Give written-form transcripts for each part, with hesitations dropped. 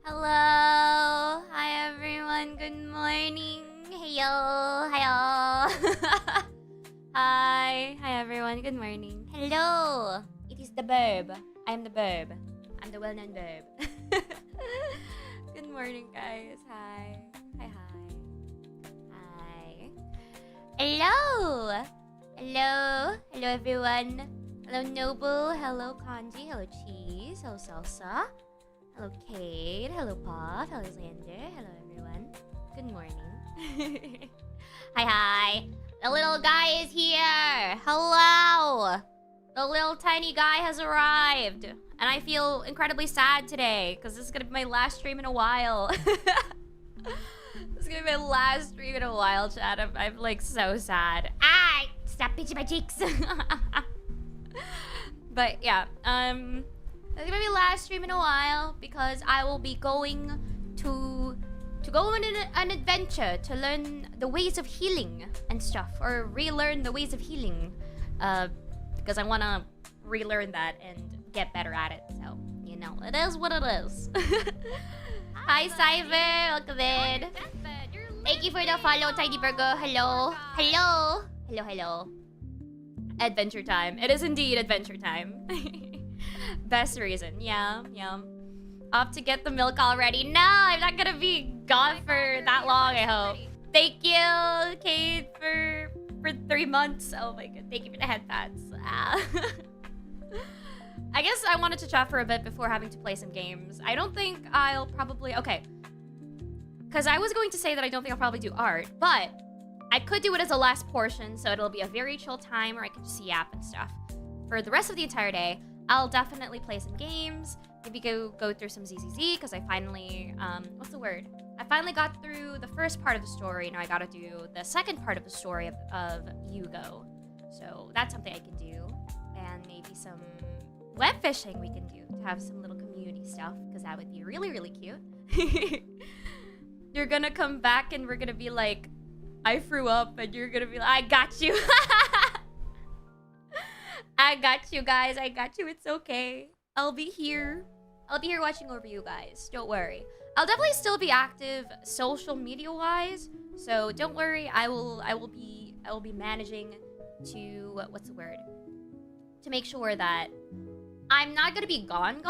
Hello. Hi everyone. Good morning. Heyo. Heyo. Hi. Hi everyone. Good morning. Hello. It is the Burb. I am the Burb. I'm the well-known Burb. Good morning, guys. Hi. Hi. Hi. Hello. Hello. Hello everyone. Hello Noble. Hello Kanji. Hello Cheese. Hello Salsa. Hello Kate, hello Puff, hello Xander, hello everyone. Good morning. Hi. The little guy is here. Hello. The little tiny guy has arrived. And I feel incredibly sad today because this is going to be my last stream in a while. This is going to be my last stream in a while, chat. I'm like so sad. Ah! Stop pinching my cheeks. But yeah, it's gonna be last stream in a while because I will be going to go on an adventure to learn the ways of healing and stuff, or relearn the ways of healing, because I wanna relearn that and get better at it. So you know, it is what it is. Hi Cyber, welcome in. Thank you for the follow, Tiny Burger. Hello. Adventure time. It is indeed adventure time. Best reason. Yeah. Off to get the milk already. No, I'm not gonna be gone for that long, I hope. Thank you, Kate, for 3 months. Oh my god, thank you for the headpats. I guess I wanted to chat for a bit before having to play some games. I don't think I'll probably... Okay. Because I was going to say that I don't think I'll probably do art, but I could do it as a last portion, so it'll be a very chill time where I can just yap and stuff. For the rest of the entire day, I'll definitely play some games, maybe go through some ZZZ, because I finally, what's the word? I finally got through the first part of the story, now I gotta do the second part of the story of Yugo. So that's something I can do, and maybe some web fishing we can do to have some little community stuff, because that would be really, really cute. You're gonna come back and we're gonna be like, I threw up, and you're gonna be like, I got you. I got you guys. I got you. It's okay. I'll be here. I'll be here watching over you guys. Don't worry. I'll definitely still be active social media wise. So don't worry. I will be managing to what's the word? To make sure that I'm not gonna be gone.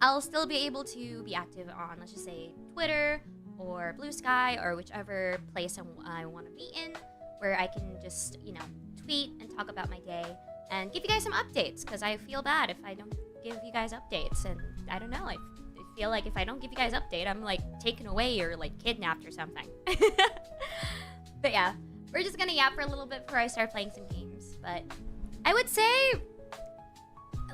I'll still be able to be active on, let's just say, Twitter or Blue Sky or whichever place I want to be in, where I can just, you know, tweet and talk about my day. And give you guys some updates, because I feel bad if I don't give you guys updates. And I don't know, I feel like if I don't give you guys update, I'm like taken away or like kidnapped or something. But yeah, we're just gonna yap for a little bit before I start playing some games. But I would say,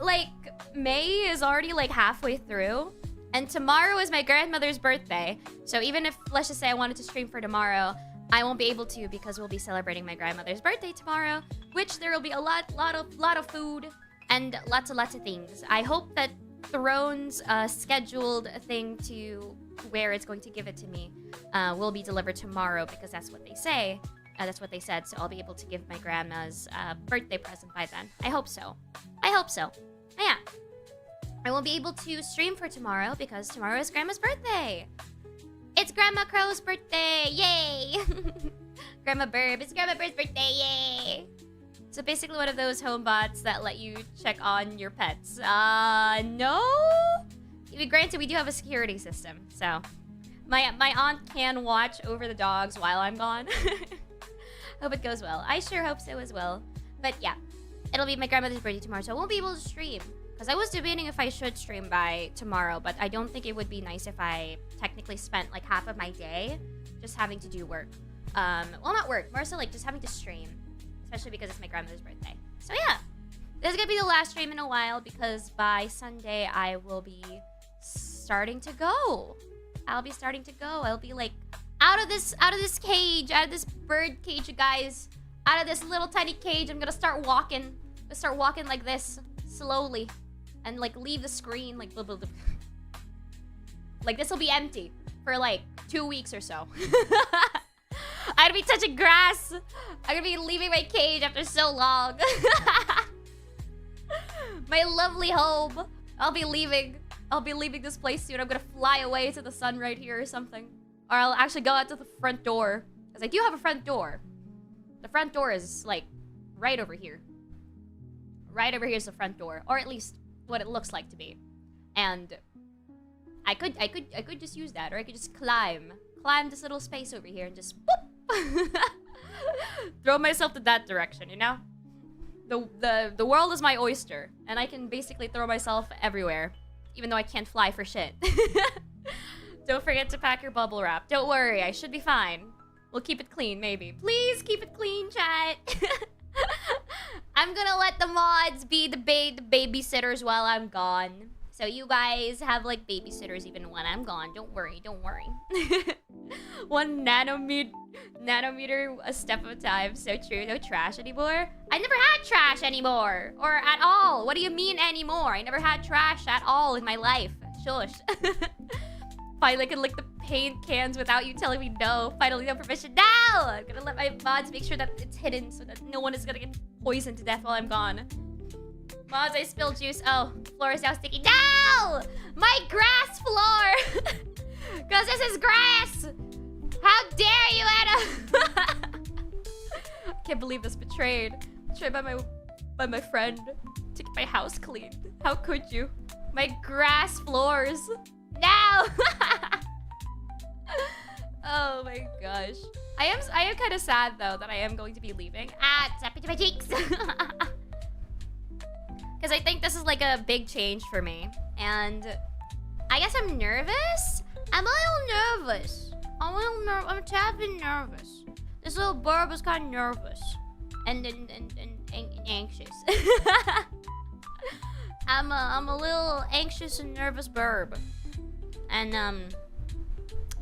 like, May is already like halfway through. And tomorrow is my grandmother's birthday. So even if, let's just say I wanted to stream for tomorrow, I won't be able to because we'll be celebrating my grandmother's birthday tomorrow, which there will be a lot of food and lots of things. I hope that Throne's scheduled thing to where it's going to give it to me will be delivered tomorrow, because that's what they say. That's what they said. So I'll be able to give my grandma's birthday present by then. I hope so. Yeah. I won't be able to stream for tomorrow because tomorrow is Grandma's birthday. It's Grandma Crow's birthday! Yay! Grandma Burb, it's Grandma Burb's birthday! Yay! So basically one of those home bots that let you check on your pets. No? Granted, we do have a security system, so my aunt can watch over the dogs while I'm gone. Hope it goes well. I sure hope so as well. But yeah, it'll be my grandmother's birthday tomorrow, so I won't be able to stream. Because I was debating if I should stream by tomorrow, but I don't think it would be nice if I technically spent like half of my day just having to do work. Well, not work, more so like just having to stream. Especially because it's my grandmother's birthday. So yeah, this is gonna be the last stream in a while because by Sunday I will be starting to go. I'll be like out of this cage, out of this bird cage, you guys. Out of this little tiny cage, I'm gonna start walking. I'm gonna start walking like this, slowly. And like leave the screen like blah, blah, blah. Like this will be empty for like 2 weeks or so. I'm gonna be touching grass. I'm gonna be leaving my cage after so long. My lovely home. I'll be leaving. I'll be leaving this place soon. I'm gonna fly away to the sun right here or something. Or I'll actually go out to the front door. Because I do have a front door. The front door is, like, right over here. Right over here is the front door. Or at least what it looks like to be. And I could just use that. Or I could just climb this little space over here and just boop! Throw myself to that direction, you know? The world is my oyster. And I can basically throw myself everywhere. Even though I can't fly for shit. Don't forget to pack your bubble wrap. Don't worry, I should be fine. We'll keep it clean, maybe. Please keep it clean, chat. I'm gonna let the mods be the babysitters while I'm gone. So you guys have, like, babysitters even when I'm gone. Don't worry, don't worry. 1 nanometer a step at a time. So true. No trash anymore. I never had trash anymore. Or at all. What do you mean anymore? I never had trash at all in my life. Shush. Finally, I can lick the paint cans without you telling me no. Finally, no permission. No! I'm gonna let my mods make sure that it's hidden so that no one is gonna get poisoned to death while I'm gone. Mods, I spilled juice. Oh, floor is now sticky. No! My grass floor! Because this is grass! How dare you, Anna! I can't believe this. Betrayed. Betrayed by my friend. To get my house clean. How could you? My grass floors. No! Oh my gosh. I am kind of sad though that I am going to be leaving. Ah, it's happened to my cheeks. Because I think this is like a big change for me. And I guess I'm nervous. I'm a little nervous. I'm a tad bit nervous. This little burb was kind of nervous. And anxious. I'm a little anxious and nervous burb. And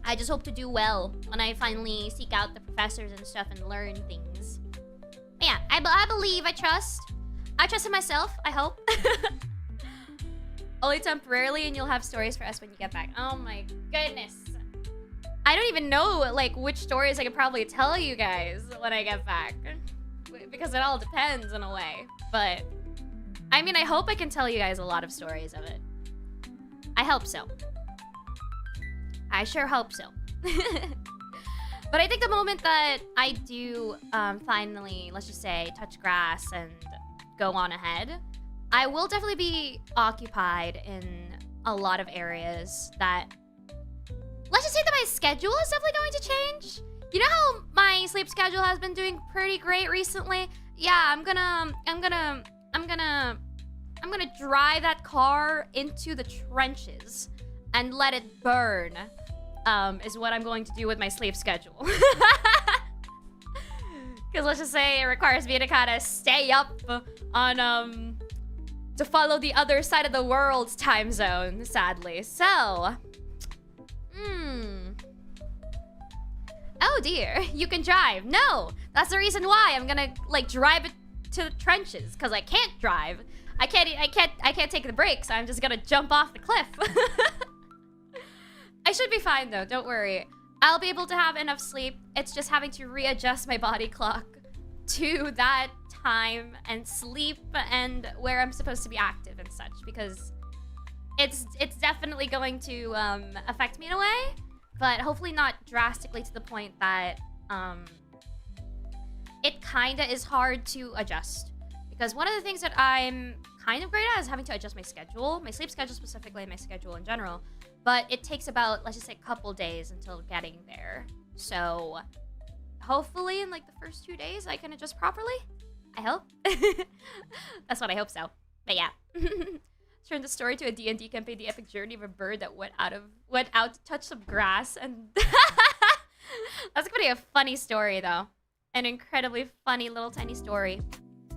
I just hope to do well when I finally seek out the professors and stuff and learn things. But yeah, I believe, I trust. I trust in myself, I hope. Only temporarily, and you'll have stories for us when you get back. Oh my goodness. I don't even know, like, which stories I could probably tell you guys when I get back. Because it all depends in a way. But, I mean, I hope I can tell you guys a lot of stories of it. I hope so. I sure hope so. But I think the moment that I do finally, let's just say, touch grass and go on ahead, I will definitely be occupied in a lot of areas that... Let's just say that my schedule is definitely going to change. You know how my sleep schedule has been doing pretty great recently? Yeah, I'm gonna drive that car into the trenches and let it burn, is what I'm going to do with my sleep schedule. Because let's just say it requires me to kind of stay up on, to follow the other side of the world's time zone, sadly. So, oh dear, you can drive. No, that's the reason why I'm gonna, like, drive it to the trenches, because I can't drive. I can't take the brakes. I'm just gonna jump off the cliff. I should be fine though, don't worry. I'll be able to have enough sleep. It's just having to readjust my body clock to that time and sleep and where I'm supposed to be active and such, because it's definitely going to affect me in a way, but hopefully not drastically to the point that it kinda is hard to adjust. Because one of the things that I'm kind of great at is having to adjust my schedule, my sleep schedule specifically, and my schedule in general. But it takes about, let's just say, a couple days until getting there. So, hopefully in, like, the first 2 days, I can adjust properly. I hope. That's what I hope so. But yeah. Turn the story to a D&D campaign, the epic journey of a bird that went out to touch some grass. And that's gonna be a funny story, though. An incredibly funny little tiny story.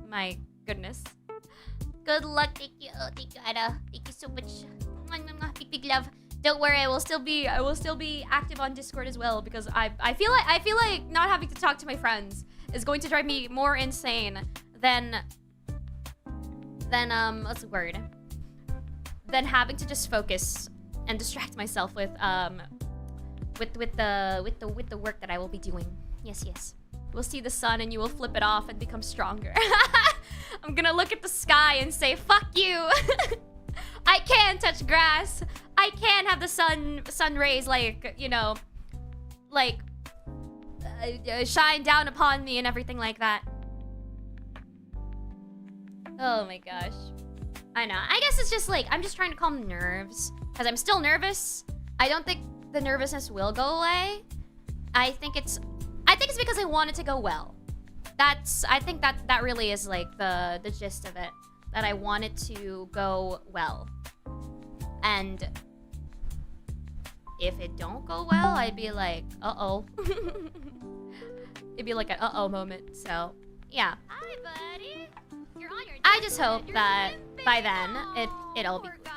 My goodness. Good luck. Thank you, Anna. Thank you so much. Big love. Don't worry, I will still be active on Discord as well, because I feel like not having to talk to my friends is going to drive me more insane than what's the word? Than having to just focus and distract myself with the work that I will be doing. Yes. We'll see the sun and you will flip it off and become stronger. I'm gonna look at the sky and say, fuck you. I can touch grass. I can have the sun rays, like, you know, like, shine down upon me and everything like that. Oh my gosh. I know. I guess it's just like, I'm just trying to calm nerves. Because I'm still nervous. I don't think the nervousness will go away. I think it's because I want it to go well. I think that really is like the gist of it. That I want it to go well. And if it don't go well, I'd be like, uh-oh. It'd be like an uh-oh moment. So, yeah. Hi, buddy. You're on your I just hope that by then it'll be cool.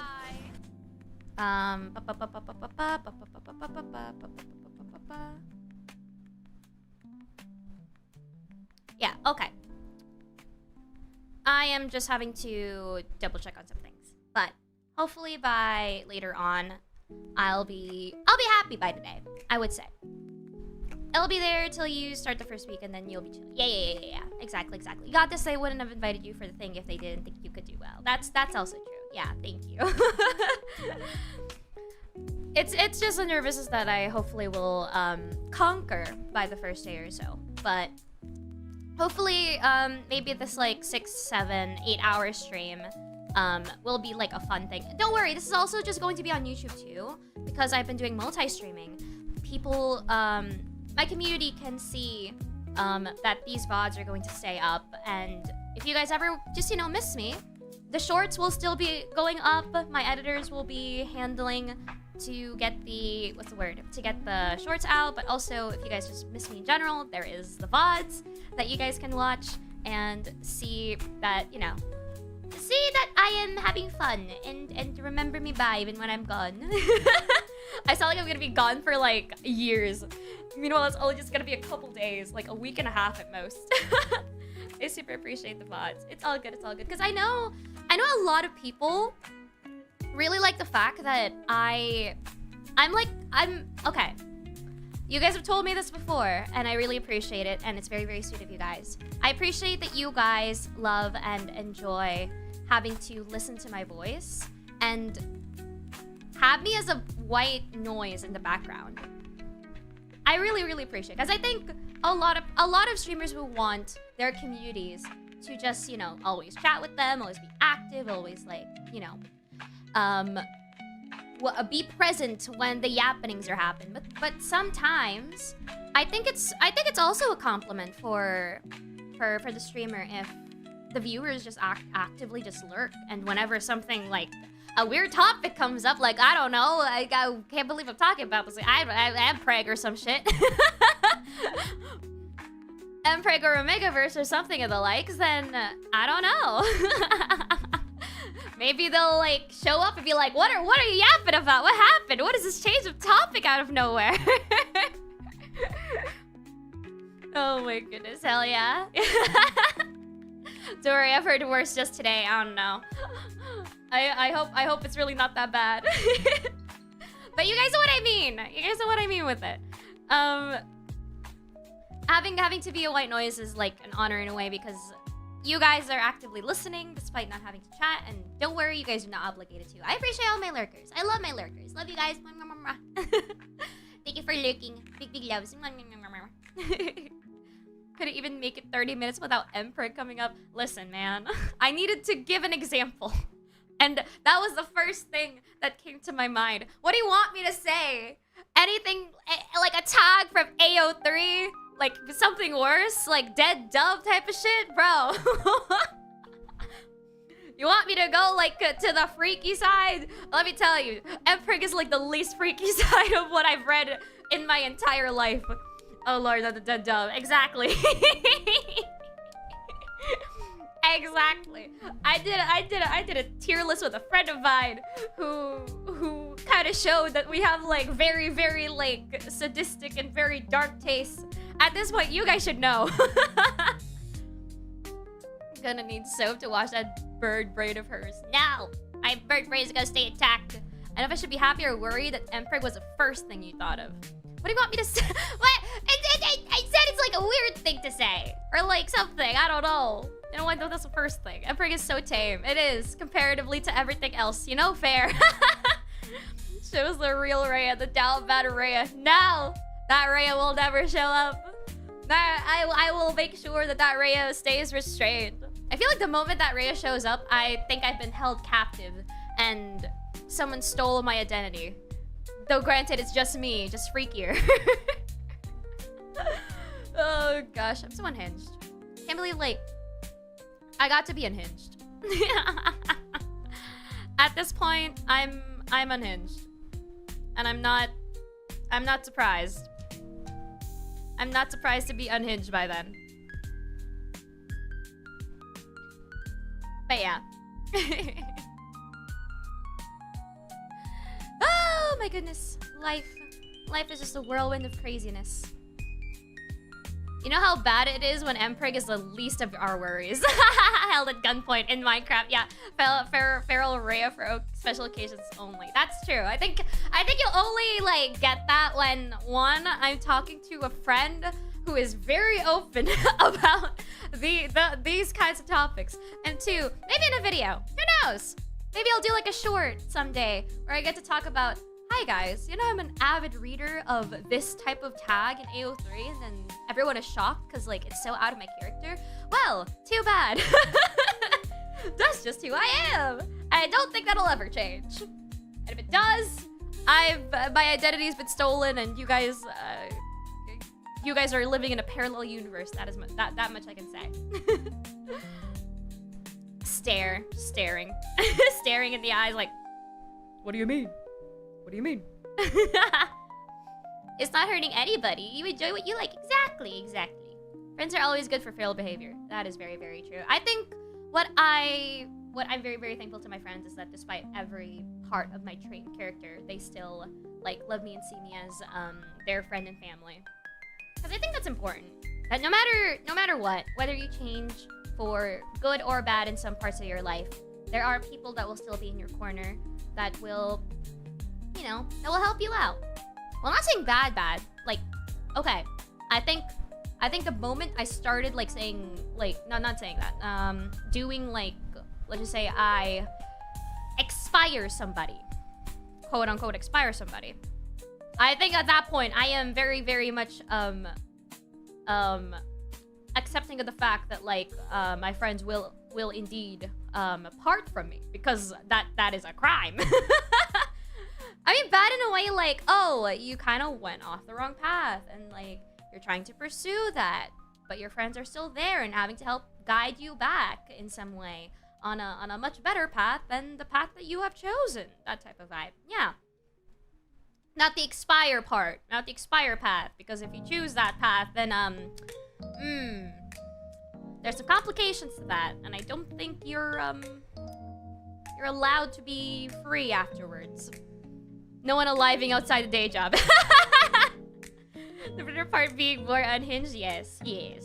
Yeah, okay. I am just having to double check on some things. But hopefully by later on, I'll be happy by today, I would say. It'll be there till you start the first week and then you'll be chill. Yeah. Exactly. You got this, they wouldn't have invited you for the thing if they didn't think you could do well. That's also true. Yeah, thank you. It's just a nervousness that I hopefully will conquer by the first day or so. But hopefully maybe this like 6, 7, 8 hour stream will be like a fun thing. Don't worry, this is also just going to be on YouTube too, because I've been doing multi-streaming. People, my community can see that these VODs are going to stay up, and if you guys ever just, you know, miss me, the shorts will still be going up. My editors will be handling to get the, to get the shorts out, but also if you guys just miss me in general, there is the VODs that you guys can watch and see that, you know, see that I am having fun and remember me by even when I'm gone. I sound like I'm gonna be gone for like years. Meanwhile, it's only just gonna be a couple days, like a week and a half at most. I super appreciate the VODs. It's all good, because I know a lot of people really like the fact that I'm okay. You guys have told me this before, and I really appreciate it, and it's very, very sweet of you guys. I appreciate that you guys love and enjoy having to listen to my voice and have me as a white noise in the background. I really, really appreciate it, because I think a lot of streamers will want their communities to just, you know, always chat with them, always be active, always like, you know, be present when the yappenings are happening. But sometimes I think it's also a compliment for the streamer if the viewers just actively just lurk, and whenever something like a weird topic comes up, like, I don't know, I can't believe I'm talking about this, I have Preg or some shit. Mpreg or Omegaverse or something of the likes, then I don't know. Maybe they'll like show up and be like, what are you yapping about? What happened? What is this change of topic out of nowhere? Oh my goodness, hell yeah. Don't worry, I've heard worse just today. I don't know. I hope it's really not that bad. But you guys know what I mean. You guys know what I mean with it. Having to be a white noise is like an honor in a way, because you guys are actively listening despite not having to chat, and don't worry, you guys are not obligated to. I appreciate all my lurkers. I love my lurkers. Love you guys. Thank you for lurking. Big loves. Couldn't even make it 30 minutes without Emperor coming up. Listen, man, I needed to give an example, and that was the first thing that came to my mind. What do you want me to say? Anything like a tag from AO3? Like something worse? Like dead dove type of shit? Bro. You want me to go like to the freaky side? Let me tell you, Emprig is like the least freaky side of what I've read in my entire life. Oh lord, not the dead dove. Exactly. Exactly. I did a tier list with a friend of mine who kind of showed that we have like very, very like sadistic and very dark tastes. At this point, you guys should know. Gonna need soap to wash that bird braid of hers. No! My bird braid is gonna stay intact. I don't know if I should be happy or worried that Empreg was the first thing you thought of. What do you want me to say? What? I said it's like a weird thing to say, Or like something, I don't know. You know what, that's the first thing. Emprig is so tame. It is, comparatively to everything else. You know, fair. Shows the real Rhea, the down bad Rhea. No! That Rhea will never show up. I will make sure that Rhea stays restrained. I feel like the moment that Rhea shows up, I think I've been held captive and someone stole my identity. Though granted, it's just me, just freakier. Oh gosh, I'm so unhinged. Can't believe, like, I got to be unhinged. At this point, I'm unhinged. And I'm not surprised. I'm not surprised to be unhinged by then. But yeah. Oh my goodness. Life is just a whirlwind of craziness. You know how bad it is when Emprig is the least of our worries. Held at gunpoint in Minecraft. Yeah, feral Rhea for special occasions only. That's true. I think you'll only like get that when one, I'm talking to a friend who is very open about these kinds of topics, and two, maybe in a video. Who knows? Maybe I'll do like a short someday where I get to talk about, hi guys, you know I'm an avid reader of this type of tag in AO3, and then everyone is shocked because like it's so out of my character. Well, too bad. That's just who I am. I don't think that'll ever change. And if it does, my identity's been stolen, and you guys are living in a parallel universe. That much I can say. Staring in the eyes like, what do you mean? What do you mean? It's not hurting anybody. You enjoy what you like. Exactly. Friends are always good for feral behavior. That is very, very true. I think what I'm very, very thankful to my friends is that despite every part of my trained character, they still like love me and see me as their friend and family. Because I think that's important. That no matter what, whether you change for good or bad in some parts of your life, there are people that will still be in your corner that will, you know, that will help you out. Well, I'm not saying bad. Like, okay, I think the moment I started like saying like, no, not saying that, doing like, let's just say I expire somebody, quote unquote expire somebody. I think at that point I am very, very much accepting of the fact that like my friends will indeed part from me, because that is a crime. I mean, bad in a way like, oh, you kind of went off the wrong path and like you're trying to pursue that, but your friends are still there and having to help guide you back in some way on a much better path than the path that you have chosen. That type of vibe. Yeah. Not the expire part, not the expire path, because if you choose that path, then there's some complications to that, and I don't think you're allowed to be free afterwards. No one aliving outside the day job. The better part being more unhinged, yes. I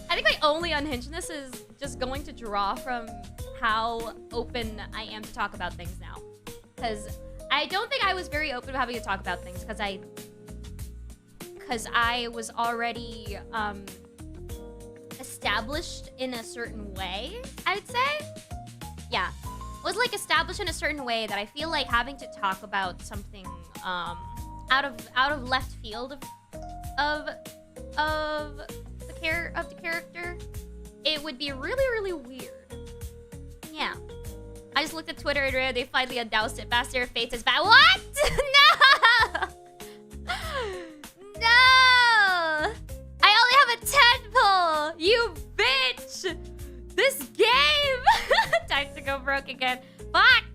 think my only unhingedness is just going to draw from how open I am to talk about things now. Because I don't think I was very open to having to talk about things because I was already established in a certain way, I'd say. Yeah. Was like established in a certain way that I feel like having to talk about something out of left field of the character, it would be really, really weird. Yeah. I just looked at Twitter and they finally announced it. Master of Fates is back. What? No! No! I only have a 10 pull! You bitch! This game! Time to go broke again. Fuck!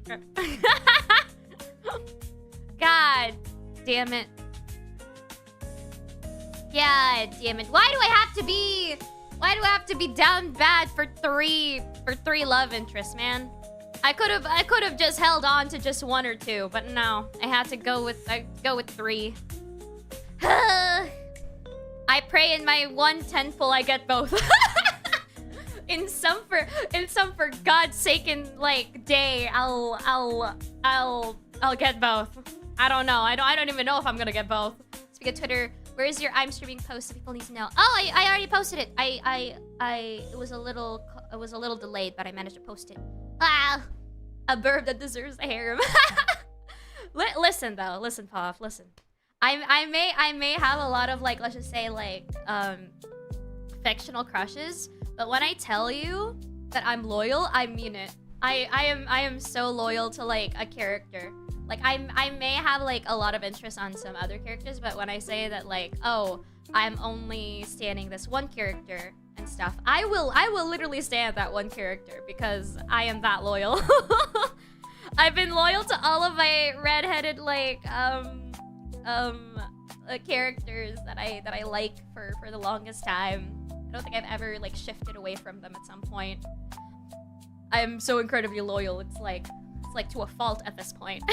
God damn it. God damn it. Why do I have to be down bad for three love interests, man? I could have just held on to just one or two, but no. I had to go with 3. I pray in my 110 pull I get both. in some for God's sake in like day I'll get both. I don't know. I don't even know if I'm gonna get both. Speaking of Twitter, Where's your I'm streaming post? People need to know. Oh, I already posted it. It was a little delayed, but I managed to post it. Ah, a burb that deserves a harem. Listen though, listen, Puff, listen. I may have a lot of like, let's just say like fictional crushes, but when I tell you that I'm loyal, I mean it. I am so loyal to like a character. Like I may have like a lot of interest on some other characters, but when I say that like, oh, I'm only standing this one character and stuff, I will literally stand that one character because I am that loyal. I've been loyal to all of my redheaded like characters that I like for the longest time. I don't think I've ever like shifted away from them at some point. I am so incredibly loyal. It's like to a fault at this point.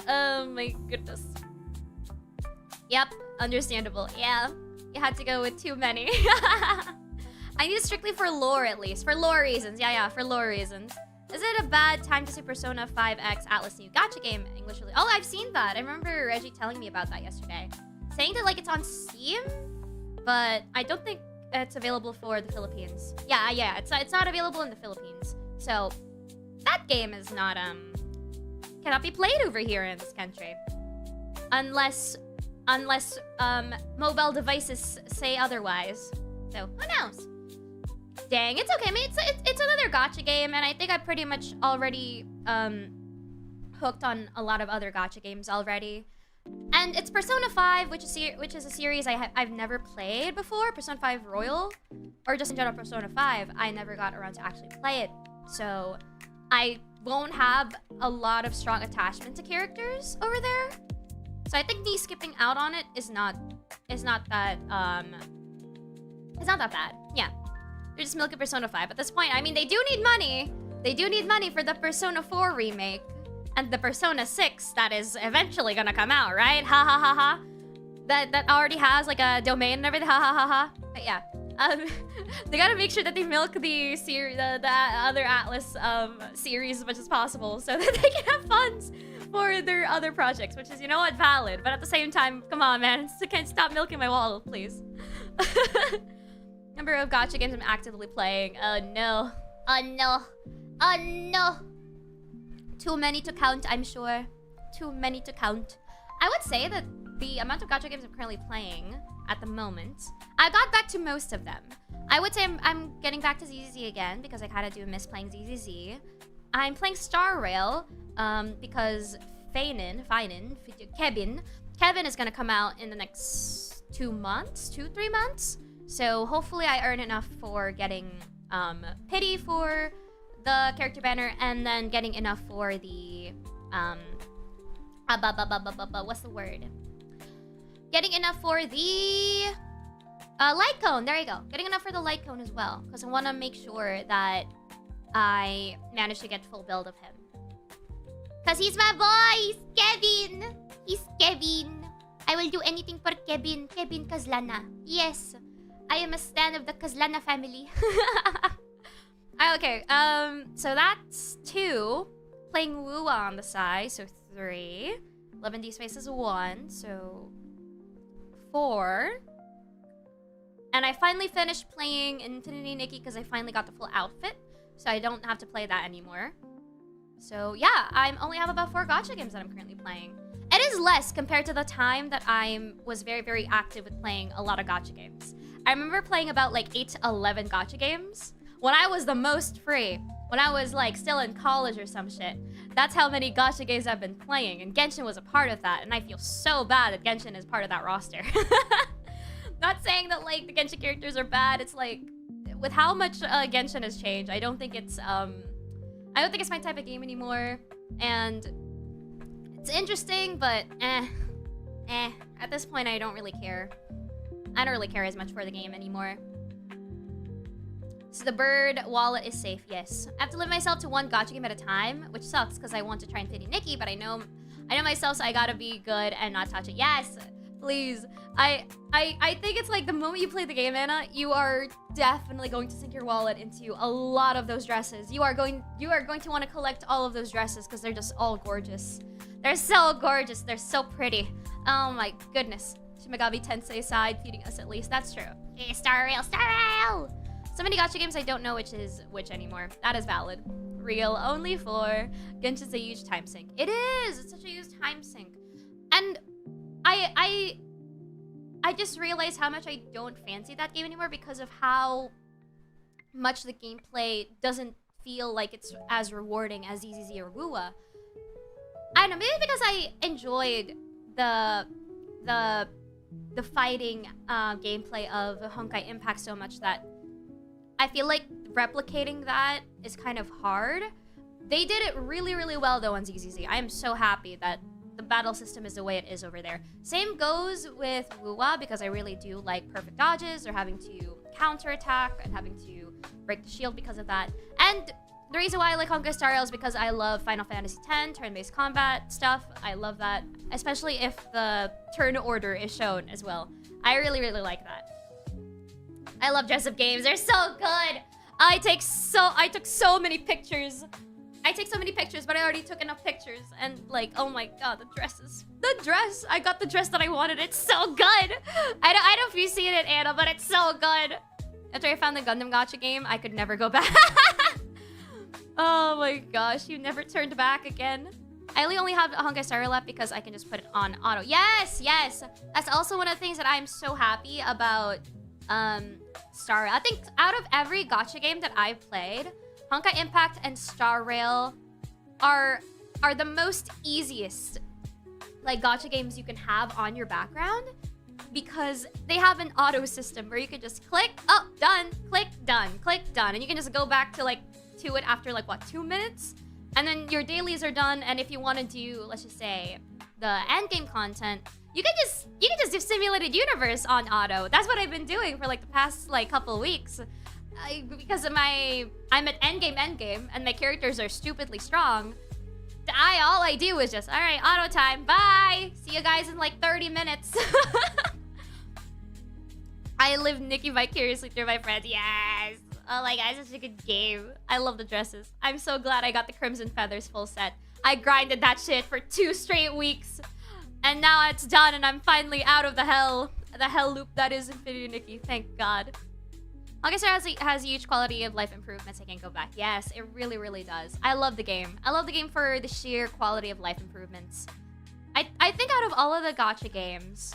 Oh my goodness. Yep, understandable. Yeah, you had to go with too many. I need it strictly for lore, at least. For lore reasons. Yeah, for lore reasons. Is it a bad time to say Persona 5X Atlas new gacha game English release? Oh, I've seen that. I remember Reggie telling me about that yesterday. Saying that like it's on Steam, but I don't think it's available for the Philippines. Yeah, it's not available in the Philippines. So that game is not cannot be played over here in this country. Unless mobile devices say otherwise. So who knows? Dang, it's okay. I mean, it's another gacha game, and I think I pretty much already hooked on a lot of other gacha games already. And it's Persona 5, which is a series I've never played before. Persona 5 Royal, or just in general Persona 5. I never got around to actually play it, so I won't have a lot of strong attachment to characters over there. So I think me skipping out on it is not that bad. Yeah. They're just milking Persona 5. At this point, I mean, they do need money. They do need money for the Persona 4 remake. And the Persona 6 that is eventually gonna come out, right? Ha ha ha ha. That already has like a domain and everything. Ha ha ha ha. But yeah. They gotta make sure that they milk the other Atlas series as much as possible so that they can have funds for their other projects, which is, you know what, valid. But at the same time, come on, man. Can't stop milking my wallet, please. Number of gacha games I'm actively playing. Oh no. Oh no. Oh no. Too many to count, I'm sure. Too many to count. I would say that the amount of gacha games I'm currently playing at the moment, I got back to most of them. I would say I'm getting back to ZZZ again because I kind of do miss playing ZZZ. I'm playing Star Rail because Kevin is gonna come out in the next 2 months, 2-3 months. So hopefully I earn enough for getting pity for the character banner and then getting enough for the what's the word? Getting enough for the light cone. There you go. Getting enough for the light cone as well because I want to make sure that I manage to get full build of him. Cause he's my boy, Kevin. He's Kevin. I will do anything for Kevin. Kevin Kazlana. Yes. I am a stan of the Kazlana family. Okay, so that's 2. Playing Wuwa on the side, so 3. 11D Space is 1, so 4. And I finally finished playing Infinity Nikki because I finally got the full outfit, so I don't have to play that anymore. So yeah, I only have about 4 gacha games that I'm currently playing. It is less compared to the time that I was very, very active with playing a lot of gacha games. I remember playing about like 8 to 11 gacha games when I was the most free. When I was like still in college or some shit. That's how many gacha games I've been playing, and Genshin was a part of that, and I feel so bad that Genshin is part of that roster. Not saying that like the Genshin characters are bad, it's like with how much Genshin has changed, I don't think it's my type of game anymore, and it's interesting, but at this point I don't really care. I don't really care as much for the game anymore. So the bird wallet is safe, yes. I have to limit myself to 1 gacha game at a time, which sucks because I want to try Infinity Nikki, but I know myself, so I gotta be good and not touch it. Yes, please. I think it's like the moment you play the game, Anna, you are definitely going to sink your wallet into a lot of those dresses. You are going to want to collect all of those dresses because they're just all gorgeous. They're so gorgeous. They're so pretty. Oh my goodness. Shimigami Tensei side feeding us at least. That's true. Hey, Star Rail, Star Rail! So many gacha games I don't know which is which anymore. That is valid. Real only for Genshin's a huge time sink. It is. It's such a huge time sink. And I just realized how much I don't fancy that game anymore because of how much the gameplay doesn't feel like it's as rewarding as ZZZ or Wuwa. I don't know, maybe because I enjoyed the fighting gameplay of Honkai Impact so much that I feel like replicating that is kind of hard. They did it really, really well though on ZZZ. I am so happy that the battle system is the way it is over there. Same goes with Wuwa because I really do like perfect dodges or having to counterattack and having to break the shield because of that. And the reason why I like Honkai Star Rail is because I love Final Fantasy X turn-based combat stuff. I love that, especially if the turn order is shown as well. I really, really like that. I love dress-up games. They're so good. I took so many pictures. I take so many pictures, but I already took enough pictures. And like, oh my god, the dresses. The dress. I got the dress that I wanted. It's so good. I don't know if you've seen it, Anna, but it's so good. After I found the Gundam Gacha game, I could never go back. Oh my gosh, you never turned back again. I only have a Honkai Star Rail left because I can just put it on auto. Yes, yes. That's also one of the things that I'm so happy about Star Rail. I think out of every gacha game that I've played, Honkai Impact and Star Rail are the most easiest like gacha games you can have on your background because they have an auto system where you can just click, oh, done, click, done, and you can just go back to like to it after like what, 2 minutes, and then your dailies are done. And if you want to do, let's just say, the end game content, you can just do simulated universe on auto. That's what I've been doing for like the past like couple weeks. Because I'm at endgame, and my characters are stupidly strong. All I do is just, all right, auto time, bye. See you guys in like 30 minutes. I live Nikki vicariously through my friends. Yes. Oh my god, it's such a good game. I love the dresses. I'm so glad I got the Crimson Feathers full set. I grinded that shit for 2 straight weeks. And now it's done and I'm finally out of the hell loop that is Infinity Nikki. Thank God. Honkai Star has huge quality of life improvements. I can't go back. Yes, it really, really does. I love the game. I love the game for the sheer quality of life improvements. I think out of all of the gacha games,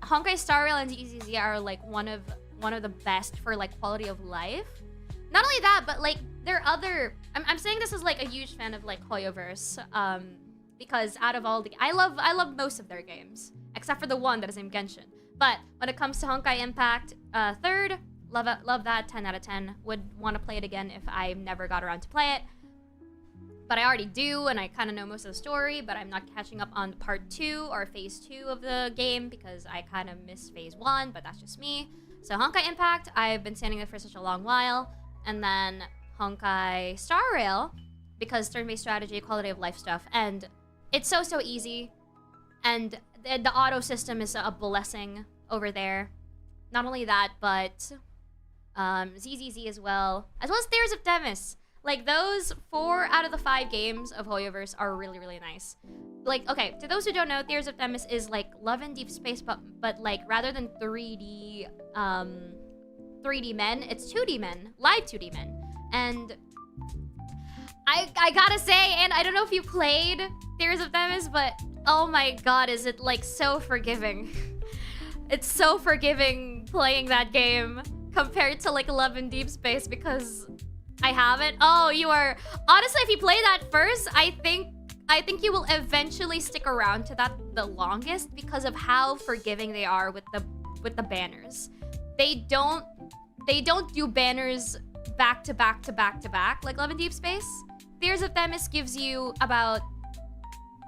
Honkai Star Rail and ZZZ are like one of the best for like quality of life. Not only that, but like there are other. I'm saying this as like a huge fan of like HoYoverse, because out of all the I love most of their games except for the one that is named Genshin. But when it comes to Honkai Impact, third, love that, 10 out of 10. Would want to play it again if I never got around to play it. But I already do, and I kind of know most of the story, but I'm not catching up on part 2 or phase 2 of the game because I kind of missed phase 1, but that's just me. So Honkai Impact, I've been standing there for such a long while. And then Honkai Star Rail, because turn-based strategy, quality of life stuff, and it's so easy. And the auto system is a blessing over there. Not only that, but ZZZ as well as Theories of Themis. Like those 4 out of the 5 games of HoYoverse are really, really nice. Like, okay, to those who don't know, Theories of Themis is like Love in Deep Space, but like rather than 3D men, it's 2D men, live 2D men. And I gotta say, and I don't know if you played Theories of Themis, but oh my god, is it like so forgiving. It's so forgiving playing that game compared to like Love in Deep Space because I haven't. Oh, you are honestly, if you play that first, I think you will eventually stick around to that the longest because of how forgiving they are with the banners. They don't do banners back to back like Love in Deep Space. Theories of Themis gives you about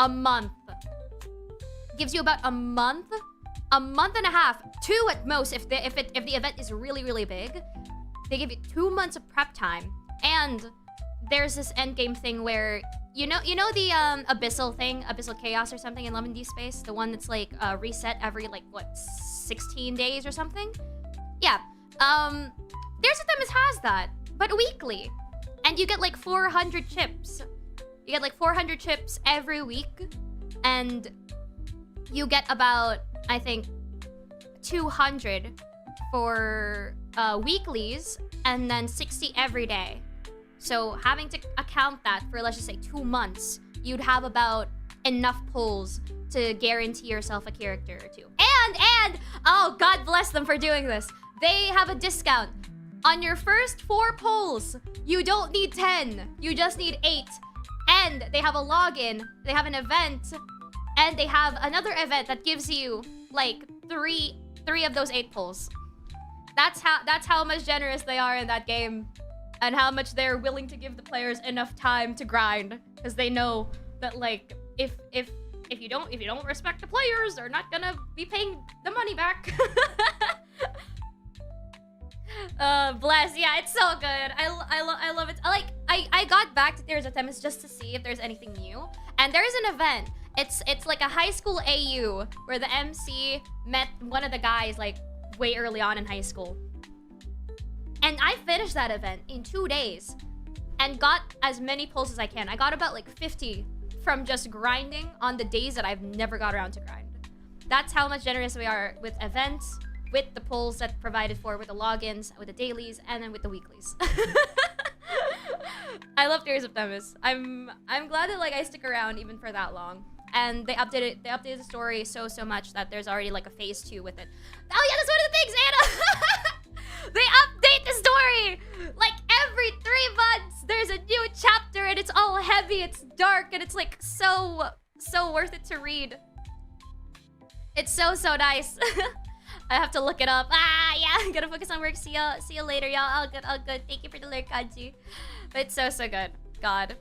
a month. Gives you about a month and a half, 2 at most if the event is really, really big. They give you 2 months of prep time. And there's this endgame thing where you know the abyssal thing, abyssal chaos or something in Love in Deep Space, the one that's like reset every like what 16 days or something. Yeah, Theories of Themis has that, but weekly, and you get like 400 chips. You get like 400 chips every week, and you get about, I think, 200 for weeklies, and then 60 every day. So having to account that for, let's just say, 2 months, you'd have about enough pulls to guarantee yourself a character or two. And, oh, God bless them for doing this. They have a discount. On your first 4 pulls, you don't need 10. You just need 8. And they have a login, they have an event, and they have another event that gives you, like, 3 of those 8 pulls. That's how much generous they are in that game, and how much they're willing to give the players enough time to grind, because they know that, like, if you don't respect the players, they're not gonna be paying the money back. Bless. Yeah, it's so good. I love it. I got back to Tears of Themis just to see if there's anything new, and there's an event. It's like a high school AU where the MC met one of the guys like way early on in high school, and I finished that event in 2 days and got as many pulls as I can. I got about like 50 from just grinding on the days that I've never got around to grind. That's how much generous we are with events, with the pulls that provided for, with the logins, with the dailies, and then with the weeklies. I love Tears of Themis. I'm glad that like I stick around even for that long. And they updated the story so much that there's already like a phase 2 with it. Oh yeah, that's one of the things, Anna! They update the story! Like every 3 months, there's a new chapter, and it's all heavy, it's dark, and it's like so worth it to read. It's so nice. I have to look it up. Ah, yeah, I'm gonna focus on work. See you later, y'all. All good. Thank you for the lurk, Kanji. But it's so good. God,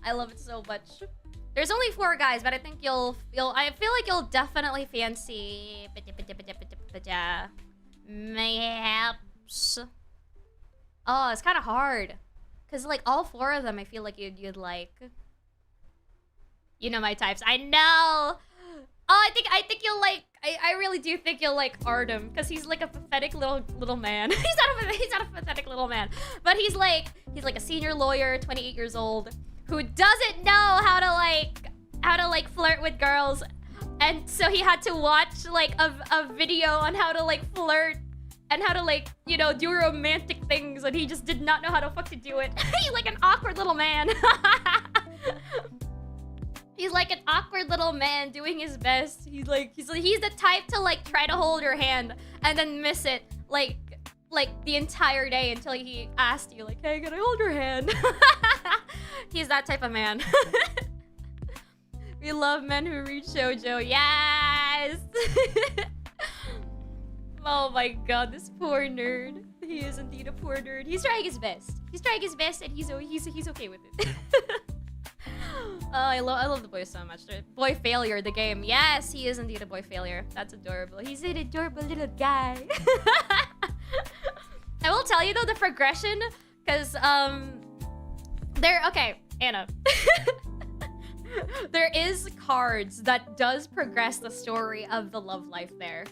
I love it so much. There's only 4 guys, but I think I feel like you'll definitely fancy mayhaps. Oh, it's kind of hard, cause like all 4 of them, I feel like you'd like. You know my types. I know. Oh, I think you'll like. I really do think you'll like Artem, because he's like a pathetic little man. he's not a pathetic little man, but he's like a senior lawyer, 28 years old, who doesn't know how to like flirt with girls, and so he had to watch like a video on how to like flirt and how to like, you know, do romantic things, and he just did not know how to fuck to do it. He's like an awkward little man. He's like an awkward little man doing his best. He's the type to like try to hold your hand and then miss it like the entire day until he asked you like, hey, can I hold your hand? He's that type of man. We love men who read shoujo. Yes. Oh my god, this poor nerd. He is indeed a poor nerd. He's trying his best. He's trying his best, and he's okay with it. Oh, I love the boy so much. Boy failure, the game. Yes, he is indeed a boy failure. That's adorable. He's an adorable little guy. I will tell you though, the progression, because okay, Anna. There is cards that does progress the story of the love life there.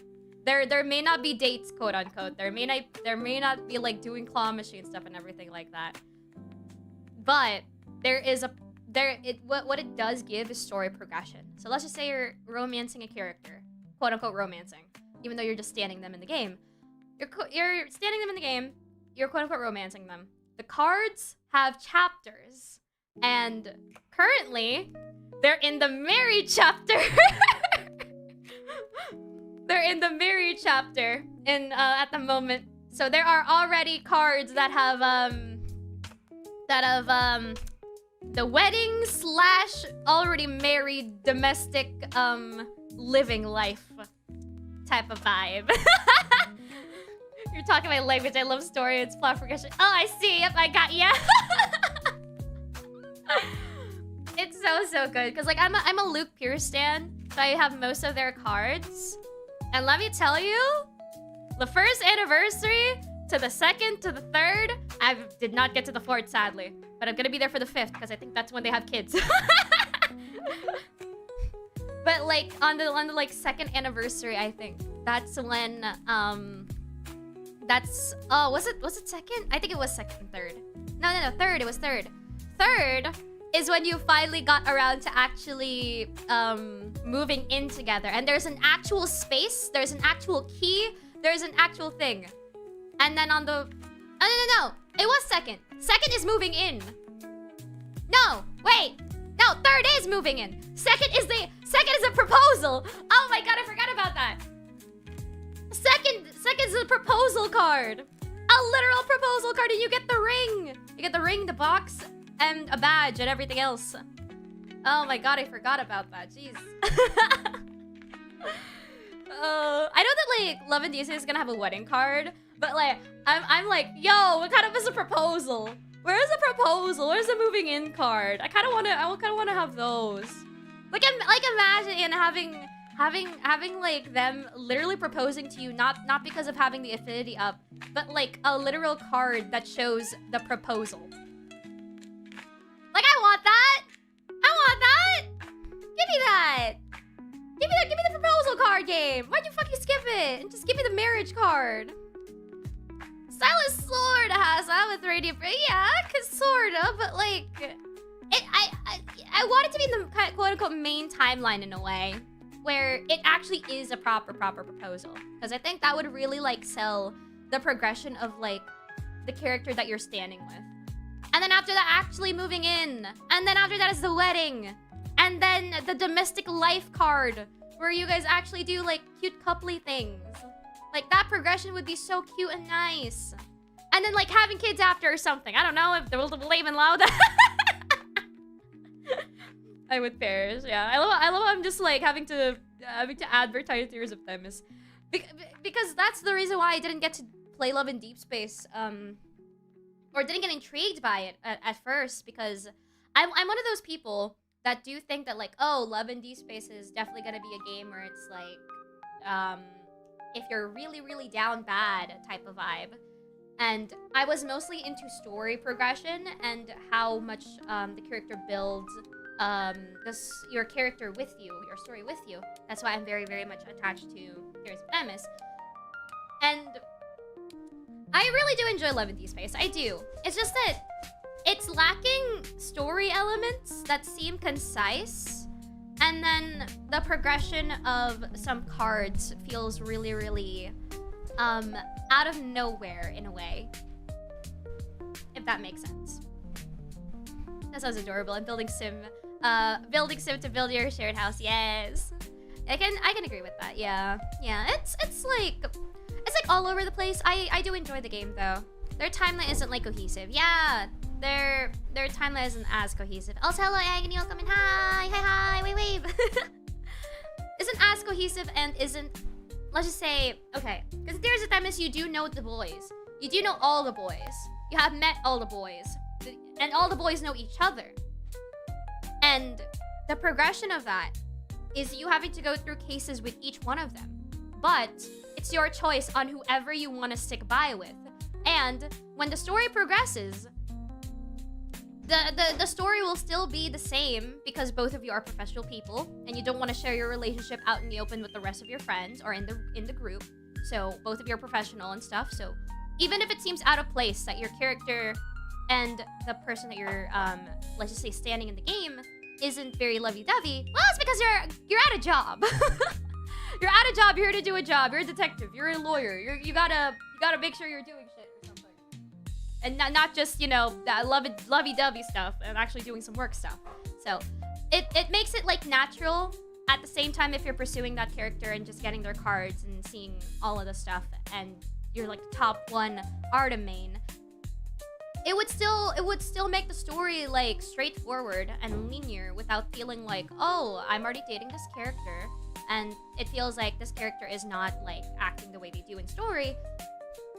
There may not be dates, quote unquote. There may not be like doing claw machine stuff and everything like that. But there is what it does give is story progression. So let's just say you're romancing a character, quote unquote romancing, even though you're just standing them in the game. You're standing them in the game. You're quote unquote romancing them. The cards have chapters, and currently they're in the married chapter. They're in the married chapter at the moment. So there are already cards that have the wedding / already married domestic living life type of vibe. You're talking my language. I love story. It's plot progression. Oh, I see. Yep, I got ya. It's so good. Because like I'm a Luke Pierce stan, so I have most of their cards. And let me tell you, the first anniversary to the second to the third, I did not get to the fourth, sadly. But I'm gonna be there for the 5th, because I think that's when they have kids. But like on the like 2nd anniversary, I think that's when was it 2nd? I think it was 2nd and 3rd. No, 3rd. It was 3rd. 3rd is when you finally got around to actually moving in together. And there's an actual space, there's an actual key, there's an actual thing. And then on the... No. It was second. Second is moving in. No, wait. No, third is moving in. Second is a proposal. Oh my god, I forgot about that. Second is a proposal card. A literal proposal card, and you get the ring. You get the ring, the box, and a badge and everything else. Oh my god, I forgot about that. Jeez. I know that like Love and Decent is gonna have a wedding card, but like I'm like, yo, what kind of is a proposal? Where's the proposal? Where's the moving in card? I kind of wanna have those. Like imagine having like them literally proposing to you, not because of having the affinity up, but like a literal card that shows the proposal. Like I want that. Give me that. Give me the proposal card game. Why'd you fucking skip it and just give me the marriage card? Stylus Sword has that with Radiant. Yeah, sorta, but like, I want it to be in the quote-unquote main timeline in a way, where it actually is a proper proposal. Because I think that would really like sell the progression of like the character that you're standing with. And then after that, actually moving in. And then after that is the wedding. And then the domestic life card, where you guys actually do like cute coupley things. Like, that progression would be so cute and nice. And then, like, having kids after or something. I don't know if they'll even allow that. I would perish, yeah. I love how I'm just, like, having to advertise Tears of Themis. Because that's the reason why I didn't get to play Love in Deep Space. Or didn't get intrigued by it at first. Because I'm one of those people that do think that, like, oh, Love in Deep Space is definitely gonna be a game where it's, like, if you're really, really down bad type of vibe. And I was mostly into story progression and how much the character builds your character with you, your story with you. That's why I'm very, very much attached to Tears of Themis. And I really do enjoy Love in Deep Space. I do. It's just that it's lacking story elements that seem concise. And then the progression of some cards feels really, really out of nowhere in a way. If that makes sense. That sounds adorable. I'm building sim to build your shared house. Yes. I can agree with that. Yeah. Yeah. It's like all over the place. I do enjoy the game though. Their timeline isn't like cohesive. Yeah. Their timeline isn't as cohesive. Also, hello, Agony, welcome in. Hi, wave. Isn't as cohesive and isn't, let's just say, okay. Because there's a time is you do know the boys. You do know all the boys. You have met all the boys. And all the boys know each other. And the progression of that is you having to go through cases with each one of them. But it's your choice on whoever you want to stick by with. And when the story progresses, the story will still be the same because both of you are professional people and you don't want to share your relationship out in the open with the rest of your friends or in the group. So both of you are professional and stuff. So even if it seems out of place that your character and the person that you're let's just say standing in the game isn't very lovey-dovey, well, it's because you're at a job. You're at a job, you're here to do a job, you're a detective, you're a lawyer, you gotta make sure you're doing shit or something. And not just, you know, that lovey-dovey stuff and actually doing some work stuff. So it makes it like natural at the same time if you're pursuing that character and just getting their cards and seeing all of the stuff and you're like top one Artem main. It would still make the story like straightforward and linear without feeling like, oh, I'm already dating this character and it feels like this character is not like acting the way they do in story.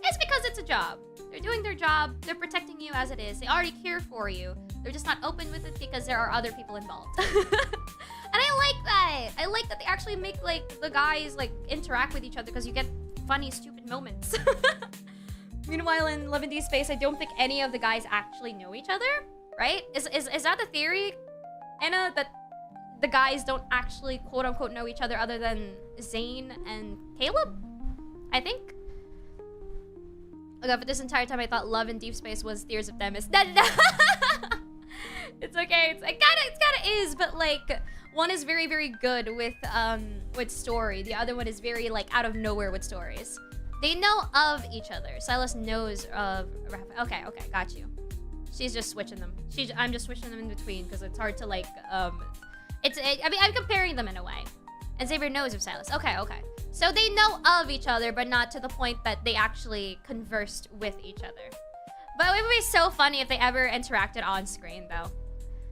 It's because it's a job. They're doing their job. They're protecting you as it is. They already care for you. They're just not open with it because there are other people involved. And I like that. I like that they actually make like the guys like interact with each other because you get funny, stupid moments. Meanwhile, in Love in Deep Space, I don't think any of the guys actually know each other, right? Is that the theory, Anna, that the guys don't actually quote-unquote know each other other than Zane and Caleb? I think. Okay, but this entire time I thought Love in Deep Space was Tears of Themis. It's okay. It kinda is, but like one is very, very good with story. The other one is very like out of nowhere with stories. They know of each other. Silas knows of Raphael. Okay, got you. She's just switching them. I'm just switching them in between because it's hard to like I mean, I'm comparing them in a way. And Xavier knows of Silas. Okay. So they know of each other, but not to the point that they actually conversed with each other. But it would be so funny if they ever interacted on screen, though.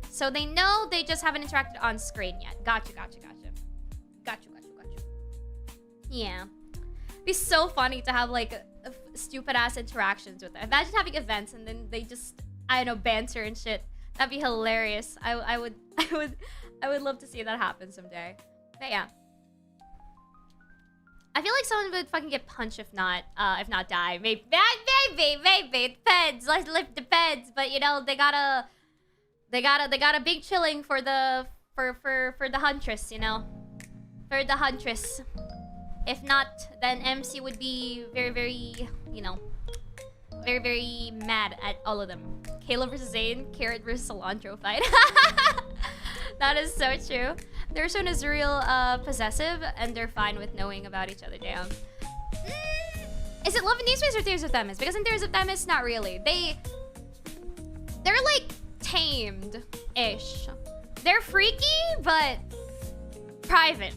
So they know, they just haven't interacted on screen yet. Got you. Yeah. It'd be so funny to have, like, stupid-ass interactions with them. Imagine having events and then they just, I don't know, banter and shit. That'd be hilarious. I would love to see that happen someday. But yeah. I feel like someone would fucking get punched if not die. Maybe. It depends. Life depends. But you know, they got a big chilling for the huntress, you know, for the huntress. If not, then MC would be very, very, you know, very, very mad at all of them. Kayla versus Zane, carrot versus cilantro fight. That is so true. Their son is real possessive, and they're fine with knowing about each other. Damn. Is it Love in Newspace or Tears of Themis? Because in Tears of Themis, not really. They're like tamed-ish. They're freaky, but private.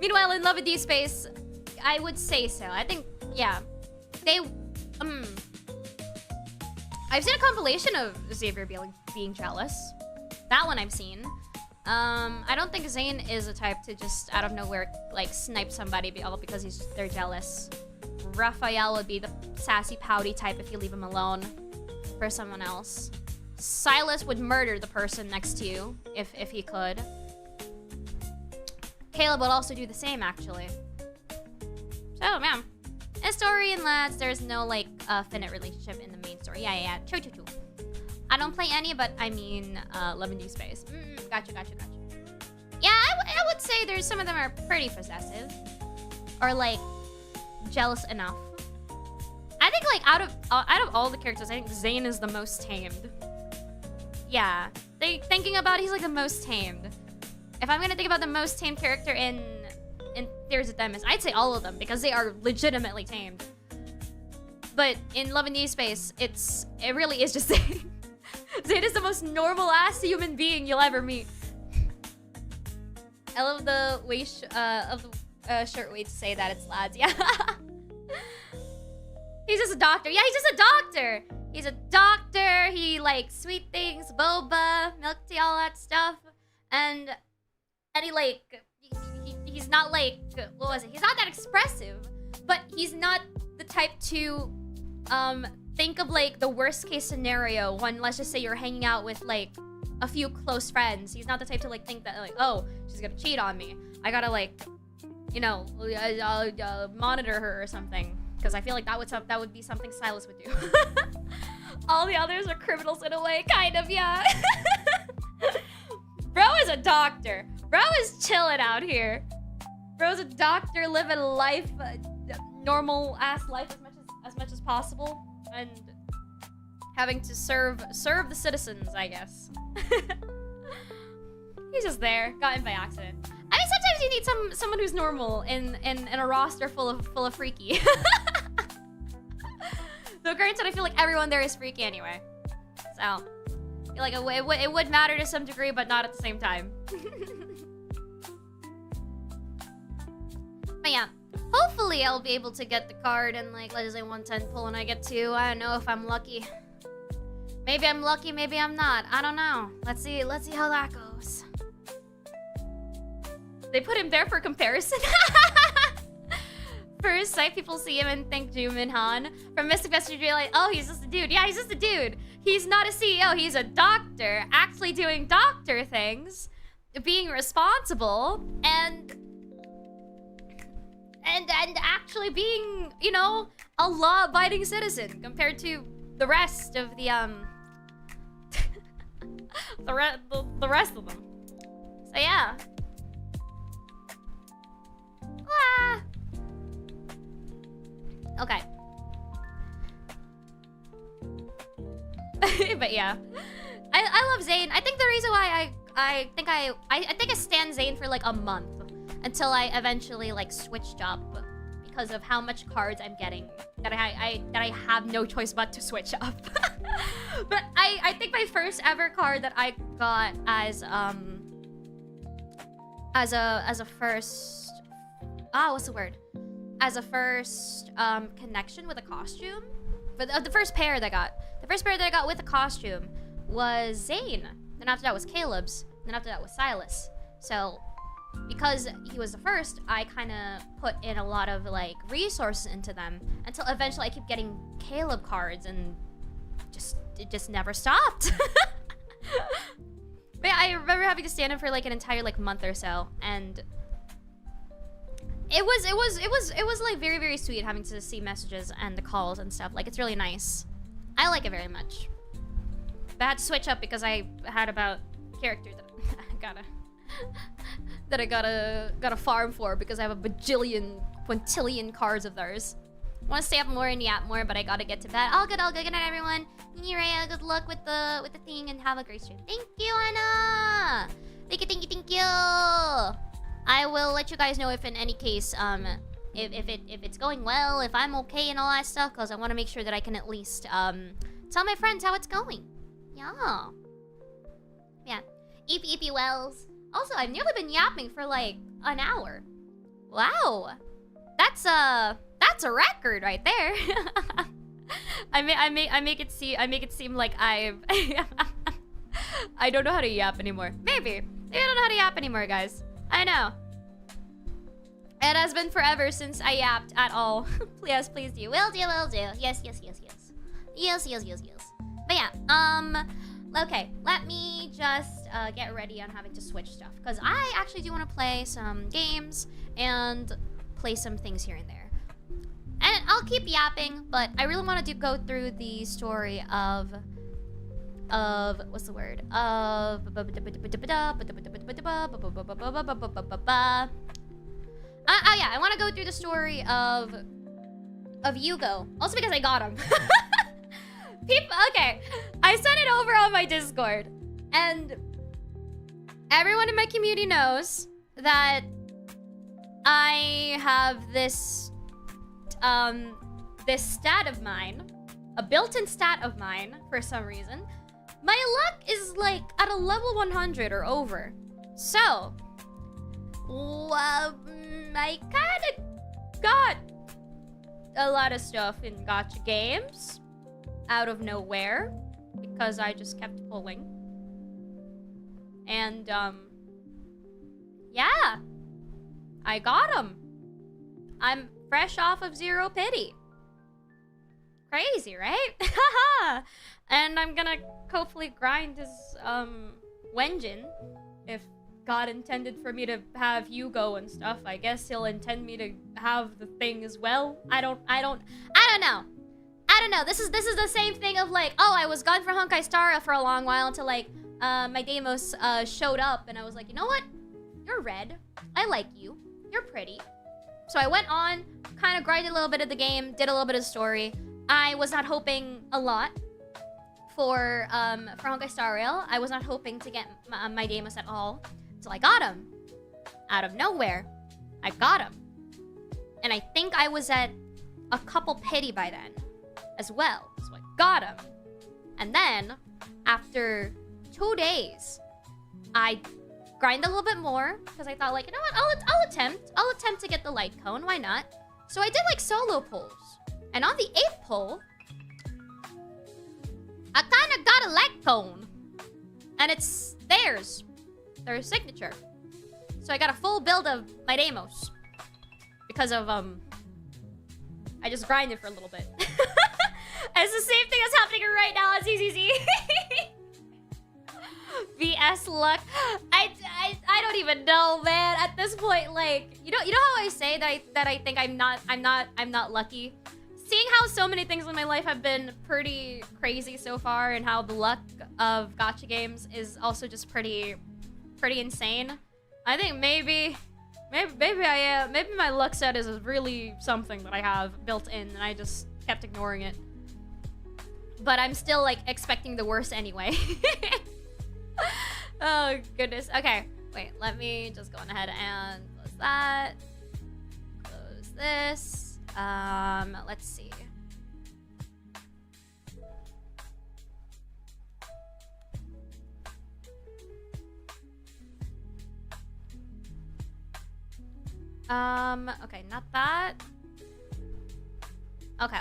Meanwhile, in Love in Newspace, I would say so. I think, yeah. I've seen a compilation of Xavier being jealous. That one I've seen. I don't think Zane is the type to just out of nowhere like snipe somebody all because they're jealous. Raphael would be the sassy pouty type if you leave him alone for someone else. Silas would murder the person next to you if he could. Caleb would also do the same actually. So man, in story and lads, there's no like finite relationship in the main story. Yeah. True. I don't play any, but I mean, Love in Newspace. Gotcha. Yeah, I would say there's some of them are pretty possessive. Or, like, jealous enough. I think, like, out of all the characters, I think Zane is the most tamed. Yeah. Thinking about it, he's, like, the most tamed. If I'm gonna think about the most tamed character in Tears of Themis, I'd say all of them, because they are legitimately tamed. But in Love in Newspace, it really is just Zane. Zane is the most normal-ass human being you'll ever meet. I love the way shirt way to say that. It's lads, yeah. He's just a doctor. Yeah, he's just a doctor. He's a doctor. He likes sweet things, boba, milk tea, all that stuff. And he like, he's not like, what was it? He's not that expressive, but he's not the type to, think of like the worst case scenario when, let's just say you're hanging out with like a few close friends. He's not the type to like think that like, oh, she's gonna cheat on me. I gotta like, you know, monitor her or something. Because I feel like that would be something Silas would do. All the others are criminals in a way, kind of, yeah. Bro is a doctor. Bro is chilling out here. Bro's a doctor living life, normal ass life as much as possible. And having to serve the citizens, I guess. He's just there. Got in by accident. I mean, sometimes you need someone who's normal in a roster full of freaky. Though granted, I feel like everyone there is freaky anyway. So, I feel like it would matter to some degree, but not at the same time. But yeah. Hopefully I'll be able to get the card and like let's say 110 pull when I get to. I don't know if I'm lucky. Maybe I'm lucky, maybe I'm not. I don't know. Let's see how that goes. They put him there for comparison. First sight, people see him and think Jumin Han. From Mystic Messenger, you're like, oh, he's just a dude. Yeah, he's just a dude. He's not a CEO. He's a doctor, actually doing doctor things, being responsible, and actually being, you know, a law-abiding citizen compared to the rest of the the rest of them. So yeah. Ah. Okay. But yeah, I I love Zane. I think the reason why I think I stan Zane for like a month until I eventually like switched up because of how much cards I'm getting that I have no choice but to switch up. But I think my first ever card that I got as a first what's the word? As a first connection with a costume. But the first pair that I got with a costume was Zane. Then after that was Caleb's. Then after that was Silas. So because he was the first, I kind of put in a lot of like resources into them until eventually I keep getting Caleb cards and it just never stopped. But yeah, I remember having to stand in for like an entire like month or so, and it was like very, very sweet having to see messages and the calls and stuff. Like, it's really nice. I like it very much. But I had to switch up because I had about character that I gotta farm for because I have a bajillion, quintillion cards of theirs. I want to stay up more and yap more, but I gotta get to bed. All good. Good night, everyone. Mireya, good luck with the thing and have a great stream. Thank you, Anna. Thank you. I will let you guys know if in any case, if it's going well, if I'm okay and all that stuff, because I want to make sure that I can at least tell my friends how it's going. Yeah. EP Wells. Also, I've nearly been yapping for like an hour. Wow. That's a record right there. I make it seem like I've I don't know how to yap anymore. Maybe I don't know how to yap anymore, guys. I know. It has been forever since I yapped at all. Please do. Will do. Yes. But yeah, okay, let me just get ready on having to switch stuff, because I actually do want to play some games and play some things here and there. And I'll keep yapping, but I really want to go through the story of what's the word? Of yeah, I want to go through the story of Hugo. Also because I got him. Okay, I sent it over on my Discord, and everyone in my community knows that I have this stat of mine, a built-in stat of mine for some reason. My luck is like at a level 100 or over. So, I kind of got a lot of stuff in gacha games out of nowhere because I just kept pulling. And, yeah, I got him. I'm fresh off of Zero Pity. Crazy, right? And I'm gonna hopefully grind his, Wenjin. If God intended for me to have Hugo and stuff, I guess he'll intend me to have the thing as well. I don't know. This is the same thing of like, oh, I was gone for Honkai Star for a long while until like, my Deimos, showed up, and I was like, you know what? You're red. I like you. You're pretty. So I went on, kind of grinded a little bit of the game, did a little bit of story. I was not hoping a lot for Honkai Star Rail. I was not hoping to get my Deimos at all. So I got him. Out of nowhere. I got him. And I think I was at a couple pity by then as well. So I got him. And then, after 2 days, I grind a little bit more because I thought, like, you know what, I'll attempt to get the light cone. Why not? So I did like solo pulls, and on the 8th pull, I kind of got a light cone, and it's theirs, their signature. So I got a full build of my Deimos because of I just grinded for a little bit. It's the same thing that's happening right now as ZZZ. VS luck. I don't even know, man. At this point, like, you know how I say that I think I'm not lucky. Seeing how so many things in my life have been pretty crazy so far, and how the luck of gacha games is also just pretty insane. I think maybe I am. Maybe my luck set is really something that I have built in, and I just kept ignoring it. But I'm still like expecting the worst anyway. Oh, goodness. Okay, wait, let me just go on ahead and close that. Close this. Let's see. Okay, not that. Okay.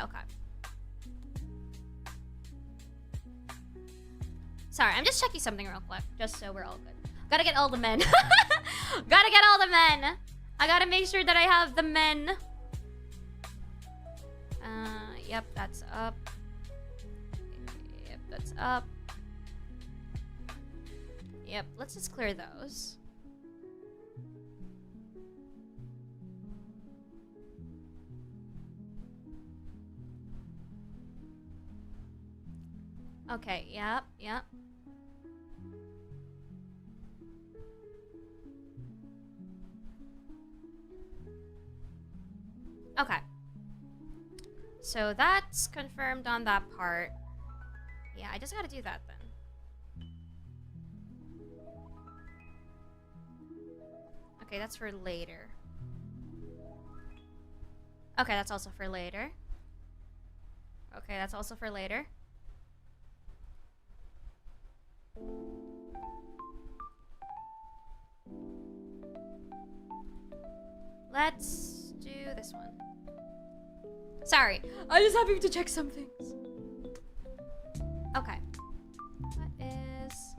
Sorry, I'm just checking something real quick, just so we're all good. Gotta get all the men. Gotta get all the men. I gotta make sure that I have the men. Yep, that's up. Yep, that's up. Yep, let's just clear those. Okay, yep. Okay. So that's confirmed on that part. Yeah, I just gotta do that then. Okay, that's for later. Okay, that's also for later. Okay, that's also for later. Let's do this one. Sorry, I'm just having to check some things. Okay. What is...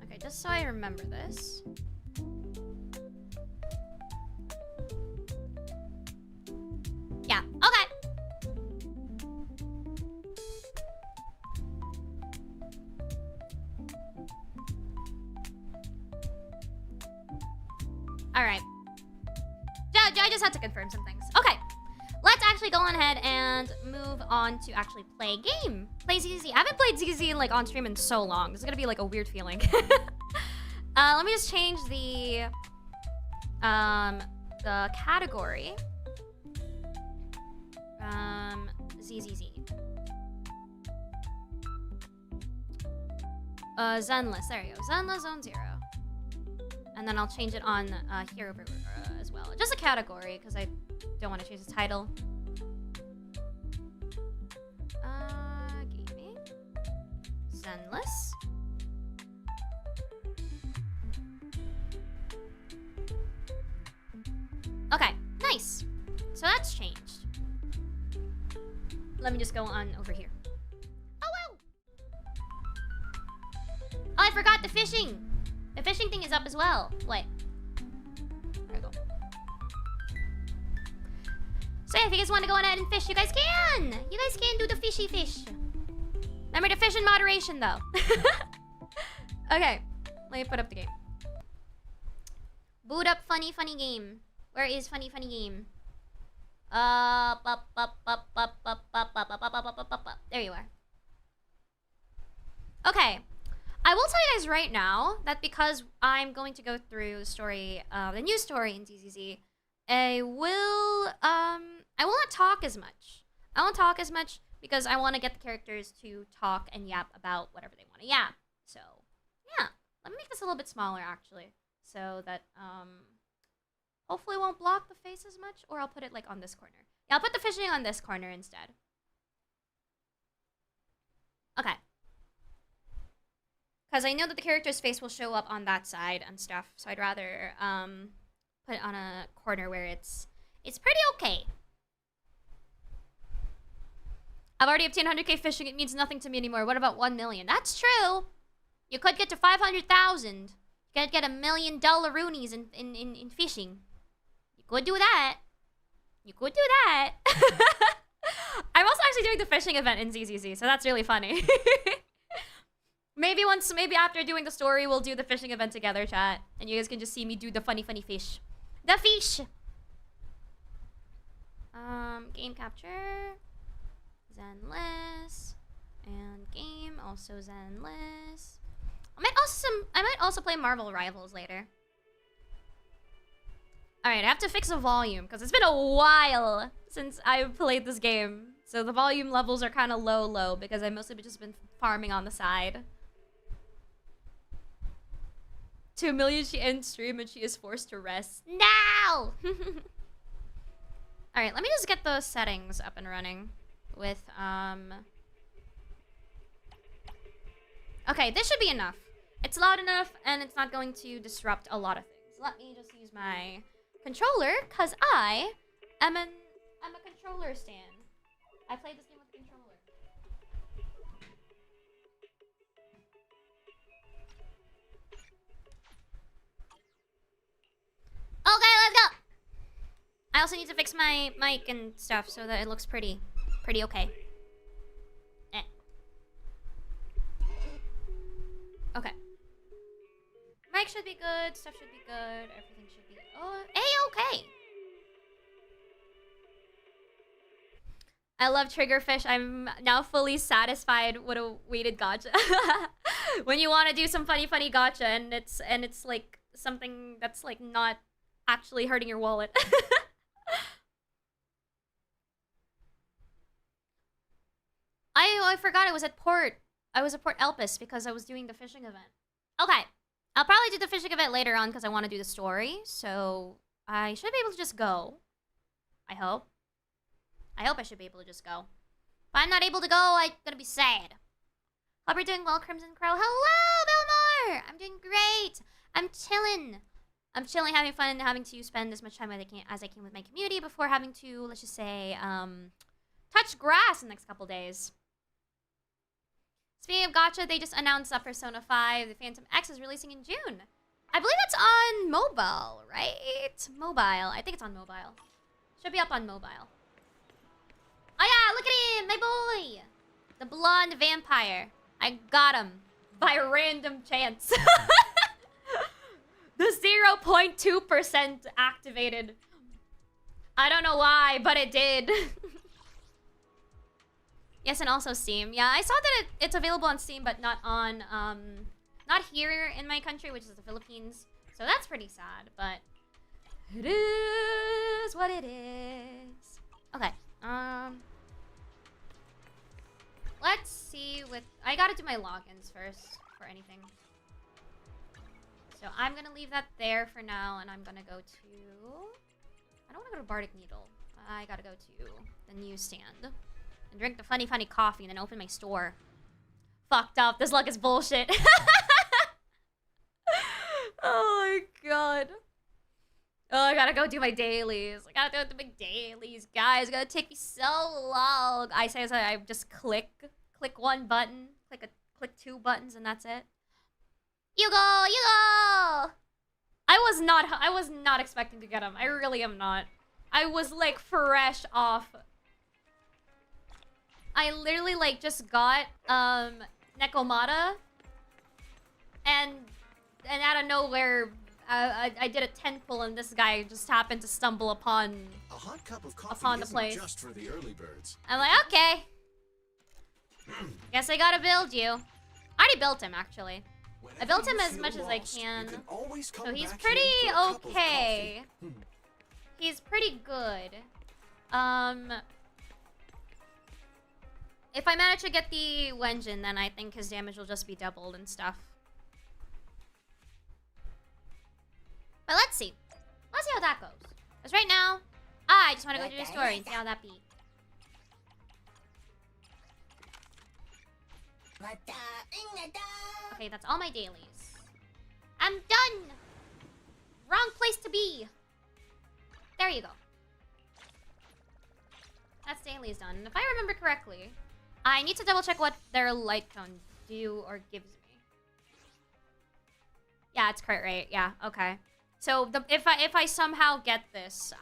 Okay, just so I remember this. Yeah, okay. All right. I just had to confirm some things. Okay. Let's actually go on ahead and move on to actually play a game. Play ZZ. I haven't played ZZ like on stream in so long. This is gonna be like a weird feeling. Let me just change the category. ZZZ. Zenless. There you go. Zenless Zone 0. And then I'll change it on here over as well. Just a category, because I don't want to change the title. Gaming. Zenless. Okay, nice. So that's changed. Let me just go on over here. Oh, wow! Oh, I forgot the fishing. The fishing thing is up as well. Wait. There we go. So yeah, if you guys want to go on ahead and fish, you guys can! You guys can do the fishy fish. Remember to fish in moderation, though. Okay. Let me put up the game. Boot up funny game. Where is funny game? There you are. Okay. I will tell you guys right now that because I'm going to go through the story, the new story in ZZZ, I will not talk as much. I won't talk as much because I want to get the characters to talk and yap about whatever they want to yap. So, yeah. Let me make this a little bit smaller, actually, so that, hopefully it won't block the face as much, or I'll put it, like, on this corner. Yeah, I'll put the fishing on this corner instead. Okay. Because I know that the character's face will show up on that side and stuff, so I'd rather, put it on a corner where it's pretty okay. I've already obtained 100k fishing. It means nothing to me anymore. What about 1 million? That's true. You could get to 500,000. You could get $1 million roonies in fishing. You could do that. You could do that. I'm also actually doing the fishing event in ZZZ, so that's really funny. Maybe after doing the story, we'll do the fishing event together, chat. And you guys can just see me do the funny fish. The fish! Game capture. Zenless. And game, also Zenless. I might also play Marvel Rivals later. Alright, I have to fix the volume, because it's been a while since I've played this game. So the volume levels are kind of low, because I've mostly just been farming on the side. 2 million she ends stream and she is forced to rest. No! Alright, let me just get the settings up and running. With, Okay, this should be enough. It's loud enough, and it's not going to disrupt a lot of things. Let me just use my controller, because I am a controller stan. I played this game with a controller. Okay, let's go! I also need to fix my mic and stuff so that it looks pretty okay. Okay. Mic should be good, stuff should be good, everything should be A-okay. I love Triggerfish. I'm now fully satisfied with a weighted gacha. When you want to do some funny gacha and it's like something that's like not actually hurting your wallet. I forgot I was at Port Elpis because I was doing the fishing event. Okay. I'll probably do the fishing event later on because I want to do the story. So I should be able to just go. I hope. I should be able to just go. If I'm not able to go, I'm gonna be sad. Hope you're doing well, Crimson Crow. Hello, Belmore! I'm doing great. I'm chilling, having fun, having to spend as much time as I can with my community before having to, let's just say, touch grass in the next couple days. Speaking of gacha, they just announced that Persona 5, the Phantom X, is releasing in June. I believe that's on mobile, right? Mobile. I think it's on mobile. Should be up on mobile. Oh yeah, look at him, my boy! The blonde vampire. I got him. By random chance. The 0.2% activated. I don't know why, but it did. Yes, and also Steam. Yeah, I saw that it's available on Steam, but not on, not here in my country, which is the Philippines. So that's pretty sad, but it is what it is. Okay, let's see with... I gotta do my logins first for anything. So I'm gonna leave that there for now, and I'm gonna go to... I don't wanna go to Bardic Needle. I gotta go to the newsstand. And drink the funny coffee, and then open my store. Fucked up. This luck is bullshit. Oh my god. Oh, I gotta go do my dailies. I gotta do my dailies, guys. It's gonna take me so long. I say as I just click one button, click two buttons, and that's it. You go. I was not expecting to get him. I really am not. I was like fresh off. I literally like just got Nekomata, and out of nowhere. I did a 10 pull and this guy just happened to stumble upon the place. Just for the early birds. I'm like, okay. Guess I gotta build you. I already built him actually. I built him as much as I can. So he's pretty okay. He's pretty good. If I manage to get the Wenjin, then I think his damage will just be doubled and stuff. But let's see. Let's see how that goes. Because right now, I just want to go through the story and see how that be. Okay, that's all my dailies. I'm done! Wrong place to be. There you go. That's dailies done. And if I remember correctly, I need to double check what their light cone do or gives me. Yeah, it's crit rate. Yeah, okay. So if I somehow get this,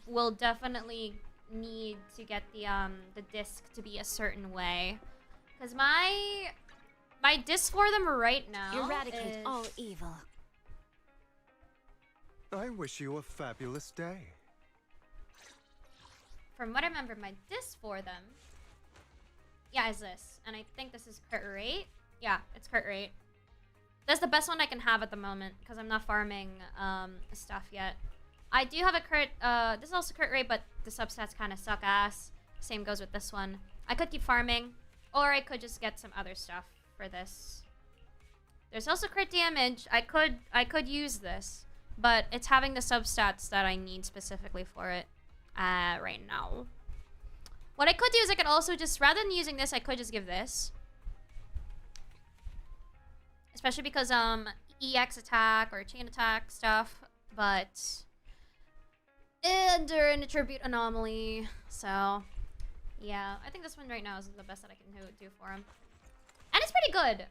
will definitely need to get the disc to be a certain way, because my disc for them right now eradicate all evil. I wish you a fabulous day. From what I remember, my disc for them, yeah, is this, and I think this is crit rate. Yeah, it's crit rate. That's the best one I can have at the moment, because I'm not farming stuff yet. I do have a crit. This is also crit rate, but the substats kind of suck ass. Same goes with this one. I could keep farming, or I could just get some other stuff for this. There's also crit damage. I could use this, but it's having the substats that I need specifically for it right now. What I could do is I could also just, rather than using this, I could just give this. Especially because EX attack or chain attack stuff, but under an attribute anomaly. So yeah, I think this one right now is the best that I can do for him. And it's pretty good.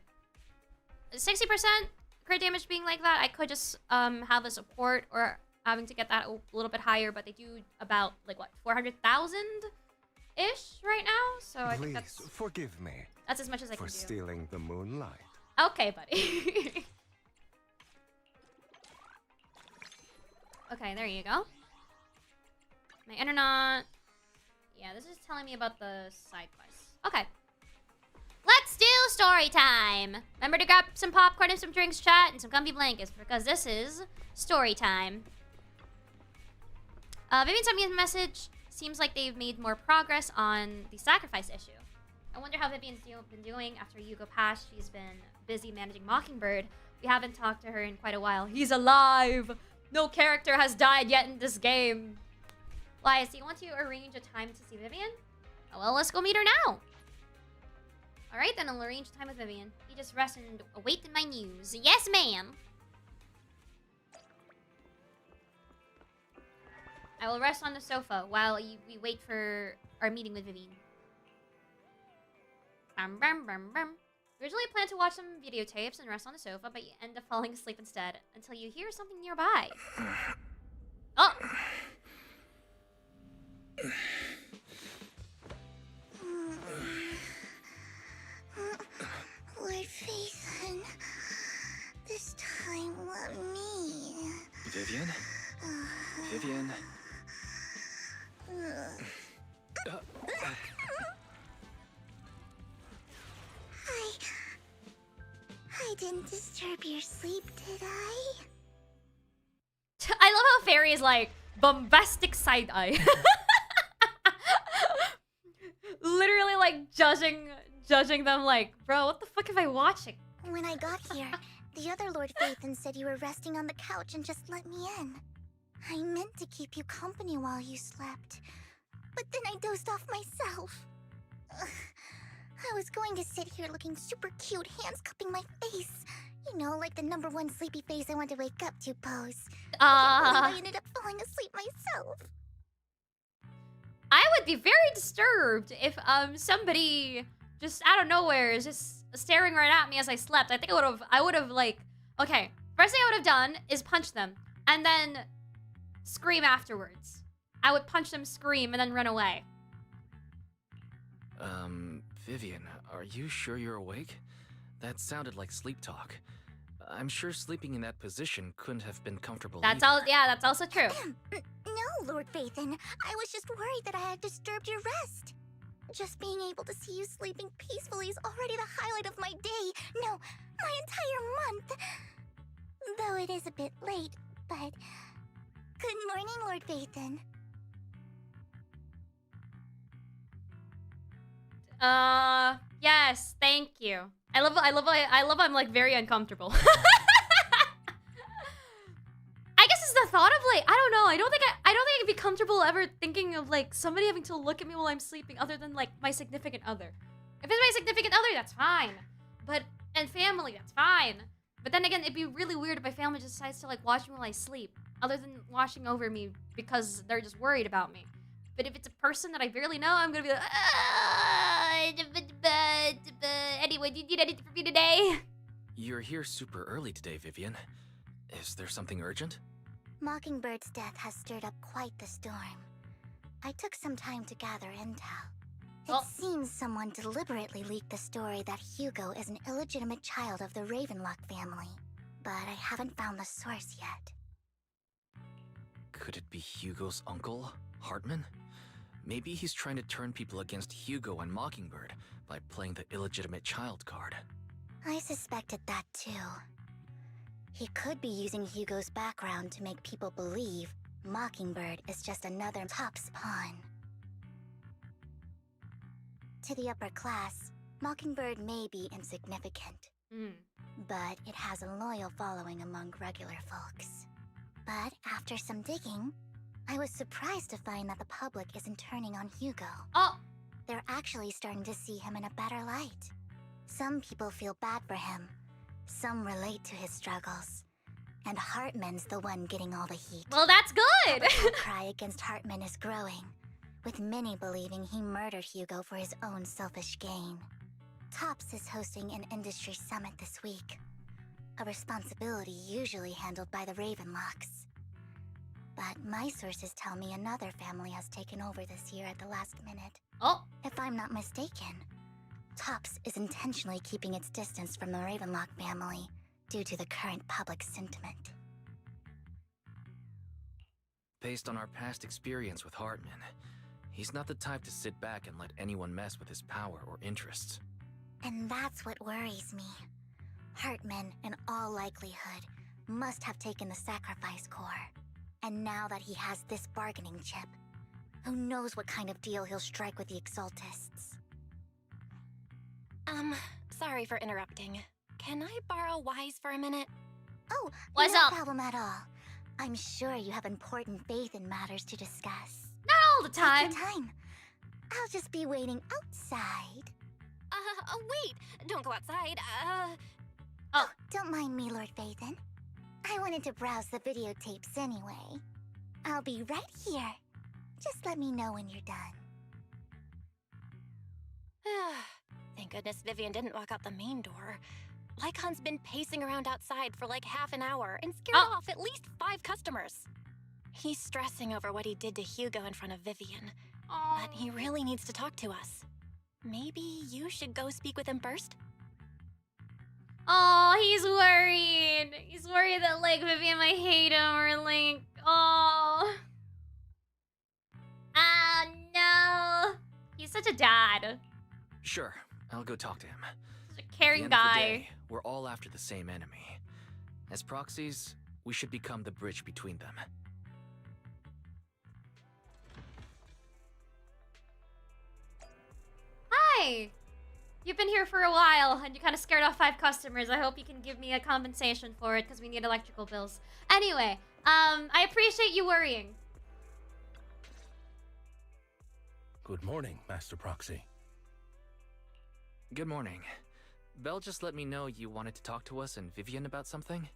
60% crit damage being like that, I could just have a support or having to get that a little bit higher, but they do about like what, 400,000-ish right now. So I think that's, forgive me. That's as much as I can do. For stealing the moonlight. Okay, buddy. Okay, there you go. My internet. Yeah, this is telling me about the side quests. Okay. Let's do story time. Remember to grab some popcorn and some drinks, chat, and some comfy blankets, because this is story time. Vivian sent me a message. Seems like they've made more progress on the sacrifice issue. I wonder how Vivian's been doing after Hugo passed. She's been busy managing Mockingbird. We haven't talked to her in quite a while. He's alive! No character has died yet in this game. Elias, do you want to arrange a time to see Vivian? Oh, well, let's go meet her now. Alright, then I'll arrange a time with Vivian. You just rest and await my news. Yes, ma'am! I will rest on the sofa while we wait for our meeting with Vivian. Originally planned to watch some videotapes and rest on the sofa, but you end up falling asleep instead until you hear something nearby. Oh! Lord Phaethon, this time let me. Vivian? Vivian? I didn't disturb your sleep, did I? I love how Fairy is like, bombastic side-eye. Literally like judging them like, bro, what the fuck am I watching? When I got here, the other Lord Phaethon said you were resting on the couch and just let me in. I meant to keep you company while you slept, but then I dozed off myself. I was going to sit here looking super cute, hands cupping my face. You know, like the #1 sleepy face I want to wake up to pose. I ended up falling asleep myself. I would be very disturbed if somebody just out of nowhere is just staring right at me as I slept. I think I would have like, okay, first thing I would have done is punch them and then scream afterwards. I would punch them, scream, and then run away. Vivian, are you sure you're awake? That sounded like sleep talk. I'm sure sleeping in that position couldn't have been comfortable That's either. all, yeah, that's also true. No, Lord Phaethon. I was just worried that I had disturbed your rest. Just being able to see you sleeping peacefully is already the highlight of my day. No, my entire month. Though it is a bit late, but... Good morning, Lord Phaethon. Yes, thank you. I love I'm like very uncomfortable. I guess it's the thought of like, I don't know, I don't think I could be comfortable ever thinking of like somebody having to look at me while I'm sleeping other than like my significant other. If it's my significant other, that's fine. And family, that's fine. But then again, it'd be really weird if my family just decides to like watch me while I sleep, other than watching over me because they're just worried about me. But if it's a person that I barely know, I'm gonna be like, anyway, do you need anything from me today? You're here super early today, Vivian. Is there something urgent? Mockingbird's death has stirred up quite the storm. I took some time to gather intel. It seems someone deliberately leaked the story that Hugo is an illegitimate child of the Ravenlock family. But I haven't found the source yet. Could it be Hugo's uncle, Hartman? Maybe he's trying to turn people against Hugo and Mockingbird by playing the illegitimate child card. I suspected that too. He could be using Hugo's background to make people believe Mockingbird is just another Top's pawn. To the upper class, Mockingbird may be insignificant, but it has a loyal following among regular folks. But after some digging, I was surprised to find that the public isn't turning on Hugo. Oh! They're actually starting to see him in a better light. Some people feel bad for him. Some relate to his struggles. And Hartman's the one getting all the heat. Well, that's good! The cry against Hartman is growing, with many believing he murdered Hugo for his own selfish gain. Tops is hosting an industry summit this week, a responsibility usually handled by the Ravenlocks. But my sources tell me another family has taken over this year at the last minute. Oh! If I'm not mistaken, Tops is intentionally keeping its distance from the Ravenlock family due to the current public sentiment. Based on our past experience with Hartman, he's not the type to sit back and let anyone mess with his power or interests. And that's what worries me. Hartman, in all likelihood, must have taken the sacrifice core. And now that he has this bargaining chip, who knows what kind of deal he'll strike with the Exaltists. Sorry for interrupting. Can I borrow Wise for a minute? Oh, What's no up? problem at all. I'm sure you have important faith in matters to discuss. Not all the time. Take your time. I'll just be waiting outside. Wait! Don't go outside, Oh, don't mind me, Lord Phaethon. I wanted to browse the videotapes anyway. I'll be right here. Just let me know when you're done. Thank goodness Vivian didn't walk out the main door. Lycon's been pacing around outside for like half an hour and scared off at least 5 customers. He's stressing over what he did to Hugo in front of Vivian, but he really needs to talk to us. Maybe you should go speak with him first? Oh, he's worried. He's worried that, like, Vivian might hate him or, like, oh. Ah, no. He's such a dad. Sure, I'll go talk to him. Such a At the caring end of the guy. day, we're all after the same enemy. As proxies, we should become the bridge between them. Hi. You've been here for a while, and you kind of scared off 5 customers. I hope you can give me a compensation for it, because we need electrical bills. Anyway, I appreciate you worrying. Good morning, Master Proxy. Good morning. Belle just let me know you wanted to talk to us and Vivian about something?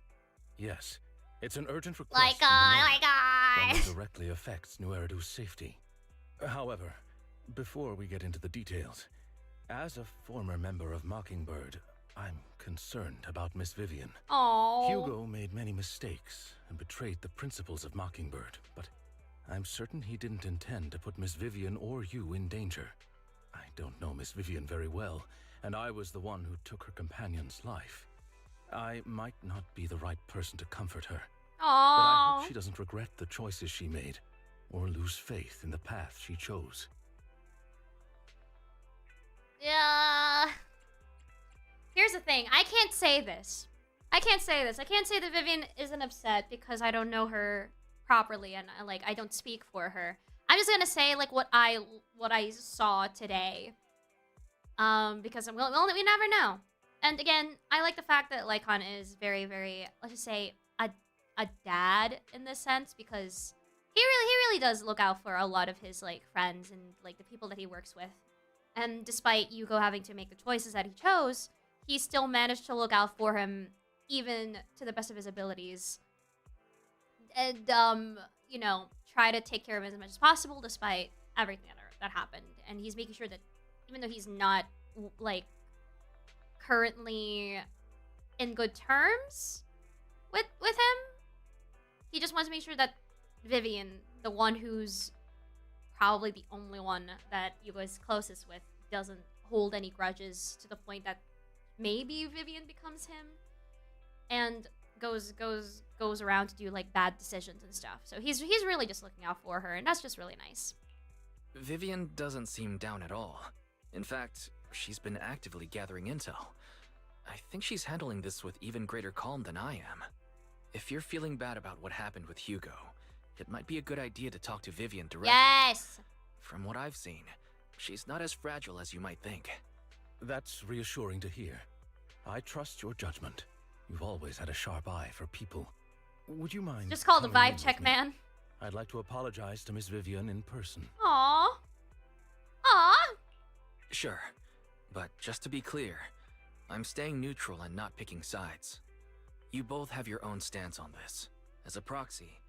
Yes, it's an urgent request Like, from the mayor, like, one that directly affects New Eridu's safety. However, before we get into the details, as a former member of Mockingbird, I'm concerned about Miss Vivian. Oh. Hugo made many mistakes and betrayed the principles of Mockingbird, but I'm certain he didn't intend to put Miss Vivian or you in danger. I don't know Miss Vivian very well, and I was the one who took her companion's life. I might not be the right person to comfort her, but I hope she doesn't regret the choices she made, or lose faith in the path she chose. Yeah. Here's the thing. I can't say this. I can't say that Vivian isn't upset because I don't know her properly and like I don't speak for her. I'm just gonna say like what I saw today. Because we never know. And again, I like the fact that Lycon is very, very, let's just say, a dad in this sense, because he really does look out for a lot of his like friends and like the people that he works with. And despite Yugo having to make the choices that he chose, he still managed to look out for him even to the best of his abilities. And you know, try to take care of him as much as possible despite everything that happened. And he's making sure that even though he's not like currently in good terms with him, he just wants to make sure that Vivian, the one who's probably the only one that Yugo is closest with, doesn't hold any grudges to the point that maybe Vivian becomes him and goes around to do like bad decisions and stuff. So he's really just looking out for her, and that's just really nice. Vivian doesn't seem down at all. In fact, she's been actively gathering intel. I think she's handling this with even greater calm than I am. If you're feeling bad about what happened with Hugo, it might be a good idea to talk to Vivian directly. Yes! From what I've seen, she's not as fragile as you might think. That's reassuring to hear. I trust your judgment. You've always had a sharp eye for people. Would you mind? Just called a coming in vibe with check, me? man. I'd like to apologize to Miss Vivian in person. Aww. Aww. Sure, but just to be clear, I'm staying neutral and not picking sides. You both have your own stance on this. As a proxy,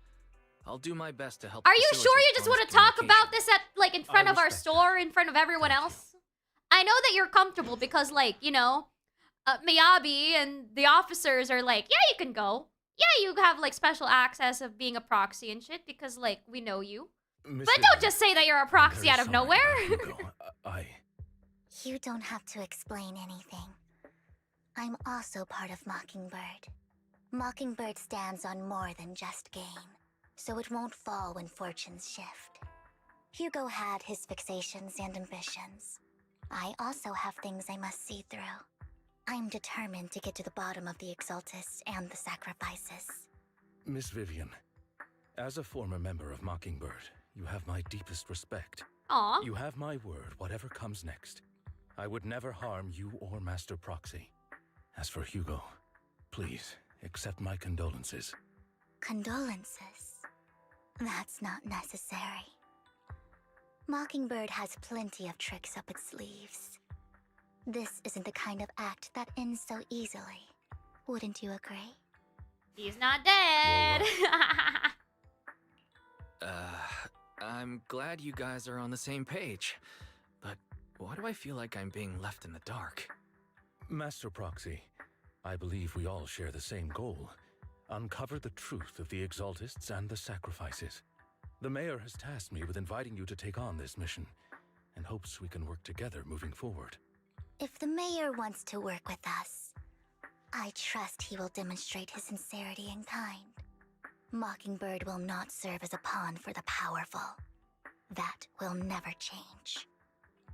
I'll do my best to help. Are you sure you just want to talk about this at, like, in front of our respect store, in front of everyone Thank else? I know that you're comfortable because, like, you know, Miyabi and the officers are like, yeah, you can go. Yeah, you have, like, special access of being a proxy and shit because, like, we know you. Miss But Vivian, don't just say that you're a I'm proxy very out of sorry nowhere. about Hugo. You don't have to explain anything. I'm also part of Mockingbird. Mockingbird stands on more than just gain, so it won't fall when fortunes shift. Hugo had his fixations and ambitions. I also have things I must see through. I'm determined to get to the bottom of the Exaltists and the sacrifices. Miss Vivian, as a former member of Mockingbird, you have my deepest respect. Aw. You have my word, whatever comes next. I would never harm you or Master Proxy. As for Hugo, please accept my condolences. Condolences? That's not necessary. Mockingbird has plenty of tricks up its sleeves. This isn't the kind of act that ends so easily. Wouldn't you agree? He's not dead. I'm glad you guys are on the same page. But why do I feel like I'm being left in the dark? Master Proxy, I believe we all share the same goal. Uncover the truth of the Exaltists and the sacrifices. The mayor has tasked me with inviting you to take on this mission, and hopes we can work together moving forward. If the mayor wants to work with us, I trust he will demonstrate his sincerity in kind. Mockingbird will not serve as a pawn for the powerful. That will never change.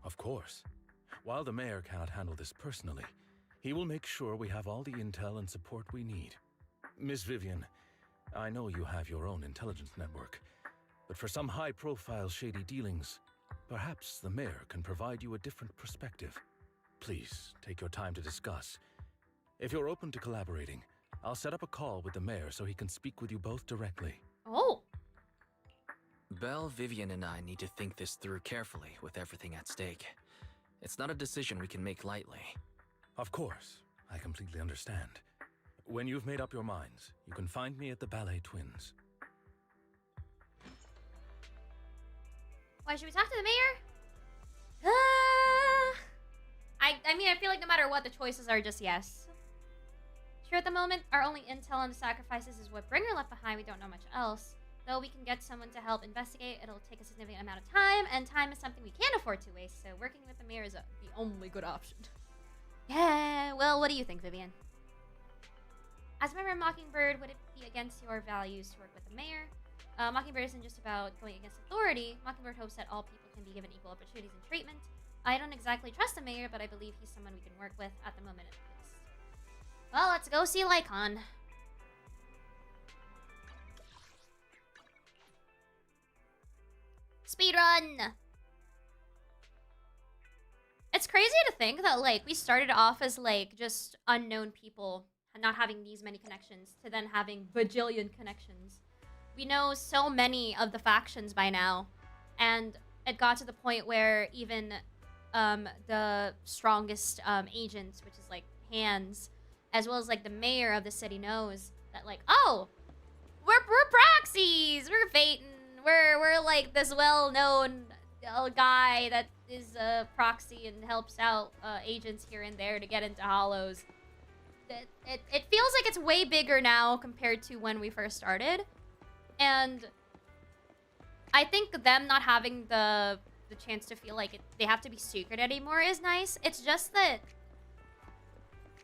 Of course. While the mayor cannot handle this personally, he will make sure we have all the intel and support we need. Miss Vivian, I know you have your own intelligence network, but for some high-profile shady dealings, perhaps the mayor can provide you a different perspective. Please, take your time to discuss. If you're open to collaborating, I'll set up a call with the mayor so he can speak with you both directly. Oh. Belle, Vivian, and I need to think this through carefully with everything at stake. It's not a decision we can make lightly. Of course, I completely understand. When you've made up your minds, you can find me at the Ballet Twins. Why should we talk to the mayor? I mean, I feel like no matter what, the choices are just yes. Sure, at the moment, our only intel on the sacrifices is what Bringer left behind. We don't know much else. Though we can get someone to help investigate, it'll take a significant amount of time, and time is something we can't afford to waste, so working with the mayor is the only good option. Yeah, well, what do you think, Vivian? As a member of Mockingbird, would it be against your values to work with the mayor? Mockingbird isn't just about going against authority. Mockingbird hopes that all people can be given equal opportunities and treatment. I don't exactly trust the mayor, but I believe he's someone we can work with at the moment at least. Well, let's go see Lycon. Speedrun! It's crazy to think that, like, we started off as, like, just unknown people and not having these many connections to then having bajillion connections. We know so many of the factions by now, and it got to the point where even the strongest agents, which is, like, Hands, as well as, like, the mayor of the city knows that, like, oh, we're proxies, we're Phaeton, we're like this well-known guy that is a proxy and helps out agents here and there to get into hollows. It feels like it's way bigger now compared to when we first started, and I think them not having the chance to feel like they have to be secret anymore is nice. It's just that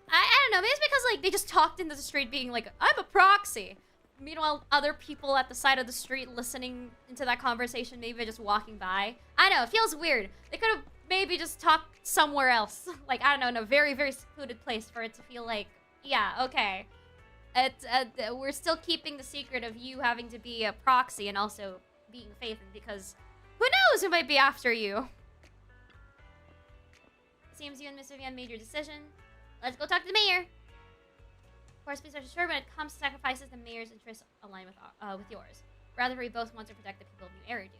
I don't know, maybe it's because, like, they just talked into the street being like, I'm a proxy. Meanwhile, other people at the side of the street listening into that conversation, maybe just walking by. I don't know, it feels weird. They could have maybe just talked somewhere else. Like, I don't know, in a very, very secluded place for it to feel like, yeah, okay. we're still keeping the secret of you having to be a proxy and also being Phaethon, because who knows who might be after you. Seems you and Miss Vivian made your decision. Let's go talk to the mayor. Of course, please rest assured when it comes to sacrifices, the mayor's interests align with yours. Rather, we both want to protect the people of New Eridu.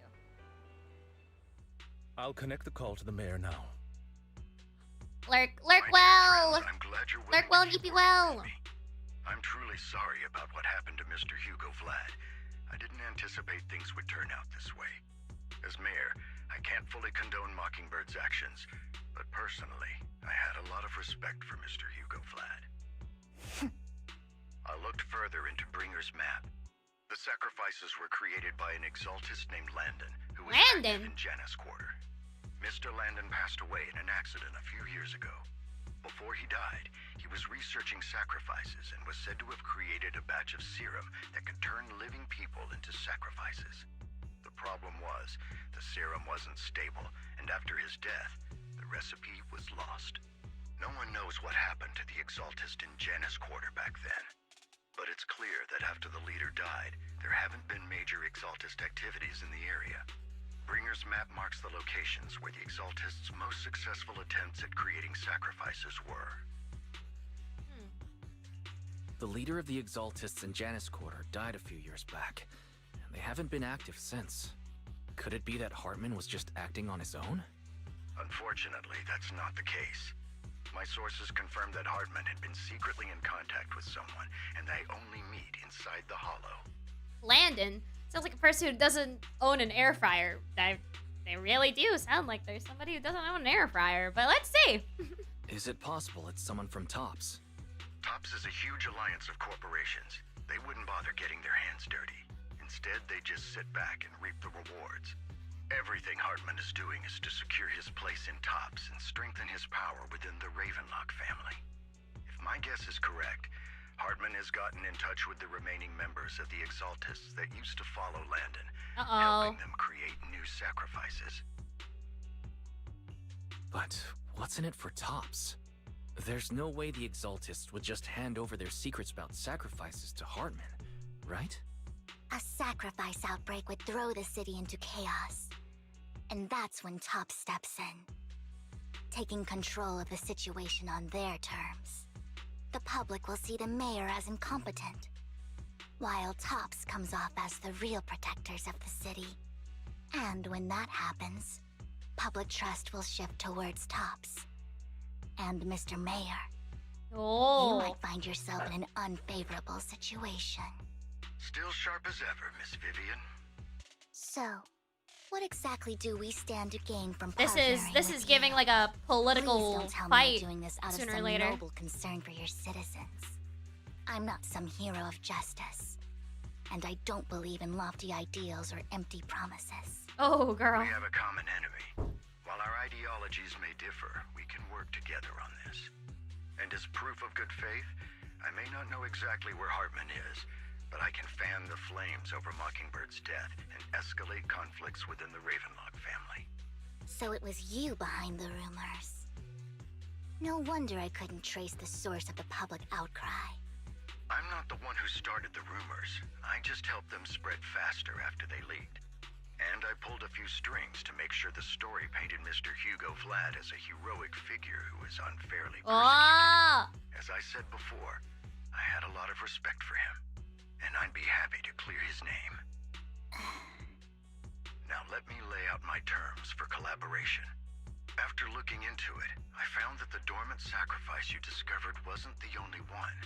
I'll connect the call to the mayor now. Lurk My well. dear friends, I'm glad you're Lurk willing well to and keep keep you well. working with me. I'm truly sorry about what happened to Mr. Hugo Vlad. I didn't anticipate things would turn out this way. As mayor, I can't fully condone Mockingbird's actions, but personally, I had a lot of respect for Mr. Hugo Vlad. I looked further into Bringer's map. The sacrifices were created by an exaltist named Landon, who was active in Janus Quarter. Mr. Landon passed away in an accident a few years ago. Before he died, he was researching sacrifices and was said to have created a batch of serum that could turn living people into sacrifices. The problem was, the serum wasn't stable, and after his death, the recipe was lost. No one knows what happened to the exaltist in Janus Quarter back then. But it's clear that after the leader died, there haven't been major exaltist activities in the area. Bringer's map marks the locations where the exaltists' most successful attempts at creating sacrifices were. The leader of the exaltists in Janus Quarter died a few years back, and they haven't been active since. Could it be that Hartman was just acting on his own? Unfortunately, that's not the case. My sources confirmed that Hartman had been secretly in contact with someone, and they only meet inside the Hollow. Landon sounds like a person who doesn't own an air fryer. They really do sound like there's somebody who doesn't own an air fryer, but let's see. Is it possible it's someone from TOPS? TOPS is a huge alliance of corporations. They wouldn't bother getting their hands dirty. Instead, they just sit back and reap the rewards. Everything Hartman is doing is to secure his place in TOPS and strengthen his power within the Ravenlock family. If my guess is correct, Hartman has gotten in touch with the remaining members of the Exaltists that used to follow Landon, helping them create new sacrifices. But what's in it for TOPS? There's no way the Exaltists would just hand over their secrets about sacrifices to Hartman, right? A sacrifice outbreak would throw the city into chaos. And that's when TOPS steps in, taking control of the situation on their terms. The public will see the mayor as incompetent, while TOPS comes off as the real protectors of the city. And when that happens, public trust will shift towards TOPS. And Mr. Mayor, you might find yourself in an unfavorable situation. Still sharp as ever, Miss Vivian. So, what exactly do we stand to gain from This partnering is with giving you? like a Please political don't tell me fight you're doing this out of sooner or some later. noble concern for your citizens. I'm not some hero of justice, and I don't believe in lofty ideals or empty promises. Oh, girl. We have a common enemy. While our ideologies may differ, we can work together on this. And as proof of good faith, I may not know exactly where Hartman is, but I can fan the flames over Mockingbird's death and escalate conflicts within the Ravenlock family. So it was you behind the rumors. No wonder I couldn't trace the source of the public outcry. I'm not the one who started the rumors. I just helped them spread faster after they leaked. And I pulled a few strings to make sure the story painted Mr. Hugo Vlad as a heroic figure who was unfairly persecuted. As I said before, I had a lot of respect for him, and I'd be happy to clear his name. Now let me lay out my terms for collaboration. After looking into it, I found that the dormant sacrifice you discovered wasn't the only one.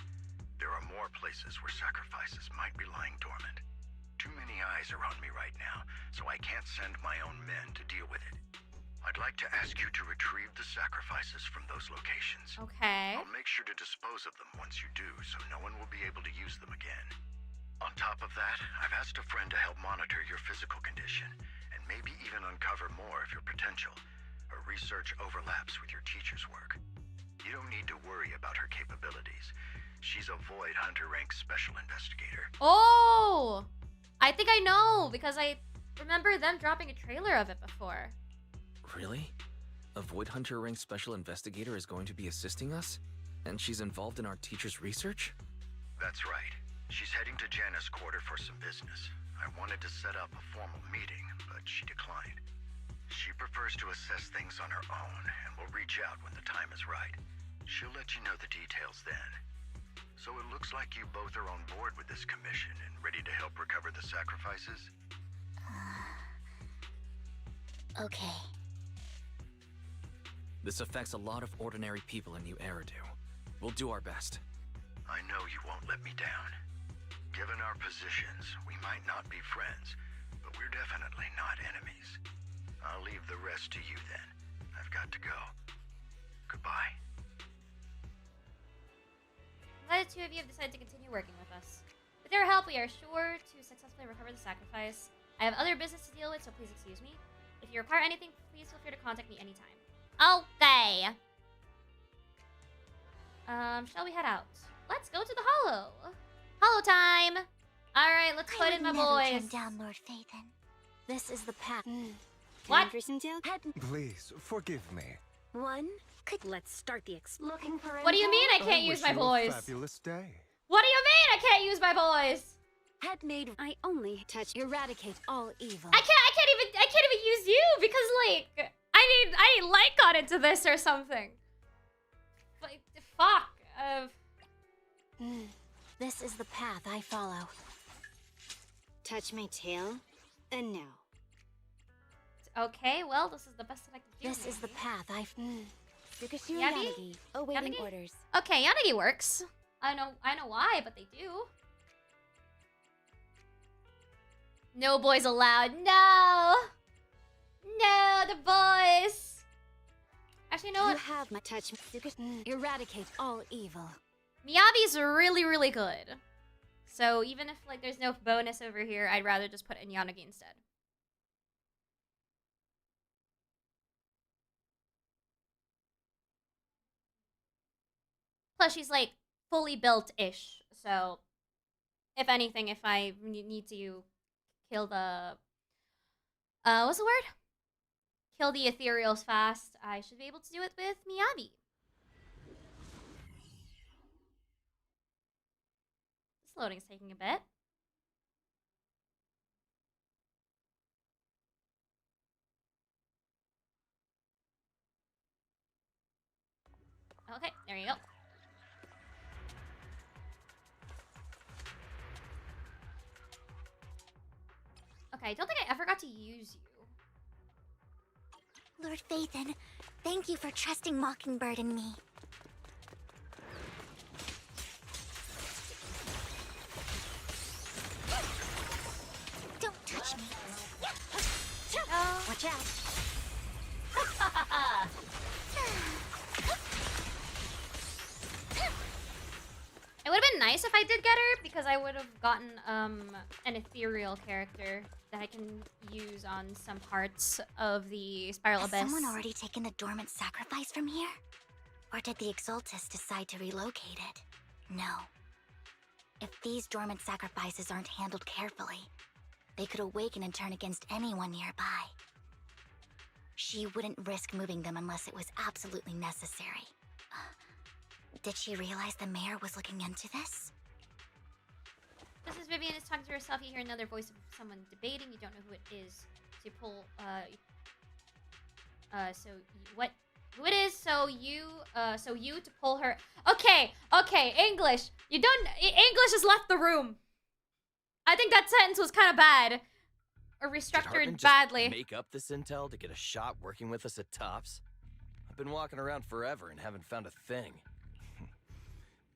There are more places where sacrifices might be lying dormant. Too many eyes are on me right now, so I can't send my own men to deal with it. I'd like to ask you to retrieve the sacrifices from those locations. Okay. I'll make sure to dispose of them once you do, so no one will be able to use them again. On top of that, I've asked a friend to help monitor your physical condition, and maybe even uncover more of your potential. Her research overlaps with your teacher's work. You don't need to worry about her capabilities. She's a Void Hunter rank special investigator. Oh! I think I know, because I remember them dropping a trailer of it before. Really? A Void Hunter rank special investigator is going to be assisting us? And she's involved in our teacher's research? That's right. She's heading to Janus Quarter for some business. I wanted to set up a formal meeting, but she declined. She prefers to assess things on her own, and will reach out when the time is right. She'll let you know the details then. So it looks like you both are on board with this commission and ready to help recover the sacrifices? Okay. This affects a lot of ordinary people in New Eridu. We'll do our best. I know you won't let me down. Given our positions, we might not be friends, but we're definitely not enemies. I'll leave the rest to you then. I've got to go. Goodbye. Glad the two of you have decided to continue working with us. With your help, we are sure to successfully recover the sacrifice. I have other business to deal with, so please excuse me. If you require anything, please feel free to contact me anytime. Okay. Shall we head out? Let's go to the Hollow. Hollow time. All right, let's put in my boys. Turn down Lord Phaethon. This is the path. What? Please, forgive me. One. Let's start the looking for. What do you mean I can't use my voice? Fabulous day. What do you mean I can't use my voice? Had made. I only touch eradicate all evil. I can't even use you because like I need light got into this or something. Like fuck. This is the path I follow. Touch my tail, and no. Okay, well this is the best that I can do. This is the path I. Tsukashiru Yanagi? Yanagi, awaiting Yanagi? orders. Okay, Yanagi works. I know why, but they do. No boys allowed. No! No, the boys! Actually, you know You what? have my touch. Eradicate all evil. Miyabi's really, really good. So even if like there's no bonus over here, I'd rather just put in Yanagi instead. Plus, she's like fully built-ish. So, if anything, if I need to kill the what's the word? Kill the ethereals fast, I should be able to do it with Miyabi. This loading's taking a bit. Okay, there you go. Okay, I don't think I ever got to use you. Lord Phaethon, thank you for trusting Mockingbird and me. Don't touch me. Watch out. It would have been nice if I did get her, because I would have gotten an ethereal character that I can use on some parts of the Spiral Has Abyss. someone already taken the dormant sacrifice from here? Or did the Exaltus decide to relocate it? No. If these dormant sacrifices aren't handled carefully, they could awaken and turn against anyone nearby. She wouldn't risk moving them unless it was absolutely necessary. Did she realize the mayor was looking into this? This is Vivian is talking to herself. You hear another voice of someone debating. You don't know who it is. To pull, who it is, so you to pull her. Okay, English. English has left the room. I think that sentence was kind of bad. Or restructured badly. Make up this intel to get a shot working with us at Tops? I've been walking around forever and haven't found a thing.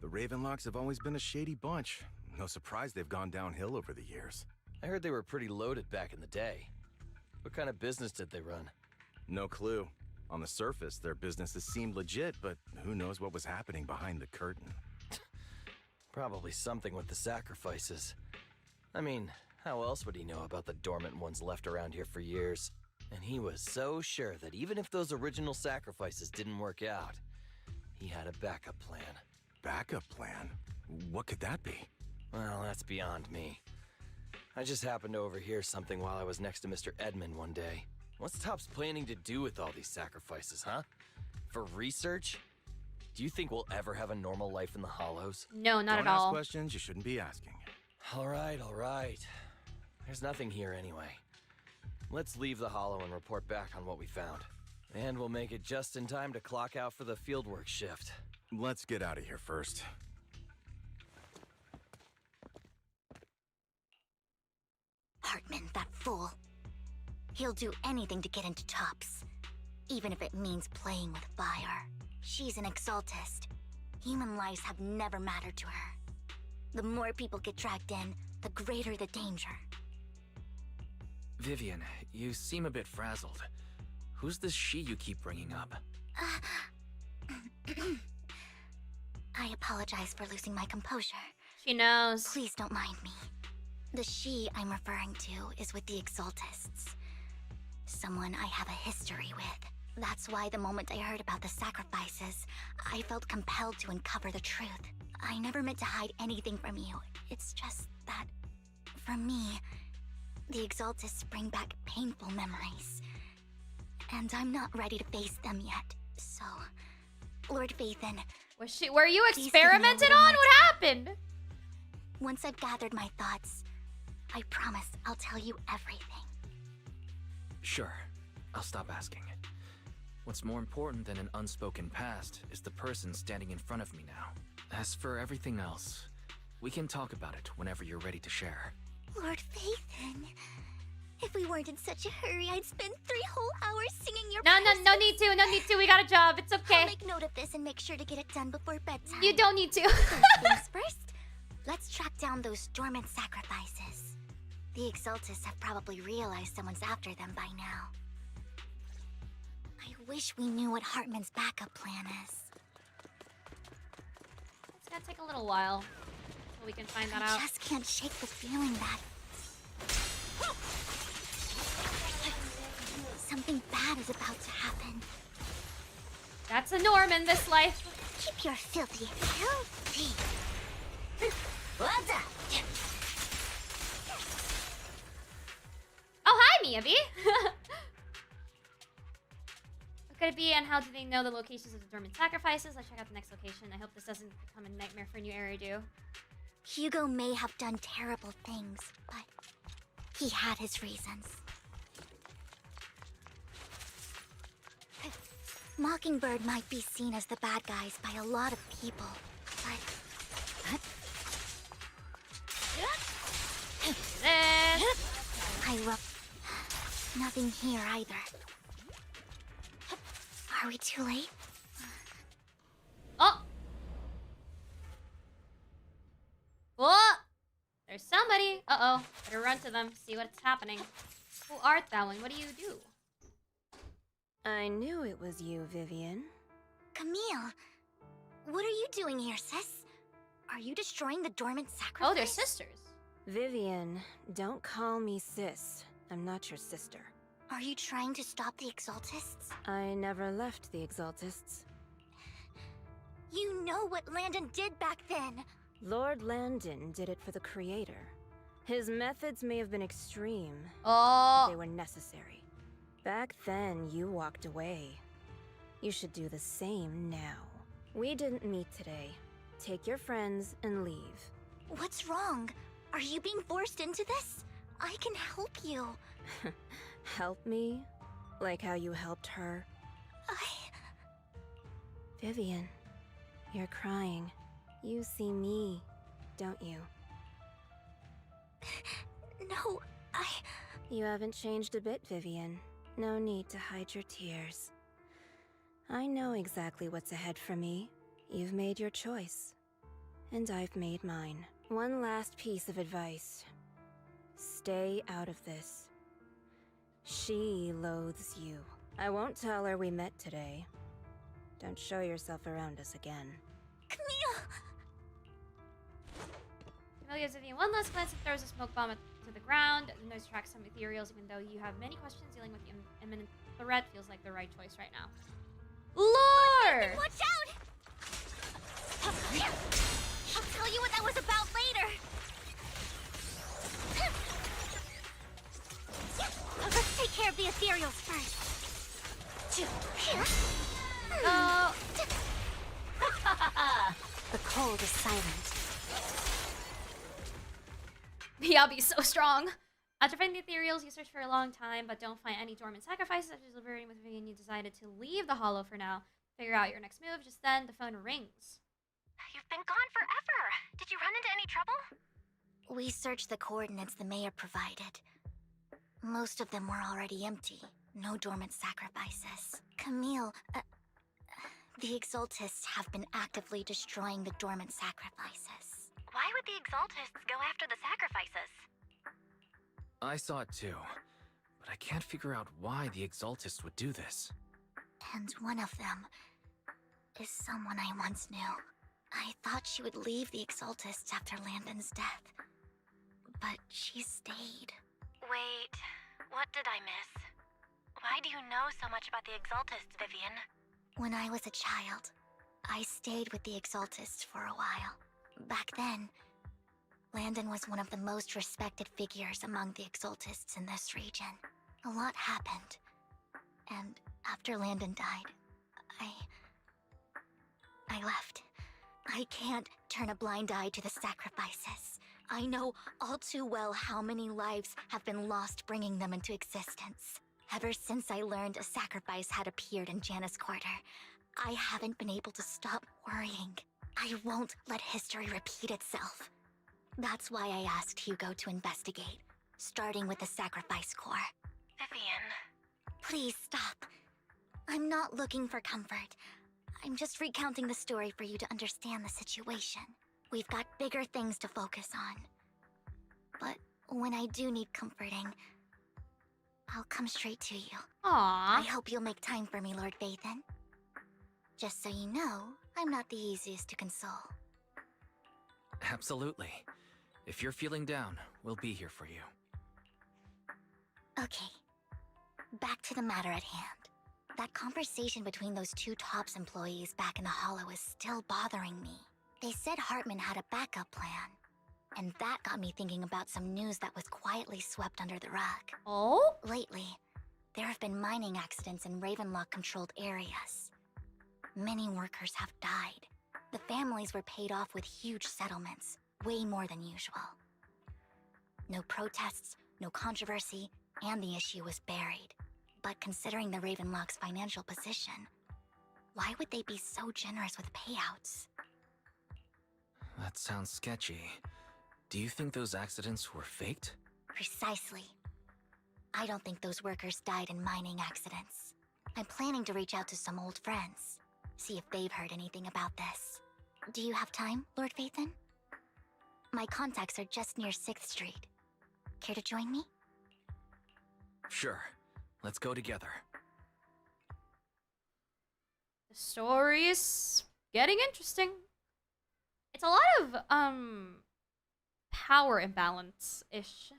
The Ravenlocks have always been a shady bunch. No surprise they've gone downhill over the years. I heard they were pretty loaded back in the day. What kind of business did they run? No clue. On the surface, their businesses seemed legit, but who knows what was happening behind the curtain. Probably something with the sacrifices. I mean, how else would he know about the dormant ones left around here for years? And he was so sure that even if those original sacrifices didn't work out, he had a backup plan. Backup plan? What could that be? Well, that's beyond me. I just happened to overhear something while I was next to Mr. Edmund one day. What's Tops planning to do with all these sacrifices, huh? For research? Do you think we'll ever have a normal life in the Hollows? No, not Don't at ask all. questions you shouldn't be asking. All right. There's nothing here anyway. Let's leave the Hollow and report back on what we found. And we'll make it just in time to clock out for the fieldwork shift. Let's get out of here first. Hartman, that fool. He'll do anything to get into Tops, even if it means playing with fire. She's an exaltist. Human lives have never mattered to her. The more people get dragged in, the greater the danger. Vivian, you seem a bit frazzled. Who's this she you keep bringing up? I apologize for losing my composure. She knows. Please don't mind me. The she I'm referring to is with the exaltists. Someone I have a history with. That's why the moment I heard about the sacrifices, I felt compelled to uncover the truth. I never meant to hide anything from you. It's just that, for me, the exaltists bring back painful memories. And I'm not ready to face them yet. So, Lord Vathan... Were you please give me a experimented little on? more What time. happened? Once I've gathered my thoughts, I promise I'll tell you everything. Sure, I'll stop asking. What's more important than an unspoken past is the person standing in front of me now. As for everything else, we can talk about it whenever you're ready to share. Lord Vathan, if we weren't in such a hurry, I'd spend 3 whole hours singing your No praises. no need to. We got a job. It's okay. I'll make note of this and make sure to get it done before bedtime. You don't need to. First things first, let's track down those dormant sacrifices. The exaltists have probably realized someone's after them by now. I wish we knew what Hartman's backup plan is. It's gonna take a little while so we can find that I out. just can't shake the feeling that something bad is about to happen. That's a norm in this life. Keep your filthy What's up? Oh, hi, Miyabi. What could it be, and how do they know the locations of the dormant sacrifices? Let's check out the next location. I hope this doesn't become a nightmare for new Eridu. Hugo may have done terrible things, but he had his reasons. Mockingbird might be seen as the bad guys by a lot of people, but... This. I will... Nothing here either. Are we too late? Oh! Oh! There's somebody! Uh-oh. Better run to them, see what's happening. Who art thou and what do you do? I knew it was you, Vivian. Camille, what are you doing here, sis? Are you destroying the dormant sacrifice? Oh, they're sisters. Vivian, don't call me sis. I'm not your sister. Are you trying to stop the exaltists? I never left the exaltists. You know what Landon did back then. Lord Landon did it for the creator. His methods may have been extreme, Oh. but they were necessary. Back then, you walked away. You should do the same now. We didn't meet today. Take your friends and leave. What's wrong? Are you being forced into this? I can help you. Help me? Like how you helped her? Vivian, you're crying. You see me, don't you? No, You haven't changed a bit, Vivian. No need to hide your tears. I know exactly what's ahead for me. You've made your choice. And I've made mine. One last piece of advice. Stay out of this. She loathes you. I won't tell her we met today. Don't show yourself around us again. Camille! Camille gives Vivian one last glance and throws a smoke bomb to the ground. The noise tracks some ethereals, even though you have many questions dealing with the imminent threat feels like the right choice right now. Lord! Watch out! I'll tell you what that was about later. Let's take care of the ethereals first. Oh. The cold is silent. Yeah, be so strong. After finding the ethereals, you search for a long time, but don't find any dormant sacrifices. After deliberating with Vivian, you decided to leave the hollow for now. Figure out your next move. Just then, the phone rings. You've been gone forever. Did you run into any trouble? We searched the coordinates the mayor provided. Most of them were already empty. No dormant sacrifices. Camille, the Exaltists have been actively destroying the dormant sacrifices. Why would the Exaltists go after the sacrifices? I saw it too, but I can't figure out why the Exaltists would do this. And one of them is someone I once knew. I thought she would leave the Exaltists after Landon's death, but she stayed. Wait, what did I miss? Why do you know so much about the Exaltists, Vivian? When I was a child, I stayed with the Exaltists for a while. Back then, Landon was one of the most respected figures among the Exaltists in this region. A lot happened, and after Landon died, I left. I can't turn a blind eye to the sacrifices. I know all too well how many lives have been lost bringing them into existence. Ever since I learned a sacrifice had appeared in Janus Quarter, I haven't been able to stop worrying. I won't let history repeat itself. That's why I asked Hugo to investigate, starting with the Sacrifice Corps. Vivian. Please stop. I'm not looking for comfort. I'm just recounting the story for you to understand the situation. We've got bigger things to focus on. But when I do need comforting, I'll come straight to you. Aww. I hope you'll make time for me, Lord Vathan. Just so you know, I'm not the easiest to console. Absolutely. If you're feeling down, we'll be here for you. Okay. Back to the matter at hand. That conversation between those two TOPS employees back in the Hollow is still bothering me. They said Hartman had a backup plan. And that got me thinking about some news that was quietly swept under the rug. Oh? Lately, there have been mining accidents in Ravenlock-controlled areas. Many workers have died. The families were paid off with huge settlements, way more than usual. No protests, no controversy, and the issue was buried. But considering the Ravenlock's financial position, why would they be so generous with payouts? That sounds sketchy. Do you think those accidents were faked? Precisely. I don't think those workers died in mining accidents. I'm planning to reach out to some old friends, see if they've heard anything about this. Do you have time, Lord Vathan? My contacts are just near 6th Street. Care to join me? Sure. Let's go together. The story's getting interesting. It's a lot of, power imbalance-ish.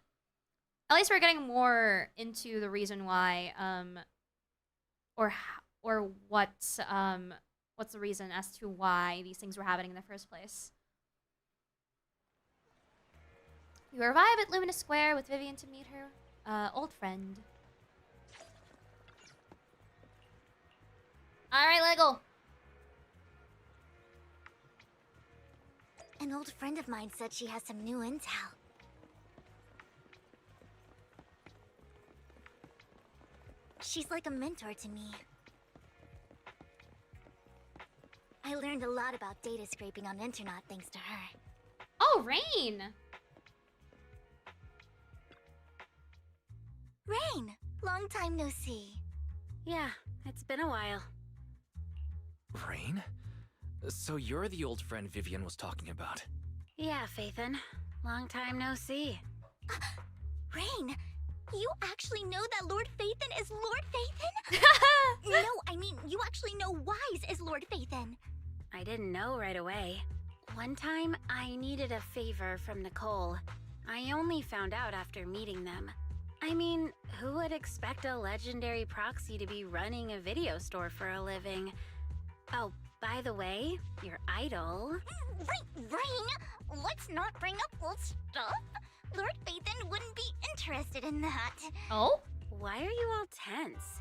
At least we're getting more into the reason why, or what's the reason as to why these things were happening in the first place. You arrive at Luminous Square with Vivian to meet her old friend. Alright, Lego. An old friend of mine said she has some new intel. She's like a mentor to me. I learned a lot about data scraping on Internet thanks to her. Oh, Rain! Rain! Long time no see. Yeah, it's been a while. Rain? So you're the old friend Vivian was talking about. Yeah, Phaethon. Long time no see. Rain! You actually know that Lord Phaethon is Lord Phaethon? No, I mean, you actually know Wise is Lord Phaethon. I didn't know right away. One time, I needed a favor from Nicole. I only found out after meeting them. I mean, who would expect a legendary proxy to be running a video store for a living? Oh, by the way, your idol... Rain, let's not bring up old stuff. Lord Phaethon wouldn't be interested in that. Oh? Why are you all tense?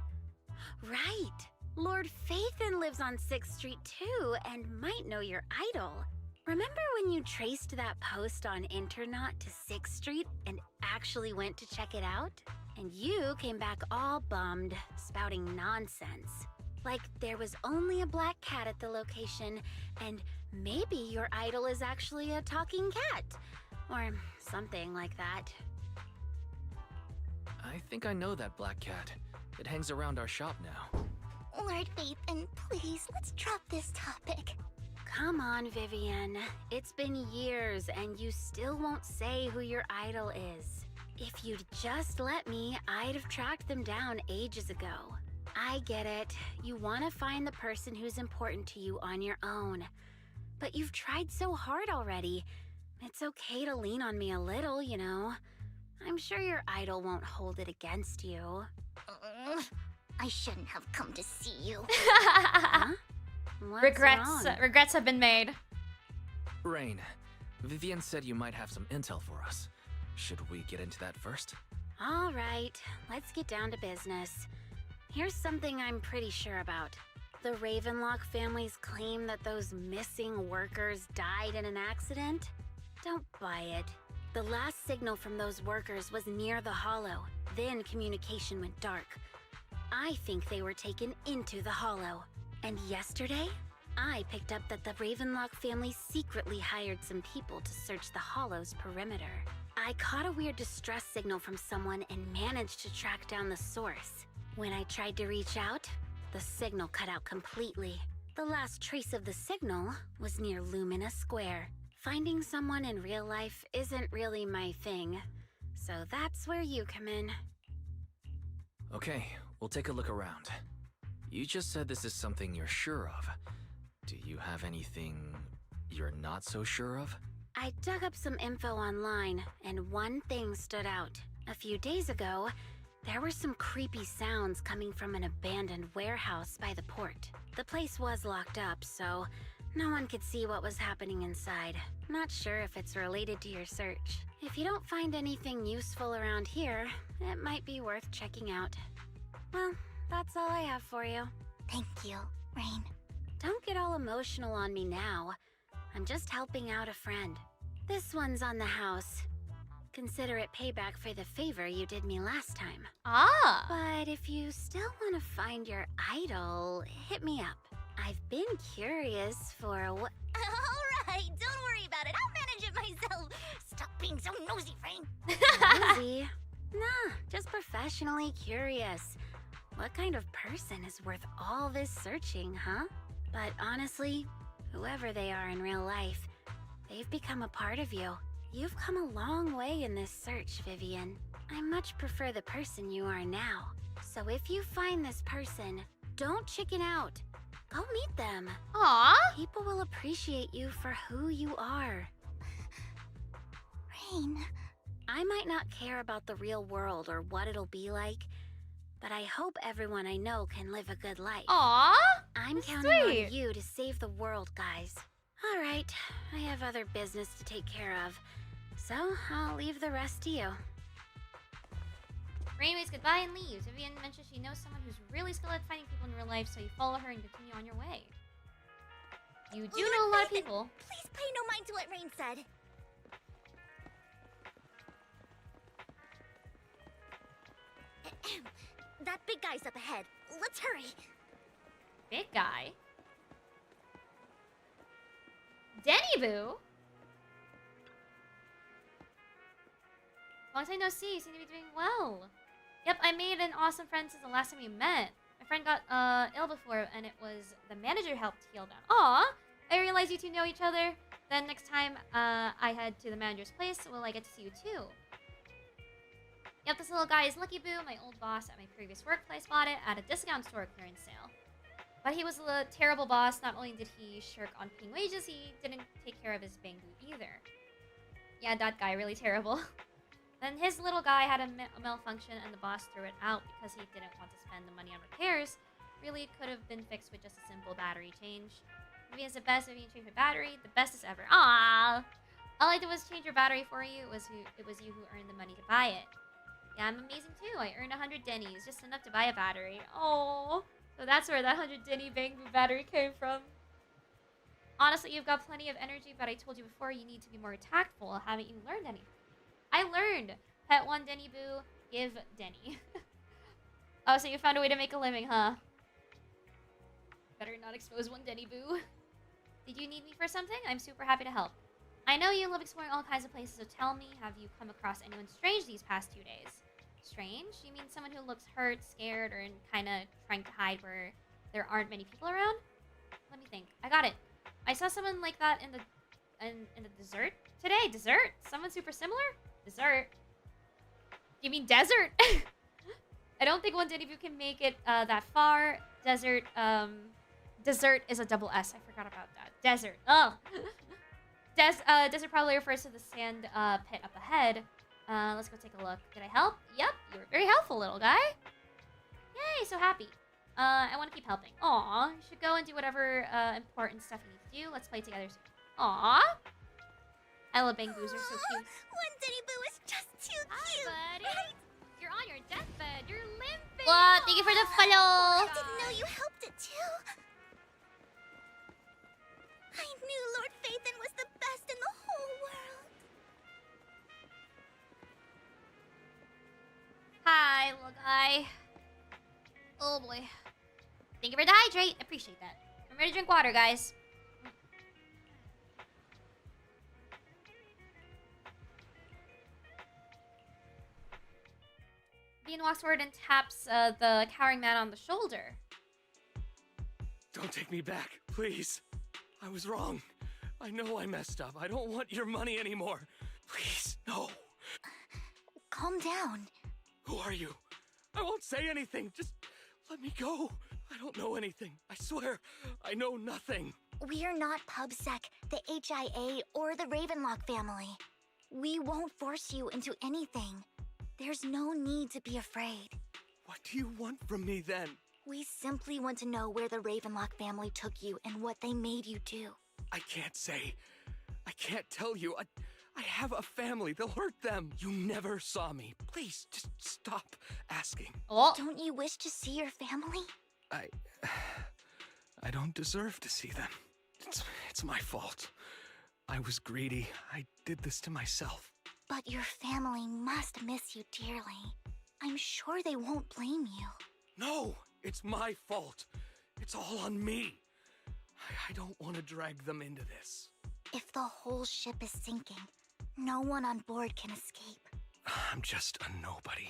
Right! Lord Phaethon lives on 6th Street too, and might know your idol. Remember when you traced that post on Internaut to 6th Street and actually went to check it out? And you came back all bummed, spouting nonsense. Like there was only a black cat at the location, and maybe your idol is actually a talking cat. Or something like that. I think I know that black cat. It hangs around our shop now. Lord Phaethon, please, let's drop this topic. Come on, Vivian. It's been years and you still won't say who your idol is. If you'd just let me, I'd have tracked them down ages ago. I get it. You want to find the person who's important to you on your own. But you've tried so hard already. It's okay to lean on me a little, you know. I'm sure your idol won't hold it against you. I shouldn't have come to see you. Huh? What's Regrets. wrong? Regrets have been made. Rain, Vivian said you might have some intel for us. Should we get into that first? All right, let's get down to business. Here's something I'm pretty sure about. The Ravenlock family's claim that those missing workers died in an accident? Don't buy it. The last signal from those workers was near the Hollow. Then communication went dark. I think they were taken into the Hollow. And yesterday, I picked up that the Ravenlock family secretly hired some people to search the Hollow's perimeter. I caught a weird distress signal from someone and managed to track down the source. When I tried to reach out, the signal cut out completely. The last trace of the signal was near Lumina Square. Finding someone in real life isn't really my thing, so that's where you come in. Okay, we'll take a look around. You just said this is something you're sure of. Do you have anything you're not so sure of? I dug up some info online, and one thing stood out. A few days ago, there were some creepy sounds coming from an abandoned warehouse by the port. The place was locked up, so no one could see what was happening inside. Not sure if it's related to your search. If you don't find anything useful around here, it might be worth checking out. Well, that's all I have for you. Thank you, Rain. Don't get all emotional on me now. I'm just helping out a friend. This one's on the house. Consider it payback for the favor you did me last time. Ah. But if you still want to find your idol, hit me up. I've been curious for what... Alright, don't worry about it. I'll manage it myself. Stop being so nosy, Rain. Nosy? Nah, just professionally curious. What kind of person is worth all this searching, huh? But honestly, whoever they are in real life, they've become a part of you. You've come a long way in this search, Vivian. I much prefer the person you are now. So if you find this person, don't chicken out. Go meet them. Aw. People will appreciate you for who you are. Rain. I might not care about the real world or what it'll be like, but I hope everyone I know can live a good life. Aw. I'm That's counting sweet. on you to save the world, guys. All right, I have other business to take care of, so I'll leave the rest to you. Rain waves goodbye and leaves. Vivian mentions she knows someone who's really skilled at finding people in real life, so you follow her and continue on your way. You do know a lot of people. Please pay no mind to what Rain said. That big guy's up ahead. Let's hurry. Big guy. Denny Boo? Long time no see. You seem to be doing well. Yep, I made an awesome friend since the last time we met. My friend got ill before, and it was the manager helped heal them. Aw! I realized you two know each other. Then next time I head to the manager's place, will I get to see you too? Yep, this little guy is Lucky Boo. My old boss at my previous workplace bought it at a discount store clearance sale. But he was a terrible boss. Not only did he shirk on paying wages, he didn't take care of his Bangu either. Yeah, that guy, really terrible. Then his little guy had a malfunction and the boss threw it out because he didn't want to spend the money on repairs. Really could have been fixed with just a simple battery change. Maybe it's the best if you change my battery. The bestest ever. Aww! All I did was change your battery for you. It was you who earned the money to buy it. Yeah, I'm amazing too. I earned 100 dennies, just enough to buy a battery. Oh, so that's where that 100 denny Bangu battery came from. Honestly, you've got plenty of energy, but I told you before you need to be more tactful. Haven't you learned anything? I learned. Pet one Denny Boo, give Denny. Oh, so you found a way to make a living, huh? Better not expose one Denny Boo. Did you need me for something? I'm super happy to help. I know you love exploring all kinds of places, so tell me, have you come across anyone strange these past 2 days? Strange? You mean someone who looks hurt, scared, or kind of trying to hide where there aren't many people around? Let me think. I got it. I saw someone like that in the desert today. Desert? Someone super similar? Desert? You mean desert? I don't think one Denny Boo can make it that far. Desert, desert is a double S. I forgot about that. Desert. Oh. Desert probably refers to the sand pit up ahead. Let's go take a look. Did I help? Yep, you were very helpful, little guy. Yay, so happy. I want to keep helping. Aw, you should go and do whatever important stuff you need to do. Let's play together soon. Aw. I love Bangoos, they're so cute. One Denny Boo is just too cute. Hi, buddy. Right? You're on your deathbed. You're limping. What? Thank you for the follow. I didn't know you helped it too. I knew Lord Phaethon was the best in the whole world. Hi, little guy. Oh boy. Thank you for the hydrate. Appreciate that. I'm ready to drink water, guys. Bean walks forward and taps the cowering man on the shoulder. Don't take me back, please. I was wrong. I know I messed up. I don't want your money anymore. Please, no. Calm down. Who are you? I won't say anything. Just let me go. I don't know anything. I swear, I know nothing. We're not PubSec, the HIA, or the Ravenlock family. We won't force you into anything. There's no need to be afraid. What do you want from me then? We simply want to know where the Ravenlock family took you and what they made you do. I can't say. I can't tell you. I have a family. They'll hurt them. You never saw me. Please, just stop asking. Oh. Don't you wish to see your family? I don't deserve to see them. It's my fault. I was greedy. I did this to myself. But your family must miss you dearly. I'm sure they won't blame you. No, it's my fault. It's all on me. I don't want to drag them into this. If the whole ship is sinking, no one on board can escape. I'm just a nobody.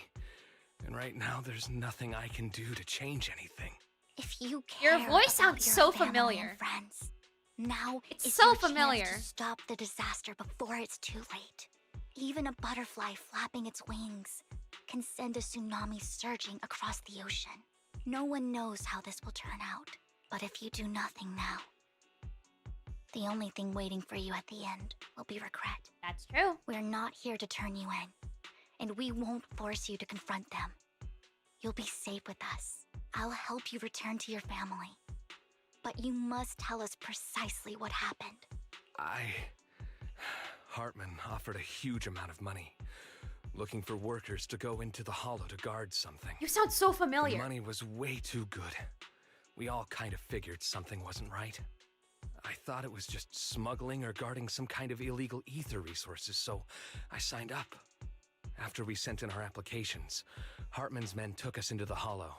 And right now, there's nothing I can do to change anything. If you care Your voice about sounds your so family familiar. and friends, now It's is so your familiar. chance to stop the disaster before it's too late. Even a butterfly flapping its wings can send a tsunami surging across the ocean. No one knows how this will turn out, but if you do nothing now, the only thing waiting for you at the end will be regret. That's true. We're not here to turn you in, and we won't force you to confront them. You'll be safe with us. I'll help you return to your family. But you must tell us precisely what happened. Hartman offered a huge amount of money, looking for workers to go into the hollow to guard something. You sound so The familiar. money was way too good. We all kind of figured something wasn't right. I thought it was just smuggling or guarding some kind of illegal ether resources, so I signed up. After we sent in our applications, Hartman's men took us into the hollow.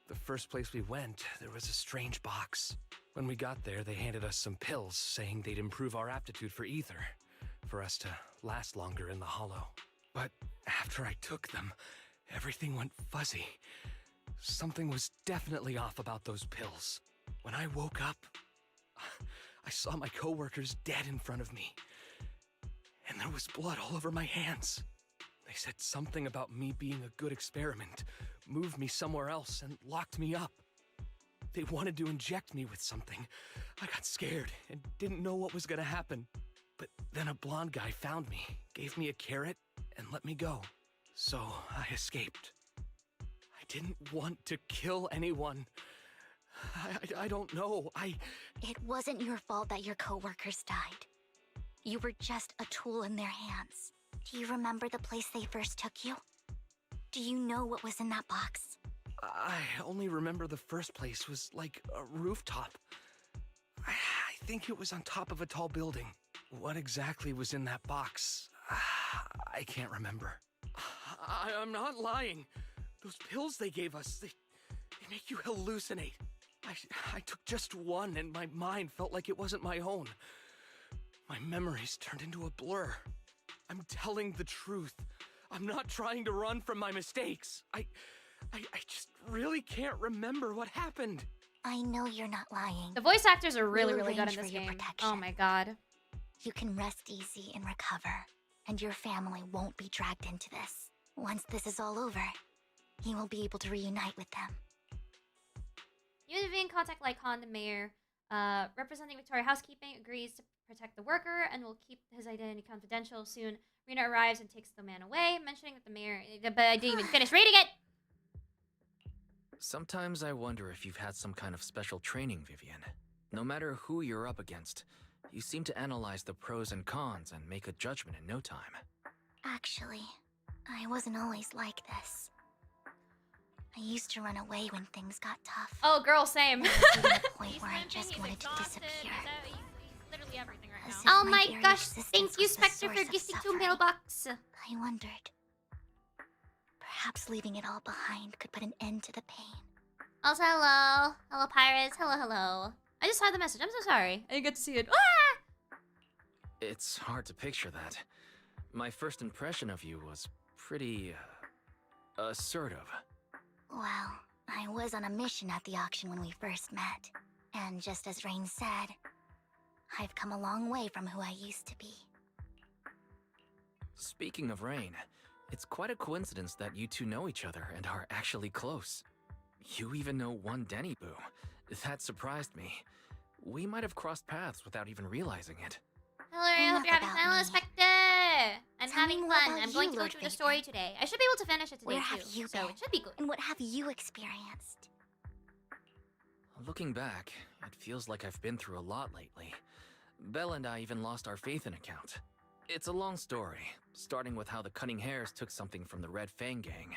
The first place we went, there was a strange box. When we got there, they handed us some pills, saying they'd improve our aptitude for ether, for us to last longer in the hollow. But after I took them, everything went fuzzy. Something was definitely off about those pills. When I woke up, I saw my coworkers dead in front of me. And there was blood all over my hands. They said something about me being a good experiment, moved me somewhere else, and locked me up. They wanted to inject me with something. I got scared and didn't know what was gonna happen. But then a blonde guy found me, gave me a carrot, and let me go. So I escaped. I didn't want to kill anyone. I don't know. It wasn't your fault that your coworkers died. You were just a tool in their hands. Do you remember the place they first took you? Do you know what was in that box? I only remember the first place was like a rooftop. I think it was on top of a tall building. What exactly was in that box? I can't remember. I'm not lying. Those pills they gave us, they make you hallucinate. I took just one and my mind felt like it wasn't my own. My memories turned into a blur. I'm telling the truth. I'm not trying to run from my mistakes. I just really can't remember what happened. I know you're not lying. The voice actors are really, We'll really good in arrange this for your game. protection. Oh my god. You can rest easy and recover, and your family won't be dragged into this. Once this is all over, you will be able to reunite with them. You and Vivian contact Lycon, the mayor. Representing Victoria Housekeeping agrees to protect the worker and will keep his identity confidential. Soon, Rena arrives and takes the man away, mentioning that the mayor... But I didn't even finish reading it! Sometimes I wonder if you've had some kind of special training, Vivian. No matter who you're up against, you seem to analyze the pros and cons and make a judgment in no time. Actually, I wasn't always like this. I used to run away when things got tough. Oh, girl, same. To the point where I just wanted to disappear. Literally everything right As now. if Oh my very gosh, existence thank you, was the Spectre, for source of gifting to suffering. mailbox. I wondered. Perhaps leaving it all behind could put an end to the pain. Also, hello. Hello, pirates. Hello, hello. I just saw the message. I'm so sorry. I didn't get to see it. Ah! It's hard to picture that. My first impression of you was pretty, assertive. Well, I was on a mission at the auction when we first met. And just as Rain said, I've come a long way from who I used to be. Speaking of Rain, it's quite a coincidence that you two know each other and are actually close. You even know one Denny Boo. That surprised me. We might have crossed paths without even realizing it. Hello, I hope you're having Enough fun. about Spectre! I'm Tell me having more fun. about I'm going you, to go Lord through the Phaethon. story today. I should be able to finish it today, Where too. have you so been? it should be good. And what have you experienced? Looking back, it feels like I've been through a lot lately. Belle and I even lost our Phaethon account. It's a long story, starting with how the Cunning Hares took something from the Red Fang gang.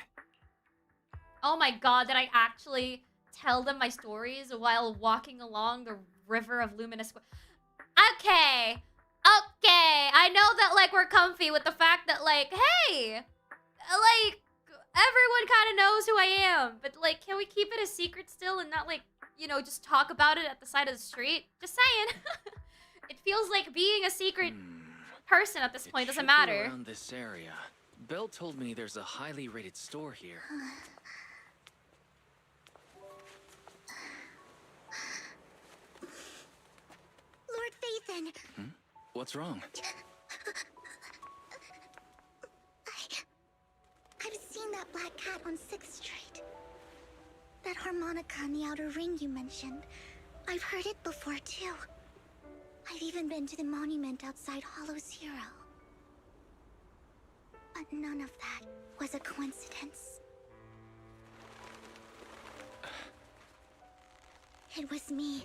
Oh my god, did I actually tell them my stories while walking along the river of Luminous... Okay! Okay! I know that, like, we're comfy with the fact that, like, hey! Like, everyone kind of knows who I am. But, like, can we keep it a secret still and not, like, you know, just talk about it at the side of the street? Just saying. It feels like being a secret person at this point doesn't matter. Around this area. Belle told me there's a highly rated store here. Lord Phaethon! What's wrong? I've seen that black cat on 6th Street. That harmonica in the outer ring you mentioned. I've heard it before, too. I've even been to the monument outside Hollow Zero. But none of that was a coincidence. It was me.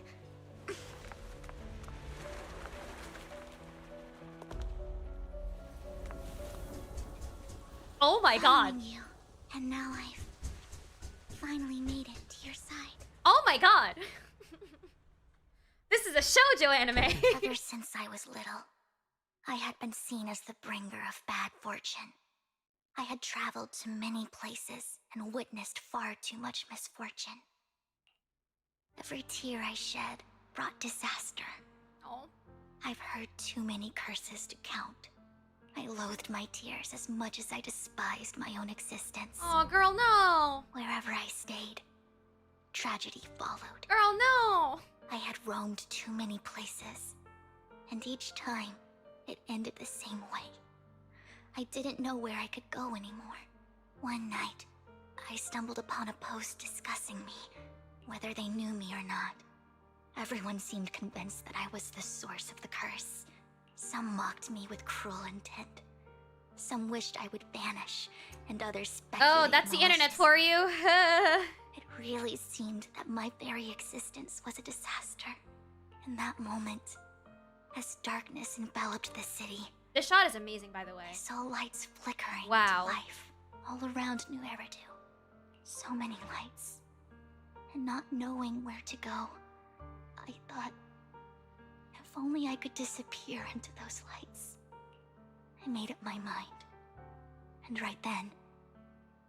Oh my god. Following you, and now I've finally made it to your side. Oh my god. This is a shoujo anime. Ever since I was little, I had been seen as the bringer of bad fortune. I had traveled to many places and witnessed far too much misfortune. Every tear I shed brought disaster. Oh. I've heard too many curses to count. I loathed my tears as much as I despised my own existence. Oh, girl, no. Wherever I stayed, tragedy followed. Girl, no. I had roamed too many places, and each time, it ended the same way. I didn't know where I could go anymore. One night, I stumbled upon a post discussing me, whether they knew me or not. Everyone seemed convinced that I was the source of the curse. Some mocked me with cruel intent. Some wished I would vanish, and others speculated. Oh, that's the internet for you. It really seemed that my very existence was a disaster. In that moment, as darkness enveloped the city, This shot is amazing, by the way. I saw lights flickering Wow. to life all around New Eridu. So many lights. And not knowing where to go, I thought, only I could disappear into those lights. I made up my mind. And right then,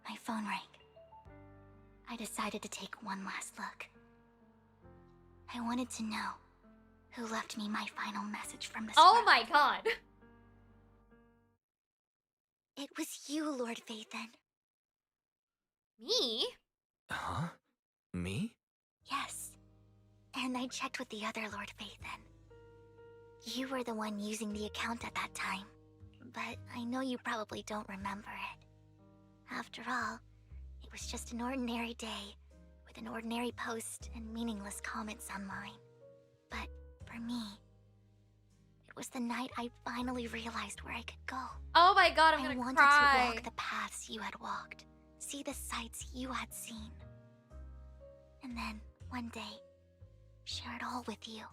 my phone rang. I decided to take one last look. I wanted to know who left me my final message from the Oh scribe. my god. It was you, Lord Vathan. Me? Huh? Me? Yes. And I checked with the other Lord Vathan. You were the one using the account at that time. But I know you probably don't remember it. After all, it was just an ordinary day with an ordinary post and meaningless comments online. But for me, it was the night I finally realized where I could go. Oh my god, I'm I gonna wanted cry. to walk the paths you had walked, see the sights you had seen. And then, one day, share it all with you,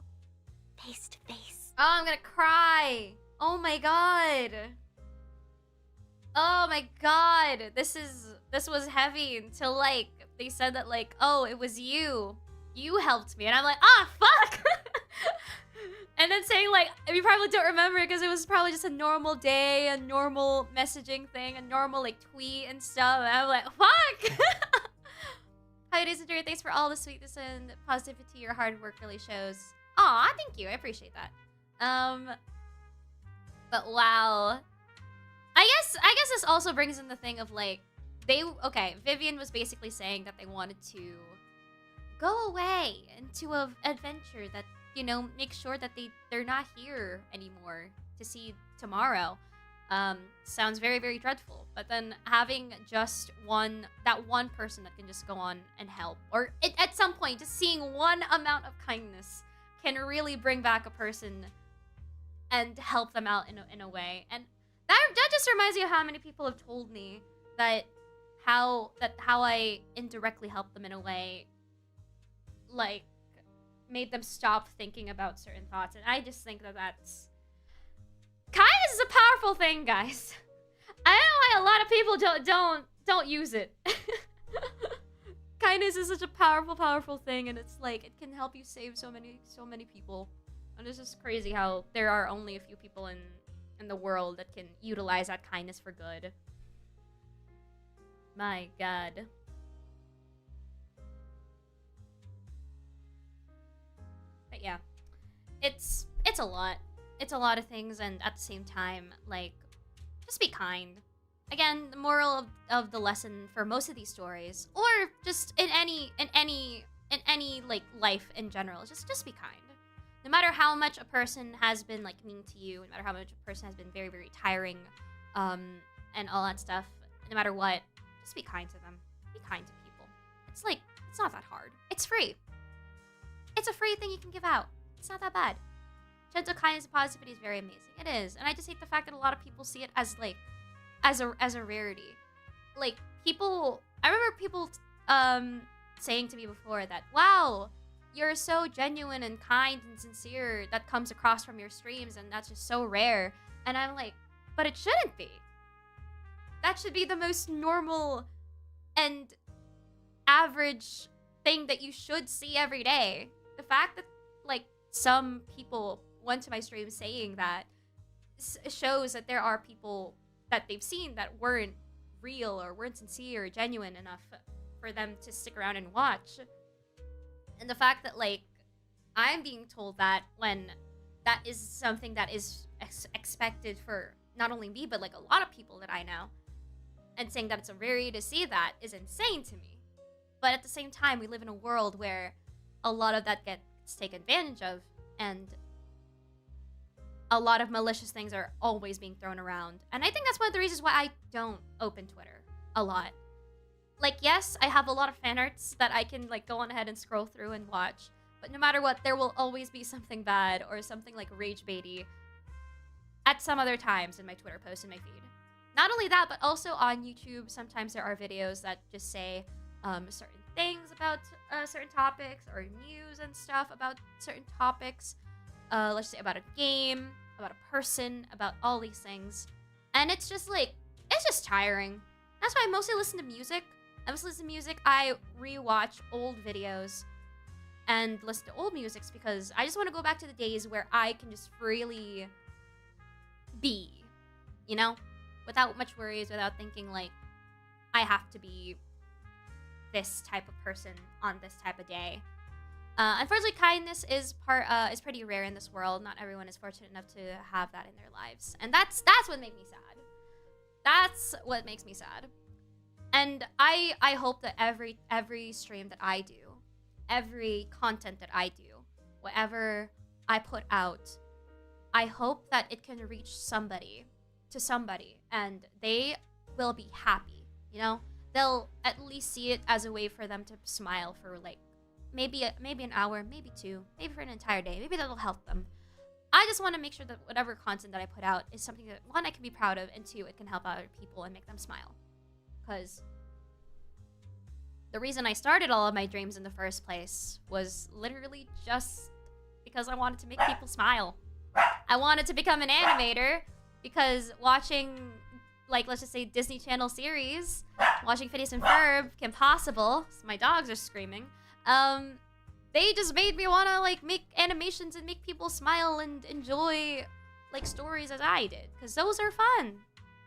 face to face. Oh, I'm gonna cry. Oh my god. Oh my god. This was heavy until like they said that like, oh, it was you. You helped me. And I'm like, ah, fuck. And then saying like, you probably don't remember because it was probably just a normal day, a normal messaging thing, a normal like tweet and stuff. And I'm like, fuck. Hi, days and thanks for all the sweetness and positivity your hard work really shows. Aw, thank you. I appreciate that. But wow. I guess this also brings in the thing of like, Vivian was basically saying that they wanted to go away into an adventure that, you know, make sure that they're not here anymore to see tomorrow. Sounds very, very dreadful. But then having just that one person that can just go on and help, or at some point, just seeing one amount of kindness can really bring back a person and help them out in a way. And that just reminds me of how many people have told me that how I indirectly helped them in a way, like, made them stop thinking about certain thoughts. And I just think that that's... Kindness is a powerful thing, guys. I don't know why a lot of people don't use it. Kindness is such a powerful thing, and it's like, it can help you save so many people. And it's just crazy how there are only a few people in the world that can utilize that kindness for good. My god. But yeah. It's a lot. It's a lot of things, and at the same time, like, just be kind. Again, the moral of the lesson for most of these stories, or just in any like life in general, just be kind. No matter how much a person has been like mean to you, no matter how much a person has been very, very tiring, and all that stuff, no matter what, just be kind to them. Be kind to people. It's like, it's not that hard. It's free. It's a free thing you can give out. It's not that bad. Gentle kindness and positivity is very amazing. It is. And I just hate the fact that a lot of people see it as like, as a rarity. Like, people, I remember people saying to me before that, wow, you're so genuine and kind and sincere, that comes across from your streams, and that's just so rare. And I'm like, but it shouldn't be. That should be the most normal and average thing that you should see every day. The fact that, like, some people went to my stream saying that shows that there are people that they've seen that weren't real or weren't sincere or genuine enough for them to stick around and watch. And the fact that, like, I'm being told that when that is something that is expected for not only me, but, like, a lot of people that I know, and saying that it's a rarity to see that is insane to me. But at the same time, we live in a world where a lot of that gets taken advantage of, and a lot of malicious things are always being thrown around. And I think that's one of the reasons why I don't open Twitter a lot. Like, yes, I have a lot of fan arts that I can, like, go on ahead and scroll through and watch. But no matter what, there will always be something bad or something, like, rage baity at some other times in my Twitter posts in my feed. Not only that, but also on YouTube, sometimes there are videos that just say certain things about certain topics, or news and stuff about certain topics. Let's say about a game, about a person, about all these things. And it's just like, it's just tiring. That's why I mostly listen to music. I rewatch old videos. and listen to old musics because I just want to go back to the days where I can just freely be, you know? Without much worries, without thinking like I have to be this type of person on this type of day. Unfortunately, kindness is pretty rare in this world. Not everyone is fortunate enough to have that in their lives, and that's what makes me sad. That's what makes me sad. And I hope that every stream that I do, every content that I do, whatever I put out, I hope that it can reach somebody, and they will be happy. You know, they'll at least see it as a way for them to smile for like maybe an hour, maybe two, maybe for an entire day. Maybe that'll help them. I just want to make sure that whatever content that I put out is something that, one, I can be proud of, and two, it can help other people and make them smile. Because the reason I started all of my dreams in the first place was literally just because I wanted to make people smile. I wanted to become an animator because watching, like, let's just say Disney Channel series, watching Phineas and Ferb, Kim Possible, so my dogs are screaming, they just made me want to, like, make animations and make people smile and enjoy, like, stories as I did. Because those are fun.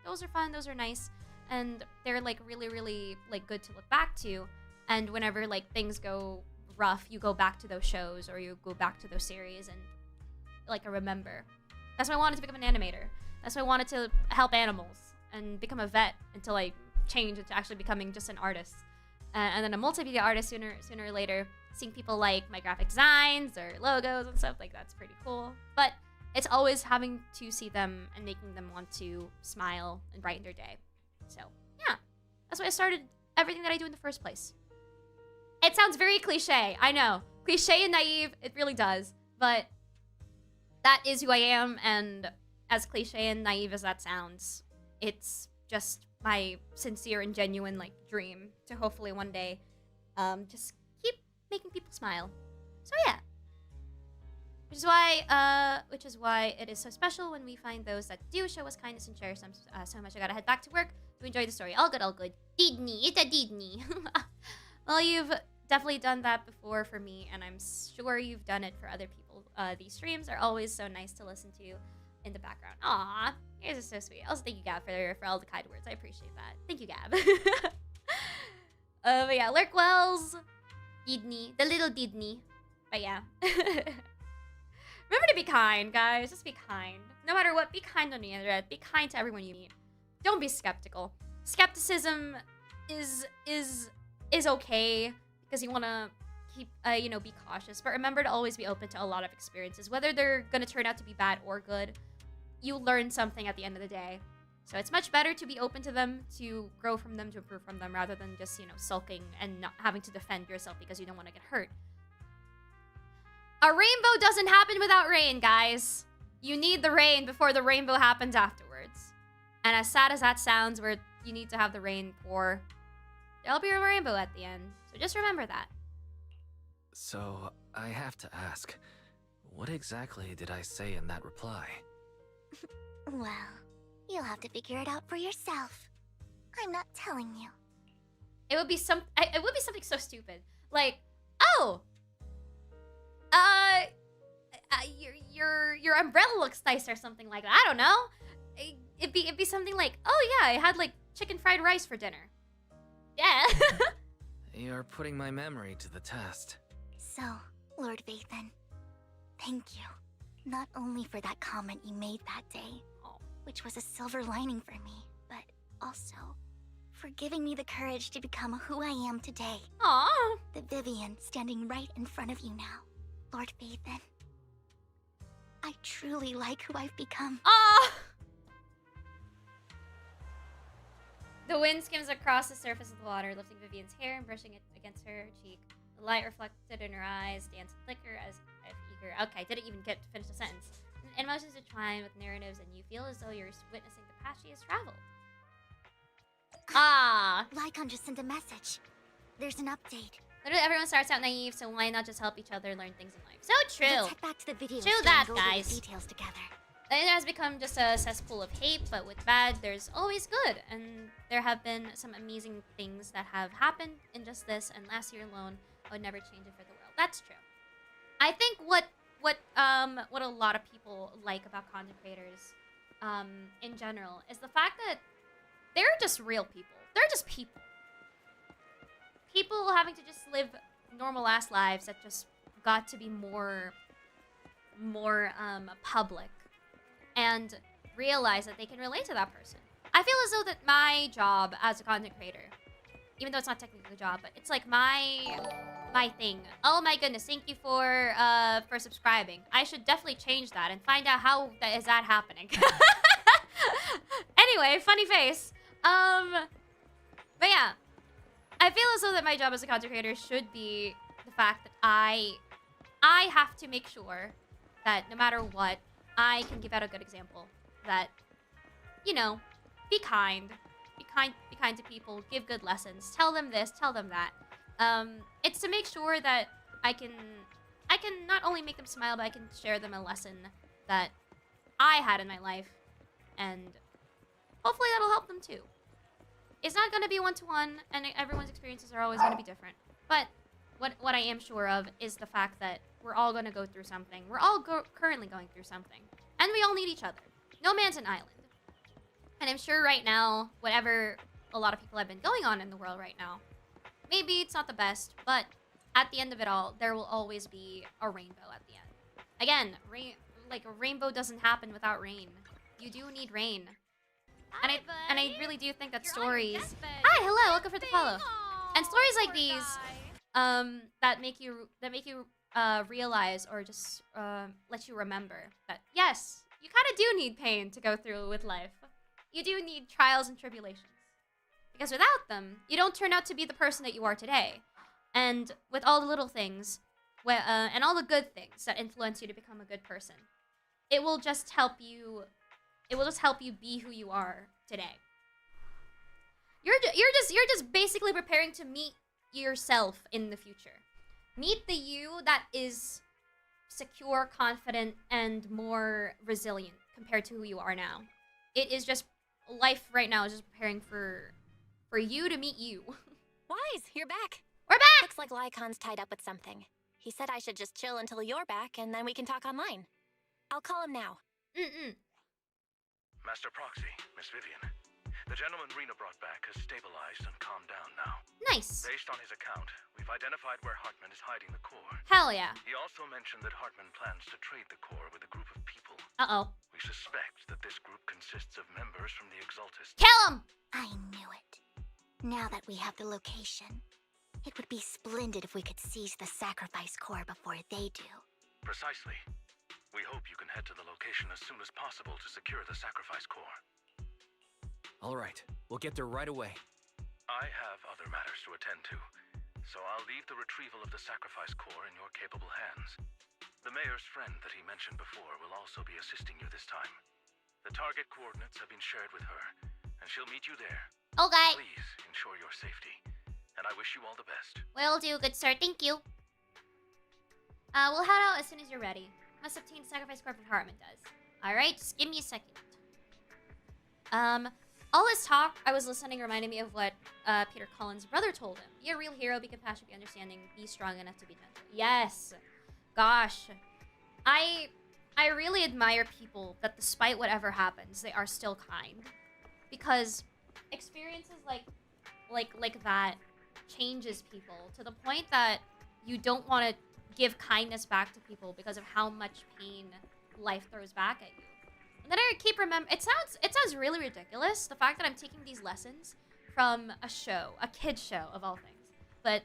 Those are fun. Those are nice. And they're, like, really, really, like, good to look back to. And whenever, like, things go rough, you go back to those shows or you go back to those series and, like, I remember. That's why I wanted to become an animator. That's why I wanted to help animals and become a vet until I changed into actually becoming just an artist. And then a multimedia artist sooner or later. Seeing people like my graphic designs or logos and stuff, like, that's pretty cool. But it's always having to see them and making them want to smile and brighten their day. So, yeah. That's why I started everything that I do in the first place. It sounds very cliche, I know. Cliche and naive, it really does. But that is who I am, and as cliche and naive as that sounds, it's just my sincere and genuine, like, dream to hopefully one day just keep making people smile. So yeah. Which is why it is so special when we find those that do show us kindness and cherish them so much. I gotta head back to work to enjoy the story. All good, all good. Didney, it's a Didney. Well, you've definitely done that before for me, and I'm sure you've done it for other people. These streams are always so nice to listen to in the background. Aw, yours is so sweet. Also, thank you, Gab, for all the kind words. I appreciate that. Thank you, Gab. But yeah, Lurkwells, Didney, the little Didney. But yeah. Remember to be kind, guys. Just be kind. No matter what, be kind on the internet. Be kind to everyone you meet. Don't be skeptical. Skepticism is okay because you want to keep, be cautious. But remember to always be open to a lot of experiences. Whether they're going to turn out to be bad or good, you learn something at the end of the day. So it's much better to be open to them, to grow from them, to improve from them, rather than just, sulking and not having to defend yourself because you don't want to get hurt. A rainbow doesn't happen without rain, guys. You need the rain before the rainbow happens afterwards. And as sad as that sounds, where you need to have the rain pour, there'll be a rainbow at the end. So just remember that. So, I have to ask, what exactly did I say in that reply? Well, you'll have to figure it out for yourself. I'm not telling you. It would be something so stupid. Like, oh! Your umbrella looks nice or something like that. I don't know. It'd be something like, oh yeah, I had like chicken fried rice for dinner. Yeah. You're putting my memory to the test. So, Lord Vathan, thank you. Not only for that comment you made that day, which was a silver lining for me, but also for giving me the courage to become who I am today. Aww. The Vivian standing right in front of you now. Lord Vathan, I truly like who I've become. Aww. The wind skims across the surface of the water, lifting Vivian's hair and brushing it against her cheek. The light reflected in her eyes, danced flicker as if eager. Okay, didn't even get to finish the sentence. Emotions intertwine with narratives, and you feel as though you're witnessing the path she has traveled. Ah! Lycon just sent a message. There's an update. Literally, everyone starts out naive, so why not just help each other learn things in life? So true. Let's head back to the video. True that, and go over guys. the details together. The internet has become just a cesspool of hate, but with bad, there's always good. And there have been some amazing things that have happened in just this, and last year alone, I would never change it for the world. That's true. I think what a lot of people like about content creators, in general, is the fact that they're just real people. They're just people. People having to just live normal ass lives that just got to be more public, and realize that they can relate to that person. I feel as though that my job as a content creator, even though it's not technically a job, but it's like my thing. Oh my goodness, thank you for subscribing. I should definitely change that and find out how is that happening. Anyway, funny face. But yeah, I feel as though that my job as a content creator should be the fact that I have to make sure that no matter what, I can give out a good example. That, you know, be kind to people, give good lessons, tell them this, tell them that. It's to make sure that I can not only make them smile, but I can share them a lesson that I had in my life, and hopefully that'll help them too. It's not going to be one-to-one, and everyone's experiences are always going to be different. But what I am sure of is the fact that we're all going to go through something. We're all currently going through something. And we all need each other. No man's an island. And I'm sure right now, whatever a lot of people have been going on in the world right now, maybe it's not the best, but at the end of it all, there will always be a rainbow at the end. Again, a rainbow doesn't happen without rain. You do need rain. And I really do think that stories... Hi, hello, welcome for the follow. And stories like these, that make you realize, or just let you remember that, yes, you kind of do need pain to go through with life. You do need trials and tribulations. Because without them, you don't turn out to be the person that you are today. And with all the little things, and all the good things that influence you to become a good person, it will just help you be who you are today. You're just basically preparing to meet yourself in the future. Meet the you that is secure, confident, and more resilient compared to who you are now. It is just, life right now is just preparing for you to meet you. Wise, you're back. We're back! Looks like Lycon's tied up with something. He said I should just chill until you're back, and then we can talk online. I'll call him now. Master Proxy, Miss Vivian. The gentleman Rena brought back has stabilized and calmed down now. Nice. Based on his account, we've identified where Hartman is hiding the core. Hell yeah. He also mentioned that Hartman plans to trade the core with a group of people. Uh-oh. We suspect that this group consists of members from the Exaltists. Kill him! I knew it. Now that we have the location, it would be splendid if we could seize the sacrifice core before they do. Precisely. We hope you can head to the location as soon as possible to secure the sacrifice core. All right, we'll get there right away. I have other matters to attend to, so I'll leave the retrieval of the sacrifice core in your capable hands. The mayor's friend that he mentioned before will also be assisting you this time. The target coordinates have been shared with her, and she'll meet you there. Okay. Please ensure your safety, and I wish you all the best. Will do, good sir. Thank you. We'll head out as soon as you're ready. Must obtain sacrifice core from Hartman does. Alright, just give me a second. All this talk I was listening reminded me of what Peter Cullen's brother told him. Be a real hero, be compassionate, be understanding, be strong enough to be gentle. Yes. Gosh. I really admire people that despite whatever happens, they are still kind. Because experiences like that changes people to the point that you don't want to give kindness back to people because of how much pain life throws back at you. And then I keep remembering, it sounds really ridiculous, the fact that I'm taking these lessons from a show, a kid's show of all things. But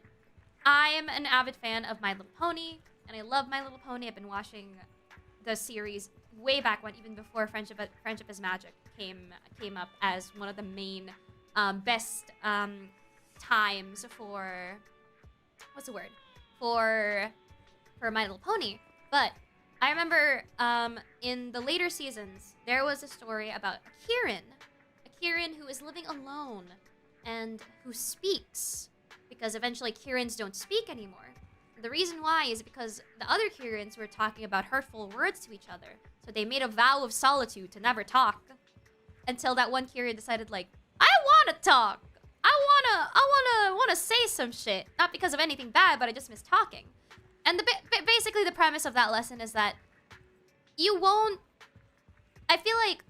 I'm an avid fan of My Little Pony, and I love My Little Pony. I've been watching the series way back when, even before Friendship is Magic came up as one of the main best times for, what's the word? For My Little Pony. But I remember in the later seasons, there was a story about a Kieran who is living alone and who speaks, because eventually Kirans don't speak anymore. The reason why is because the other Kirans were talking about hurtful words to each other, so they made a vow of solitude to never talk, until that one Kiran decided, like, I want to talk. I wanna say some shit, not because of anything bad, but I just miss talking. And basically the premise of that lesson is that you won't... I feel like...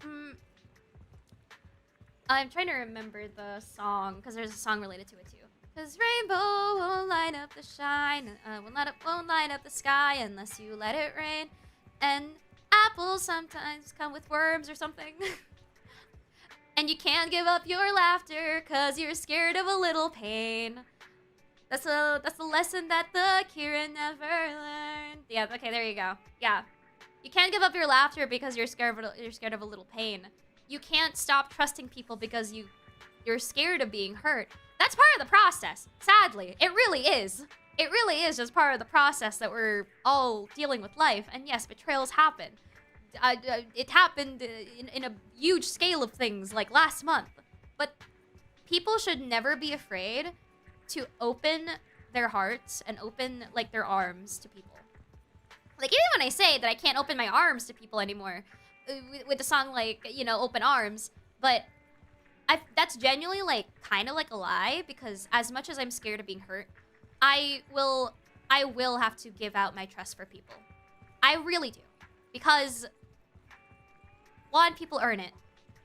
I'm trying to remember the song, because there's a song related to it too. Because rainbow won't light up the shine, won't light up the sky unless you let it rain. And apples sometimes come with worms or something. And you can't give up your laughter because you're scared of a little pain. That's a lesson that the Kira never learned. Yeah, okay, there you go. Yeah. You can't give up your laughter because you're scared of a little pain. You can't stop trusting people because you're scared of being hurt. That's part of the process, sadly. It really is. It really is just part of the process that we're all dealing with life. And yes, betrayals happen. It happened in a huge scale of things, like last month. But people should never be afraid to open their hearts and open, like, their arms to people. Like, even when I say that I can't open my arms to people anymore, with the song, like, you know, Open Arms, but that's genuinely, like, kind of like a lie, because as much as I'm scared of being hurt, I will have to give out my trust for people. I really do. Because, one, people earn it,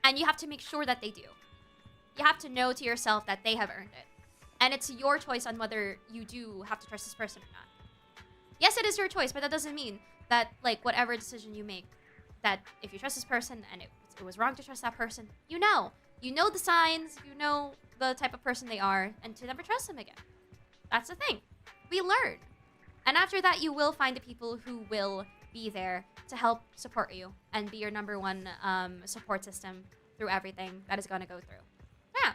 and you have to make sure that they do. You have to know to yourself that they have earned it. And it's your choice on whether you do have to trust this person or not. Yes, it is your choice, but that doesn't mean that, like, whatever decision you make, that if you trust this person and it was wrong to trust that person, you know the signs, you know the type of person they are, and to never trust them again. That's the thing. We learn. And after that, you will find the people who will be there to help support you and be your #1 support system through everything that is going to go through. Yeah.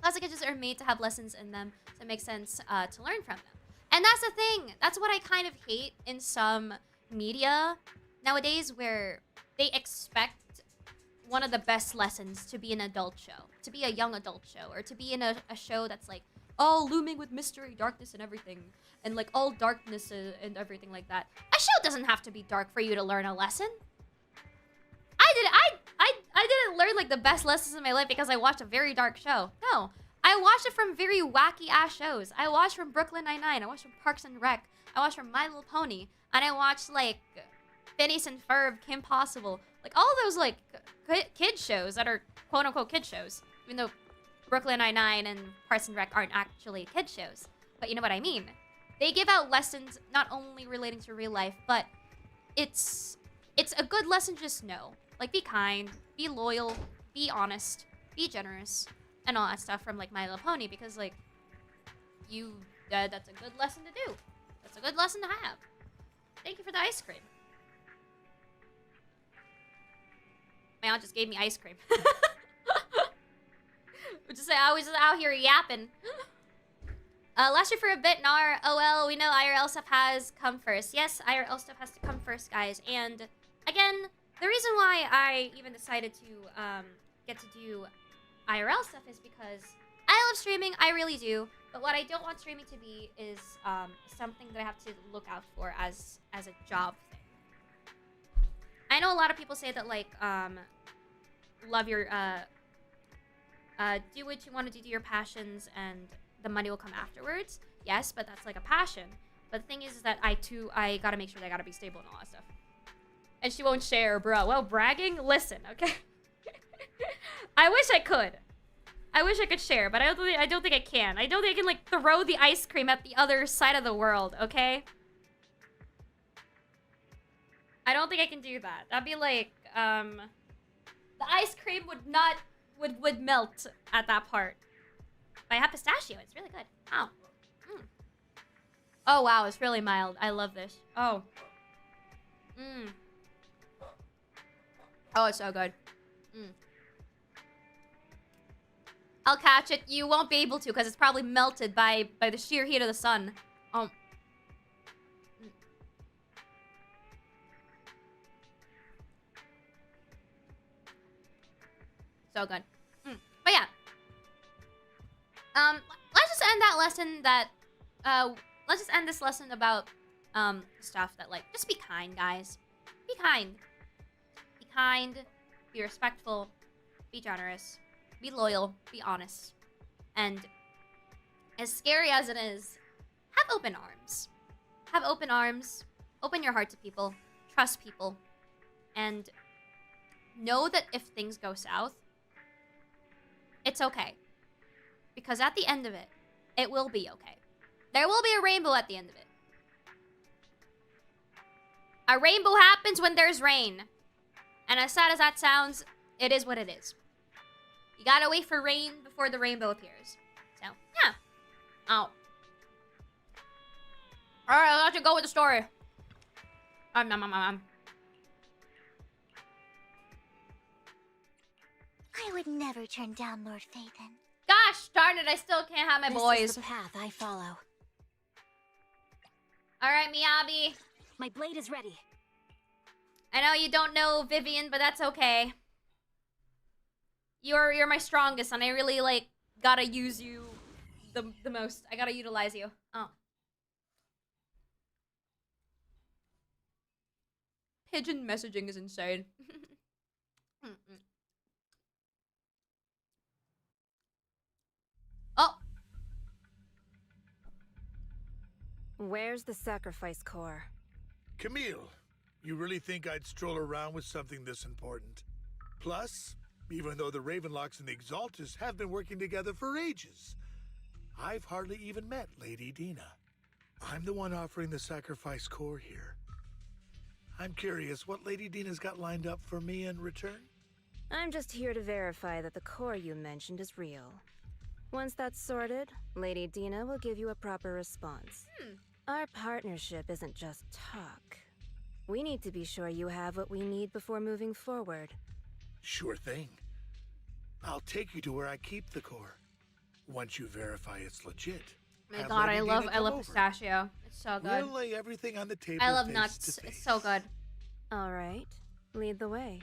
Classic edges are made to have lessons in them, so it makes sense to learn from them. And that's the thing. That's what I kind of hate in some media nowadays, where they expect one of the best lessons to be an adult show, to be a young adult show, or to be in a show that's like all looming with mystery, darkness, and everything, and like all darkness and everything like that. A show doesn't have to be dark for you to learn a lesson. I didn't learn like the best lessons in my life because I watched a very dark show. No, I watched it from very wacky ass shows. I watched from Brooklyn Nine-Nine. I watched from Parks and Rec. I watched from My Little Pony, and I watched like Phineas and Ferb, Kim Possible, like all those like kid shows that are quote unquote kid shows, even though Brooklyn Nine-Nine and Parks and Rec aren't actually kid shows. But you know what I mean. They give out lessons not only relating to real life, but it's a good lesson to just know. Like, be kind, be loyal, be honest, be generous, and all that stuff from, like, My Little Pony, because, like, that's a good lesson to do. That's a good lesson to have. Thank you for the ice cream. My aunt just gave me ice cream. Which is, I was just out here yapping. Last year for a bit, Nar, OL, we know IRL stuff has come first. Yes, IRL stuff has to come first, guys. And, again, the reason why I even decided to get to do IRL stuff is because I love streaming, I really do. But what I don't want streaming to be is something that I have to look out for as a job thing. I know a lot of people say that, like, love your, do what you want to do your passions and the money will come afterwards. Yes, but that's like a passion. But the thing is that I gotta make sure that I gotta be stable and all that stuff. And she won't share, bro. Well, bragging? Listen, okay? I wish I could. I wish I could share, but I don't think I can. I don't think I can, like, throw the ice cream at the other side of the world, okay? I don't think I can do that. That'd be like, the ice cream would melt at that part. But I have pistachio. It's really good. Oh. Mm. Oh, wow. It's really mild. I love this. Oh. Mmm. Oh, it's so good. Mm. I'll catch it. You won't be able to because it's probably melted by the sheer heat of the sun. Oh. Mm. So good. Mm. But yeah. Let's just end that lesson that, let's just end this lesson about, stuff that, like, just be kind, guys. Be kind. Be kind, be respectful, be generous, be loyal, be honest. And as scary as it is, have open arms. have open arms, open your heart to people, trust people, and know that if things go south, it's okay. Because at the end of it, it will be okay. There will be a rainbow at the end of it. A rainbow happens when there's rain. And as sad as that sounds, it is what it is. You gotta wait for rain before the rainbow appears. So, yeah. Oh. Alright, I'll let you go with the story. I would never turn down Lord Phaethon. Gosh darn it, I still can't have my boys. This is the path I follow. Alright, Miyabi. My blade is ready. I know you don't know Vivian, but that's okay. You're my strongest, and I really, like, gotta use you the most. I gotta utilize you. Oh. Pigeon messaging is insane. Oh! Where's the sacrifice core? Camille, you really think I'd stroll around with something this important? Plus, even though the Ravenlocks and the Exaltus have been working together for ages, I've hardly even met Lady Dina. I'm the one offering the sacrifice core here. I'm curious what Lady Dina's got lined up for me in return? I'm just here to verify that the core you mentioned is real. Once that's sorted, Lady Dina will give you a proper response. Our partnership isn't just talk. We need to be sure you have what we need before moving forward. Sure thing. I'll take you to where I keep the core. Once you verify it's legit. Oh my god, I love pistachio. It's so good. We'll lay everything on the table. I love face nuts. to face. It's so good. Alright, lead the way.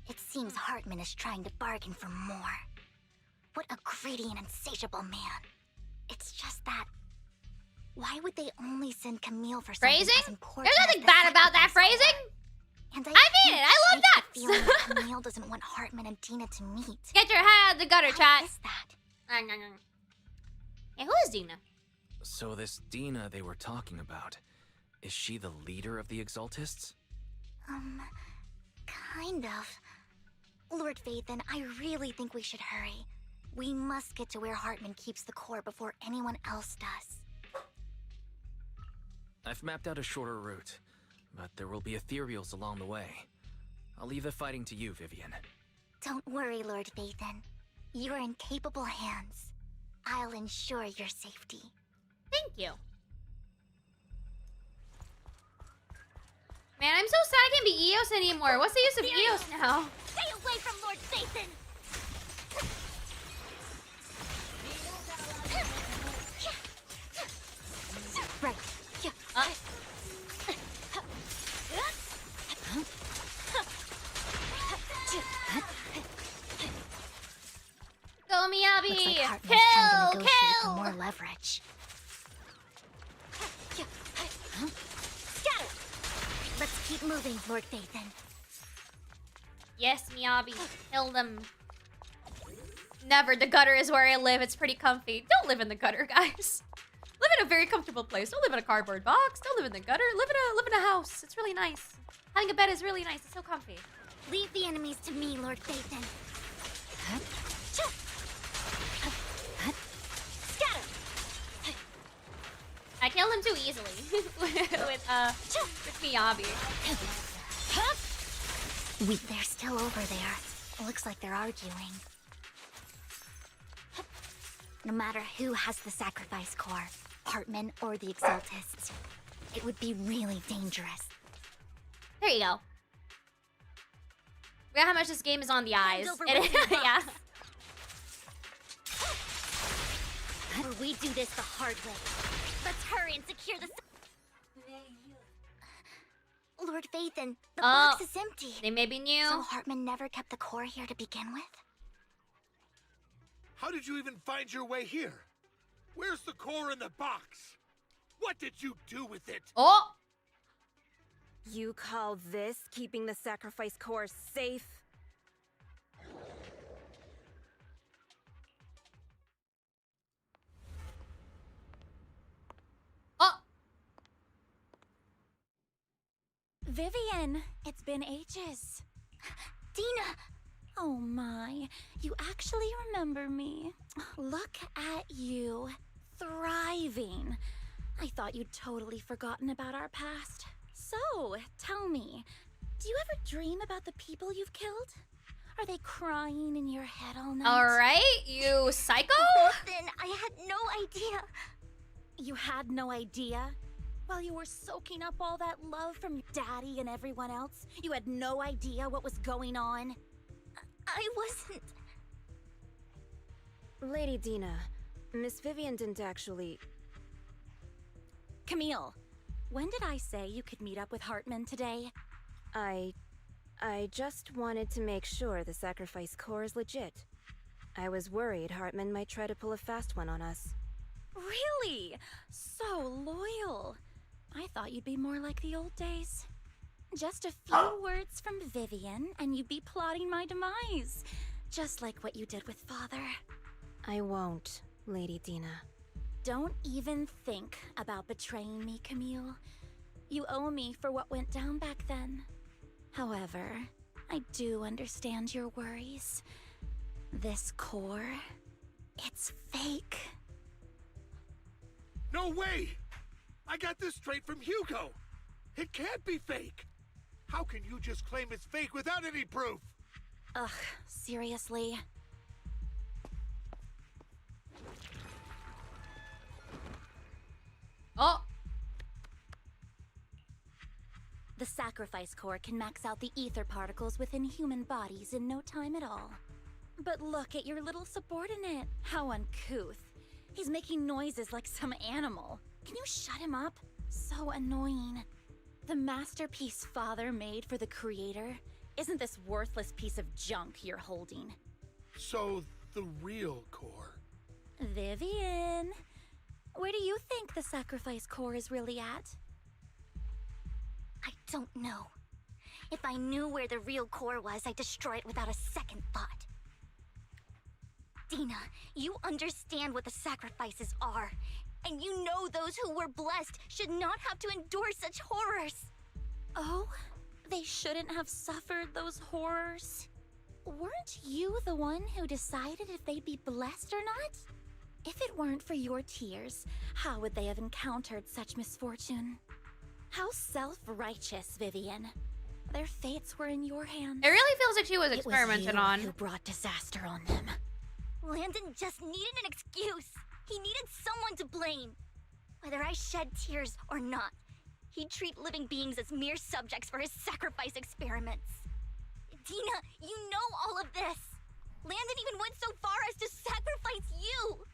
It seems Hartman is trying to bargain for more. What a greedy and insatiable man. It's just that... Why would they only send Camille for something Phrasing? as important There's as nothing the bad about that sacrifice phrasing. core? And I mean it. I love get the feeling nuts. that Camille doesn't want Hartman and Dina to meet. Get your head out of the gutter, chat. Why is that? Hey, who is Dina? So this Dina they were talking about, is she the leader of the Exaltists? Kind of. Lord Phaethon, I really think we should hurry. We must get to where Hartman keeps the core before anyone else does. I've mapped out a shorter route, but there will be ethereals along the way. I'll leave the fighting to you, Vivian. Don't worry, Lord Phaethon. You're in capable hands. I'll ensure your safety. Thank you. Man, I'm so sad I can't be Eos anymore. What's the use of Eos now? Stay away from Lord Phaethon! Right. Go, Miyabi! Looks like Hartman's trying to negotiate for Kill! more leverage. Scatter! Let's keep moving, Lord Phaethon. Yes, Miyabi. Kill them. Never. The gutter is where I live. It's pretty comfy. Don't live in the gutter, guys. Live in a very comfortable place. Don't live in a cardboard box. Don't live in the gutter. Live in a house. It's really nice. Having a bed is really nice. It's so comfy. Leave the enemies to me, Lord Phaethon. Scatter! I kill him too easily with Miyabi. They're still over there. Looks like they're arguing. No matter who has the sacrifice core, Hartman or the Exaltists, it would be really dangerous. There you go. Look at how much this game is on the eyes. over It- with your yeah. Or we do this the hard way. Let's hurry and secure the... Lord Phaethon, the box is empty. They maybe knew. So Hartman never kept the core here to begin with? How did you even find your way here? Where's the core in the box? What did you do with it? Oh! You call this keeping the sacrifice core safe? Vivian, it's been ages. Dina! Oh my, you actually remember me. Look at you, thriving. I thought you'd totally forgotten about our past. So, tell me, do you ever dream about the people you've killed? Are they crying in your head all night? Alright, you psycho? Then I had no idea. You had no idea? While you were soaking up all that love from your daddy and everyone else, you had no idea what was going on? I wasn't. Lady Dina, Miss Vivian didn't actually... Camille, when did I say you could meet up with Hartman today? I just wanted to make sure the sacrifice core is legit. I was worried Hartman might try to pull a fast one on us. Really? So loyal. I thought you'd be more like the old days. Just a few words from Vivian, and you'd be plotting my demise. Just like what you did with Father. I won't, Lady Dina. Don't even think about betraying me, Camille. You owe me for what went down back then. However, I do understand your worries. This core, it's fake. No way! I got this straight from Hugo. It can't be fake. How can you just claim it's fake without any proof? Ugh, seriously. Oh. The sacrifice core can max out the ether particles within human bodies in no time at all. But look at your little subordinate. How uncouth. He's making noises like some animal. Can you shut him up? So annoying. The masterpiece Father made for the creator isn't this worthless piece of junk you're holding. So, the real core. Vivian, where do you think the sacrifice core is really at? I don't know. If I knew where the real core was, I'd destroy it without a second thought. Dina, you understand what the sacrifices are. And you know those who were blessed should not have to endure such horrors. Oh, they shouldn't have suffered those horrors. Weren't you the one who decided if they'd be blessed or not? If it weren't for your tears, how would they have encountered such misfortune? How self-righteous, Vivian. Their fates were in your hands. It really feels like she was It experimented was you on. who brought disaster on them. Landon just needed an excuse. He needed someone to blame. Whether I shed tears or not, he'd treat living beings as mere subjects for his sacrifice experiments. Dina, you know all of this. Landon even went so far as to sacrifice you.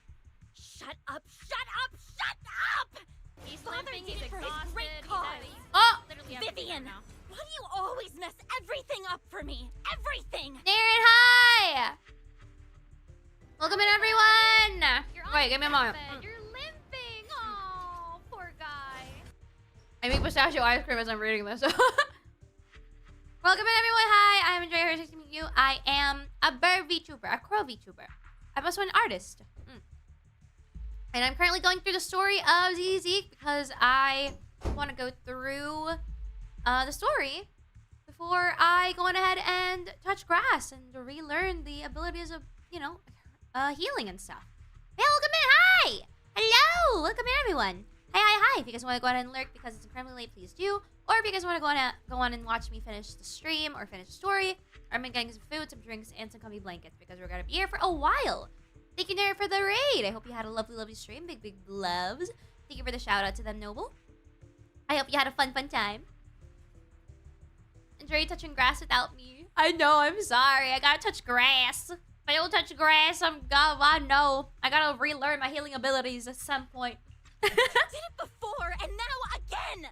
Shut up! Shut up! Shut up! He's Father limping, did he's it for his exhausted, great he's cause. Oh! Vivian, why do you always mess everything up for me? Everything! Darren, hi! Welcome in, everyone! Wait, give me a moment. You're limping. Oh, poor guy. I make pistachio ice cream as I'm reading this. Welcome in, everyone. Hi, I'm Andrea. Nice to meet you. I am a bird VTuber, a crow VTuber. I'm also an artist. And I'm currently going through the story of ZZ because I want to go through the story before I go on ahead and touch grass and relearn the abilities of, you know, healing and stuff. Hey, welcome in. Hi. Hello. Welcome in, everyone. Hi. If you guys want to go ahead and lurk because it's incredibly late, please do. Or if you guys want to go on and watch me finish the stream or finish the story, I'm getting some food, some drinks, and some comfy blankets because we're going to be here for a while. Thank you, Nara, for the raid. I hope you had a lovely stream. Big loves. Thank you for the shout out to them, Noble. I hope you had a fun time. Enjoy touching grass without me. I know, I'm sorry. I gotta touch grass. If I don't touch grass, I know. I gotta relearn my healing abilities at some point. You did it before, and now again!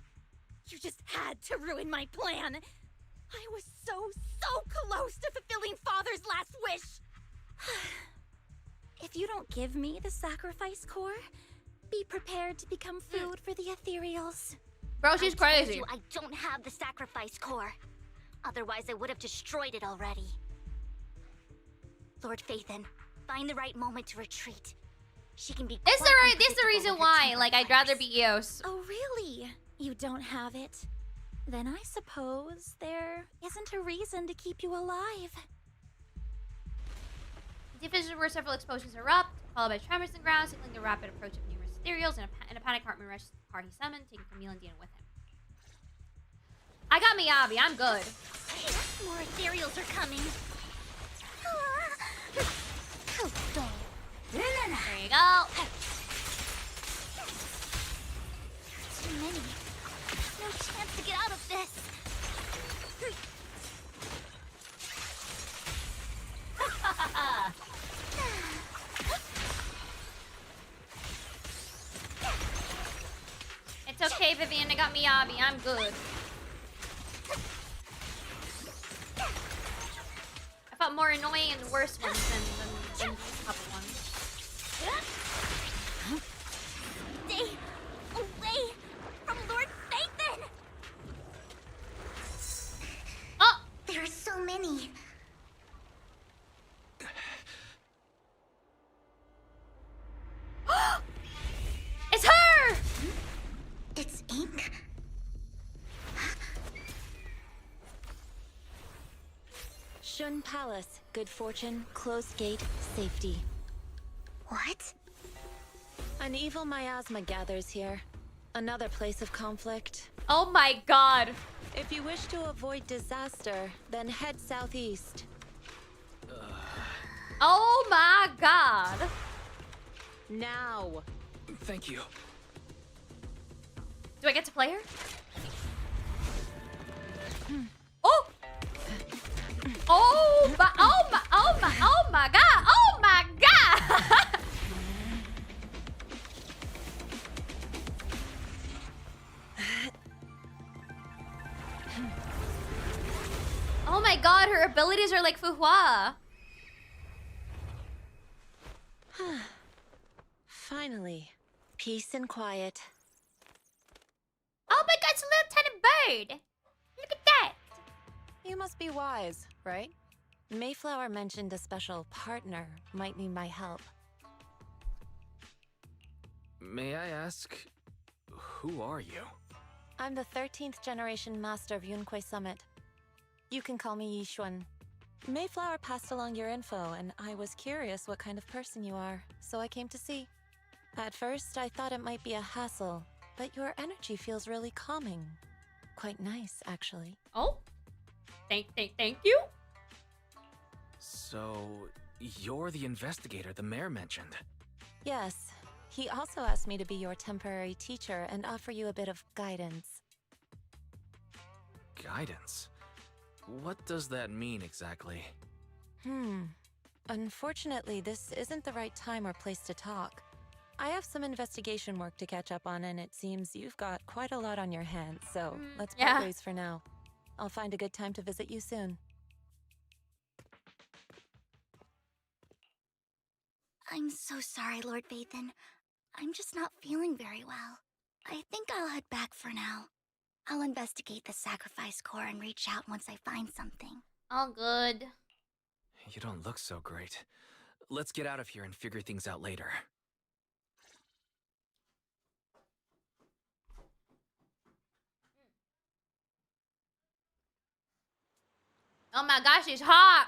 You just had to ruin my plan. I was so close to fulfilling Father's last wish. If you don't give me the sacrifice core, be prepared to become food for the ethereals. Bro, she's I told crazy. you I don't have the sacrifice core. Otherwise, I would have destroyed it already. Lord Phaethon, find the right moment to retreat. She can be. This is the reason why, like, I'd rather be Eos. Oh, really? You don't have it? then I suppose there isn't a reason to keep you alive. The division where several explosions erupt, followed by tremors in the ground, signaling the rapid approach of numerous ethereals, and a panic Hartman rushes the car he summoned, taking Camille and Dina with him. I got Miyabi, I'm good. More ethereals are coming. There you go. Too many. No chance to get out of this. It's okay, Vivian, I got Miyabi, I'm good. I fought more annoying and worse ones than these couple ones. Stay away from Lord Phaethon! Oh! There are so many. It's her! It's ink? Shun Palace, good fortune, closed gate, safety. What? An evil miasma gathers here. Another place of conflict. Oh my god. If you wish to avoid disaster, then head southeast. Oh my god. Now. Thank you. Do I get to play her? Oh! Oh my, oh my, oh my, oh my god! Oh my god! Oh my god, her abilities are like Fuhua. Finally, peace and quiet. Oh my god, it's a little tiny bird. Look at that. You must be wise, right? Mayflower mentioned a special partner might need my help. May I ask, who are you? I'm the 13th generation master of Yunque Summit. You can call me Yishuan. Mayflower passed along your info, and I was curious what kind of person you are, so I came to see. At first, I thought it might be a hassle, but your energy feels really calming. Quite nice, actually. Oh? Thank you? So, you're the investigator the mayor mentioned. Yes. He also asked me to be your temporary teacher and offer you a bit of guidance. Guidance? What does that mean exactly? Unfortunately, this isn't the right time or place to talk. I have some investigation work to catch up on, and it seems you've got quite a lot on your hands, so let's part ways for now. I'll find a good time to visit you soon. I'm so sorry, Lord Phaethon. I'm just not feeling very well. I think I'll head back for now. I'll investigate the sacrifice core and reach out once I find something. All good. You don't look so great. Let's get out of here and figure things out later. Oh my gosh, she's hot.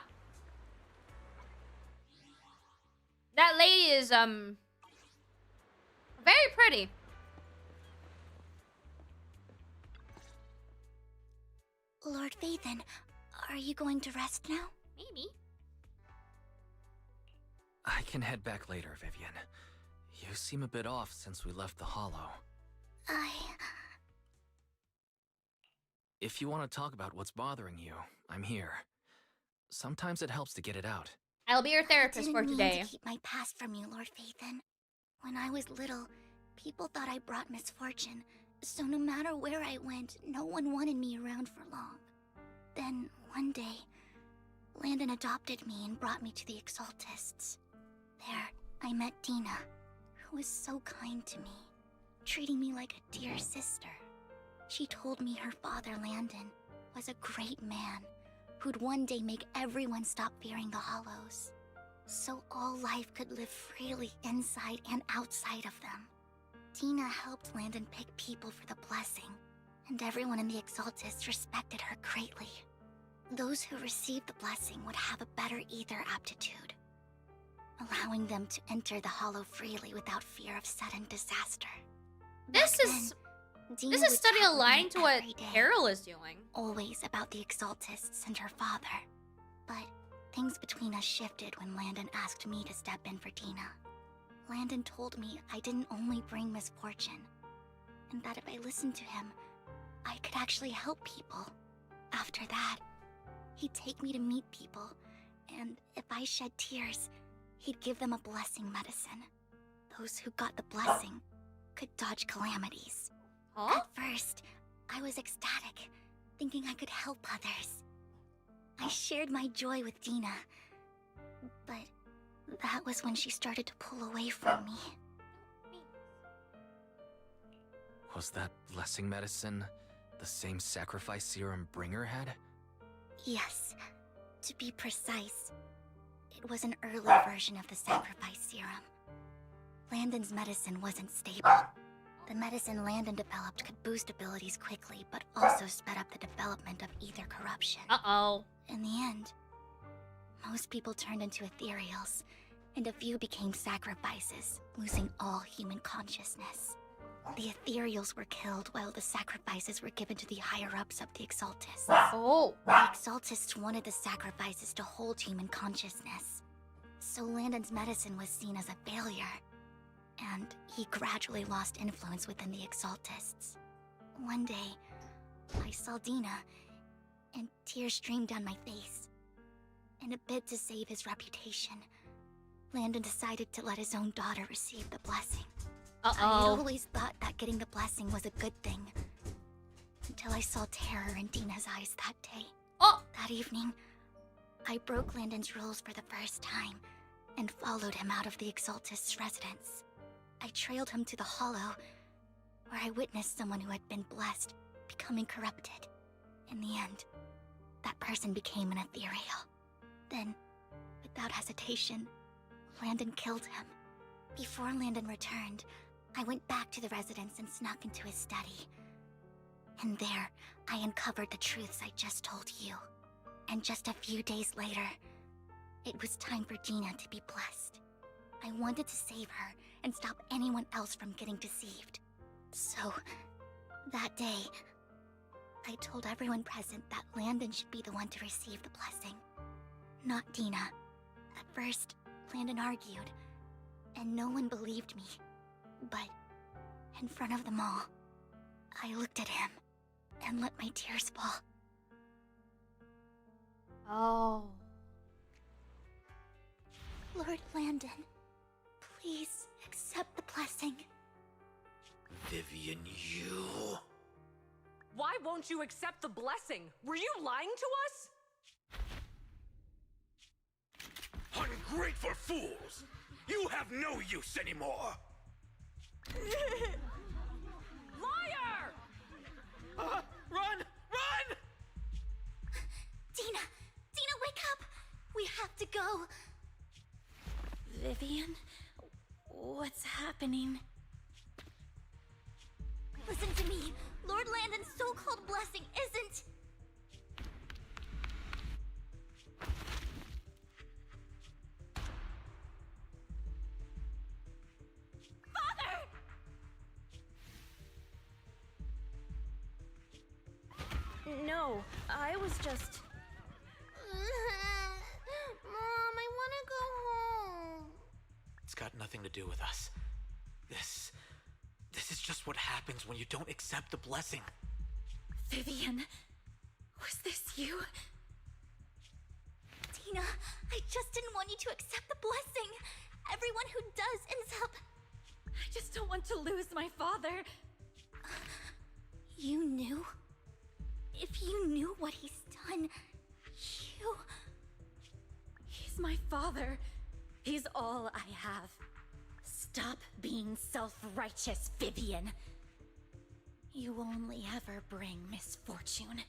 That lady is, very pretty. Lord Phaethon, are you going to rest now? Maybe. I can head back later, Vivian. You seem a bit off since we left the Hollow. If you want to talk about what's bothering you, I'm here. Sometimes it helps to get it out. I'll be your therapist for I didn't today. mean to keep my past from you, Lord Phaethon. When I was little, people thought I brought misfortune, so no matter where I went, no one wanted me around for long. Then, one day, Landon adopted me and brought me to the Exaltists. There, I met Dina, who was so kind to me, treating me like a dear sister. She told me her father, Landon, was a great man who'd one day make everyone stop fearing the Hollows, so all life could live freely inside and outside of them. Dina helped Landon pick people for the blessing, and everyone in the Exaltists respected her greatly. Those who received the blessing would have a better ether aptitude, allowing them to enter the Hollow freely without fear of sudden disaster. This Back is then, Dina this would is study chat with me aligned to what every day, Carol is doing. always about the Exaltists and her father. But things between us shifted when Landon asked me to step in for Dina. Landon told me I didn't only bring misfortune, and that if I listened to him, I could actually help people. After that, he'd take me to meet people, and if I shed tears, he'd give them a blessing medicine. Those who got the blessing could dodge calamities. Huh? At first, I was ecstatic, thinking I could help others. I shared my joy with Dina, but that was when she started to pull away from me. Was that blessing medicine the same sacrifice serum Bringer had? Yes, to be precise, it was an early version of the sacrifice serum. Landon's medicine wasn't stable. The medicine Landon developed could boost abilities quickly, but also sped up the development of ether corruption. Uh-oh. In the end, most people turned into ethereals, and a few became sacrifices, losing all human consciousness. The ethereals were killed while the sacrifices were given to the higher-ups of the Exaltists. Oh. The Exaltists wanted the sacrifices to hold human consciousness, so Landon's medicine was seen as a failure, and he gradually lost influence within the Exaltists. One day, I saw Dina, and tears streamed down my face. In a bid to save his reputation, Landon decided to let his own daughter receive the blessing. I had Uh-oh. always thought that getting the blessing was a good thing, until I saw terror in Dina's eyes that day. Oh! That evening, I broke Landon's rules for the first time, and followed him out of the Exaltist's residence. I trailed him to the Hollow, where I witnessed someone who had been blessed becoming corrupted. In the end, that person became an ethereal. Then, without hesitation, Landon killed him. Before Landon returned, I went back to the residence and snuck into his study. And there, I uncovered the truths I just told you. And just a few days later, it was time for Dina to be blessed. I wanted to save her and stop anyone else from getting deceived. So, that day, I told everyone present that Landon should be the one to receive the blessing, not Dina. At first, Landon argued, and no one believed me. But, in front of them all, I looked at him and let my tears fall. Oh. Lord Landon, please accept the blessing. Vivian, you... Why won't you accept the blessing? Were you lying to us? Ungrateful fools! You have no use anymore! Liar! Run! Run! Dina! Dina, wake up! We have to go! Vivian? What's happening? Listen to me! Lord Landon's so-called blessing isn't... Father! No, I was just... Mom, I want to go home. It's got nothing to do with us. This is just what happens when you don't accept the blessing. Vivian, was this you? Dina, I just didn't want you to accept the blessing. Everyone who does ends up... I just don't want to lose my father. You knew? If you knew what he's done, you... He's my father. He's all I have. Stop being self-righteous, Vivian. You only ever bring misfortune.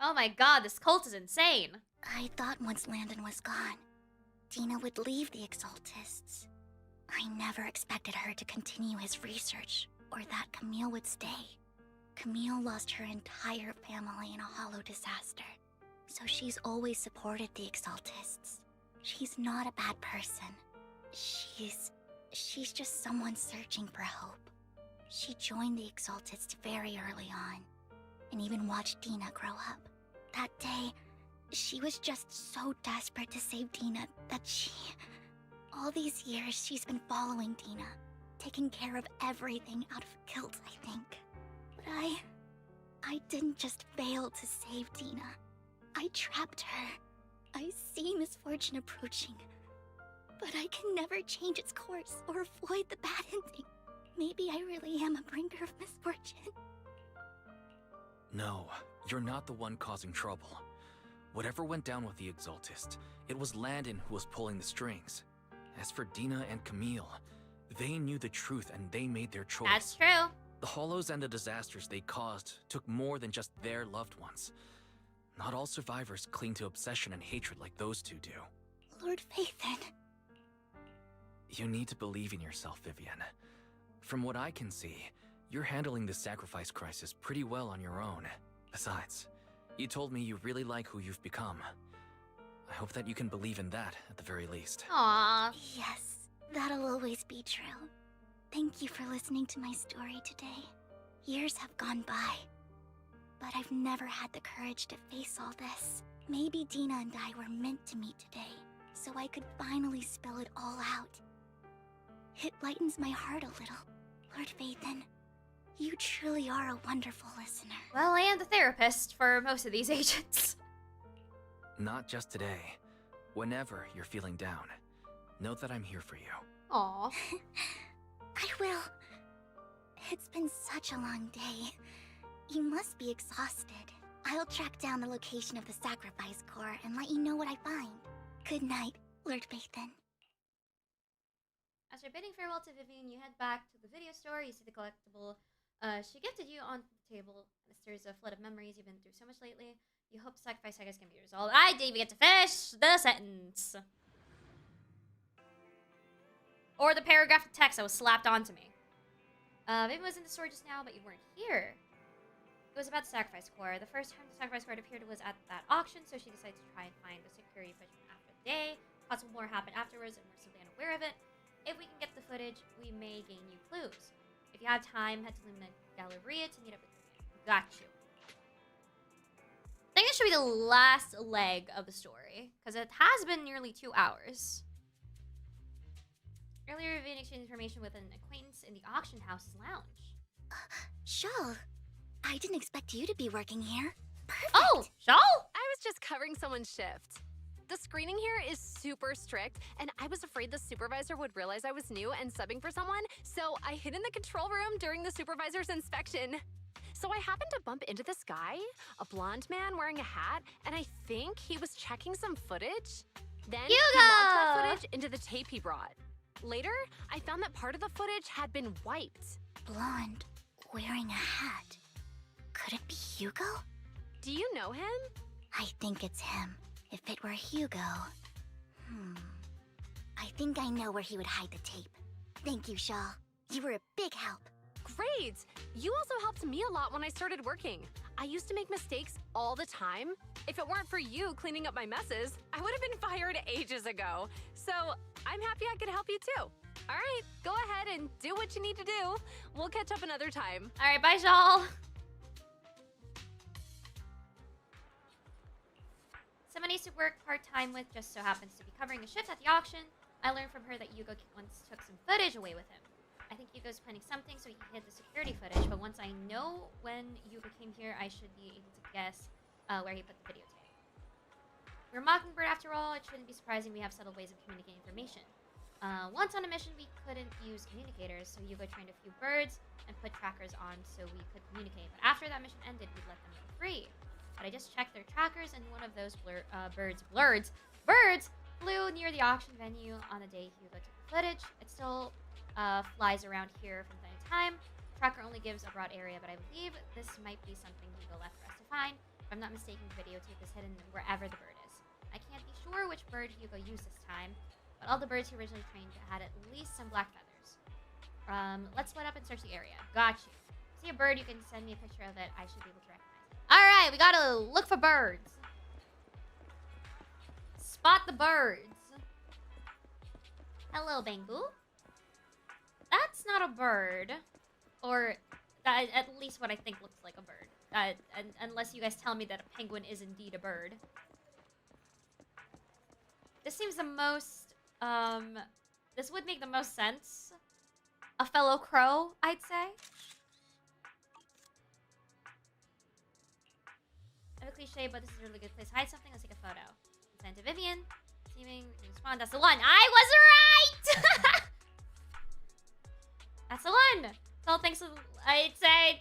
Oh my god, this cult is insane. I thought once Landon was gone, Dina would leave the Exaltists. I never expected her to continue his research or that Camille would stay. Camille lost her entire family in a hollow disaster, so she's always supported the Exaltists. She's not a bad person. She's just someone searching for hope. She joined the Exaltists very early on, and even watched Dina grow up. That day, she was just so desperate to save Dina that all these years, she's been following Dina, taking care of everything out of guilt, I think. But I didn't just fail to save Dina. I trapped her. I see misfortune approaching, but I can never change its course or avoid the bad ending. Maybe I really am a bringer of misfortune. No, you're not the one causing trouble. Whatever went down with the Exaltist, it was Landon who was pulling the strings. As for Dina and Camille, they knew the truth and they made their choice. That's true. The hollows and the disasters they caused took more than just their loved ones. Not all survivors cling to obsession and hatred like those two do. Lord Phaethon. You need to believe in yourself, Vivian. From what I can see, you're handling the sacrifice crisis pretty well on your own. Besides, you told me you really like who you've become. I hope that you can believe in that, at the very least. Aww. Yes, that'll always be true. Thank you for listening to my story today. Years have gone by, but I've never had the courage to face all this. Maybe Dina and I were meant to meet today, so I could finally spill it all out. It lightens my heart a little. Lord Phaethon, you truly are a wonderful listener. Well, I am the therapist for most of these agents. Not just today. Whenever you're feeling down, know that I'm here for you. Aww. I will. It's been such a long day. You must be exhausted. I'll track down the location of the sacrifice core and let you know what I find. Good night, Lord Phaethon. After bidding farewell to Vivian, you head back to the video store. You see the collectible she gifted you on the table. And there's a flood of memories you've been through so much lately. You hope the sacrifice sagas can be resolved. I didn't even get to finish the sentence. Or the paragraph of text that was slapped onto me. Vivian was in the store just now, but you weren't here. It was about the sacrifice core. The first time the sacrifice core appeared was at that auction, so she decided to try and find the security footage from after the day. Possible more happened afterwards, and we're simply unaware of it. If we can get the footage, we may gain new clues. If you have time, head to Lumina Galleria to meet up with Vivian. Got you. I think this should be the last leg of the story, because it has been nearly 2 hours. Earlier, Vivian exchanged information with an acquaintance in the auction house's lounge. Shawl, I didn't expect you to be working here. Perfect. Oh, Shawl? I was just covering someone's shift. The screening here is super strict, and I was afraid the supervisor would realize I was new and subbing for someone, so I hid in the control room during the supervisor's inspection. So I happened to bump into this guy, a blonde man wearing a hat, and I think he was checking some footage. Then he logged that footage into the tape he brought. Later, I found that part of the footage had been wiped. Blonde, wearing a hat. Could it be Hugo? Do you know him? I think it's him. If it were Hugo... I think I know where he would hide the tape. Thank you, Shaw. You were a big help. Great! You also helped me a lot when I started working. I used to make mistakes all the time. If it weren't for you cleaning up my messes, I would have been fired ages ago. So I'm happy I could help you too. All right, go ahead and do what you need to do. We'll catch up another time. All right, bye, Shawl. Someone I used to work part-time with just so happens to be covering a shift at the auction. I learned from her that Hugo once took some footage away with him. I think Hugo's planning something, so he hid the security footage, but once I know when Hugo came here, I should be able to guess where he put the videotape. We're Mockingbird after all. It shouldn't be surprising we have subtle ways of communicating information. Once on a mission, we couldn't use communicators, so Hugo trained a few birds and put trackers on so we could communicate. But after that mission ended, we let them go free. But I just checked their trackers, and one of those birds flew near the auction venue on the day Hugo took the footage. It still flies around here from time to time. Tracker only gives a broad area, but I believe this might be something Hugo left for us to find. If I'm not mistaken, the videotape is hidden wherever the bird is. I can't be sure which bird Hugo used this time, but all the birds he originally trained had at least some black feathers. Let's split up and search the area. Got you. See a bird, you can send me a picture of it. I should be able to recognize it. Alright, we gotta look for birds. Spot the birds. Hello, Bangu. That's not a bird. Or, at least what I think looks like a bird. Unless you guys tell me that a penguin is indeed a bird. This seems the most, this would make the most sense. A fellow crow, I'd say. A cliche, but this is a really good place. Hide something, let's take a photo. Send to Vivian. Seeming to respond. That's the one. I was right! That's the one. So thanks to, I'd say,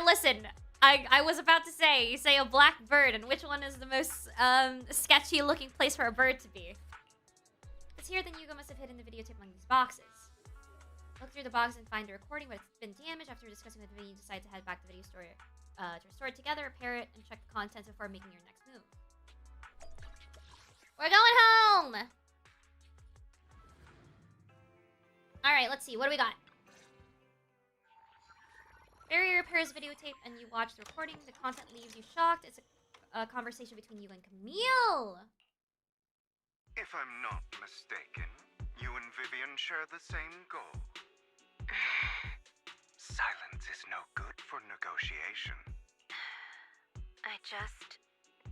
listen. I was about to say, you say a black bird, and which one is the most sketchy looking place for a bird to be? It's here, then Hugo must have hidden the videotape among these boxes. Look through the box and find the recording, but it's been damaged. After discussing with the video, you decide to head back to the video store to restore it together, repair it, and check the contents before making your next move. We're going home! Alright, let's see. What do we got? Barry repairs videotape and you watch the recording. The content leaves you shocked. It's a conversation between you and Camille. If I'm not mistaken, you and Vivian share the same goal. Silence is no good for negotiation. I just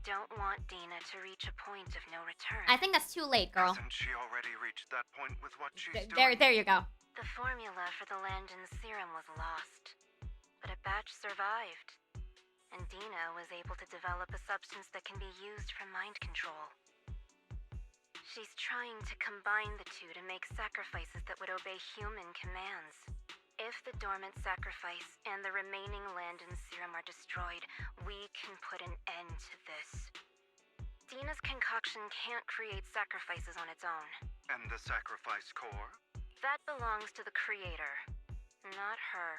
don't want Dina to reach a point of no return. I think that's too late, girl. Hasn't she already reached that point with what she's doing? There you go. The formula for the Landon serum was lost, but a batch survived, and Dina was able to develop a substance that can be used for mind control. She's trying to combine the two to make sacrifices that would obey human commands. If the dormant sacrifice and the remaining Landon serum are destroyed, we can put an end to this. Dina's concoction can't create sacrifices on its own. And the sacrifice core? That belongs to the creator, not her.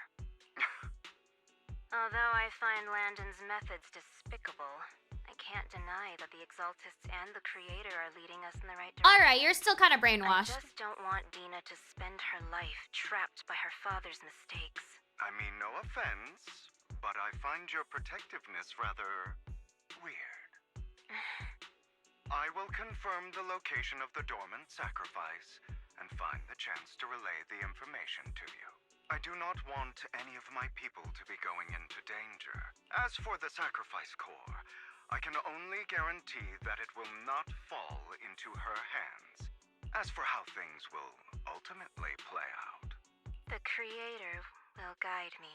Although I find Landon's methods despicable, I can't deny that the Exaltists and the creator are leading us in the right direction. Alright, you're still kind of brainwashed. I just don't want Dina to spend her life trapped by her father's mistakes. I mean, no offense, but I find your protectiveness rather weird. I will confirm the location of the dormant sacrifice and find the chance to relay the information to you. I do not want any of my people to be going into danger. As for the sacrifice core, I can only guarantee that it will not fall into her hands. As for how things will ultimately play out, the creator will guide me.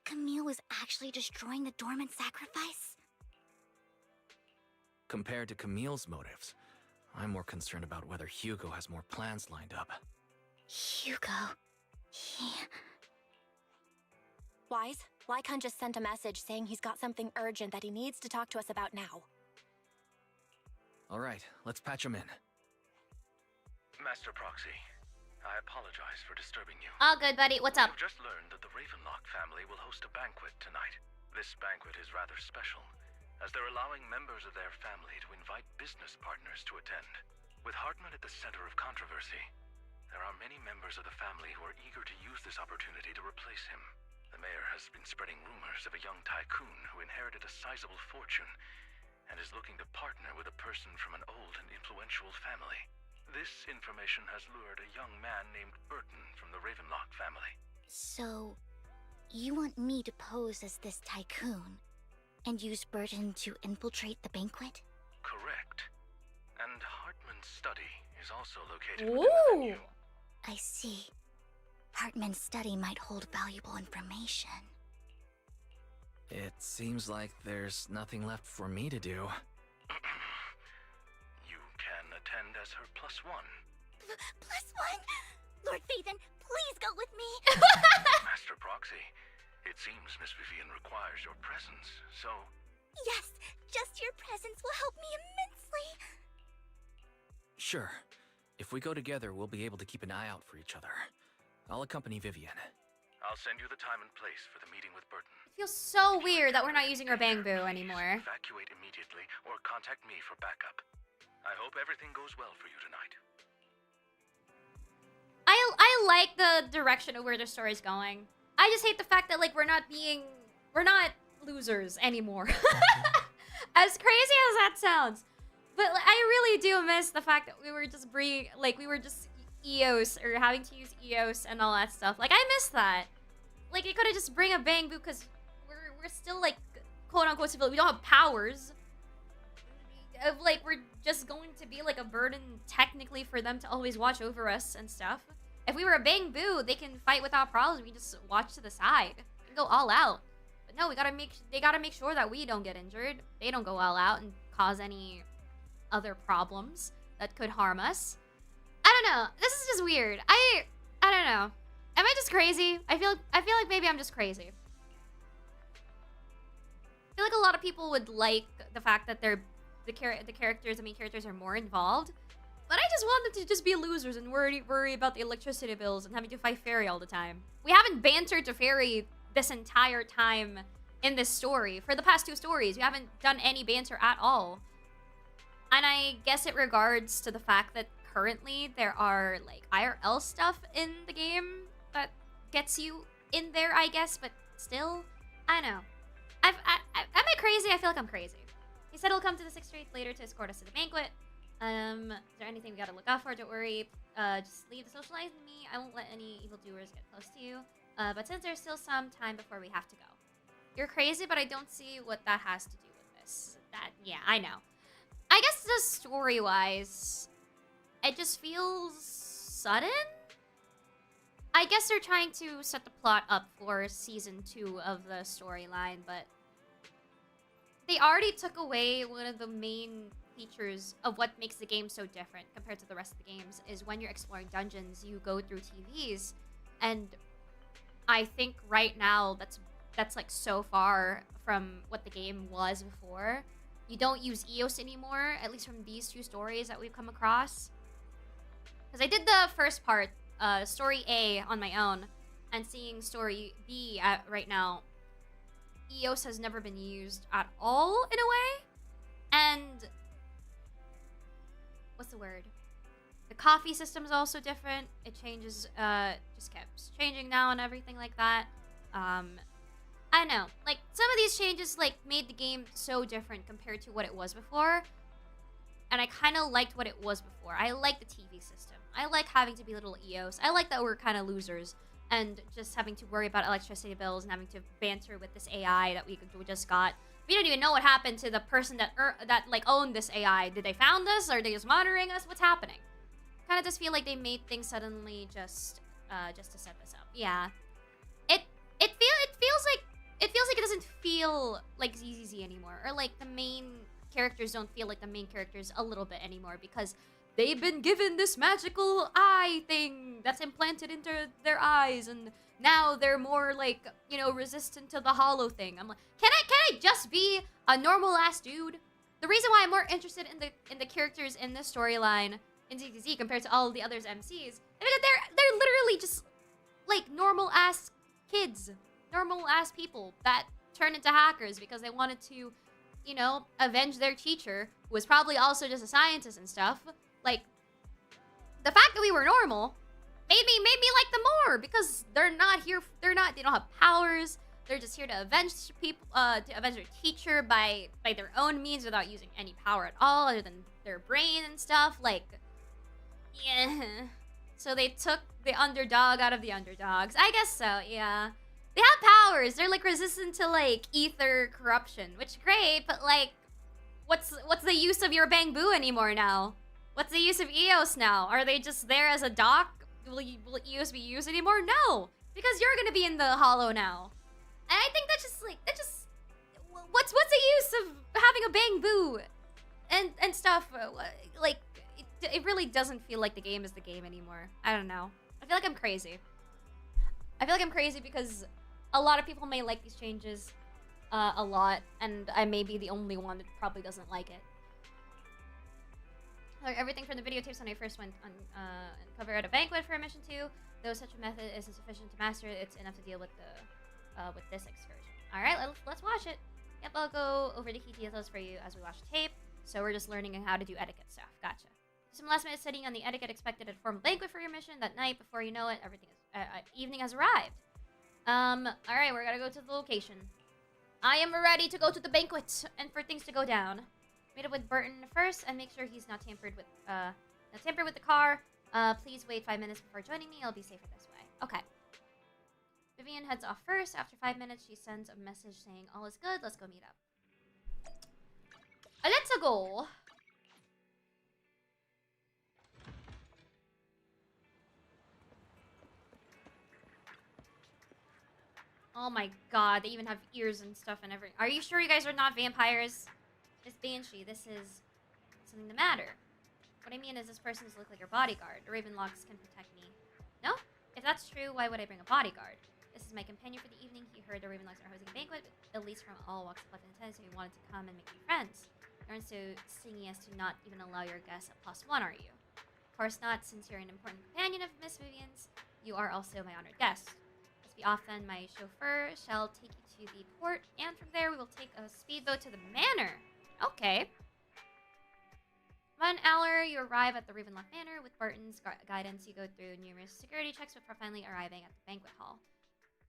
Camille was actually destroying the dormant sacrifice? Compared to Camille's motives, I'm more concerned about whether Hugo has more plans lined up. Hugo... he... Wise, Lycon just sent a message saying he's got something urgent that he needs to talk to us about now. Alright, let's patch him in. Master Proxy, I apologize for disturbing you. All good, buddy. What's up? I've just learned that the Ravenlock family will host a banquet tonight. This banquet is rather special, as they're allowing members of their family to invite business partners to attend. With Hartman at the center of controversy, there are many members of the family who are eager to use this opportunity to replace him. The mayor has been spreading rumors of a young tycoon who inherited a sizable fortune and is looking to partner with a person from an old and influential family. This information has lured a young man named Burton from the Ravenlock family. So, you want me to pose as this tycoon and use Burton to infiltrate the banquet? Correct. And Hartman's study is also located within the venue. I see. Hartman's study might hold valuable information. It seems like there's nothing left for me to do. You can attend as her +1. +1? Lord Phaethon, please go with me! Master Proxy, it seems Miss Vivian requires your presence, so... Yes, just your presence will help me immensely! Sure. If we go together, we'll be able to keep an eye out for each other. I'll accompany Vivian. I'll send you the time and place for the meeting with Burton. It feels so weird that we're not using our Bangbu anymore. Evacuate immediately or contact me for backup. I hope everything goes well for you tonight. I like the direction of where the story's going. I just hate the fact that, like, we're not losers anymore. As crazy as that sounds. But like, I really do miss the fact that we were just EOS, or having to use EOS and all that stuff. Like, I miss that. Like, it could have just bring a bang boo, because we're still, like, quote-unquote civil. We don't have powers. Like, we're just going to be, like, a burden, technically, for them to always watch over us and stuff. If we were a bang boo, they can fight without problems. We just watch to the side. We can go all out. But no, they gotta make sure that we don't get injured. They don't go all out and cause any other problems that could harm us. I don't know. This is just weird. I don't know. Am I just crazy? I feel like maybe I'm just crazy. I feel like a lot of people would like the fact that the main characters are more involved. But I just want them to just be losers and worry about the electricity bills and having to fight Fairy all the time. We haven't bantered to Fairy this entire time in this story. For the past 2 stories, we haven't done any banter at all. And I guess it regards to the fact that currently there are, like, IRL stuff in the game that gets you in there, I guess. But still, I don't know. Am I crazy? I feel like I'm crazy. He said he'll come to the 6th Street later to escort us to the banquet. Is there anything we gotta look out for? Don't worry. Just leave the socialize with me. I won't let any evildoers get close to you. But since there's still some time before we have to go. You're crazy, but I don't see what that has to do with this. Yeah, I know. I guess just story-wise, it just feels sudden? I guess they're trying to set the plot up for season 2 of the storyline, but they already took away one of the main features of what makes the game so different compared to the rest of the games, is when you're exploring dungeons, you go through TVs, and I think right now that's like so far from what the game was before. You don't use EOS anymore, at least from these 2 stories that we've come across. Because I did the first part, story A, on my own, and seeing story B right now, EOS has never been used at all in a way, and what's the word? The coffee system is also different. It changes, just keeps changing now and everything like that. I don't know. Like, some of these changes, like, made the game so different compared to what it was before. And I kind of liked what it was before. I like the TV system. I like having to be little EOS. I like that we're kind of losers. And just having to worry about electricity bills and having to banter with this AI that we just got. We don't even know what happened to the person that like owned this AI. Did they found us? Or are they just monitoring us? What's happening? Kind of just feel like they made things suddenly just to set this up. Yeah, it feels like it doesn't feel like ZZZ anymore, or like the main characters don't feel like the main characters a little bit anymore, because they've been given this magical eye thing that's implanted into their eyes, and now they're more like, you know, resistant to the hollow thing. I'm like, can I just be a normal ass dude? The reason why I'm more interested in the characters in this storyline in ZZZ compared to all the others MCs is because they're literally just like normal ass kids, normal ass people that turned into hackers because they wanted to, you know, avenge their teacher, who was probably also just a scientist and stuff. Like, the fact that we were normal made me like them more, because they don't have powers. They're just here to avenge people, to avenge their teacher by their own means without using any power at all other than their brain and stuff. Like, yeah. So they took the underdog out of the underdogs. I guess so, yeah. They have powers. They're like resistant to like ether corruption, which is great, but like, what's the use of your Bang Boo anymore now? What's the use of EOS now? Are they just there as a doc? Will EOS be used anymore? No, because you're gonna be in the hollow now. And I think that's just what's the use of having a Bang Boo and stuff? Like, it really doesn't feel like the game is the game anymore. I don't know. I feel like I'm crazy. I feel like I'm crazy because a lot of people may like these changes a lot, and I may be the only one that probably doesn't like it. Like, everything from the videotapes when I first went on cover at a banquet for mission 2, though such a method isn't sufficient to master it, it's enough to deal with with this excursion. All right, let's watch it. Yep, I'll go over the key details for you as we watch the tape. So we're just learning how to do etiquette stuff. Gotcha. Some last minute studying on the etiquette expected at formal banquet for your mission that night. Before you know it, evening has arrived. Alright, we're gonna go to the location. I am ready to go to the banquet and for things to go down. Meet up with Burton first and make sure he's not tampered with the car. Please wait 5 minutes before joining me. I'll be safer this way. Okay. Vivian heads off first. After 5 minutes, she sends a message saying all is good. Let's go meet up. Let's go. Oh my god, they even have ears and stuff and everything. Are you sure you guys are not vampires? Miss Banshee, this is something the matter. What I mean is this person doesn't look like your bodyguard. The Ravenlocks can protect me. No? If that's true, why would I bring a bodyguard? This is my companion for the evening. He heard the Ravenlocks are hosting a banquet, but elites from all walks of life and intent, so he wanted to come and make new friends. You aren't so stingy as to not even allow your guests a +1, are you? Of course not, since you're an important companion of Miss Vivian's. You are also my honored guest. Let's be off then. My chauffeur shall take you to the port, and from there we will take a speedboat to the manor. Okay. 1 hour, you arrive at the Ravenlock Manor. With Barton's guidance, you go through numerous security checks before finally arriving at the banquet hall.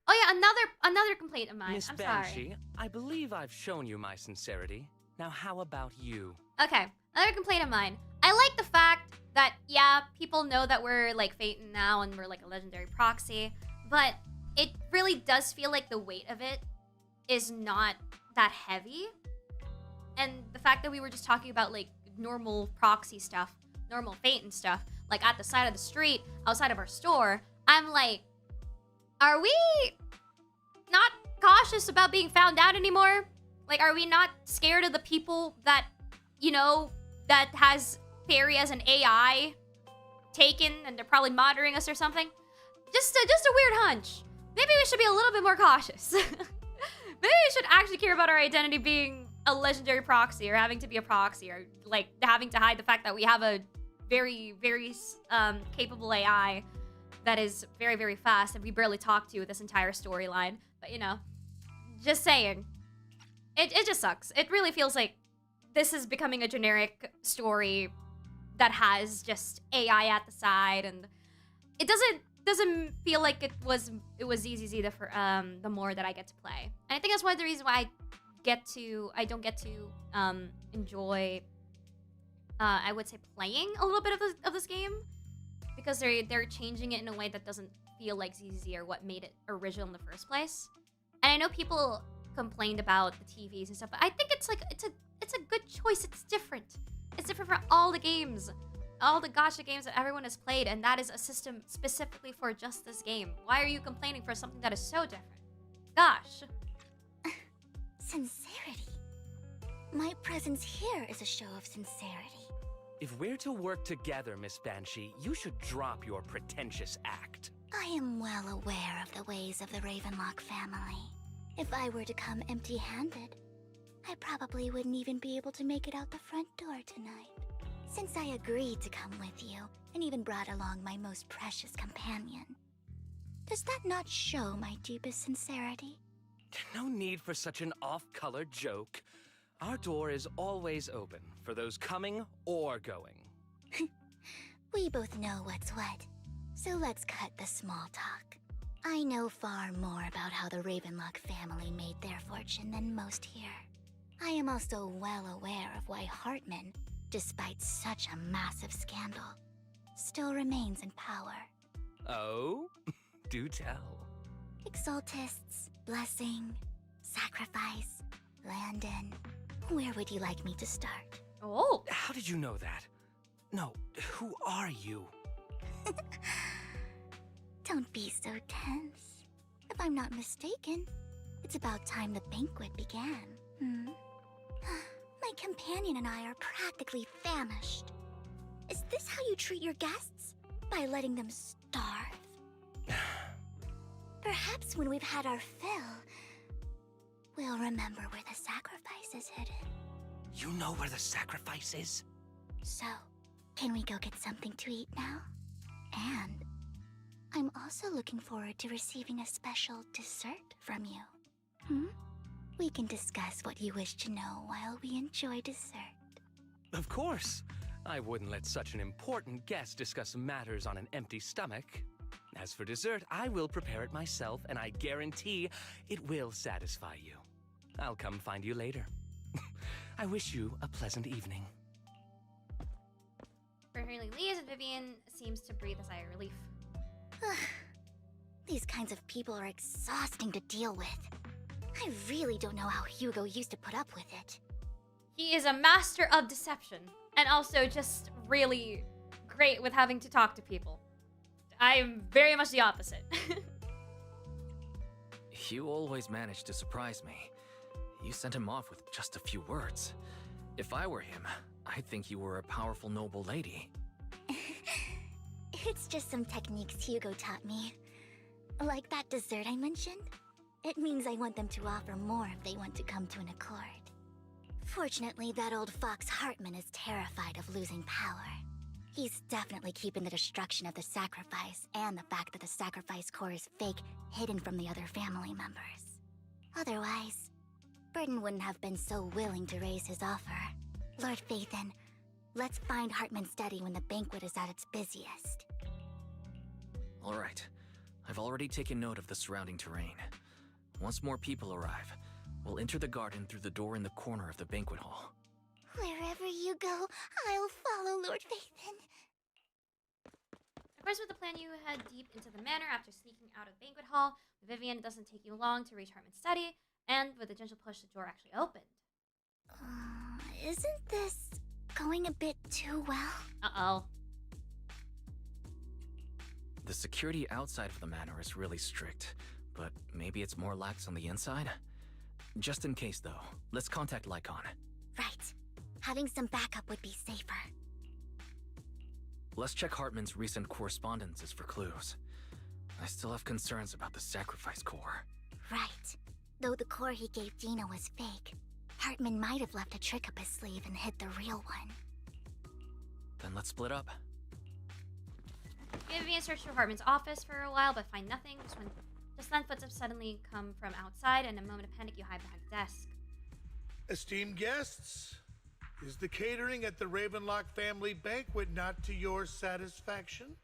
Oh yeah, another complaint of mine. Miss I'm Banshee, sorry. I believe I've shown you my sincerity. Now how about you? Okay, another complaint of mine. I like the fact that, yeah, people know that we're like Phaeton now and we're like a legendary proxy, but it really does feel like the weight of it is not that heavy. And the fact that we were just talking about like normal proxy stuff, normal Phaeton stuff, like at the side of the street, outside of our store, I'm like, are we not cautious about being found out anymore? Like, are we not scared of the people that, you know, that has Perry as an AI taken and they're probably monitoring us or something? Just a weird hunch. Maybe we should be a little bit more cautious. Maybe we should actually care about our identity being a legendary proxy or having to be a proxy or like having to hide the fact that we have a very, very capable AI that is very, very fast and we barely talk to this entire storyline. But, you know, just saying. It just sucks. It really feels like this is becoming a generic story that has just AI at the side, and it doesn't feel like it was easy for the more that I get to play. And I think that's one of the reasons why I don't get to enjoy I would say playing a little bit of this game, because they're changing it in a way that doesn't feel like ZZ or what made it original in the first place. And I know people complained about the TVs and stuff, but I think it's a good choice. It's different. It's different for all the games, all the gacha games that everyone has played, and that is a system specifically for just this game. Why are you complaining for something that is so different? Gosh. Sincerity. My presence here is a show of sincerity. If we're to work together, Miss Banshee, you should drop your pretentious act. I am well aware of the ways of the Ravenlock family. If I were to come empty-handed, I probably wouldn't even be able to make it out the front door tonight. Since I agreed to come with you, and even brought along my most precious companion, does that not show my deepest sincerity? No need for such an off-color joke. Our door is always open for those coming or going. We both know what's what, so let's cut the small talk. I know far more about how the Ravenlock family made their fortune than most here. I am also well aware of why Hartman, despite such a massive scandal, still remains in power. Oh? Do tell. Exaltists, blessing, sacrifice, Landon. Where would you like me to start? Oh! How did you know that? No, who are you? Don't be so tense. If I'm not mistaken, it's about time the banquet began. My companion and I are practically famished. Is this how you treat your guests? By letting them starve? Perhaps when we've had our fill, we'll remember where the sacrifice is hidden. You know where the sacrifice is? So, can we go get something to eat now? And I'm also looking forward to receiving a special dessert from you. We can discuss what you wish to know while we enjoy dessert. Of course. I wouldn't let such an important guest discuss matters on an empty stomach. As for dessert, I will prepare it myself, and I guarantee it will satisfy you. I'll come find you later. I wish you a pleasant evening. For Hurley leaves, Vivian seems to breathe a sigh of relief. These kinds of people are exhausting to deal with. I really don't know how Hugo used to put up with it. He is a master of deception, and also just really great with having to talk to people. I'm very much the opposite. You always manage to surprise me. You sent him off with just a few words. If I were him, I'd think you were a powerful, noble lady. It's just some techniques Hugo taught me. Like that dessert I mentioned. It means I want them to offer more if they want to come to an accord. Fortunately, that old fox Hartman is terrified of losing power. He's definitely keeping the destruction of the sacrifice and the fact that the sacrifice core is fake hidden from the other family members. Otherwise, Burden wouldn't have been so willing to raise his offer. Lord Phaethon, let's find Hartman's study when the banquet is at its busiest. All right. I've already taken note of the surrounding terrain. Once more people arrive, we'll enter the garden through the door in the corner of the banquet hall. Wherever you go, I'll follow, Lord Phaethon. Of course, with the plan, you head deep into the manor after sneaking out of the banquet hall. Vivian, doesn't take you long to reach Hartman's study, and with a gentle push, the door actually opened. Isn't this going a bit too well? Uh-oh. The security outside of the manor is really strict, but maybe it's more lax on the inside? Just in case, though, let's contact Lycon. Right. Having some backup would be safer. Let's check Hartman's recent correspondences for clues. I still have concerns about the sacrifice core. Right. Though the core he gave Gina was fake, Hartman might have left a trick up his sleeve and hid the real one. Then let's split up. Vivian searched through Hartman's office for a while, but find nothing. Just then, footsteps suddenly come from outside, and in a moment of panic, you hide behind the desk. Esteemed guests, is the catering at the Ravenlock family banquet not to your satisfaction?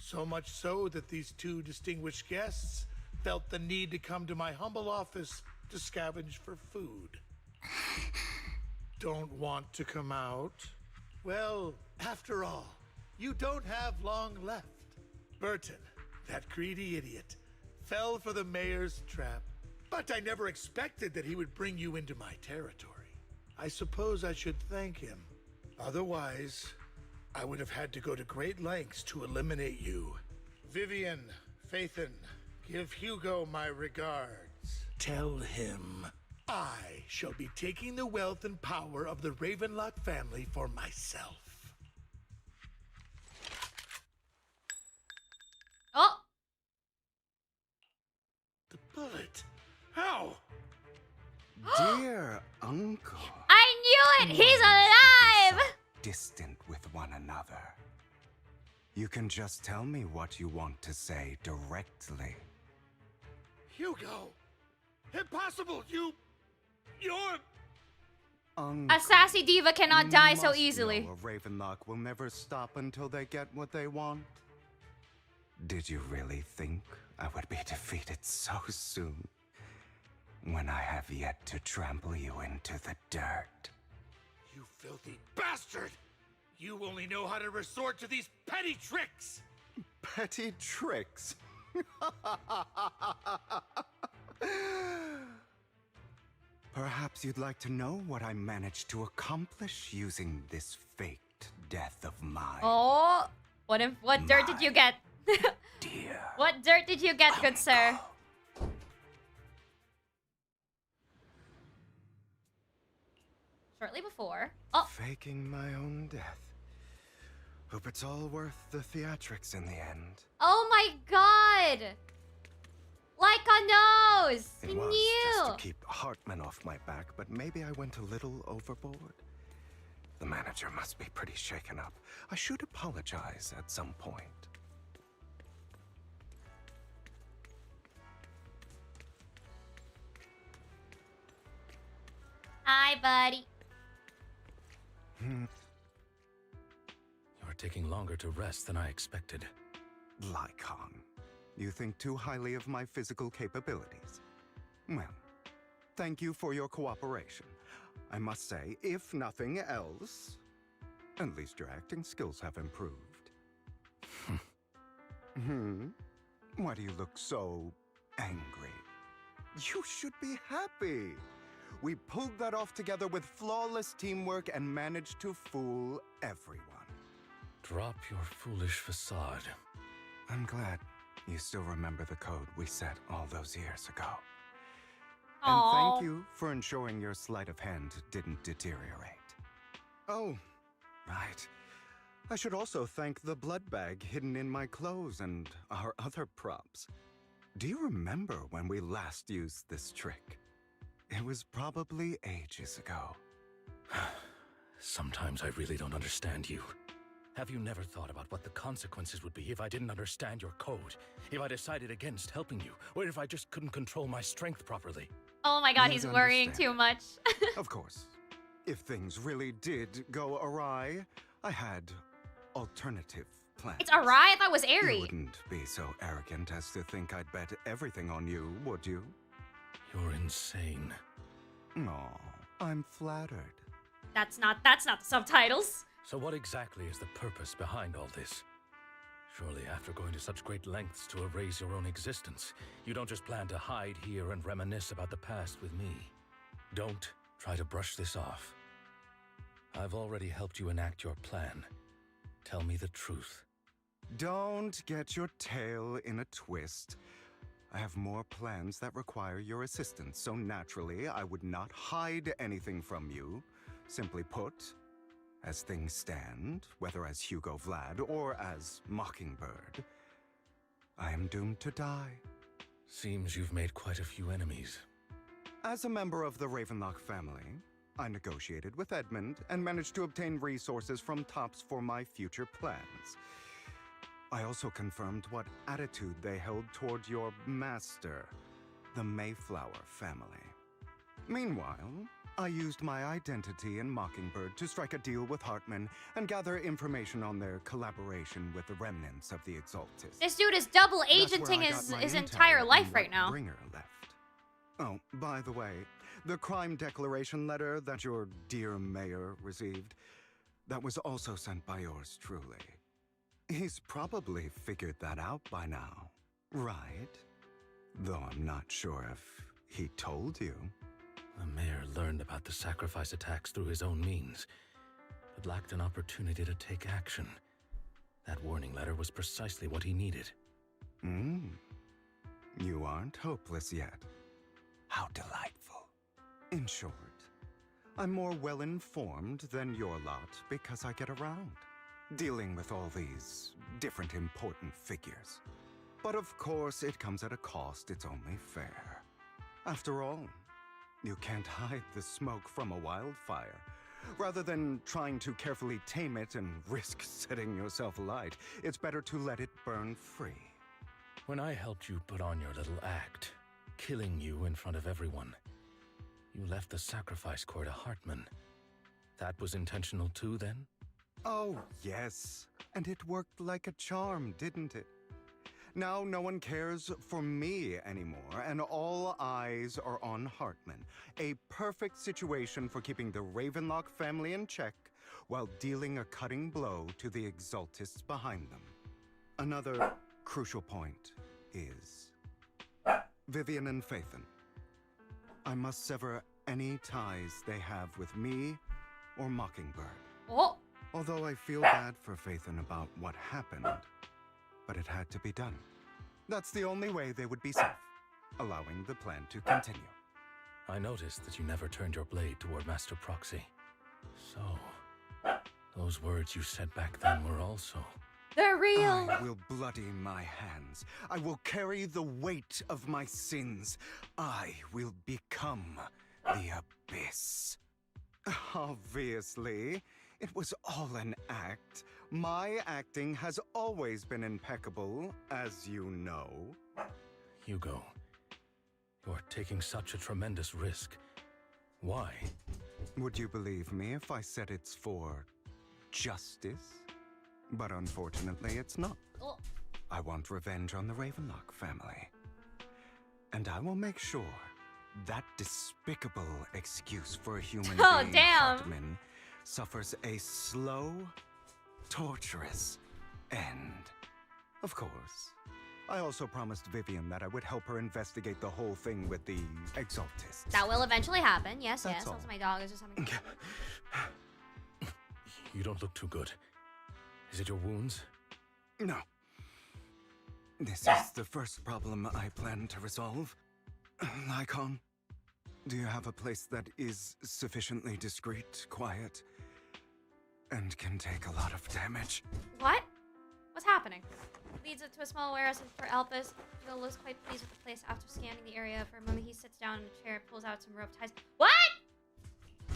So much so that these two distinguished guests felt the need to come to my humble office to scavenge for food. Don't want to come out? Well, after all, you don't have long left. Burton, that greedy idiot, fell for the mayor's trap. But I never expected that he would bring you into my territory. I suppose I should thank him. Otherwise, I would have had to go to great lengths to eliminate you. Vivian, Phaethon, give Hugo my regards. Tell him I shall be taking the wealth and power of the Ravenlock family for myself. Oh! The bullet. How? Dear uncle. I knew it! He's alive! Distant with one another. You can just tell me what you want to say directly. Hugo! Impossible! You're... A sassy diva cannot die so must easily. know a Ravenlock will never stop until they get what they want. Did you really think I would be defeated so soon? When I have yet to trample you into the dirt. You filthy bastard! You only know how to resort to these petty tricks! Petty tricks? Perhaps you'd like to know what I managed to accomplish using this faked death of mine. Oh, what dirt did you get? Dear. What dirt did you get, good sir? Shortly before. Oh. Faking my own death. Hope it's all worth the theatrics in the end. Oh my god! Lyca knows! He It was knew! just to keep Hartman off my back, but maybe I went a little overboard. The manager must be pretty shaken up. I should apologize at some point. Hi, buddy. taking longer to rest than I expected. Lycon, you think too highly of my physical capabilities. Well, thank you for your cooperation. I must say, if nothing else, at least your acting skills have improved. Why do you look so angry? You should be happy. We pulled that off together with flawless teamwork and managed to fool everyone. Drop your foolish facade. I'm glad you still remember the code we set all those years ago. Aww. And thank you for ensuring your sleight of hand didn't deteriorate. Oh, right. I should also thank the blood bag hidden in my clothes and our other props. Do you remember when we last used this trick? It was probably ages ago. Sometimes I really don't understand you. Have you never thought about what the consequences would be if I didn't understand your code? If I decided against helping you? Or if I just couldn't control my strength properly? Oh my god, You'd he's worrying understand. too much. Of course. If things really did go awry, I had alternative plans. It's awry? I thought it was You airy. wouldn't be so arrogant as to think I'd bet everything on you, would you? You're insane. Aw, I'm flattered. That's not the subtitles. So what exactly is the purpose behind all this? Surely after going to such great lengths to erase your own existence, you don't just plan to hide here and reminisce about the past with me. Don't try to brush this off. I've already helped you enact your plan. Tell me the truth. Don't get your tail in a twist. I have more plans that require your assistance, so naturally I would not hide anything from you. Simply put, as things stand, whether as Hugo Vlad or as Mockingbird, I am doomed to die. Seems you've made quite a few enemies. As a member of the Ravenlock family, I negotiated with Edmund and managed to obtain resources from Tops for my future plans. I also confirmed what attitude they held toward your master, the Mayflower family. Meanwhile, I used my identity in Mockingbird to strike a deal with Hartman and gather information on their collaboration with the remnants of the Exaltis. This dude is double That's where agenting I got my his intel entire on life what right now. Bringer left. Oh, by the way, the crime declaration letter that your dear mayor received, that was also sent by yours truly. He's probably figured that out by now, right? Though I'm not sure if he told you. The mayor learned about the sacrifice attacks through his own means, but lacked an opportunity to take action. That warning letter was precisely what he needed. You aren't hopeless yet. How delightful. In short, I'm more well-informed than your lot because I get around, dealing with all these different important figures. But of course, it comes at a cost. It's only fair. After all, you can't hide the smoke from a wildfire. Rather than trying to carefully tame it and risk setting yourself alight, it's better to let it burn free. When I helped you put on your little act, killing you in front of everyone, you left the sacrifice core to Hartman. That was intentional too, then? Oh, yes. And it worked like a charm, didn't it? Now no one cares for me anymore, and all eyes are on Hartman. A perfect situation for keeping the Ravenlock family in check while dealing a cutting blow to the Exaltists behind them. Another crucial point is Vivian and Phaethon. I must sever any ties they have with me or Mockingbird. Oh. Although I feel bad for Phaethon about what happened, but it had to be done. That's the only way they would be safe, allowing the plan to continue. I noticed that you never turned your blade toward Master Proxy. So, those words you said back then were also... They're real! I will bloody my hands. I will carry the weight of my sins. I will become the Abyss. Obviously, it was all an act. My acting has always been impeccable, as you know. Hugo, you're taking such a tremendous risk. Why? Would you believe me if I said it's for justice? But unfortunately, it's not. Oh. I want revenge on the Ravenlock family. And I will make sure that despicable excuse for a human being, Hartman, suffers a slow, torturous end. Of course. I also promised Vivian that I would help her investigate the whole thing with the Exaltists. That will eventually happen. Yes, That's yes. all. Also, my dog is just having. You don't look too good. Is it your wounds? No. This is the first problem I plan to resolve. Lycon, do you have a place that is sufficiently discreet, quiet, and can take a lot of damage? What? What's happening? Leads it to a small warehouse for Alphys. Phil looks quite pleased with the place after scanning the area. For a moment, he sits down in a chair, pulls out some rope ties. What?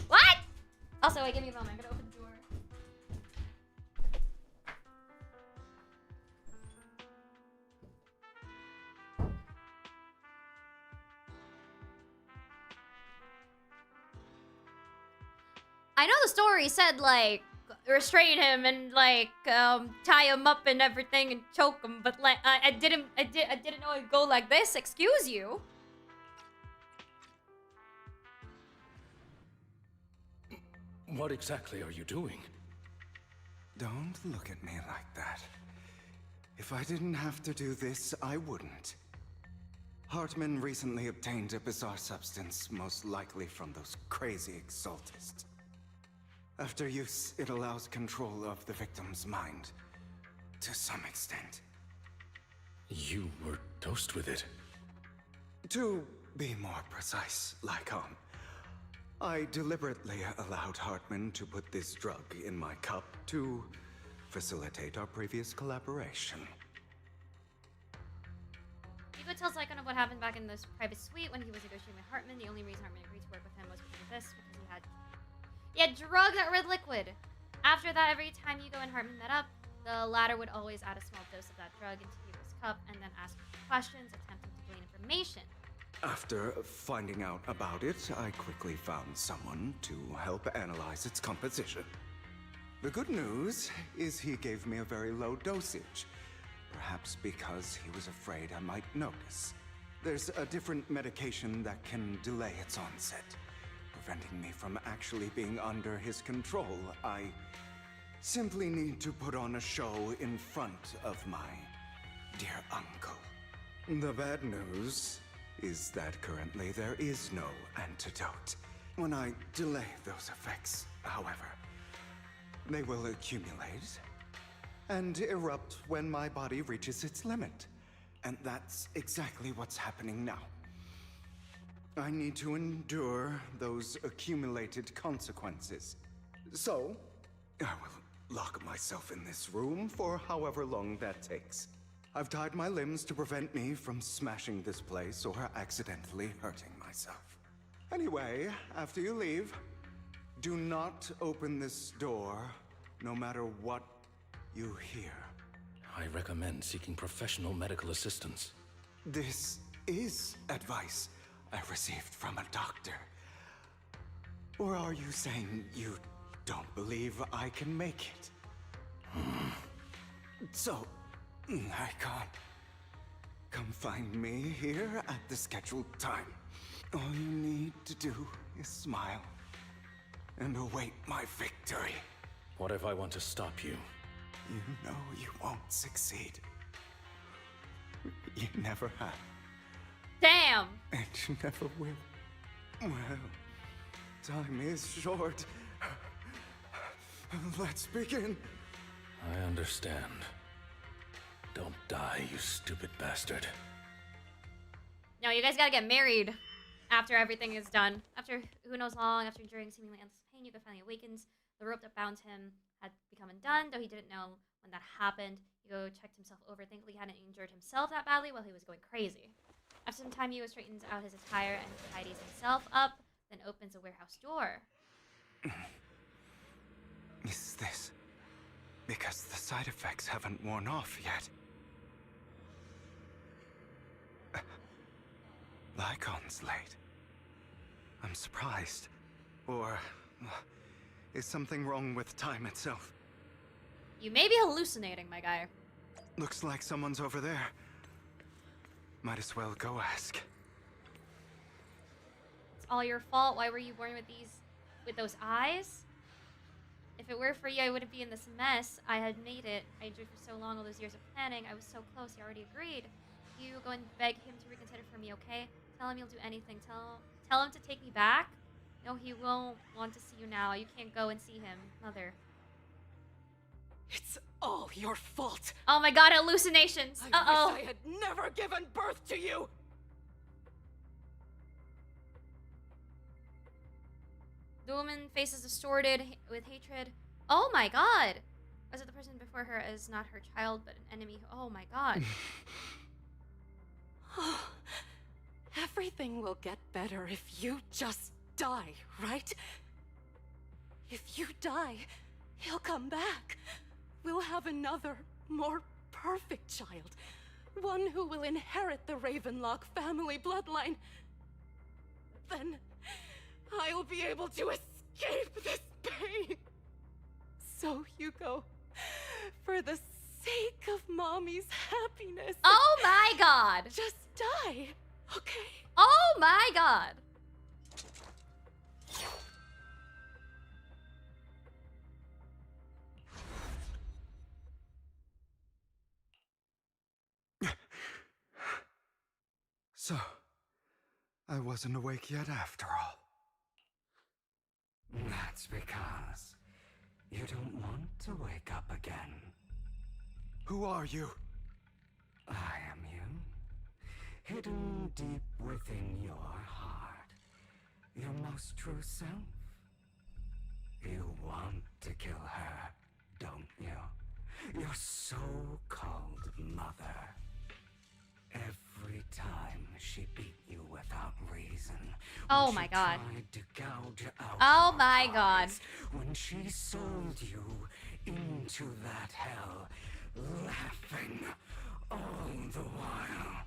What? Also, wait, give me a moment. I'm gonna open the door. I know the story said, like, restrain him and, like, tie him up and everything and choke him, but, like, I didn't know it'd go like this. Excuse you. What exactly are you doing? Don't look at me like that. If I didn't have to do this, I wouldn't. Hartman recently obtained a bizarre substance, most likely from those crazy Exaltists. After use, it allows control of the victim's mind, to some extent. You were dosed with it. To be more precise, Lycon, I deliberately allowed Hartman to put this drug in my cup to facilitate our previous collaboration. Hugo tells Lycon of what happened back in this private suite when he was negotiating with Hartman. The only reason Hartman agreed to work with him was because of this, because he had drugged that red liquid. After that, every time Hugo and Hartman met up, the latter would always add a small dose of that drug into Hugo's cup and then ask questions, attempting to glean information. After finding out about it, I quickly found someone to help analyze its composition. The good news is he gave me a very low dosage, perhaps because he was afraid I might notice. There's a different medication that can delay its onset, preventing me from actually being under his control. I simply need to put on a show in front of my dear uncle. The bad news is that currently there is no antidote. When I delay those effects, however, they will accumulate and erupt when my body reaches its limit. And that's exactly what's happening now. I need to endure those accumulated consequences. So, I will lock myself in this room for however long that takes. I've tied my limbs to prevent me from smashing this place or accidentally hurting myself. Anyway, after you leave, do not open this door, no matter what you hear. I recommend seeking professional medical assistance. This is advice I received from a doctor. Or are you saying you don't believe I can make it? So, I can't. Come find me here at the scheduled time. All you need to do is smile and await my victory. What if I want to stop you? You know you won't succeed. You never have. Damn! And you never will. Well, time is short. Let's begin. I understand. Don't die, you stupid bastard. No, you guys gotta get married after everything is done. After who knows how long, after enduring seemingly endless pain, Hugo finally awakens. The rope that bound him had become undone, though he didn't know when that happened. Hugo checked himself over. Thankfully, he hadn't injured himself that badly while he was going crazy. After some time, Hugo straightens out his attire and tidies himself up, then opens a warehouse door. Is this because the side effects haven't worn off yet? Lycon's late. I'm surprised. Or is something wrong with time itself? You may be hallucinating, my guy. Looks like someone's over there. Might as well go ask. It's all your fault. Why were you born with those eyes? If it were for you, I wouldn't be in this mess. I had made it. I endured for so long, all those years of planning. I was so close. He already agreed. You go and beg him to reconsider for me, okay? Tell him you'll do anything. Tell him to take me back. No, he won't want to see you now. You can't go and see him, Mother. It's all your fault. Oh my God, hallucinations. Uh-oh. I wish I had never given birth to you. The woman faces distorted with hatred. Oh my God. Was it the person before her is not her child, but an enemy? Oh my God. Everything will get better if you just die, right? If you die, he'll come back. We'll have another, more perfect child. One who will inherit the Ravenlock family bloodline. Then I'll be able to escape this pain. So, Hugo, for the sake of Mommy's happiness... Oh my God! Just die, okay? Oh my God! So, I wasn't awake yet after all. That's because you don't want to wake up again. Who are you? I am you. Hidden deep within your heart. Your most true self. You want to kill her, don't you? Your so-called mother. Every time she beat you without reason. Oh my God. Tried to gouge out oh my God. When she sold you into that hell, laughing all the while.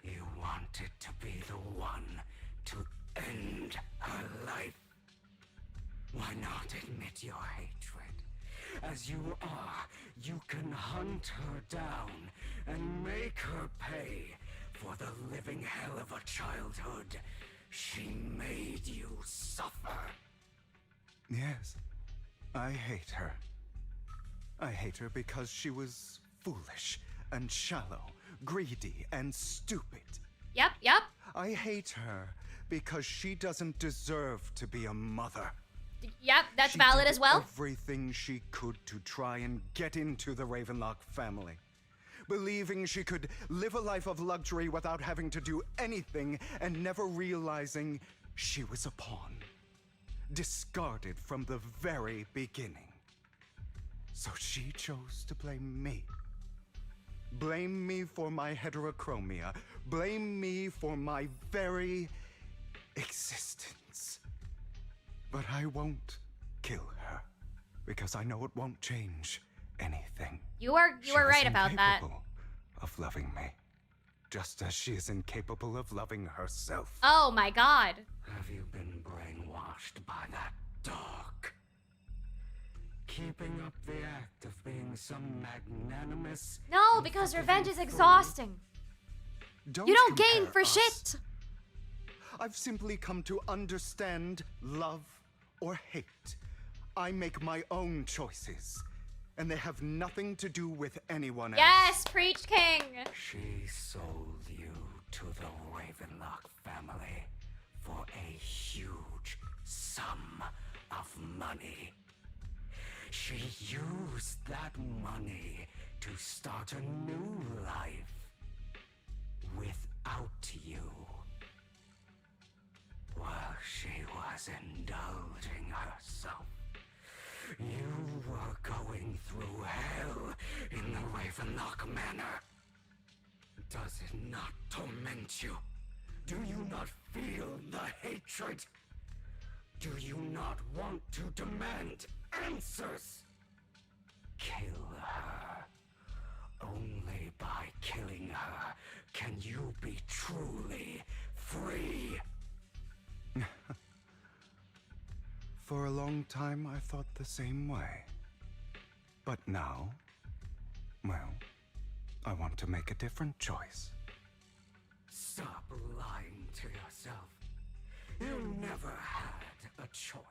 You wanted to be the one to end her life. Why not admit your hatred? As you are, you can hunt her down and make her pay for the living hell of a childhood she made you suffer. Yes, I hate her. I hate her because she was foolish and shallow, greedy and stupid. Yep. I hate her because she doesn't deserve to be a mother. Yep, that's she valid did as well. Everything she could to try and get into the Ravenlock family. Believing she could live a life of luxury without having to do anything and never realizing she was a pawn. Discarded from the very beginning. So she chose to blame me. Blame me for my heterochromia. Blame me for my very existence. But I won't kill her, because I know it won't change anything. You are right about that. She is incapable of loving me, just as she is incapable of loving herself. Oh my God. Have you been brainwashed by that dog? Keeping up the act of being some magnanimous... No, because revenge is exhausting. You don't gain for shit. I've simply come to understand love or hate. I make my own choices, and they have nothing to do with anyone else. Yes, preach, King. She sold you to the Ravenlock family for a huge sum of money. She used that money to start a new life without you. While she was indulging herself, you were going through hell in the Ravenlock Manor. Does it not torment you? Do you not feel the hatred? Do you not want to demand answers? Kill her. Only by killing her can you be truly free. For a long time, I thought the same way. But now, well, I want to make a different choice. Stop lying to yourself. You never had a choice.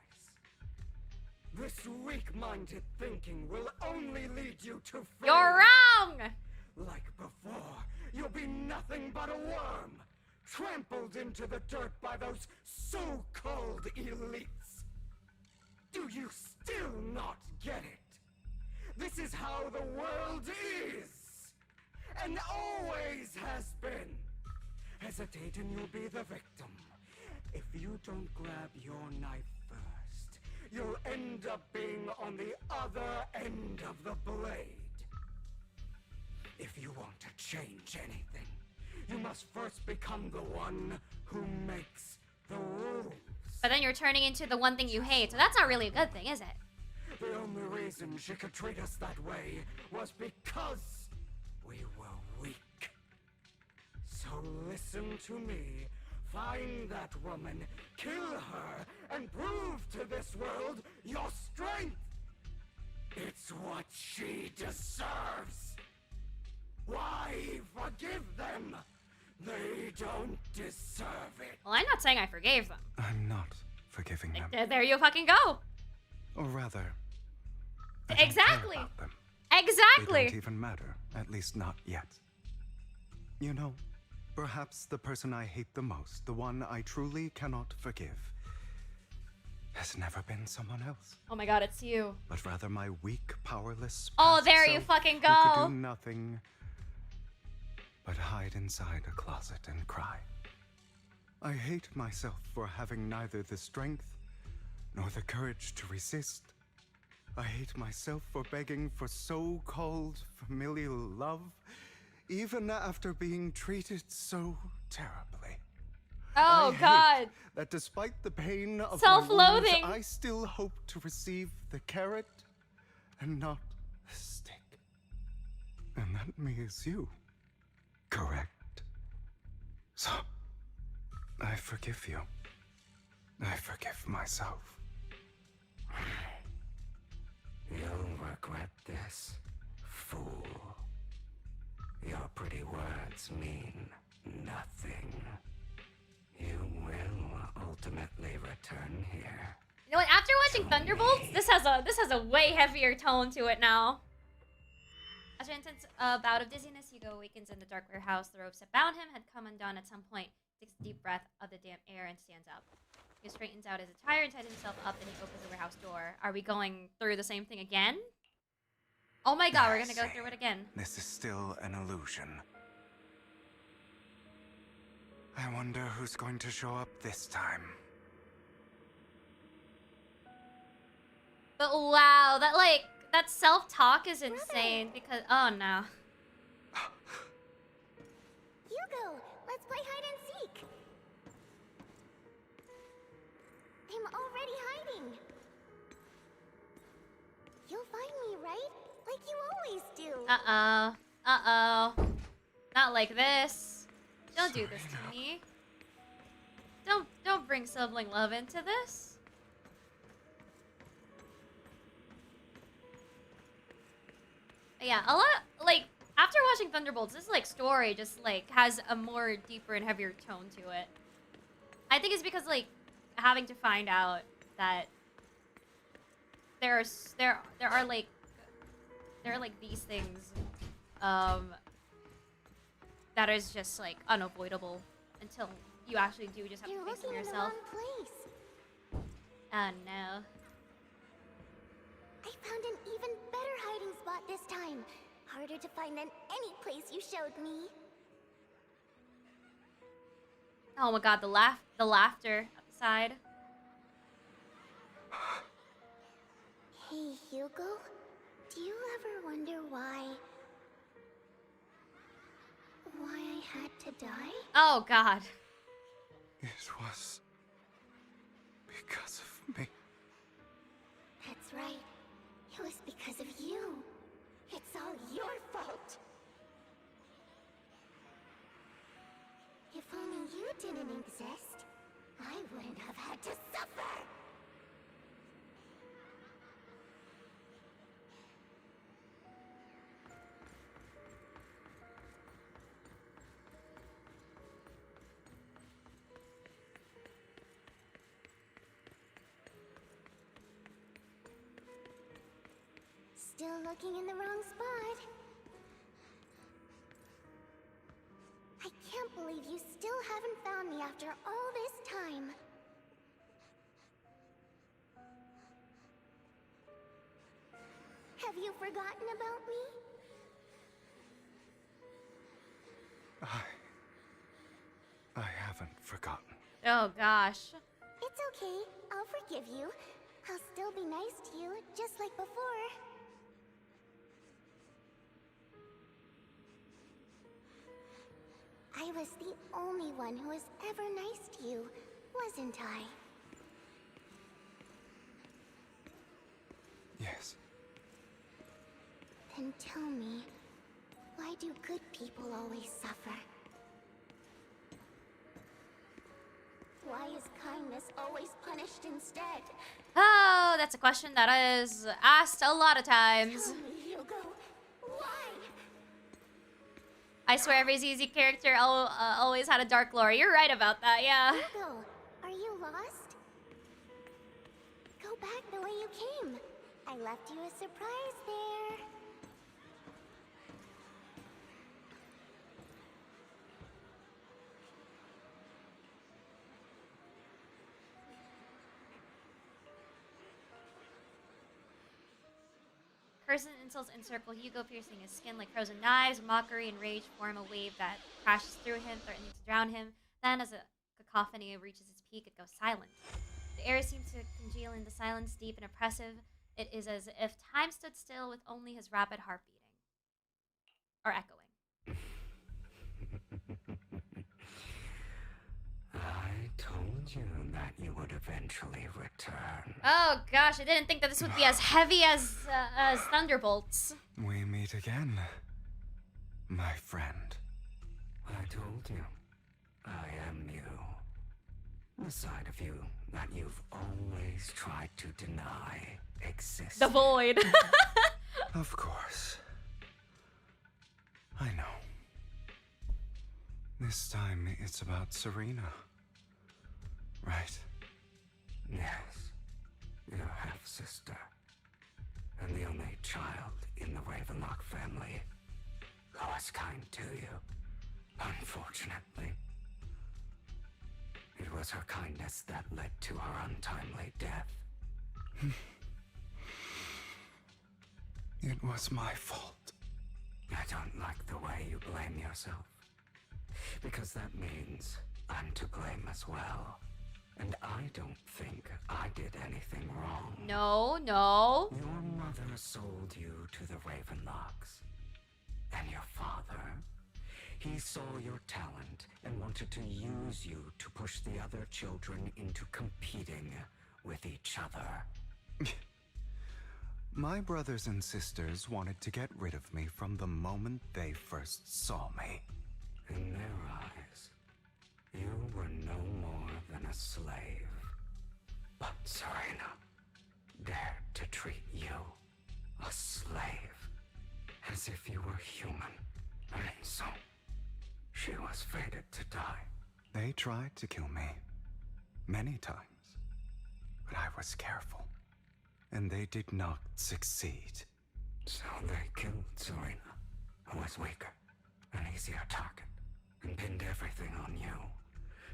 This weak-minded thinking will only lead you to failure. You're wrong! Like before, you'll be nothing but a worm, trampled into the dirt by those so-called elites. Do you still not get it? This is how the world is, and always has been. Hesitate and you'll be the victim. If you don't grab your knife first, you'll end up being on the other end of the blade. If you want to change anything, you must first become the one who makes the rules. But then you're turning into the one thing you hate, so that's not really a good thing, is it? The only reason she could treat us that way was because we were weak. So listen to me. Find that woman, kill her, and prove to this world your strength. It's what she deserves. Why forgive them? They don't deserve it. Well, I'm not saying I forgave them. I'm not forgiving them. There you fucking go. Or rather, I don't Exactly. care about them. Exactly. They don't even matter, at least not yet. You know, perhaps the person I hate the most, the one I truly cannot forgive, has never been someone else. Oh my god, it's you. But rather my weak, powerless Oh, past there you self fucking who could go. do nothing but hide inside a closet and cry. I hate myself for having neither the strength nor the courage to resist. I hate myself for begging for so-called familial love, even after being treated so terribly. Oh I hate god. that despite the pain of Self-loathing. my wounds, I still hope to receive the carrot and not the stick. And that me is you. Correct. So, I forgive you. I forgive myself. You'll regret this, fool. Your pretty words mean nothing. You will ultimately return here. You know what? After watching Thunderbolts, this has a way heavier tone to it now. After an intense bout of dizziness, Hugo awakens in the dark warehouse. The ropes that bound him had come undone at some point. Takes a deep breath of the damp air and stands up. He straightens out his attire and tightens himself up, and he opens the warehouse door. Are we going through the same thing again? Oh my god, we're gonna go through it again. This is still an illusion. I wonder who's going to show up this time. But wow, that self-talk is insane because oh no. Hugo, let's play hide and seek. I'm already hiding. You'll find me, right? Like you always do. Uh-oh. Uh-oh. Not like this. Don't do this to me. Don't bring sibling love into this. Yeah, a lot, like, after watching Thunderbolts, this, like, story just, like, has a more deeper and heavier tone to it. I think it's because, like, having to find out that there are like these things, that is just, like, unavoidable until you actually do just have to face them yourself. Oh, no. I found an even better hiding spot this time. Harder to find than any place you showed me. Oh my god, the laughter outside. Hey, Hugo. Do you ever wonder why I had to die? Oh god. It was because of me. That's right. It was because of you. It's all your fault. If only you didn't exist, I wouldn't have had to suffer. still looking in the wrong spot. I can't believe you still haven't found me after all this time. Have you forgotten about me? I haven't forgotten. Oh gosh. It's okay. I'll forgive you. I'll still be nice to you, just like before. I was the only one who was ever nice to you, wasn't I? Yes. Then tell me, why do good people always suffer? Why is kindness always punished instead? Oh, that's a question that is asked a lot of times. Tell me, Hugo, why? I swear every ZZ character always had a dark lore. You're right about that, yeah. Hugo, are you lost? Go back the way you came. I left you a surprise there. Curses and insults encircle Hugo, piercing his skin like frozen knives. Mockery and rage form a wave that crashes through him, threatening to drown him. Then, as a cacophony reaches its peak, it goes silent. The air seems to congeal into silence, deep and oppressive. It is as if time stood still with only his rapid heart beating. Or echoing. I told you that you would eventually return. Oh gosh, I didn't think that this would be as heavy as Thunderbolts. We meet again, my friend. I told you, I am you. The side of you that you've always tried to deny exists. The void. Of course. I know. This time it's about Serena. Right? Yes. Your half-sister. And the only child in the Ravenlock family who was kind to you. Unfortunately. It was her kindness that led to her untimely death. It was my fault. I don't like the way you blame yourself. Because that means I'm to blame as well. And I don't think I did anything wrong. No, no. Your mother sold you to the Ravenlocks. And your father, he saw your talent and wanted to use you to push the other children into competing with each other. My brothers and sisters wanted to get rid of me from the moment they first saw me. In their eyes, you were no more than a slave. But Serena dared to treat you, a slave, as if you were human. And so, she was fated to die. They tried to kill me many times, but I was careful, and they did not succeed. So they killed Serena, who was weaker, an easier target, and pinned everything on you.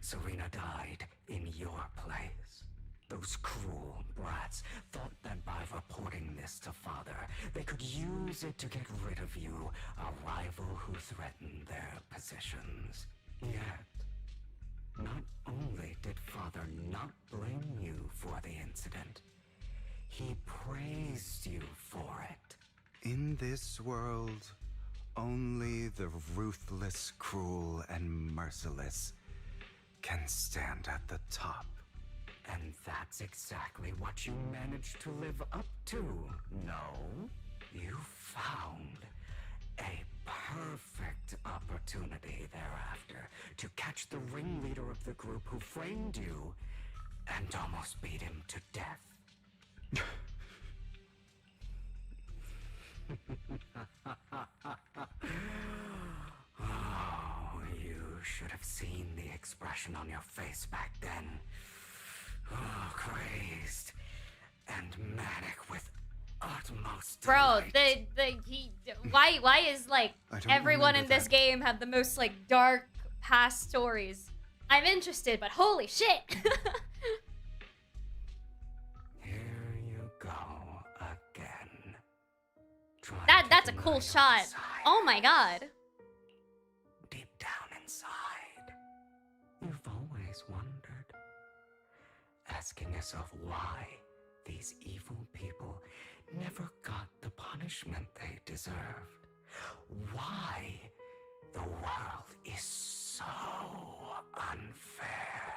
Serena died in your place. Those cruel brats thought that by reporting this to Father, they could use it to get rid of you, a rival who threatened their positions. Yet, not only did Father not blame you for the incident, he praised you for it. In this world, only the ruthless, cruel, and merciless can stand at the top. And that's exactly what you managed to live up to, no? You found a perfect opportunity thereafter to catch the ringleader of the group who framed you and almost beat him to death. Oh, you should have seen the expression on your face back then. Oh, crazed and manic with utmost Bro, delight. why is like I don't everyone in remember this that. game have the most like dark past stories? I'm interested, but holy shit! Here you go again. That's a cool shot. Oh my god. Deep down inside, you've always wondered, asking yourself why these evil people never got the punishment they deserved. Why the world is so unfair.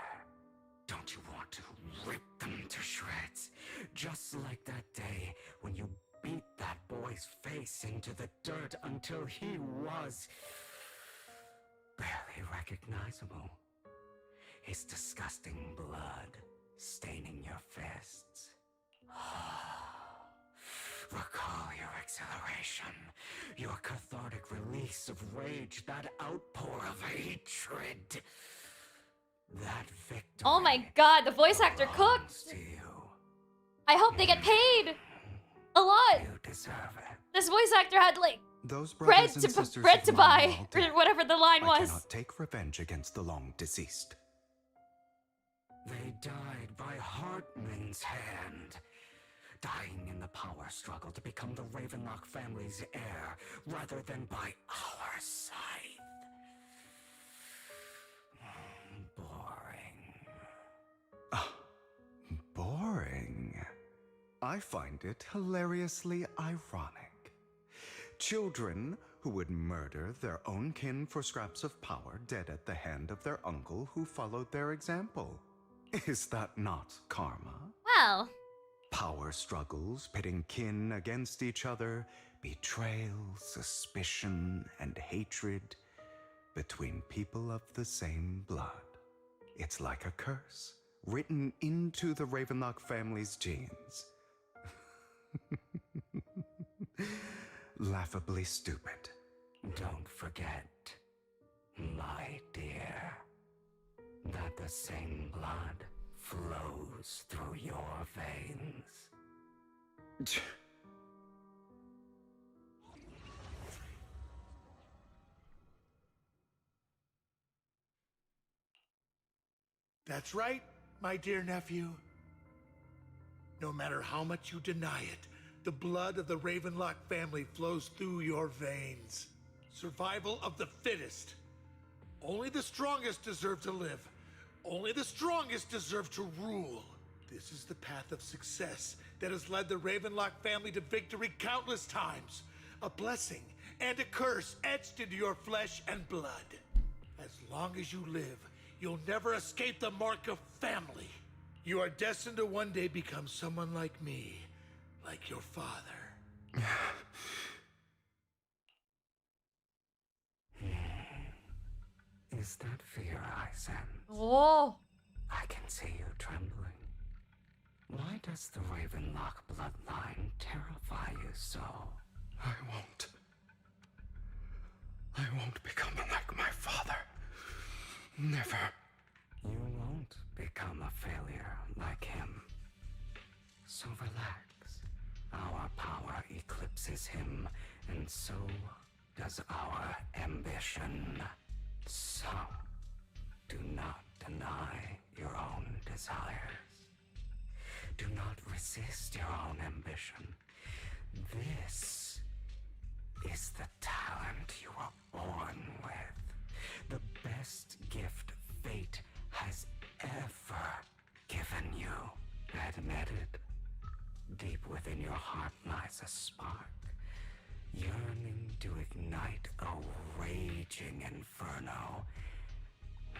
Don't you want to rip them to shreds? Just like that day when you beat that boy's face into the dirt until he was barely recognizable. His disgusting blood staining your fists. Recall your exhilaration, your cathartic release of rage, that outpour of hatred. That victory. Oh my god, the voice actor cooked. I hope they get paid a lot. You deserve it. This voice actor had like Those bread brothers and sisters bread of to mine buy, are all dead. or whatever the line I was. cannot take revenge against the long deceased. They died by Hartman's hand. Dying in the power struggle to become the Ravenlock family's heir, rather than by our scythe. Boring. Boring. I find it hilariously ironic. Children who would murder their own kin for scraps of power dead at the hand of their uncle who followed their example. Is that not karma? Well, Power struggles pitting kin against each other, betrayal, suspicion, and hatred between people of the same blood. It's like a curse written into the Ravenlock family's genes. Laughably stupid. Don't forget, my dear, that the same blood flows through your veins. That's right, my dear nephew. No matter how much you deny it, the blood of the Ravenlock family flows through your veins. Survival of the fittest. Only the strongest deserve to live. Only the strongest deserve to rule. This is the path of success that has led the Ravenlock family to victory countless times. A blessing and a curse etched into your flesh and blood. As long as you live, you'll never escape the mark of family. You are destined to one day become someone like me, like your father. Is that fear I sense? oh, I can see you trembling. Why does the Ravenlock bloodline terrify you so? I won't become like my father. Never. You won't become a failure like him. So relax. Our power eclipses him, and so does our ambition. So, do not deny your own desires. Do not resist your own ambition. This is the talent you were born with. The best gift fate has ever given you. Admit it. Deep within your heart lies a spark, yearning to ignite a raging inferno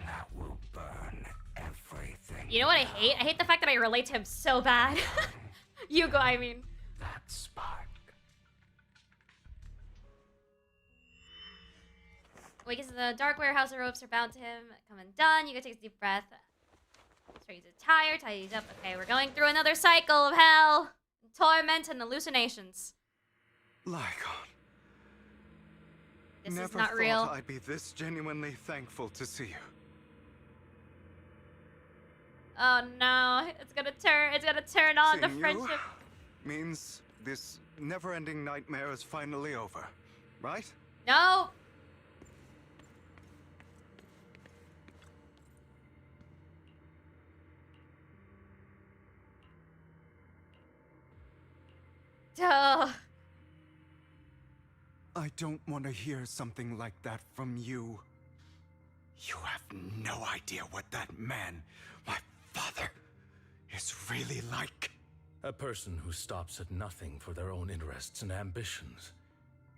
that will burn everything. you know what I hate? I hate the fact that I relate to him so bad. Hugo, I mean. That spark. Wakens in the dark warehouse, the ropes are bound to him. Come undone. You can take a deep breath. Straight to tire, tidies up. Okay, we're going through another cycle of hell, torment, and hallucinations. Lycon. This Never is not thought real. I'd be this genuinely thankful to see you. Oh no, it's gonna turn on the Seeing you friendship. means this never-ending nightmare is finally over, right? No. Duh. I don't want to hear something like that from you. You have no idea what that man, my father, is really like. A person who stops at nothing for their own interests and ambitions.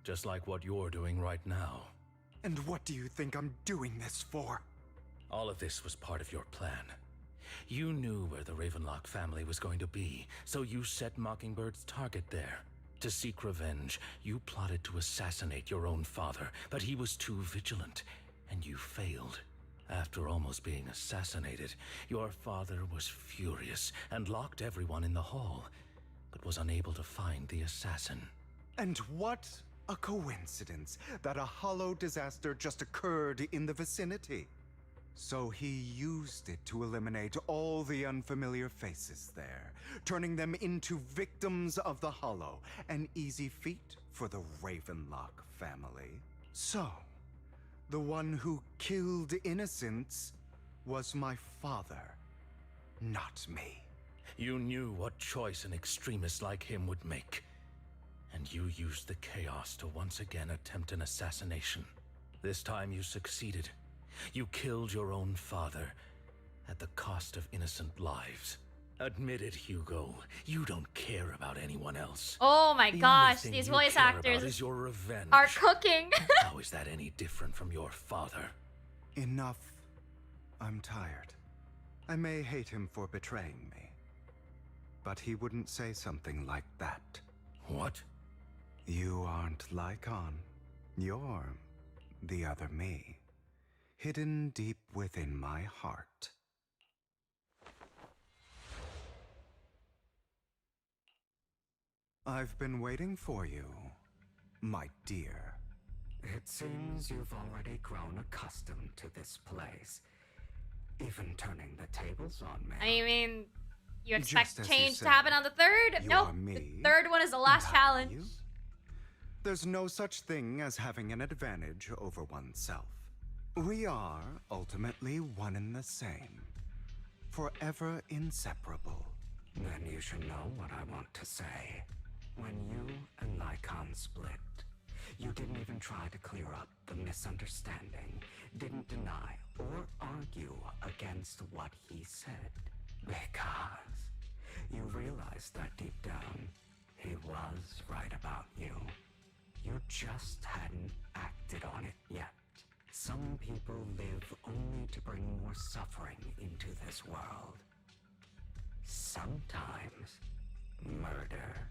Just like what you're doing right now. And what do you think I'm doing this for? All of this was part of your plan. You knew where the Ravenlock family was going to be, so you set Mockingbird's target there. To seek revenge, you plotted to assassinate your own father, but he was too vigilant, and you failed. After almost being assassinated, your father was furious and locked everyone in the hall, but was unable to find the assassin. And what a coincidence that a hollow disaster just occurred in the vicinity. So he used it to eliminate all the unfamiliar faces there, turning them into victims of the hollow, an easy feat for the Ravenlock family. So, the one who killed innocents was my father, not me. You knew what choice an extremist like him would make. And you used the chaos to once again attempt an assassination. This time you succeeded. You killed your own father at the cost of innocent lives. Admit it, Hugo. You don't care about anyone else. Oh my The gosh, only thing these you voice care actors about is your revenge. are cooking. How is that any different from your father? Enough. I'm tired. I may hate him for betraying me, but he wouldn't say something like that. What? You aren't Lycon. You're the other me, hidden deep within my heart. I've been waiting for you, my dear. It seems you've already grown accustomed to this place, even turning the tables on me. I mean, you expect Just as you change to said, happen on the third? you Nope. are me, The third one is the last and challenge. you. There's no such thing as having an advantage over oneself. We are ultimately one and the same, forever inseparable. Then you should know what I want to say. When you and Lycon split, you didn't even try to clear up the misunderstanding, didn't deny or argue against what he said, because you realized that deep down, he was right about you. You just hadn't acted on it yet. Some people live only to bring more suffering into this world. Sometimes, murder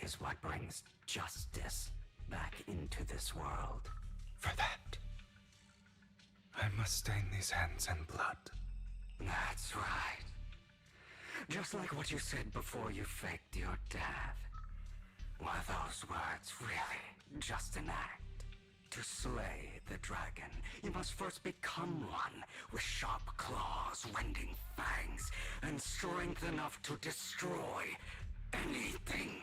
is what brings justice back into this world. For that, I must stain these hands in blood. That's right. Just like what you said before you faked your death. Were those words really just an act? To slay the dragon, you must first become one, with sharp claws, rending fangs, and strength enough to destroy anything.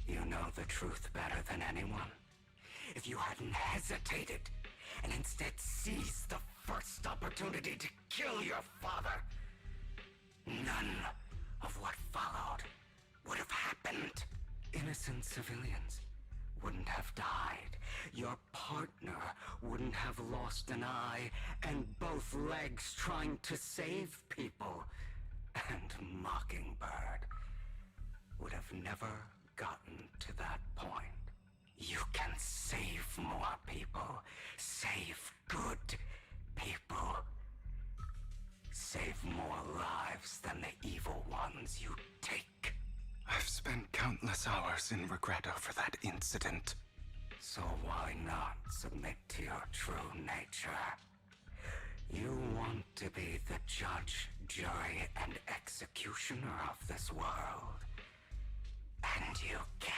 You know the truth better than anyone. If you hadn't hesitated, and instead seized the first opportunity to kill your father, none of what followed would have happened. Innocent civilians wouldn't have died. Your partner wouldn't have lost an eye and both legs trying to save people. And Mockingbird would have never gotten to that point. You can save more people. Save good people. Save more lives than the evil ones you take. I've spent countless hours in regret over that incident. So why not submit to your true nature? You want to be the judge, jury, and executioner of this world. And you can.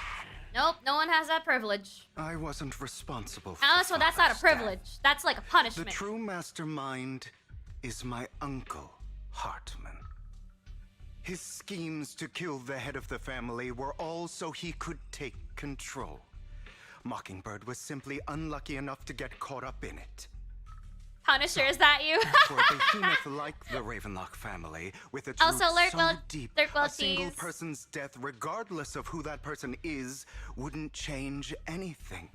Nope, no one has that privilege. I wasn't responsible for Also, that's not a Father's privilege. death. That's like a punishment. The true mastermind is my uncle, Hartman. His schemes to kill the head of the family were all so he could take control. Mockingbird was simply unlucky enough to get caught up in it. Punisher, is that you? For a behemoth like the Ravenlock family, with a truth Also, Lurk so will- deep, Lurk will a single tease. person's death, regardless of who that person is, wouldn't change anything.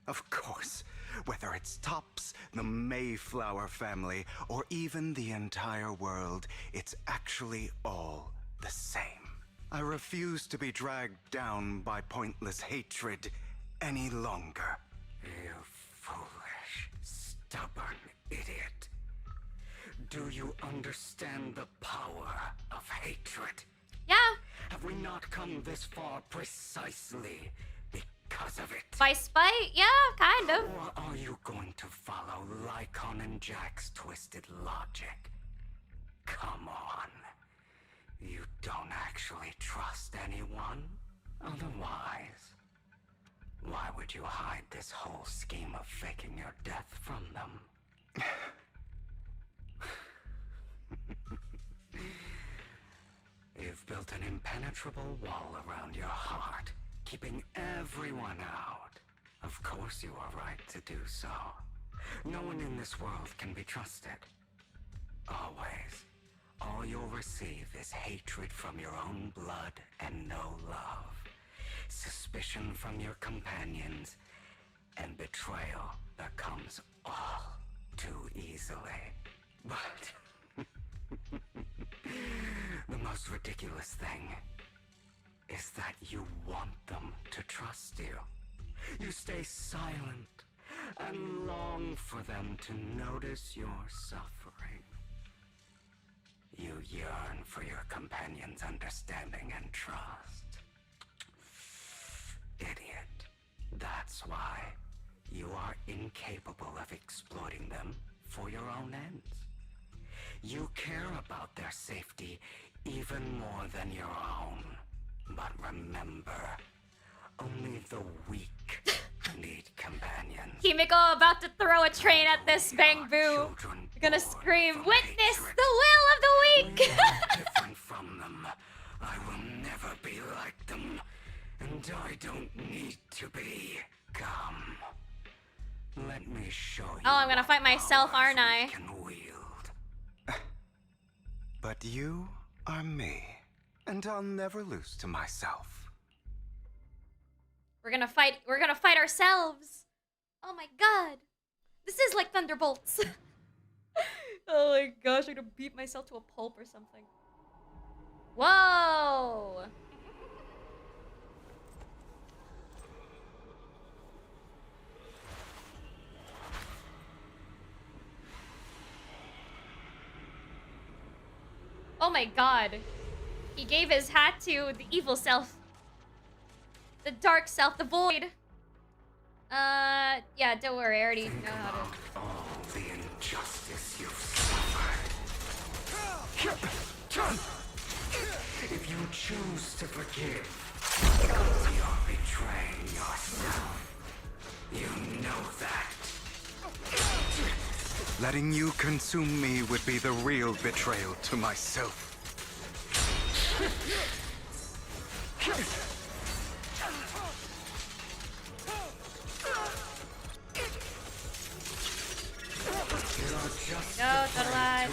Of course, whether it's Tops, the Mayflower family, or even the entire world, it's actually all the same. I refuse to be dragged down by pointless hatred any longer. You foolish, stubborn idiot. Do you understand the power of hatred? Yeah. Have we not come this far precisely because of it? By spite? Yeah, kind of. Or are you going to follow Lycon and Jack's twisted logic? Come on. You don't actually trust anyone? Otherwise, why would you hide this whole scheme of faking your death from them? You've built an impenetrable wall around your heart, keeping everyone out. Of course you are right to do so. No one in this world can be trusted. Always. All you'll receive is hatred from your own blood and no love. Suspicion from your companions, and betrayal that comes all too easily. But the most ridiculous thing is that you want them to trust you. You stay silent and long for them to notice your suffering. You yearn for your companion's understanding and trust. Idiot. That's why you are incapable of exploiting them for your own ends. You care about their safety even more than your own. But remember, only the weak need companions. Himiko about to throw a train at this Bang Boo. You're gonna scream, "Witness the will of the weak!" Different from them. I will never be like them. And I don't need to be. Come. Let me show you. Oh, I'm gonna fight myself, aren't I? Can wield. But you are me, and I'll never lose to myself. We're gonna fight ourselves. Oh my god. This is like Thunderbolts. Oh my gosh, I'm gonna beat myself to a pulp or something. Whoa! Oh my god. He gave his hat to the evil self. The dark self, the void. Yeah, don't worry, I already know how to. All the injustice you've suffered. If you choose to forgive, you're betraying yourself. You know that. Letting you consume me would be the real betrayal to myself. No, it's not alive.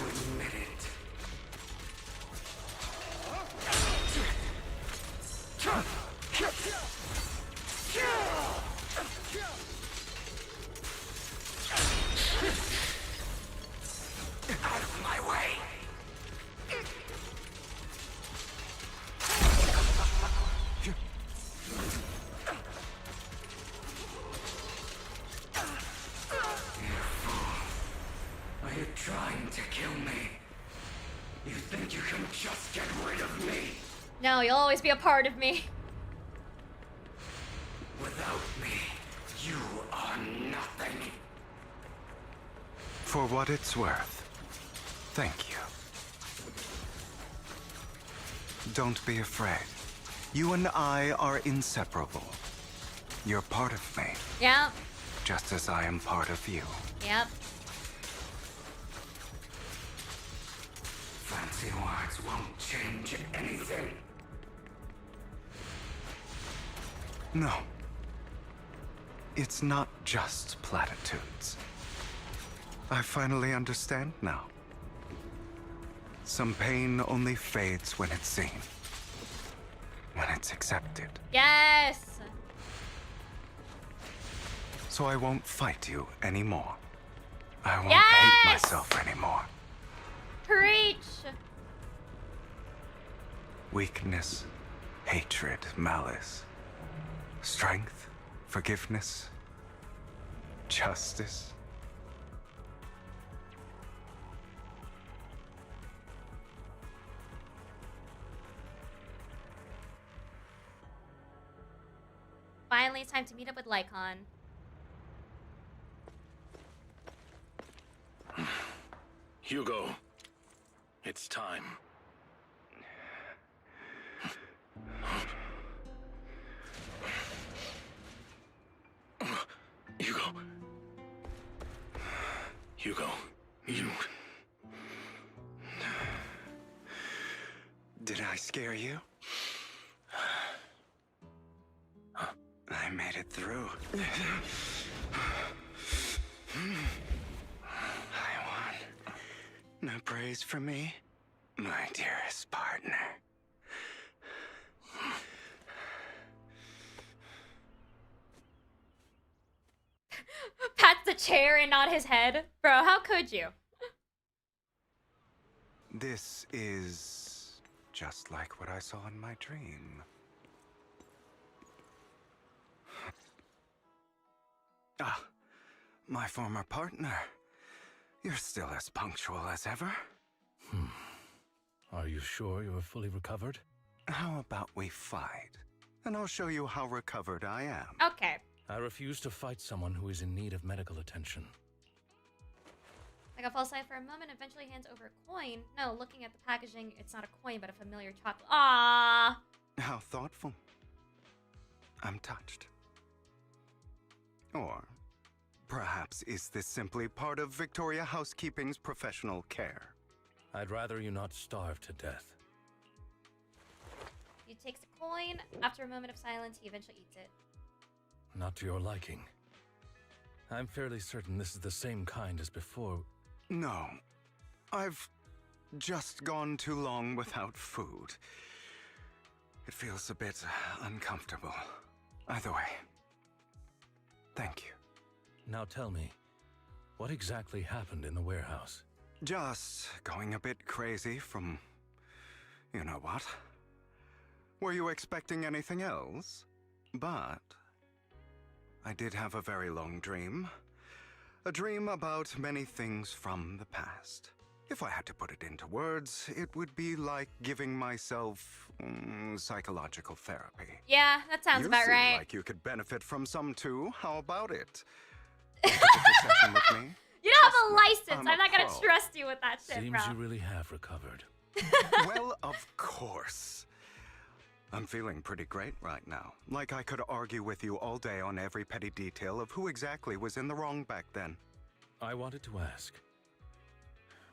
Out of my way. Are you trying to kill me? You think you can just get rid of me? No, you'll always be a part of me. Without me, you are nothing. For what it's worth, thank you. Don't be afraid. You and I are inseparable. You're part of me, Yep. just as I am part of you. Yep. Fancy empty words won't change anything. No. It's not just platitudes. I finally understand now. Some pain only fades when it's seen. When it's accepted. Yes! So I won't fight you anymore. I won't Yes! hate myself anymore. Preach! Weakness, hatred, malice, strength, forgiveness, justice. Finally, it's time to meet up with Lycon. Hugo, it's time. Hugo, you... Did I scare you? I made it through. I won. No praise for me, my dearest partner. Pats the chair and not his head. Bro, how could you? This is just like what I saw in my dream. Ah, my former partner. You're still as punctual as ever. Are you sure you're fully recovered? How about we fight? And I'll show you how recovered I am. Okay. I refuse to fight someone who is in need of medical attention. Like a false eye for a moment, eventually hands over a coin. No, looking at the packaging, it's not a coin, but a familiar chocolate. Ah. How thoughtful. I'm touched. Or perhaps is this simply part of Victoria Housekeeping's professional care? I'd rather you not starve to death. He takes a coin. After a moment of silence, he eventually eats it. Not to your liking. I'm fairly certain this is the same kind as before. No. I've just gone too long without food. It feels a bit uncomfortable. Either way, thank you. Now tell me, what exactly happened in the warehouse? Just going a bit crazy from... you know what? Were you expecting anything else? But... I did have a very long dream. A dream about many things from the past. If I had to put it into words, it would be like giving myself psychological therapy. Yeah, that sounds about right. You seem like you could benefit from some too. How about it? Want to book a session with me? You don't have a license. I'm I'm not a gonna pro. trust you with that shit, Seems bro. you really have recovered. Well, of course. I'm feeling pretty great right now. Like I could argue with you all day on every petty detail of who exactly was in the wrong back then. I wanted to ask,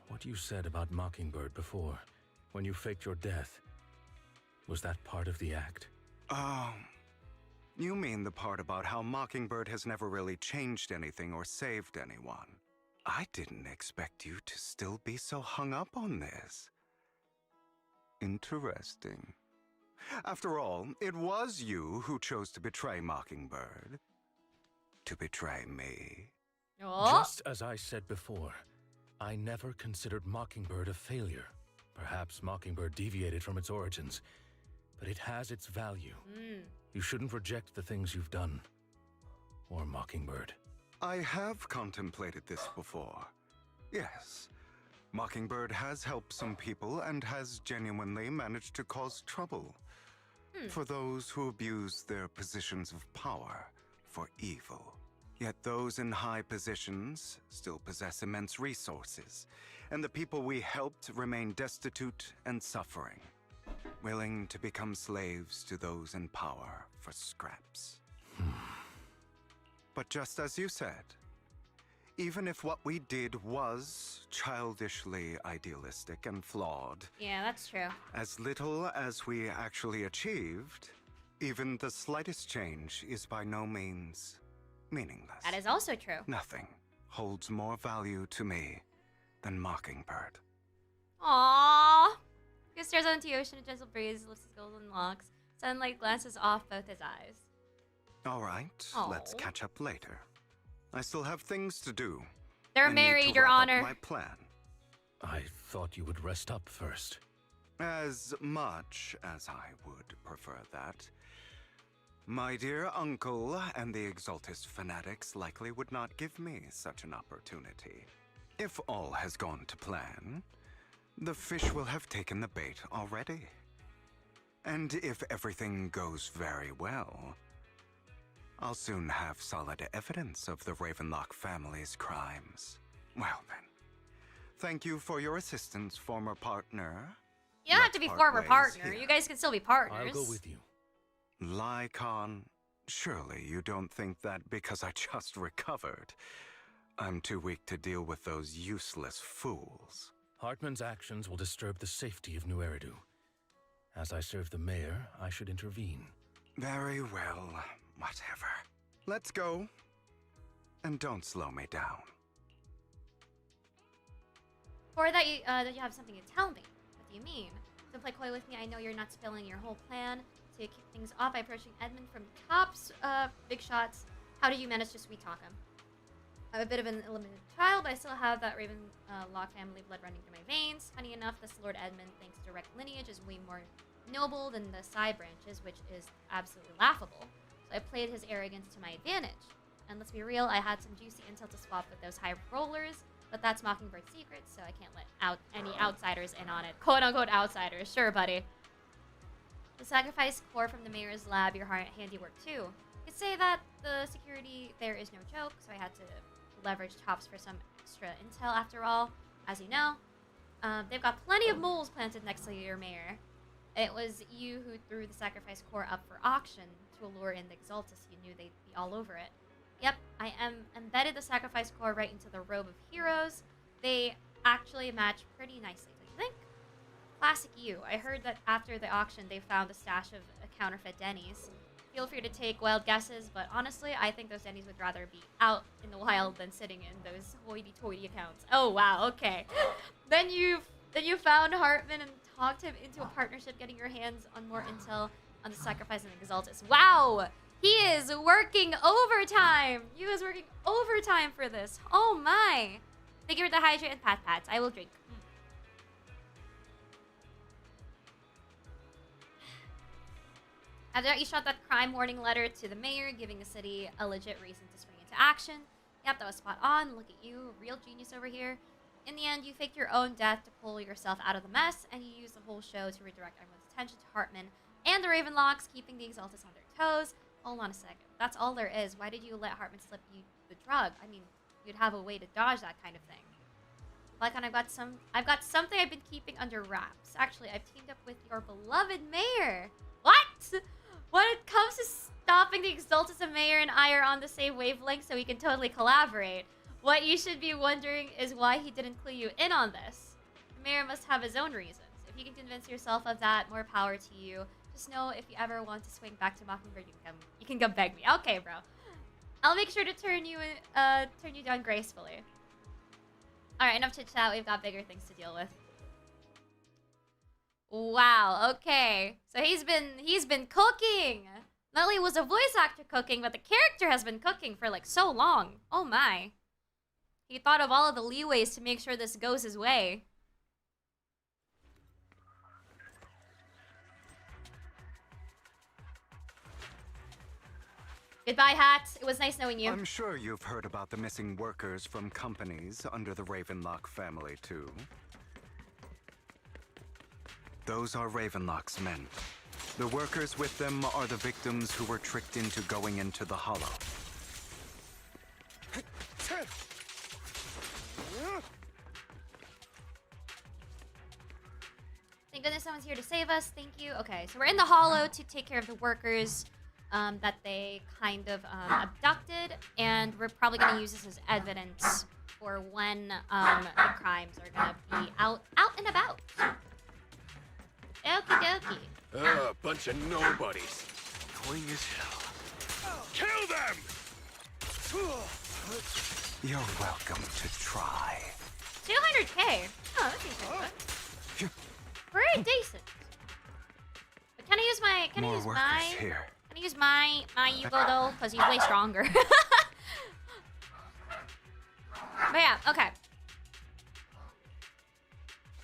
what you said about Mockingbird before, when you faked your death, was that part of the act? Oh, you mean the part about how Mockingbird has never really changed anything or saved anyone. I didn't expect you to still be so hung up on this. Interesting. After all, it was you who chose to betray Mockingbird. To betray me. Oh. Just as I said before, I never considered Mockingbird a failure. Perhaps Mockingbird deviated from its origins, but it has its value. You shouldn't reject the things you've done. Or Mockingbird. I have contemplated this before. Yes. Mockingbird has helped some people and has genuinely managed to cause trouble. For those who abuse their positions of power for evil. Yet those in high positions still possess immense resources, and the people we helped remain destitute and suffering, willing to become slaves to those in power for scraps. But just as you said, Even if what we did was childishly idealistic and flawed. Yeah, that's true. As little as we actually achieved, even the slightest change is by no means meaningless. That is also true. Nothing holds more value to me than Mockingbird. Aww. He stares out into the ocean, a gentle breeze lifts his golden locks. Sunlight glances off both his eyes. All right, let's catch up later. I still have things to do. They're I need married, to Your wrap up Honor. my plan. I thought you would rest up first. As much as I would prefer that. My dear uncle and the Exaltist fanatics likely would not give me such an opportunity. If all has gone to plan, the fish will have taken the bait already. And if everything goes very well, I'll soon have solid evidence of the Ravenlock family's crimes. Well then, thank you for your assistance, former partner. You don't have to be Let's former part ways partner. here. You guys can still be partners. I'll go with you. Lycon, surely you don't think that because I just recovered, I'm too weak to deal with those useless fools. Hartman's actions will disturb the safety of New Eridu. As I serve the mayor, I should intervene. Very well, whatever. Let's go. And don't slow me down. Or that you have something to tell me. What do you mean? Don't play coy with me. I know you're not spilling your whole plan. To kick things off by approaching Edmund from tops, big shots. How did you manage to sweet talk him? I'm a bit of an eliminated child, but I still have that Ravenlock family blood running through my veins. Funny enough, this Lord Edmund thinks direct lineage is way more noble than the side branches, which is absolutely laughable. So I played his arrogance to my advantage. And let's be real, I had some juicy intel to swap with those high rollers, but that's Mockingbird's secret, so I can't let any outsiders in on it. Quote-unquote outsiders. Sure, buddy. The sacrifice core from the mayor's lab, your handiwork too. You could say that the security there is no joke, so I had to leverage Tops for some extra intel after all. As you know, they've got plenty of moles planted next to your mayor. It was you who threw the sacrifice core up for auction to allure in the Exaltus. You knew they'd be all over it. Yep, I embedded the sacrifice core right into the robe of heroes. They actually match pretty nicely, don't you think? Classic you. I heard that after the auction they found a stash of counterfeit Denny's. Feel free to take wild guesses, but honestly, I think those Denny's would rather be out in the wild than sitting in those hoity-toity accounts. Oh wow, okay. Then you found Hartman and talked him into a partnership, getting your hands on more intel on the sacrifice and the Exaltus. Wow! He is working overtime! You guys working overtime for this. Oh my! Thank you for the hydrate and pat-pats. I will drink. After that, you shot that crime warning letter to the mayor, giving the city a legit reason to spring into action. Yep, that was spot on. Look at you, real genius over here. In the end, you faked your own death to pull yourself out of the mess, and you used the whole show to redirect everyone's attention to Hartman and the Ravenlocks, keeping the Exaltus on their toes. Hold on a second. That's all there is. Why did you let Hartman slip you the drug? I mean, you'd have a way to dodge that kind of thing. Lycon, I've got something I've been keeping under wraps. Actually, I've teamed up with your beloved mayor. What? When it comes to stopping the Exaltus, the mayor and I are on the same wavelength, so we can totally collaborate. What you should be wondering is why he didn't clue you in on this. The mayor must have his own reasons. If you can convince yourself of that, more power to you. Just know if you ever want to swing back to Mockingbird, you can come beg me. Okay, bro. I'll make sure to turn you down gracefully. All right, enough chit chat. We've got bigger things to deal with. Wow. Okay. So he's been cooking. Not only was a voice actor cooking, but the character has been cooking for like so long. Oh my. He thought of all of the leeways to make sure this goes his way. Goodbye, Hat. It was nice knowing you. I'm sure you've heard about the missing workers from companies under the Ravenlock family, too. Those are Ravenlock's men. The workers with them are the victims who were tricked into going into the Hollow. Thank goodness someone's here to save us. Thank you. Okay, so we're in the Hollow to take care of the workers. that they kind of abducted, and we're probably going to use this as evidence for when the crimes are going to be out and about. Okie dokie. Bunch of nobodies. Annoying as hell. Kill them! You're welcome to try. 200K. Oh, that's decent. Pretty decent. But can I use my? Can I use my? Here. Can I use my Yugo though? Because he's way stronger. But yeah, okay.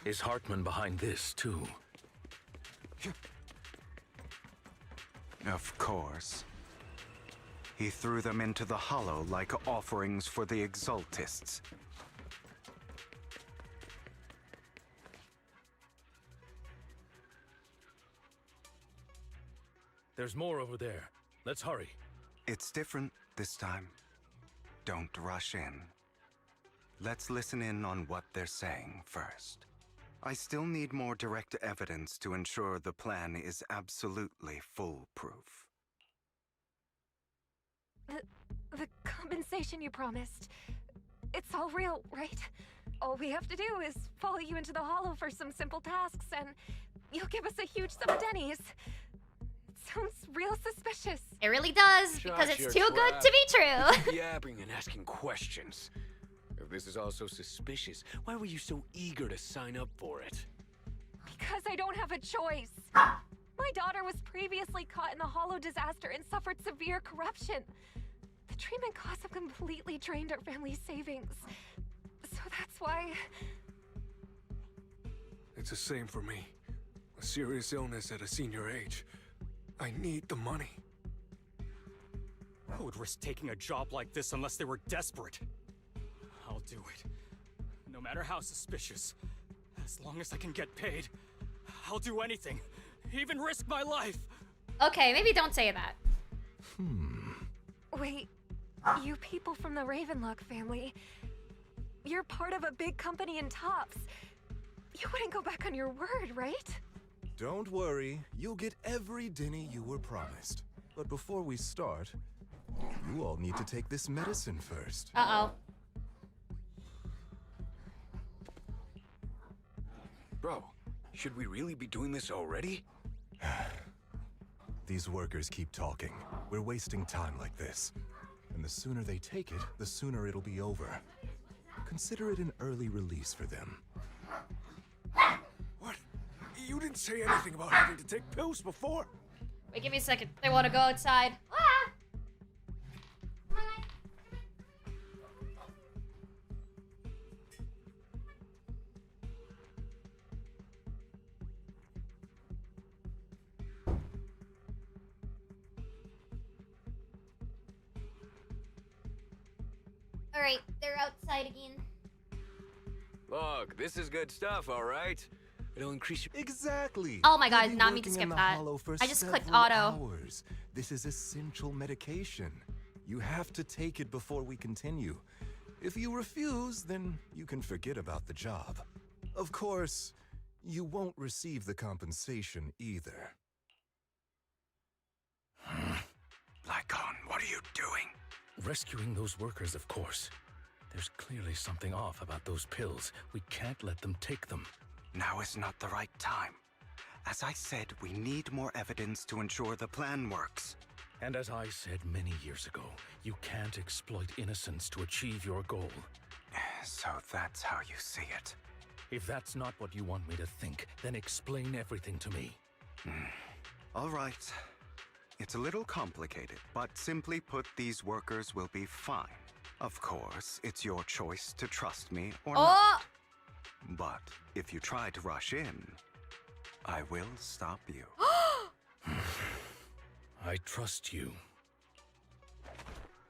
Is Hartman behind this too? Of course. He threw them into the hollow like offerings for the Exaltists. There's more over there. Let's hurry. It's different this time. Don't rush in. Let's listen in on what they're saying first. I still need more direct evidence to ensure the plan is absolutely foolproof. The compensation you promised. It's all real, right? All we have to do is follow you into the hollow for some simple tasks, and you'll give us a huge sum of dennies. It sounds real suspicious. It really does, because it's too good to be true. Yabbering and asking questions. If this is all so suspicious, why were you so eager to sign up for it? Because I don't have a choice. My daughter was previously caught in the hollow disaster and suffered severe corruption. The treatment costs have completely drained our family's savings. So that's why... It's the same for me. A serious illness at a senior age. I need the money. Who would risk taking a job like this unless they were desperate? I'll do it. No matter how suspicious. As long as I can get paid, I'll do anything. Even risk my life. Okay, maybe don't say that. Wait, you people from the Ravenlock family, you're part of a big company in Tops. You wouldn't go back on your word, right? Don't worry, you'll get every denny you were promised. But before we start, you all need to take this medicine first. Uh-oh. Bro, should we really be doing this already? These workers keep talking. We're wasting time like this. And the sooner they take it, the sooner it'll be over. Consider it an early release for them. What? You didn't say anything about having to take pills before. Wait, give me a second. They want to go outside. Ah! Alright, they're outside again. Look, this is good stuff, all right? It'll increase your... Exactly. Oh my god, You'll be not me to working skip in the that. hollow for I just clicked several auto. hours. This is essential medication. You have to take it before we continue. If you refuse, then you can forget about the job. Of course, you won't receive the compensation either. Lycon, what are you doing? Rescuing those workers, of course. There's clearly something off about those pills. We can't let them take them. Now is not the right time. As I said, we need more evidence to ensure the plan works. And as I said many years ago, you can't exploit innocence to achieve your goal. So that's how you see it. If that's not what you want me to think, then explain everything to me. All right. It's a little complicated, but simply put, these workers will be fine. Of course, it's your choice to trust me or not. But if you try to rush in, I will stop you. I trust you.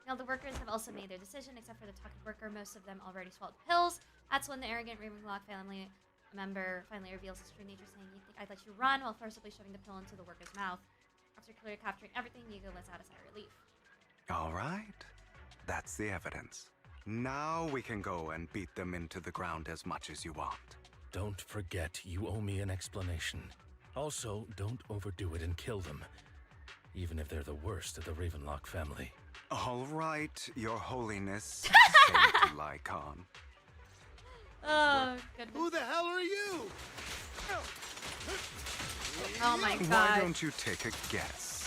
Now the workers have also made their decision, except for the talking worker. Most of them already swallowed pills. That's when the arrogant Ravenlock family member finally reveals his true nature, saying, "You think I'd let you run?" while forcibly shoving the pill into the worker's mouth. After clearly capturing everything, Yugo lets out a sigh of relief. All right. That's the evidence. Now we can go and beat them into the ground as much as you want. Don't forget, you owe me an explanation. Also, don't overdo it and kill them. even if they're the worst of the Ravenlock family. All right, Your Holiness, Saint Lycon. Oh, goodness. Who the hell are you? Oh my god. Why don't you take a guess?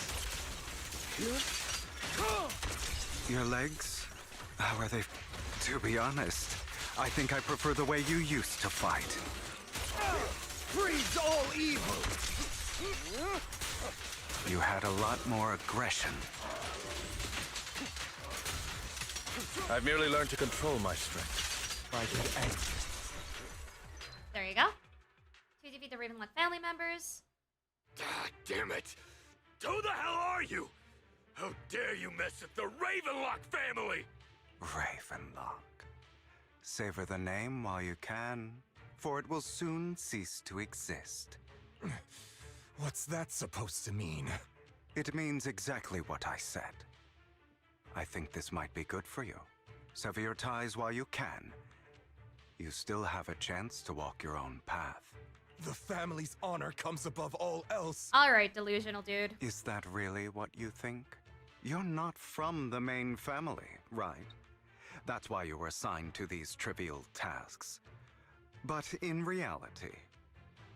Your legs? How are they? To be honest, I think I prefer the way you used to fight. Freeze all evil! You had a lot more aggression. I've merely learned to control my strength. I get angry. There you go. To defeat the Ravenlock family members. God damn it! Who the hell are you? How dare you mess with the Ravenlock family? Ravenlock. Savor the name while you can, for it will soon cease to exist. What's that supposed to mean? It means exactly what I said. I think this might be good for you. Sever your ties while you can. You still have a chance to walk your own path. The family's honor comes above all else. Alright, delusional dude. Is that really what you think? You're not from the main family, right? That's why you were assigned to these trivial tasks. But in reality,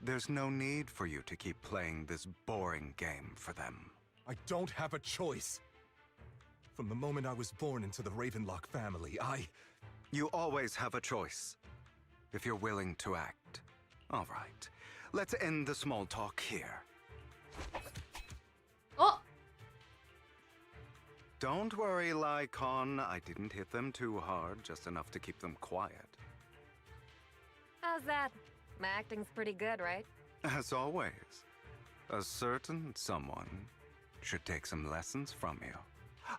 there's no need for you to keep playing this boring game for them. I don't have a choice. From the moment I was born into the Ravenlock family, You always have a choice, if you're willing to act. All right, let's end the small talk here. Oh! Don't worry, Lycon. I didn't hit them too hard, just enough to keep them quiet. How's that? My acting's pretty good, right? As always, a certain someone should take some lessons from you.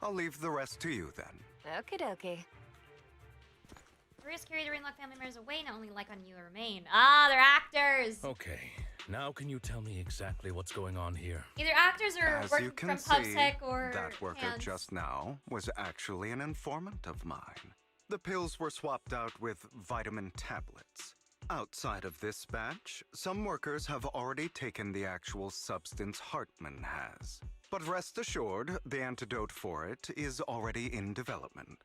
I'll leave the rest to you then. Okie dokie. Bruce carried the Ravenlock family members away, not only Lycon and you remain. Ah, they're actors! Okay, now can you tell me exactly what's going on here? Either actors or As working you can from see, PubSec or that worker hands. just now was actually an informant of mine. The pills were swapped out with vitamin tablets. Outside of this batch, some workers have already taken the actual substance Hartman has. But rest assured, the antidote for it is already in development.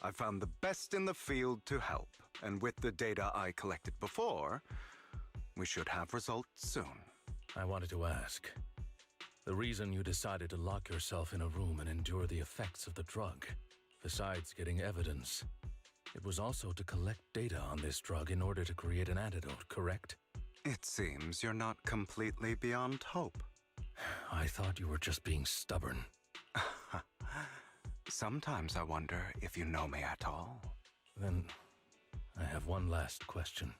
I found the best in the field to help, and with the data I collected before, we should have results soon. I wanted to ask. The reason you decided to lock yourself in a room and endure the effects of the drug, besides getting evidence, it was also to collect data on this drug in order to create an antidote, correct? It seems you're not completely beyond hope. I thought you were just being stubborn. Sometimes I wonder if you know me at all. Then, I have one last question.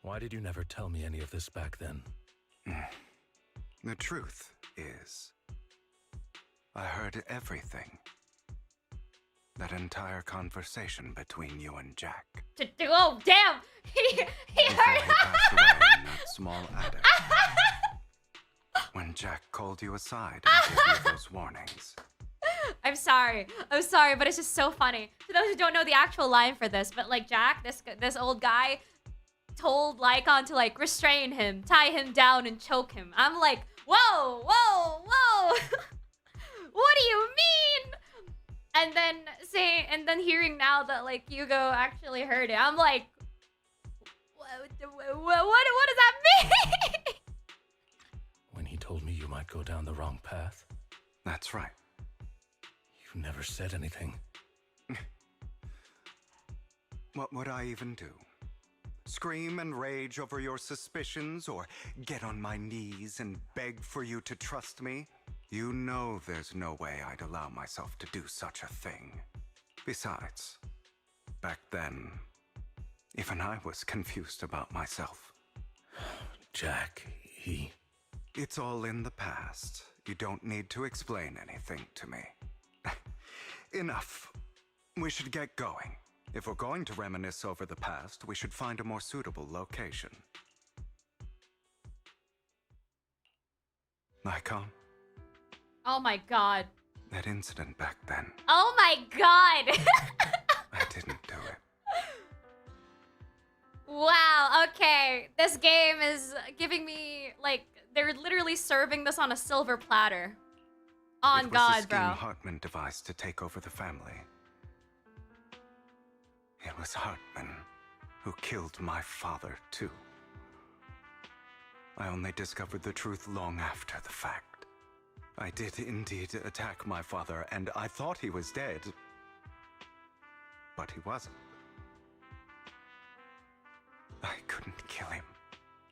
Why did you never tell me any of this back then? The truth is, I heard everything. That entire conversation between you and Jack. Oh, damn! He heard He passed away in that small attic. When Jack called you aside and gave you those warnings. I'm sorry, but it's just so funny. For those who don't know the actual line for this, but like Jack, this old guy, told Lycon to like restrain him, tie him down, and choke him. I'm like, whoa, whoa, whoa! What do you mean? And then hearing now that like Hugo actually heard it, I'm like, what does that mean? When he told me you might go down the wrong path? That's right. You never said anything. What would I even do? Scream and rage over your suspicions, or get on my knees and beg for you to trust me? You know there's no way I'd allow myself to do such a thing. Besides, back then, even I was confused about myself. Jack, he... It's all in the past. You don't need to explain anything to me. Enough. We should get going. If we're going to reminisce over the past, we should find a more suitable location. Lycon? Oh my god. That incident back then, Oh my god. I didn't do it. Wow, okay. This game is giving me, like, they're literally serving this on a silver platter. On God, bro. It was a scheme Hartman devised to take over the family. It was Hartman who killed my father, too. I only discovered the truth long after the fact. I did indeed attack my father, and I thought he was dead. But he wasn't. I couldn't kill him.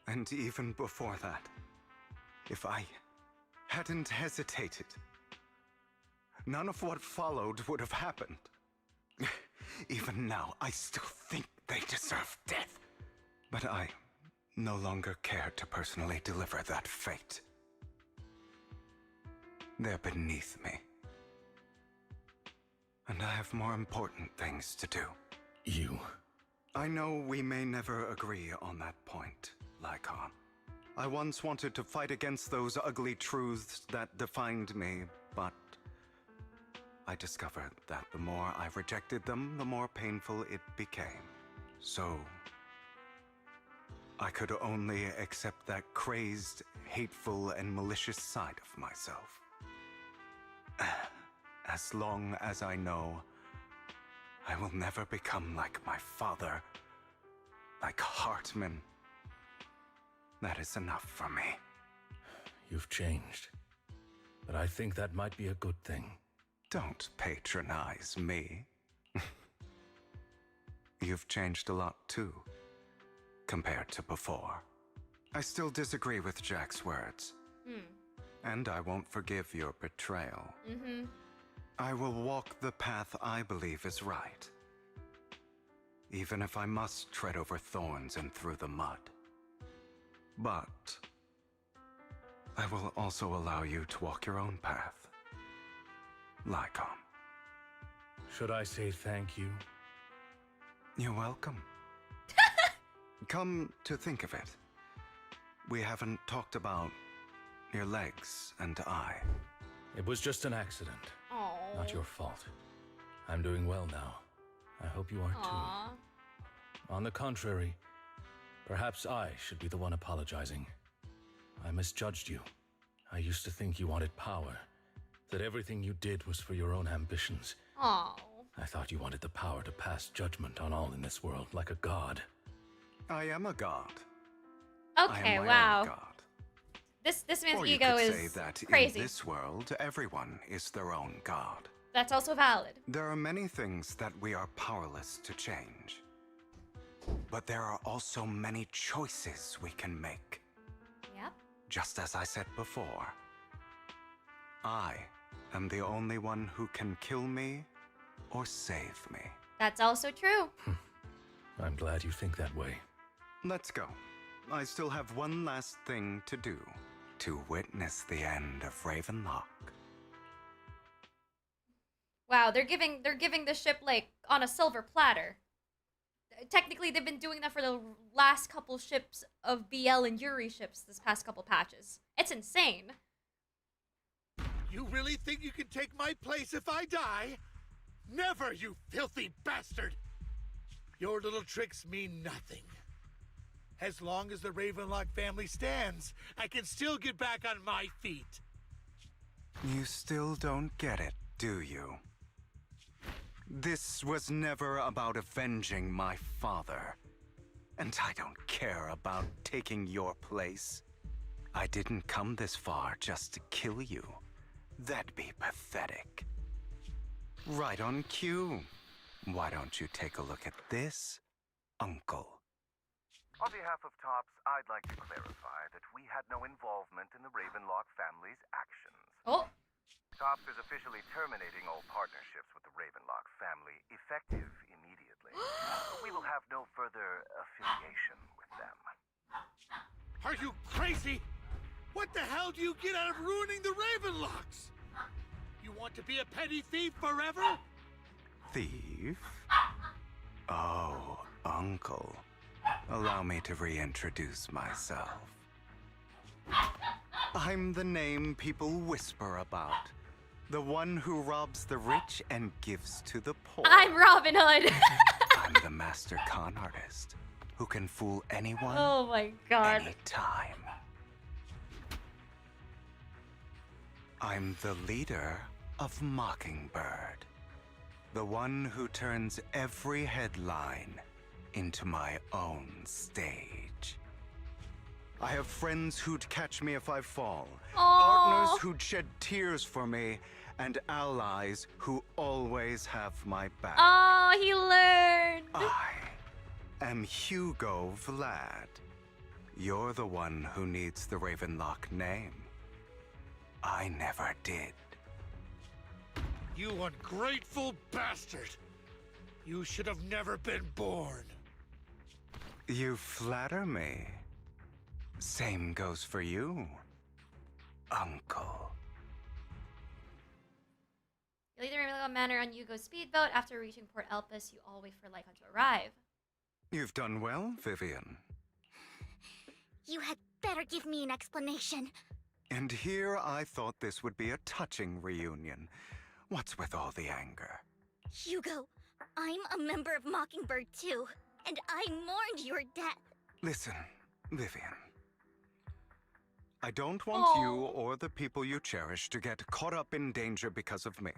And even before that, if I hadn't hesitated, none of what followed would have happened. Even now, I still think they deserve death. But I no longer care to personally deliver that fate. They're beneath me. And I have more important things to do. You? I know we may never agree on that point, Lycon. I once wanted to fight against those ugly truths that defined me, but I discovered that the more I rejected them, the more painful it became. So I could only accept that crazed, hateful, and malicious side of myself. As long as I know I will never become like my father, like Hartman, that is enough for me. You've changed, but I think that might be a good thing. Don't patronize me. You've changed a lot too, compared to before. I still disagree with Jack's words. And I won't forgive your betrayal. I will walk the path I believe is right, even if I must tread over thorns and through the mud. But I will also allow you to walk your own path, Lycon. Should I say thank you? You're welcome. Come to think of it, we haven't talked about your legs and eye. It was just an accident. Not your fault. I'm doing well now. I hope you are too. On the contrary, perhaps I should be the one apologizing. I misjudged you. I used to think you wanted power, that everything you did was for your own ambitions. Oh. I thought you wanted the power to pass judgment on all in this world, like a god. I am a god. Okay, wow. This man's or ego you could is say that crazy. In this world, everyone is their own god. That's also valid. There are many things that we are powerless to change. But there are also many choices we can make. Yep. Just as I said before, I am the only one who can kill me or save me. That's also true. I'm glad you think that way. Let's go. I still have one last thing to do. To witness the end of Ravenlock. Wow, they're giving the ship like on a silver platter. Technically, they've been doing that for the last couple ships of BL and Yuri ships this past couple patches. It's insane. You really think you can take my place if I die? Never, you filthy bastard! Your little tricks mean nothing. As long as the Ravenlock family stands, I can still get back on my feet. You still don't get it, do you? This was never about avenging my father. And I don't care about taking your place. I didn't come this far just to kill you. That'd be pathetic. Right on cue. Why don't you take a look at this, Uncle? On behalf of TOPS, I'd like to clarify that we had no involvement in the Ravenlock family's actions. Oh. TOPS is officially terminating all partnerships with the Ravenlock family, effective immediately. We will have no further affiliation with them. Are you crazy? What the hell do you get out of ruining the Ravenlocks? You want to be a petty thief forever? Thief? Oh, Uncle. Allow me to reintroduce myself. I'm the name people whisper about. The one who robs the rich and gives to the poor. I'm Robin Hood. I'm the master con artist. who can fool anyone. Oh my god. Anytime. I'm the leader of Mockingbird. The one who turns every headline into my own stage. I have friends who'd catch me if I fall, partners who'd shed tears for me, and allies who always have my back. Oh, he learned! I am Hugo Vlad. You're the one who needs the Ravenlock name. I never did. You ungrateful bastard! You should have never been born. You flatter me. Same goes for you, Uncle. You leave the Ravenlock Manor on Hugo's speedboat. After reaching Port Elpis, you all wait for Lycon to arrive. You've done well, Vivian. You had better give me an explanation. And here I thought this would be a touching reunion. What's with all the anger? Hugo, I'm a member of Mockingbird too, and I mourned your death. Listen, Vivian. I don't want you or the people you cherish to get caught up in danger because of me.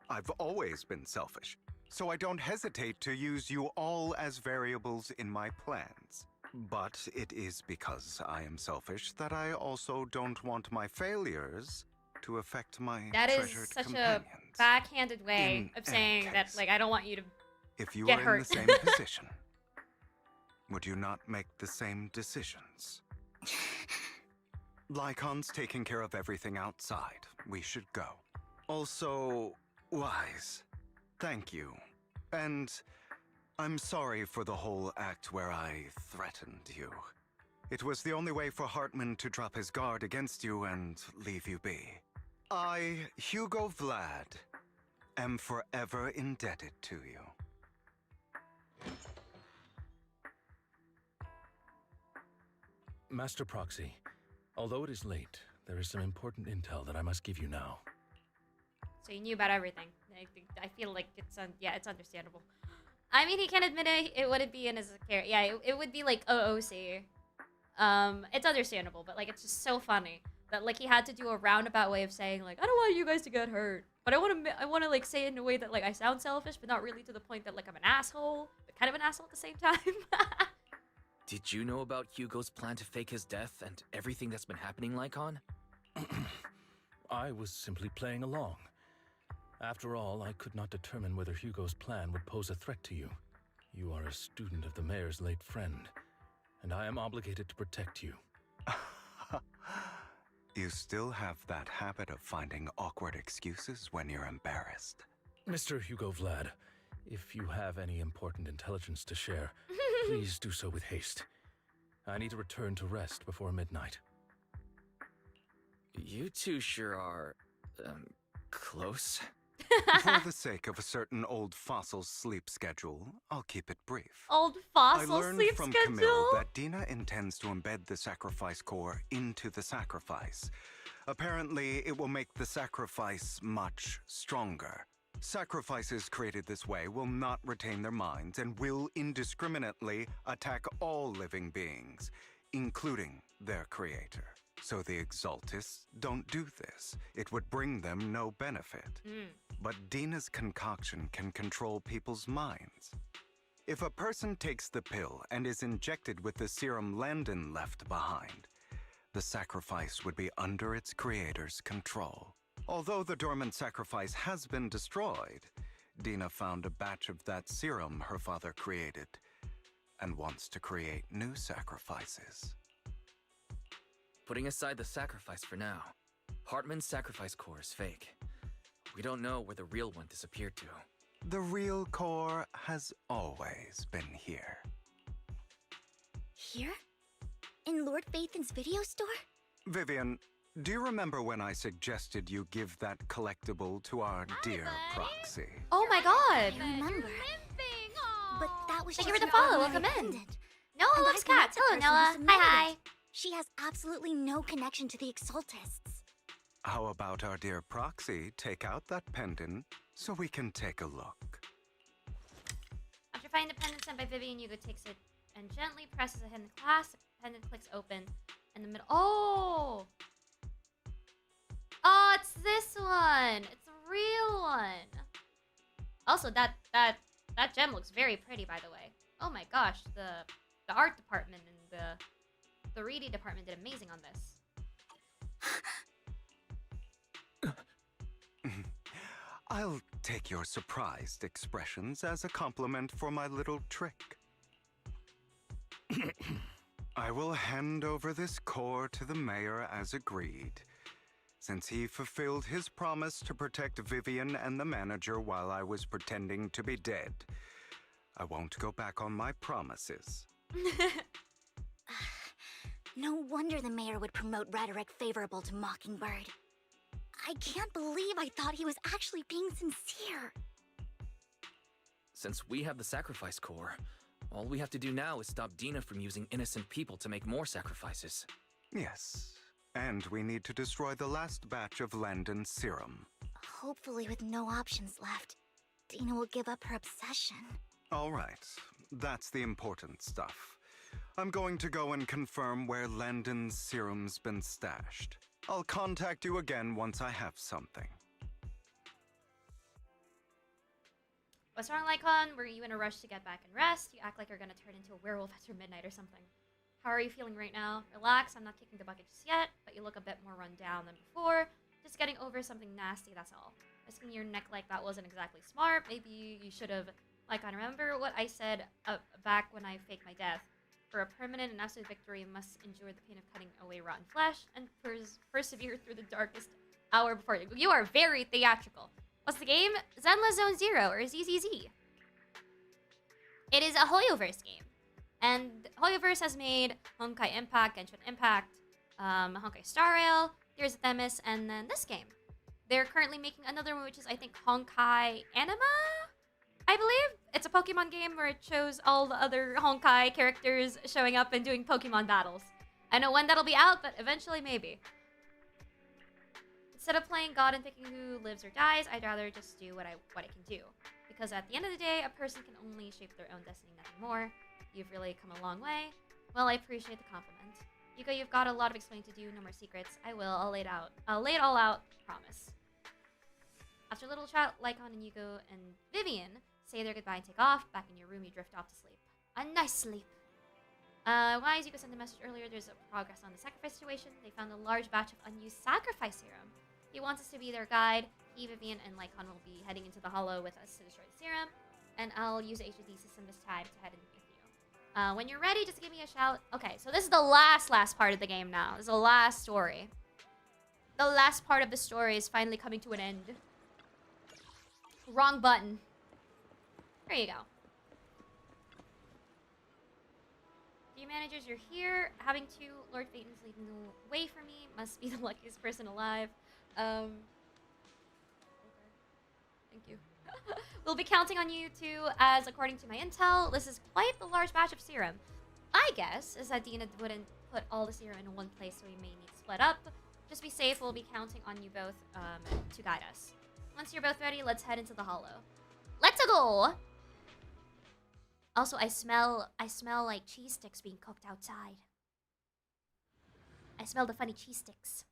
I've always been selfish, so I don't hesitate to use you all as variables in my plans. But it is because I am selfish that I also don't want my failures to affect my That is treasured such companions. a backhanded way In of saying any that, case, like, I don't want you to If you get were hurt. in the same position, would you not make the same decisions? Lycon's taking care of everything outside. We should go. Also, Wise, thank you. And I'm sorry for the whole act where I threatened you. It was the only way for Hartman to drop his guard against you and leave you be. I, Hugo Vlad, am forever indebted to you. Master Proxy, although it is late, there is some important intel that I must give you now. So you knew about everything. I feel like it's it's understandable. I mean, he can admit it wouldn't be in his character. Yeah, it would be like OOC. It's understandable, but like it's just so funny that like he had to do a roundabout way of saying like I don't want you guys to get hurt, but I want to like say it in a way that like I sound selfish, but not really to the point that like I'm an asshole, but kind of an asshole at the same time. Did you know about Hugo's plan to fake his death and everything that's been happening, Lycon? I was simply playing along. After all, I could not determine whether Hugo's plan would pose a threat to you. You are a student of the mayor's late friend, and I am obligated to protect you. You still have that habit of finding awkward excuses when you're embarrassed. Mr. Hugo Vlad, if you have any important intelligence to share, please do so with haste. I need to return to rest before midnight. You two sure are, close. For the sake of a certain old fossil's sleep schedule, I'll keep it brief. Old fossil I learned sleep from schedule? Camille that Dina intends to embed the sacrifice core into the sacrifice. Apparently, it will make the sacrifice much stronger. Sacrifices created this way will not retain their minds and will indiscriminately attack all living beings, including their creator. So the Exaltists don't do this. It would bring them no benefit. But Dina's concoction can control people's minds. If a person takes the pill and is injected with the serum Landon left behind, the sacrifice would be under its creator's control. Although the dormant sacrifice has been destroyed, Dina found a batch of that serum her father created and wants to create new sacrifices. Putting aside the sacrifice for now, Hartman's sacrifice core is fake. We don't know where the real one disappeared to. The real core has always been here. Here? In Lord Phaethon's video store? Vivian, do you remember when I suggested you give that collectible to our dear Proxy? Oh my god! I remember. But that was Thank you just for the an follow. ordinary Welcome in. pendant. Noah And loves I've met cats. the Hello, person who Noah. submitted Hi. it. She has absolutely no connection to the Exaltists. How about our dear Proxy take out that pendant so we can take a look? After finding the pendant sent by Vivian, Hugo takes it and gently presses a hidden clasp. Pendant clicks open in the middle. Oh! Oh, it's this one. It's a real one. Also, that gem looks very pretty, by the way. Oh my gosh, the art department and the 3D department did amazing on this. I'll take your surprised expressions as a compliment for my little trick. I will hand over this core to the mayor as agreed, since he fulfilled his promise to protect Vivian and the manager while I was pretending to be dead. I won't go back on my promises. No wonder the mayor would promote rhetoric favorable to Mockingbird. I can't believe I thought he was actually being sincere. Since we have the sacrifice core, all we have to do now is stop Dina from using innocent people to make more sacrifices. Yes, and we need to destroy the last batch of Landon's serum. Hopefully with no options left, Dina will give up her obsession. All right, that's the important stuff. I'm going to go and confirm where Landon's serum's been stashed. I'll contact you again once I have something. What's wrong, Lycon? Were you in a rush to get back and rest? You act like you're gonna turn into a werewolf after midnight or something. How are you feeling right now? Relax, I'm not kicking the bucket just yet, but you look a bit more run down than before. Just getting over something nasty, that's all. Risking your neck like that wasn't exactly smart. Maybe you should have... Lycon, remember what I said back when I faked my death? For a permanent and absolute victory, you must endure the pain of cutting away rotten flesh and persevere through the darkest hour before you. You are very theatrical. What's the game? Zenless Zone Zero, or ZZZ. It is a Hoyoverse game. And Hoyoverse has made Honkai Impact, Genshin Impact, Honkai Star Rail, Heroes of Themis, and then this game. They're currently making another one, which is, I think, Honkai Anima? I believe. It's a Pokemon game where it shows all the other Honkai characters showing up and doing Pokemon battles. I know when that'll be out, but eventually maybe. Instead of playing God and picking who lives or dies, I'd rather just do what I can do. Because at the end of the day, a person can only shape their own destiny, nothing more. You've really come a long way. Well, I appreciate the compliment. Yuko, you've got a lot of explaining to do, no more secrets. I will, I'll lay it all out, promise. After a little chat, Lycon and Yuko and Vivian say their goodbye and take off. Back in your room, you drift off to sleep. A nice sleep. Why is Yuko sent a message earlier? There's a progress on the sacrifice situation. They found a large batch of unused sacrifice serum. He wants us to be their guide. He, Vivian, and Lycon will be heading into the Hollow with us to destroy the serum. And I'll use the HUD system this time to head in with you. When you're ready, just give me a shout. Okay, so this is the last part of the game now. This is the last story. The last part of the story is finally coming to an end. Wrong button. There you go. Dear managers, you're here. Having two Lord Phaeton's leading the way for me must be the luckiest person alive. Okay. Thank you. We'll be counting on you two, as according to my intel, this is quite the large batch of serum. My guess is that Dina wouldn't put all the serum in one place, so we may need to split up. Just be safe, we'll be counting on you both to guide us. Once you're both ready, let's head into the Hollow. Let's go! Also, I smell like cheese sticks being cooked outside. I smell the funny cheese sticks.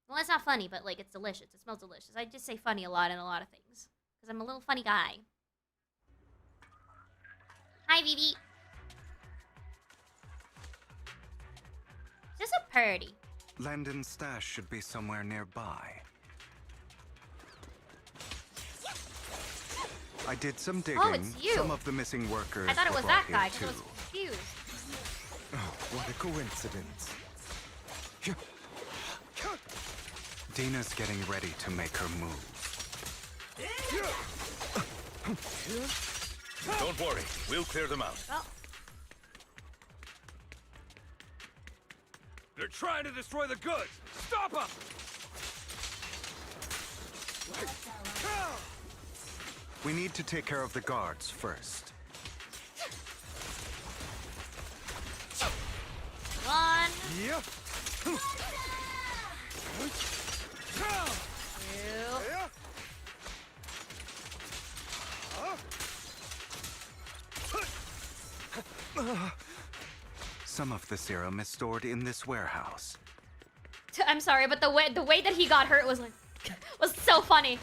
Well, it's not funny, but like it's delicious. It smells delicious. I just say funny a lot in a lot of things. Because I'm a little funny guy. Hi, Vivi. Just a purdy. Landon's stash should be somewhere nearby. I did some digging. Oh, it's you. Some of the missing workers I thought it were was that brought guy here, because I was too. confused. Oh, what a coincidence. Dina's getting ready to make her move. Don't worry, we'll clear them out. Oh. They're trying to destroy the goods! Stop them! We need to take care of the guards first. One. Yep. Two. Some of the serum is stored in this warehouse. I'm sorry, but the way that he got hurt was like was so funny.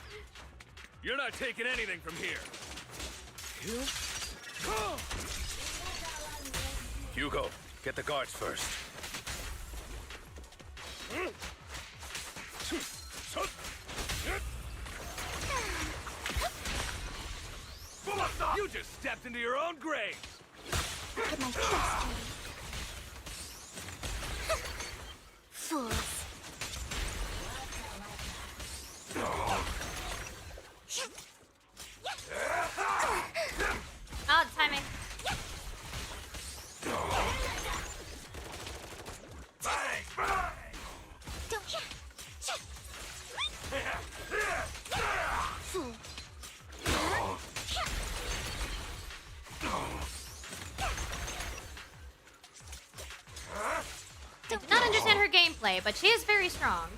You're not taking anything from here. Hugo, get the guards first. You just stepped into your own grave. Look at my chest. Fools. Oh, timing. Fool. I did not understand her gameplay, but she is very strong.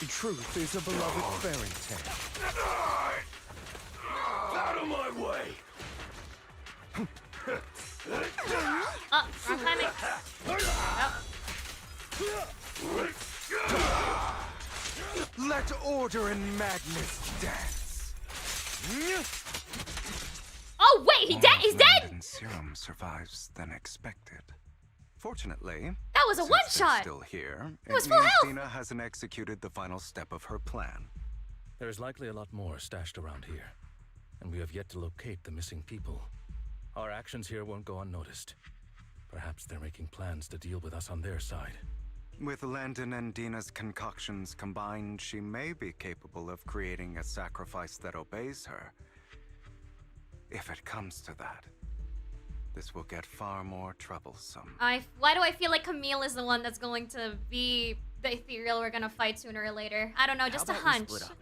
Truth is a beloved fairy tale. Out of my way! Oh, wrong timing. Let order and madness dance. Oh wait, he's dead. And serum survives than expected. Fortunately, that was a since one-shot. they're still here, It was it full means health. Dina hasn't executed the final step of her plan. There is likely a lot more stashed around here, and we have yet to locate the missing people. Our actions here won't go unnoticed. Perhaps they're making plans to deal with us on their side. With Landon and Dina's concoctions combined, she may be capable of creating a sacrifice that obeys her. If it comes to that, this will get far more troublesome. Why do I feel like Camille is the one that's going to be the ethereal we're gonna fight sooner or later? I don't know, just a How about we hunch. split up?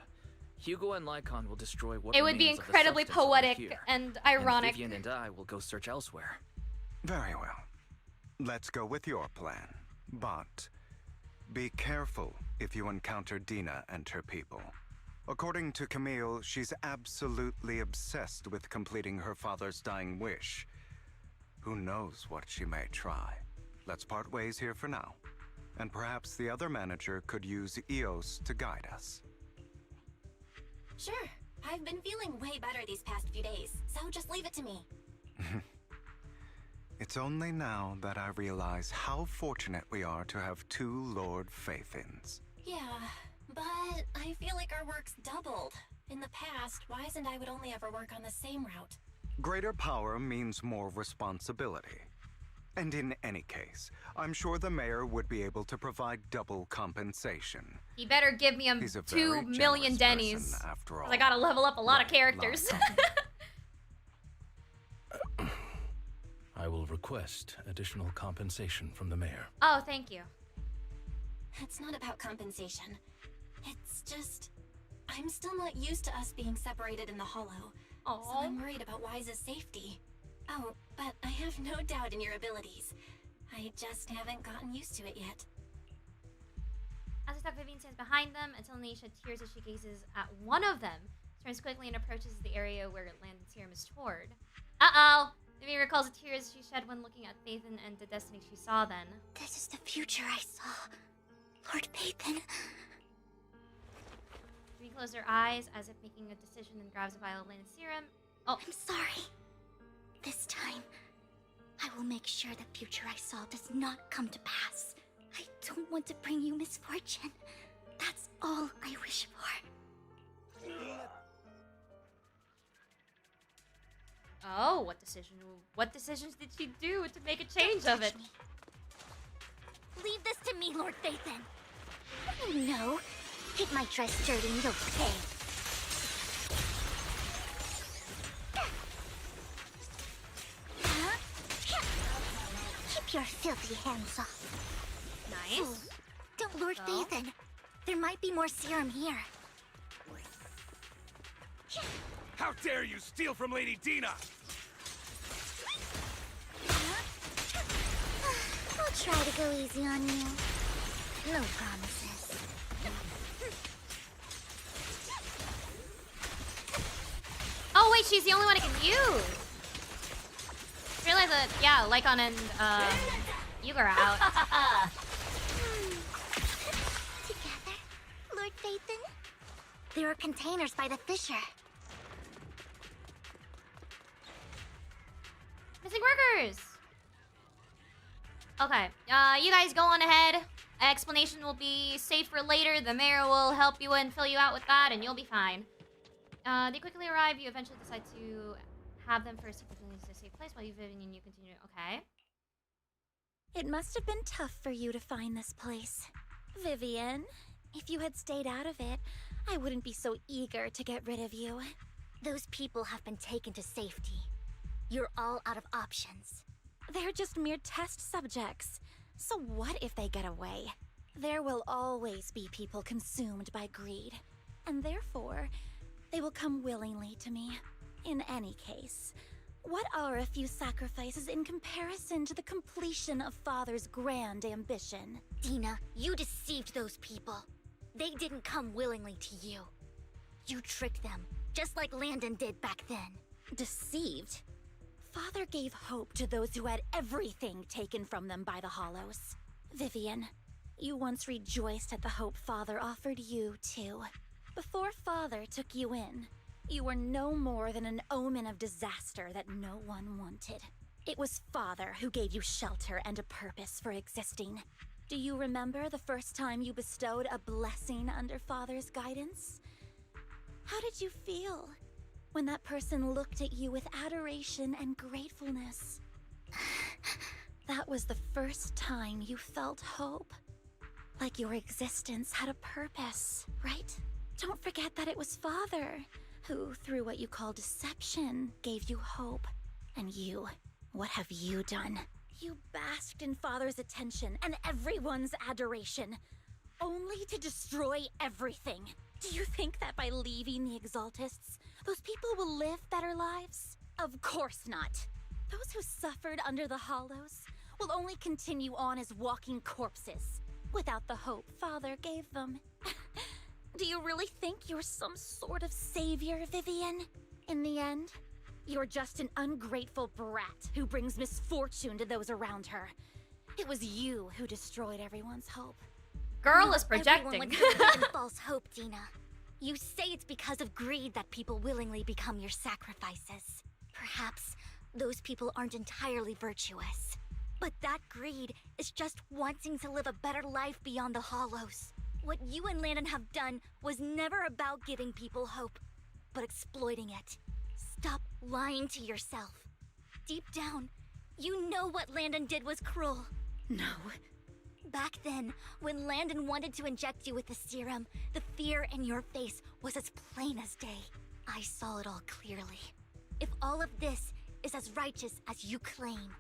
Hugo and Lycon will destroy what It would be remains of the incredibly substance around poetic here, and ironic. And Vivian and I will go search elsewhere. Very well. Let's go with your plan. But be careful if you encounter Dina and her people. According to Camille, she's absolutely obsessed with completing her father's dying wish. Who knows what she may try? Let's part ways here for now. And perhaps the other manager could use EOS to guide us. Sure. I've been feeling way better these past few days, so just leave it to me. It's only now that I realize how fortunate we are to have two Lord Faithins. Yeah, but I feel like our work's doubled. In the past, Wise and I would only ever work on the same route. Greater power means more responsibility. And in any case, I'm sure the mayor would be able to provide double compensation. He better give me He's a 2 very million generous Denny's. person, after all. I gotta level up a lot of characters. I will request additional compensation from the mayor. Oh, thank you. It's not about compensation. It's just... I'm still not used to us being separated in the Hollow. So I'm worried about Wise's safety. Oh, but I have no doubt in your abilities. I just haven't gotten used to it yet. As I stop, Vivian stands behind them until Nate shed tears as she gazes at one of them, turns quickly and approaches the area where Landon's serum is stored. Uh-oh! Vivian recalls the tears she shed when looking at Phaethon and the destiny she saw then. This is the future I saw. Lord Phaethon. Vivian closes her eyes as if making a decision and grabs a vial of Landon's serum. Oh. I'm sorry. This time, I will make sure the future I saw does not come to pass. I don't want to bring you misfortune. That's all I wish for. Oh, what decisions did she do to make a change of it? Leave this to me, Lord Phaethon. No. Keep my dress dirty and you'll pay. Keep your filthy hands off. Nice. Don't, Lord Phaethon. There might be more serum here. How dare you steal from Lady Dina! I'll try to go easy on you. No promises. she's the only one it can use. Just realized that, yeah, Lycon and Yuga are out. Together, Lord Phaethon? There are containers by the fissure. Missing workers. Okay, you guys go on ahead. Explanation will be saved for later. The mayor will help you and fill you out with that, and you'll be fine. They quickly arrive. You eventually decide to have them first secretly to a safe place while you, Vivian, and you continue. Okay. It must have been tough for you to find this place. Vivian, if you had stayed out of it, I wouldn't be so eager to get rid of you. Those people have been taken to safety. You're all out of options. They're just mere test subjects. So what if they get away? There will always be people consumed by greed. And therefore, they will come willingly to me. In any case, what are a few sacrifices in comparison to the completion of Father's grand ambition? Dina, you deceived those people. They didn't come willingly to you. You tricked them, just like Landon did back then. Deceived? Father gave hope to those who had everything taken from them by the Hollows. Vivian, you once rejoiced at the hope Father offered you, too. Before Father took you in, you were no more than an omen of disaster that no one wanted. It was Father who gave you shelter and a purpose for existing. Do you remember the first time you bestowed a blessing under Father's guidance? How did you feel when that person looked at you with adoration and gratefulness? That was the first time you felt hope. Like your existence had a purpose, right? Don't forget that it was Father who, through what you call deception, gave you hope. And you, what have you done? You basked in Father's attention and everyone's adoration, only to destroy everything. Do you think that by leaving the Exaltists, those people will live better lives? Of course not. Those who suffered under the Hollows will only continue on as walking corpses, without the hope Father gave them. Do you really think you're some sort of savior, Vivian? In the end, you're just an ungrateful brat who brings misfortune to those around her. It was you who destroyed everyone's hope. Girl is projecting. Everyone wants to live in false hope, Dina. You say it's because of greed that people willingly become your sacrifices. Perhaps those people aren't entirely virtuous. But that greed is just wanting to live a better life beyond the Hollows. What you and Landon have done was never about giving people hope, but exploiting it. Stop lying to yourself. Deep down, you know what Landon did was cruel. No. Back then, when Landon wanted to inject you with the serum, the fear in your face was as plain as day. I saw it all clearly. If all of this is as righteous as you claim,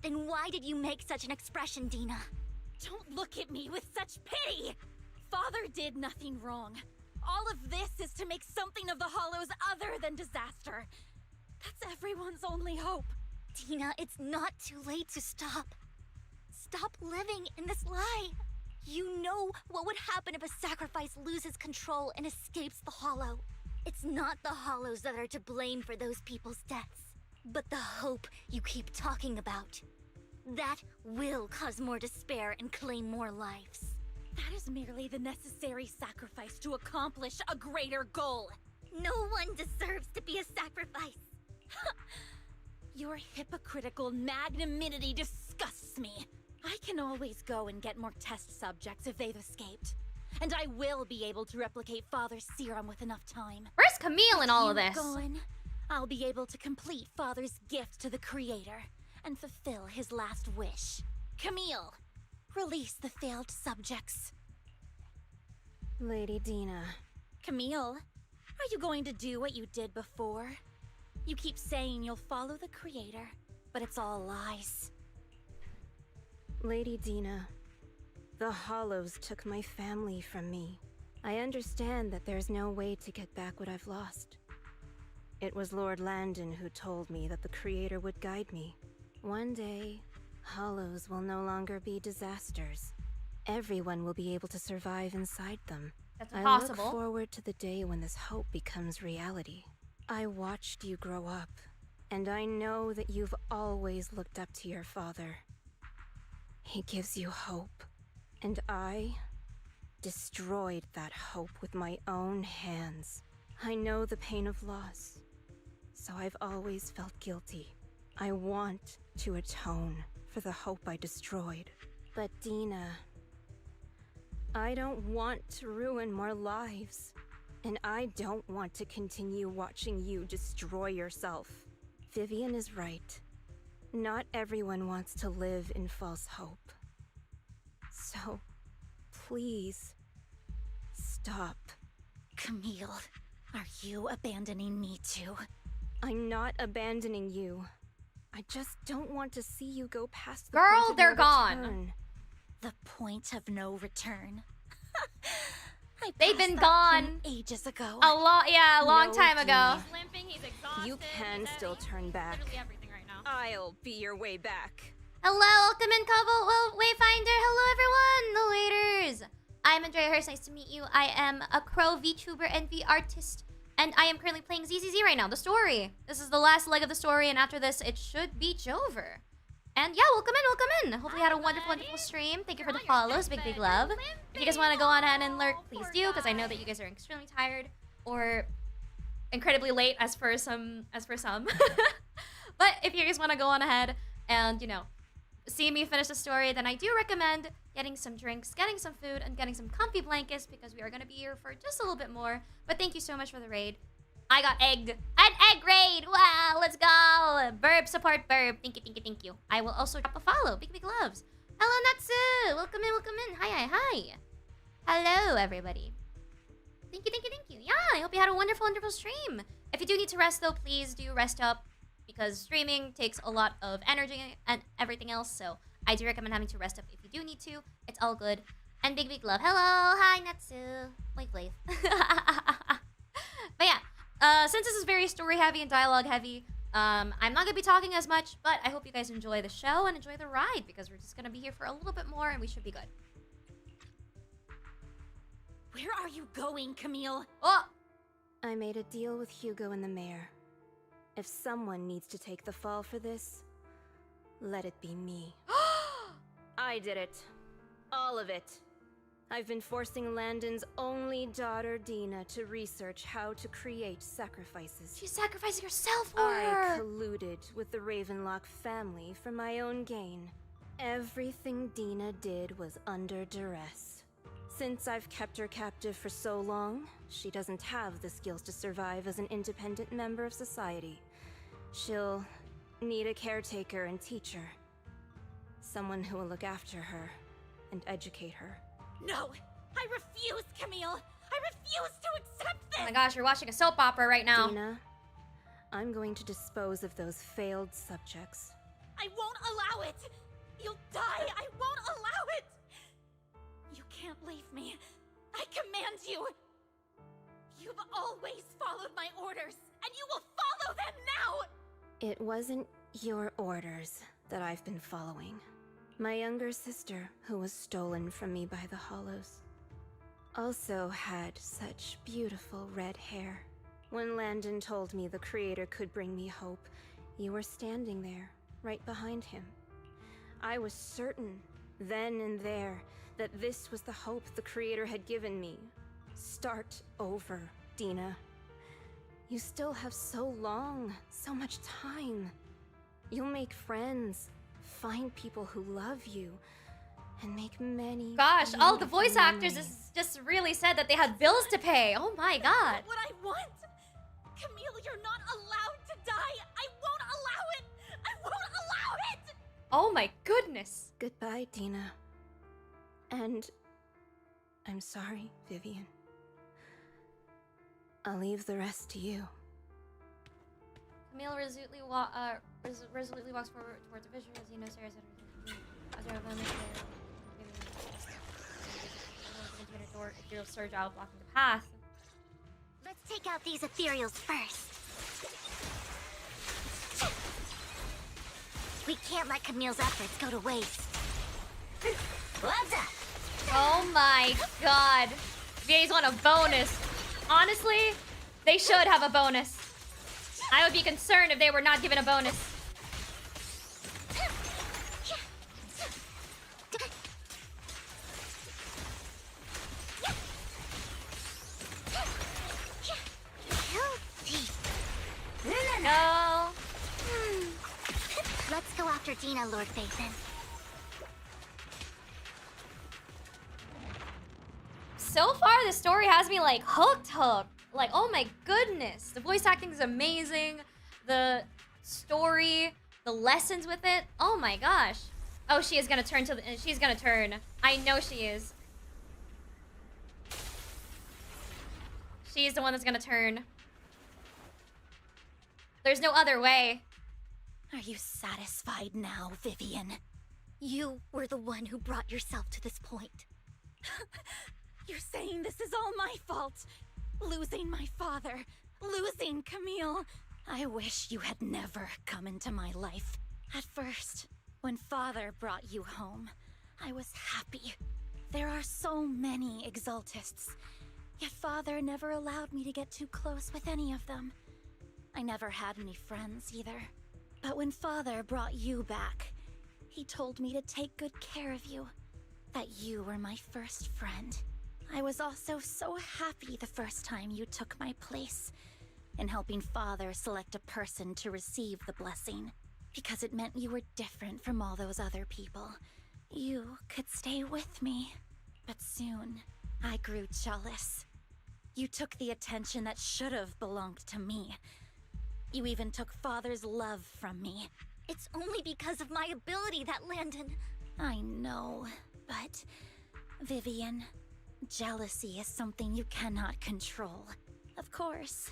then why did you make such an expression, Dina? Don't look at me with such pity! Father did nothing wrong. All of this is to make something of the Hollows other than disaster. That's everyone's only hope. Dina, it's not too late to stop. Stop living in this lie. You know what would happen if a sacrifice loses control and escapes the Hollow. It's not the Hollows that are to blame for those people's deaths, but the hope you keep talking about. That will cause more despair and claim more lives. That is merely the necessary sacrifice to accomplish a greater goal. No one deserves to be a sacrifice. Your hypocritical magnanimity disgusts me. I can always go and get more test subjects if they've escaped. And I will be able to replicate Father's serum with enough time. Where's Camille in all of this? Gone, I'll be able to complete Father's gift to the Creator and fulfill his last wish. Camille, release the failed subjects. Lady Dina. Camille, are you going to do what you did before? You keep saying you'll follow the Creator, but it's all lies. Lady Dina, the Hollows took my family from me. I understand that there's no way to get back what I've lost. It was Lord Landon who told me that the Creator would guide me. One day, Hollows will no longer be disasters. Everyone will be able to survive inside them. That's I impossible. look forward to the day when this hope becomes reality. I watched you grow up, and I know that you've always looked up to your father. He gives you hope, and I destroyed that hope with my own hands. I know the pain of loss, so I've always felt guilty. I want to atone for the hope I destroyed. But Dina, I don't want to ruin more lives, and I don't want to continue watching you destroy yourself. Vivian is right. Not everyone wants to live in false hope. So, please, stop. Camille, are you abandoning me too? I'm not abandoning you. I just don't want to see you go past the Girl, point of they're no gone. return. The point of no return. They've been gone ages ago. a long No, time ago. Dina. He's limping, he's exhausted. You can he's still turn back. literally everything right now. I'll be your way back. Hello, welcome in, couple. Well, Wayfinder. Hello, everyone. The waiters. I'm Andrea Hurst. Nice to meet you. I am a Crow VTuber and VArtist, and I am currently playing ZZZ right now. The story. This is the last leg of the story, and after this, it should be over. And yeah, welcome in. Hopefully, you had a wonderful stream. Thank you for the follows. Big love. If you guys want to go on ahead and lurk, please do, because I know that you guys are extremely tired or incredibly late, as for some. But if you guys want to go on ahead and see me finish the story, then I do recommend getting some drinks, getting some food, and getting some comfy blankets, because we are going to be here for just a little bit more. But thank you so much for the raid. I got egged. An egg raid! Wow, let's go! Burb, support Burb. Thank you. I will also drop a follow. Big loves. Hello, Natsu! Welcome in. Hi. Hello, everybody. Thank you. Yeah, I hope you had a wonderful stream. If you do need to rest, though, please do rest up, because streaming takes a lot of energy and everything else, so I do recommend having to rest up if you do need to. It's all good. And big love. Hello! Hi, Natsu. Wave. But yeah, since this is very story-heavy and dialogue-heavy, I'm not going to be talking as much, but I hope you guys enjoy the show and enjoy the ride, because we're just going to be here for a little bit more, and we should be good. Where are you going, Camille? Oh! I made a deal with Hugo and the mayor. If someone needs to take the fall for this, let it be me. I did it. All of it. I've been forcing Landon's only daughter, Dina, to research how to create sacrifices. She's sacrificing herself for I her! colluded with the Ravenlock family for my own gain. Everything Dina did was under duress. Since I've kept her captive for so long, she doesn't have the skills to survive as an independent member of society. She'll need a caretaker and teacher. Someone who will look after her and educate her. No! I refuse, Camille! I refuse to accept this! Oh my gosh, you're watching a soap opera right now. Dina, I'm going to dispose of those failed subjects. I won't allow it! You'll die! I won't allow it! You can't leave me. I command you! You've always followed my orders, and you will follow them now! It wasn't your orders that I've been following. My younger sister, who was stolen from me by the Hollows, also had such beautiful red hair. When Landon told me the Creator could bring me hope, you were standing there, right behind him. I was certain, then and there, that this was the hope the Creator had given me. Start over, Dina. You still have so long, so much time. You'll make friends, find people who love you, and make many. Gosh, all the beautiful voice actors memories. just really said that they had bills to pay. Oh my god. What I want! Camille, you're not allowed to die! I won't allow it! I won't allow it! Oh my goodness. Goodbye, Dina. And I'm sorry, Vivian. I'll leave the rest to you. Camille resolutely walks forward towards the vision as he knows Sarah said a surge out, blocking the path. Let's take out these ethereals first. We can't let Camille's efforts go to waste. Oh my god. VAs want a bonus. Honestly, they should have a bonus. I would be concerned if they were not given a bonus. No. Let's go after Dina, Lord Phaethon. So far, the story has me like hooked. Like, oh my goodness, the voice acting is amazing. The story, the lessons with it. Oh my gosh. Oh, she is gonna turn to. She's gonna turn. I know she is. She's the one that's gonna turn. There's no other way. Are you satisfied now, Vivian? You were the one who brought yourself to this point. You're saying this is all my fault? Losing my father, losing Camille. I wish you had never come into my life. At first, when Father brought you home, I was happy. There are so many Exaltists, yet Father never allowed me to get too close with any of them. I never had any friends either. But when Father brought you back, he told me to take good care of you. That you were my first friend. I was also so happy the first time you took my place in helping Father select a person to receive the blessing. Because it meant you were different from all those other people. You could stay with me. But soon, I grew jealous. You took the attention that should have belonged to me. You even took Father's love from me. It's only because of my ability that Landon... I know, but... Vivian, jealousy is something you cannot control. Of course,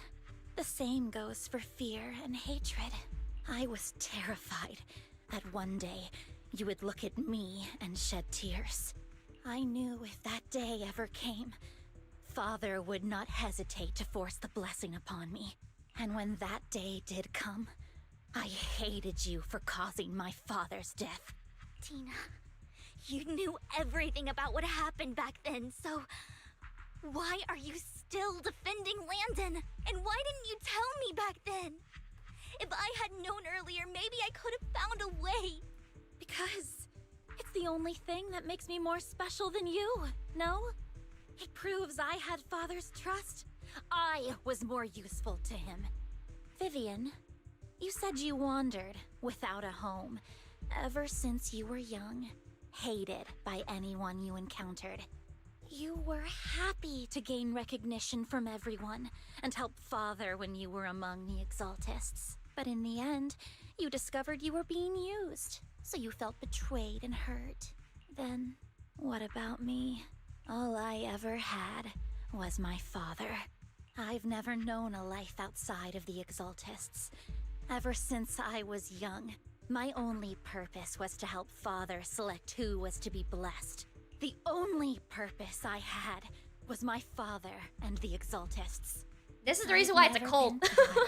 the same goes for fear and hatred. I was terrified that one day you would look at me and shed tears. I knew if that day ever came, Father would not hesitate to force the blessing upon me. And when that day did come, I hated you for causing my father's death. Tina, you knew everything about what happened back then, so... why are you still defending Landon? And why didn't you tell me back then? If I had known earlier, maybe I could have found a way. Because it's the only thing that makes me more special than you, no? It proves I had Father's trust. I was more useful to him. Vivian, you said you wandered without a home ever since you were young, hated by anyone you encountered. You were happy to gain recognition from everyone and help Father when you were among the Exaltists. But in the end, you discovered you were being used, so you felt betrayed and hurt. Then, what about me? All I ever had was my father. I've never known a life outside of the Exaltists. Ever since I was young, my only purpose was to help Father select who was to be blessed. The only purpose I had was my father and the Exaltists. This is the reason why it's a cult.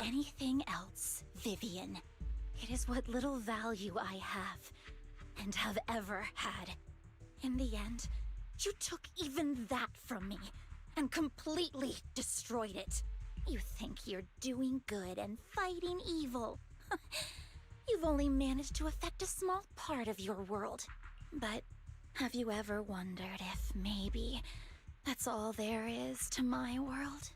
Anything else, Vivian. It is what little value I have and have ever had. In the end, you took even that from me and completely destroyed it. You think you're doing good and fighting evil. You've only managed to affect a small part of your world. But have you ever wondered if maybe that's all there is to my world?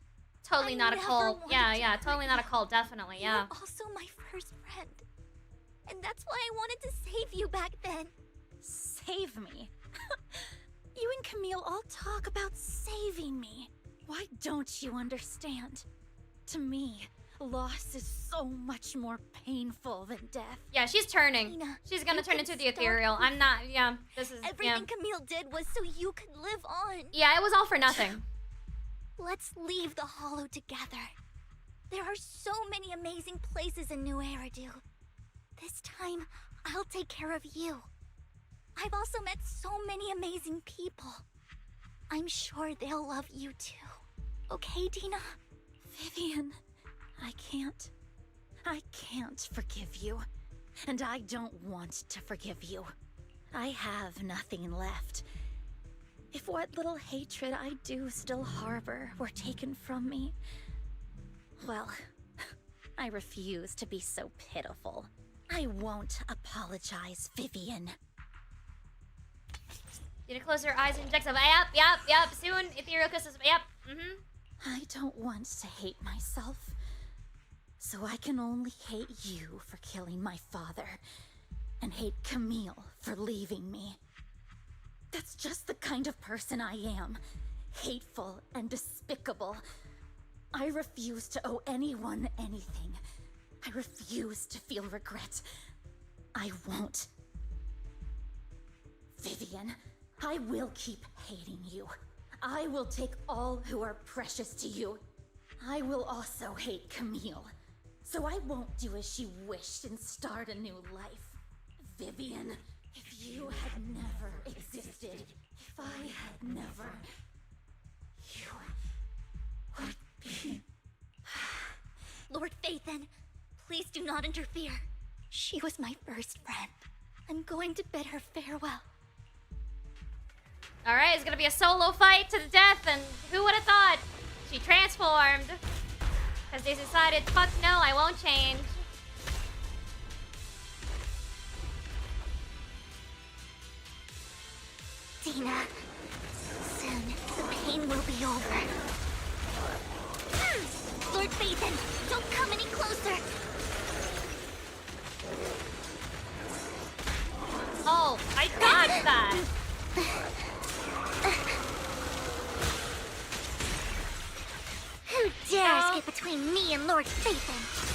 Totally not a cult. Yeah, totally not a cult, definitely, yeah. You were also my first friend. And that's why I wanted to save you back then. Save me? You and Camille all talk about saving me. Why don't you understand? To me, loss is so much more painful than death. Yeah, she's turning. Tina, she's gonna turn into the start ethereal. with- I'm not, yeah, this is, Everything Camille did was so you could live on. Yeah, it was all for nothing. Let's leave the Hollow together. There are so many amazing places in New Eridu. This time, I'll take care of you. I've also met so many amazing people. I'm sure they'll love you too. Okay, Dina? Vivian, I can't forgive you. And I don't want to forgive you. I have nothing left. If what little hatred I do still harbor were taken from me, well, I refuse to be so pitiful. I won't apologize, Vivian. You need to close your eyes and inject some. Yep. Soon, ethereal crystals. Yep. I don't want to hate myself. So I can only hate you for killing my father. And hate Camille for leaving me. That's just the kind of person I am. Hateful and despicable. I refuse to owe anyone anything. I refuse to feel regret. I won't. Vivian, I will keep hating you. I will take all who are precious to you. I will also hate Camille. So I won't do as she wished and start a new life. Vivian, if you had never existed, if I had never, you would be... Lord Phaethon, please do not interfere. She was my first friend. I'm going to bid her farewell. Alright, it's gonna be a solo fight to the death, and who would have thought? She transformed. Because they decided, fuck no, I won't change. Dina, soon the pain will be over. Lord Phaethon, don't come any closer. Oh, I dodged that. Who dares get between me and Lord Phaethon?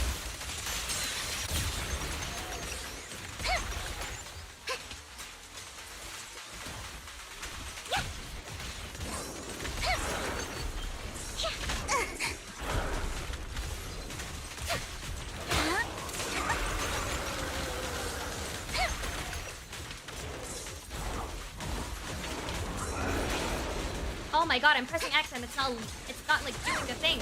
Oh my god, I'm pressing X and it's not like doing the thing.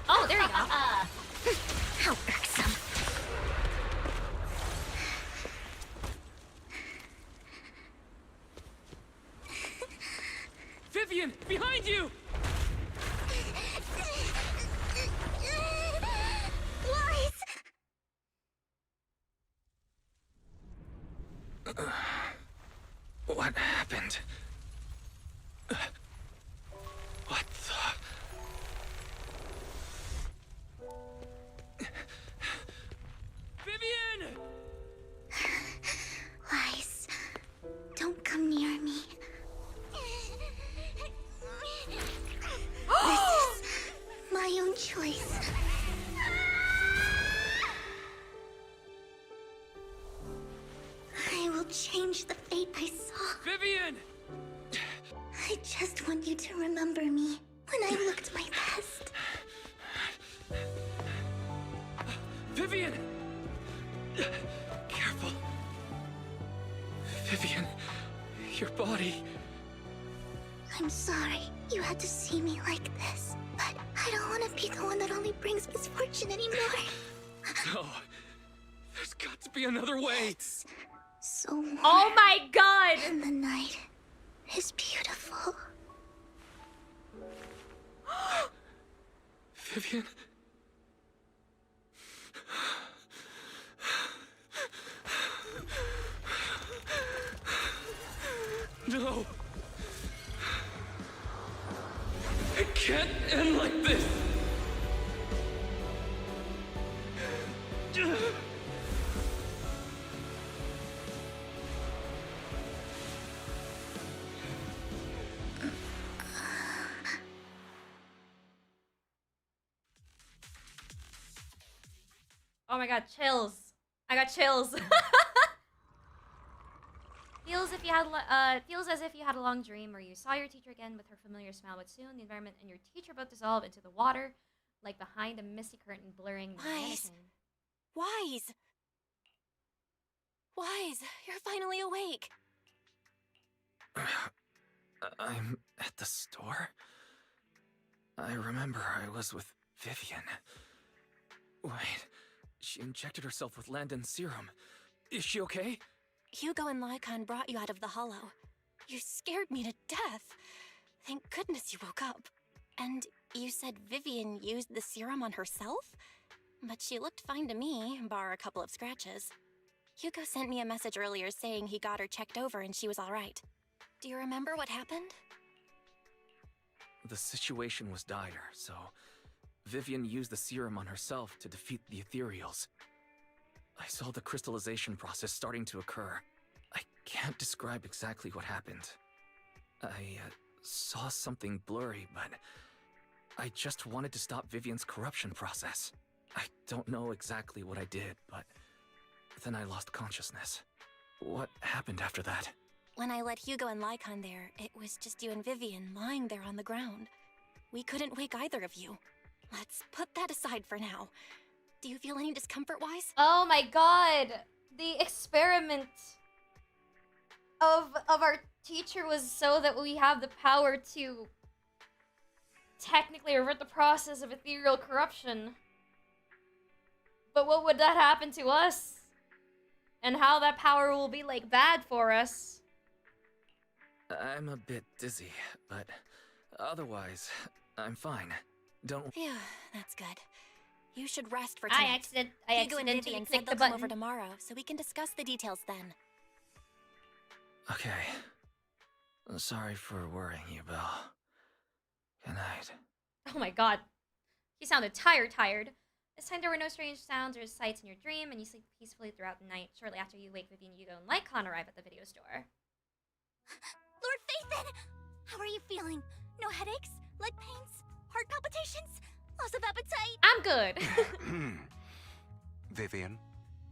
Oh, there you go. How irksome. Vivian, behind you! Lies! What happened? What the... Vivian! Lies. Don't come near me. This is my own choice. I will change the fate I saw. Vivian! I just want you to remember me when I looked my best. Vivian! Careful. Vivian, your body... I'm sorry you had to see me like this, but I don't want to be the one that only brings misfortune anymore. No. There's got to be another way. It's so warm. Oh my god! And the night is beautiful. Vivian? No. It can't end like this. Oh my god, chills. I got chills. Feels as if you had a long dream where you saw your teacher again with her familiar smile, but soon the environment and your teacher both dissolve into the water, like behind a misty curtain blurring the Wise. mannequin. Wise! Wise, you're finally awake. At the store? I remember I was with Vivian. Wait, she injected herself with Landon's serum. Is she okay? Hugo and Lycon brought you out of the hollow. You scared me to death. Thank goodness you woke up. And you said Vivian used the serum on herself? But she looked fine to me, bar a couple of scratches. Hugo sent me a message earlier saying he got her checked over and she was all right. Do you remember what happened? The situation was dire, so Vivian used the serum on herself to defeat the ethereals. I saw the crystallization process starting to occur. I can't describe exactly what happened. I saw something blurry, but I just wanted to stop Vivian's corruption process. I don't know exactly what I did, but then I lost consciousness. What happened after that? When I let Hugo and Lycon there, it was just you and Vivian lying there on the ground. We couldn't wake either of you. Let's put that aside for now. Do you feel any discomfort-wise? Oh my god! The experiment of our teacher was so that we have the power to technically avert the process of ethereal corruption. But what would that happen to us? And how that power will be, like, bad for us. I'm a bit dizzy, but otherwise, I'm fine. Don't... Phew, that's good. You should rest for tonight. I Hugo and accidentally Vivian clicked said the they'll come over button. tomorrow, so we can discuss the details then. Okay. Sorry for worrying you, Belle. Good night. Oh my god. He sounded tired. This time there were no strange sounds or sights in your dream, and you sleep peacefully throughout the night. Shortly after you wake, Vivian, Hugo, and Lycon arrive at the video store. Lord Phaethon! How are you feeling? No headaches? Leg pains? Heart palpitations? Loss of appetite? I'm good. Vivian?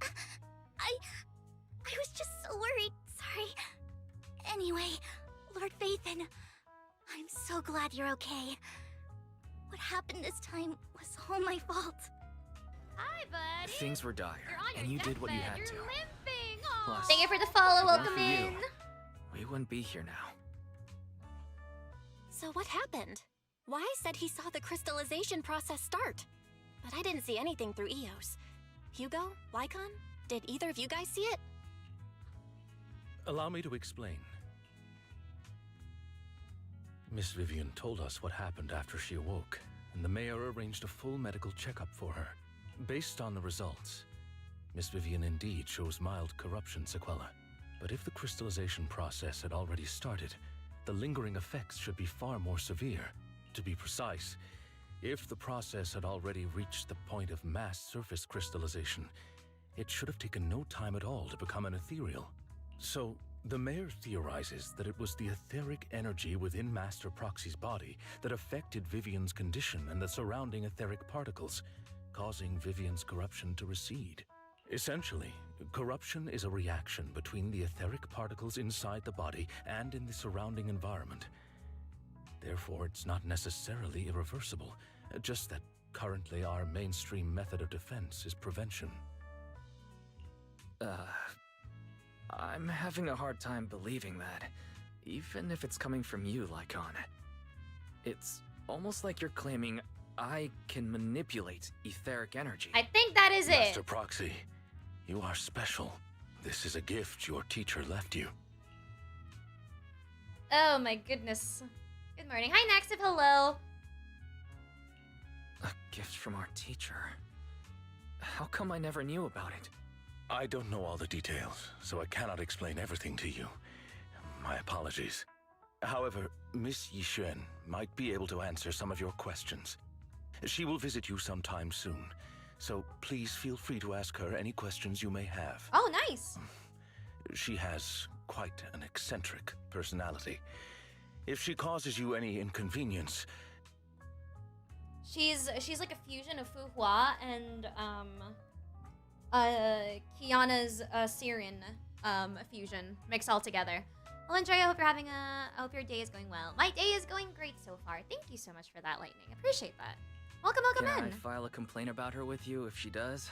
I was just so worried. Sorry. Anyway, Lord Phaethon, I'm so glad you're okay. What happened this time was all my fault. Hi, buddy. Things were dire, You're on and your you did what you deathbed. had to. You're limping. Plus, Thank you for the follow. if not Welcome for in. you, we wouldn't be here now. So what happened? Wai said he saw the crystallization process start. But I didn't see anything through EOS. Hugo? Lycon? Did either of you guys see it? Allow me to explain. Miss Vivian told us what happened after she awoke, and the mayor arranged a full medical checkup for her. Based on the results, Miss Vivian indeed shows mild corruption sequelae. But if the crystallization process had already started, the lingering effects should be far more severe. To be precise, if the process had already reached the point of mass surface crystallization, it should have taken no time at all to become an ethereal. So, the mayor theorizes that it was the etheric energy within Master Proxy's body that affected Vivian's condition and the surrounding etheric particles, causing Vivian's corruption to recede. Essentially, corruption is a reaction between the etheric particles inside the body and in the surrounding environment. Therefore, it's not necessarily irreversible, just that currently our mainstream method of defense is prevention. I'm having a hard time believing that, even if it's coming from you, Lycon. It's almost like you're claiming I can manipulate etheric energy. I think that is Master it. Proxy, you are special. This is a gift your teacher left you. Oh my goodness. Good morning. Hi, Naxif. Hello. A gift from our teacher. How come I never knew about it? I don't know all the details, so I cannot explain everything to you. My apologies. However, Miss Yixuan might be able to answer some of your questions. She will visit you sometime soon, so please feel free to ask her any questions you may have. Oh, nice. She has quite an eccentric personality. If she causes you any inconvenience... She's like a fusion of Fu Hua and Kiana's Syrian fusion mixed all together. Well, enjoy. I hope your day is going well. My day is going great so far. Thank you so much for that, Lightning. Appreciate that. Welcome Can in. I file a complaint about her with you if she does?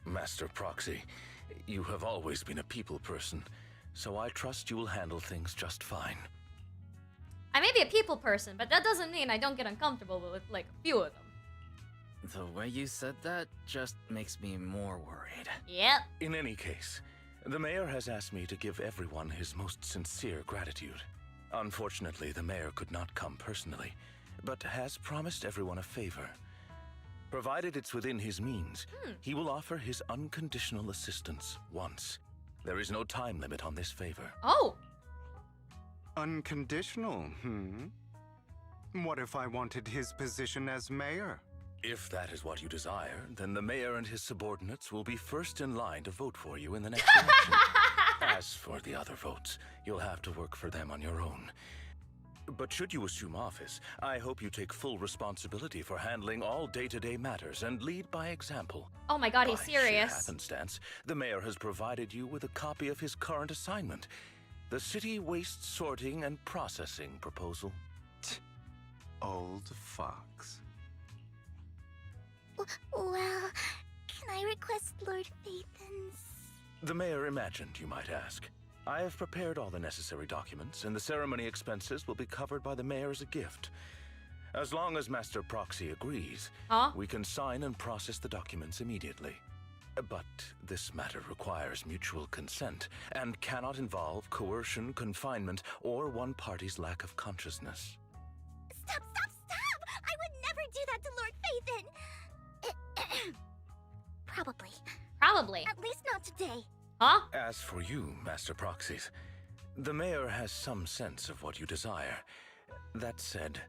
Master Proxy, you have always been a people person, so I trust you will handle things just fine. I may be a people person, but that doesn't mean I don't get uncomfortable with, like, a few of them. The way you said that just makes me more worried. Yep. In any case, the mayor has asked me to give everyone his most sincere gratitude. Unfortunately, the mayor could not come personally, but has promised everyone a favor. Provided it's within his means, he will offer his unconditional assistance once. There is no time limit on this favor. Oh! Unconditional, What if I wanted his position as mayor? If that is what you desire, then the mayor and his subordinates will be first in line to vote for you in the next election. As for the other votes, you'll have to work for them on your own. But should you assume office, I hope you take full responsibility for handling all day-to-day matters and lead by example. Oh my god, he's By sheer serious. happenstance, the mayor has provided you with a copy of his current assignment, the City Waste Sorting and Processing proposal. Old fox. Well, can I request Lord Phaethon's? The mayor imagined, you might ask. I have prepared all the necessary documents, and the ceremony expenses will be covered by the mayor as a gift. As long as Master Proxy agrees, we can sign and process the documents immediately. But this matter requires mutual consent and cannot involve coercion, confinement, or one party's lack of consciousness. Stop! I would never do that to Lord Phaethon! Probably. At least not today. Huh? As for you, Master Proxies, the mayor has some sense of what you desire. That said,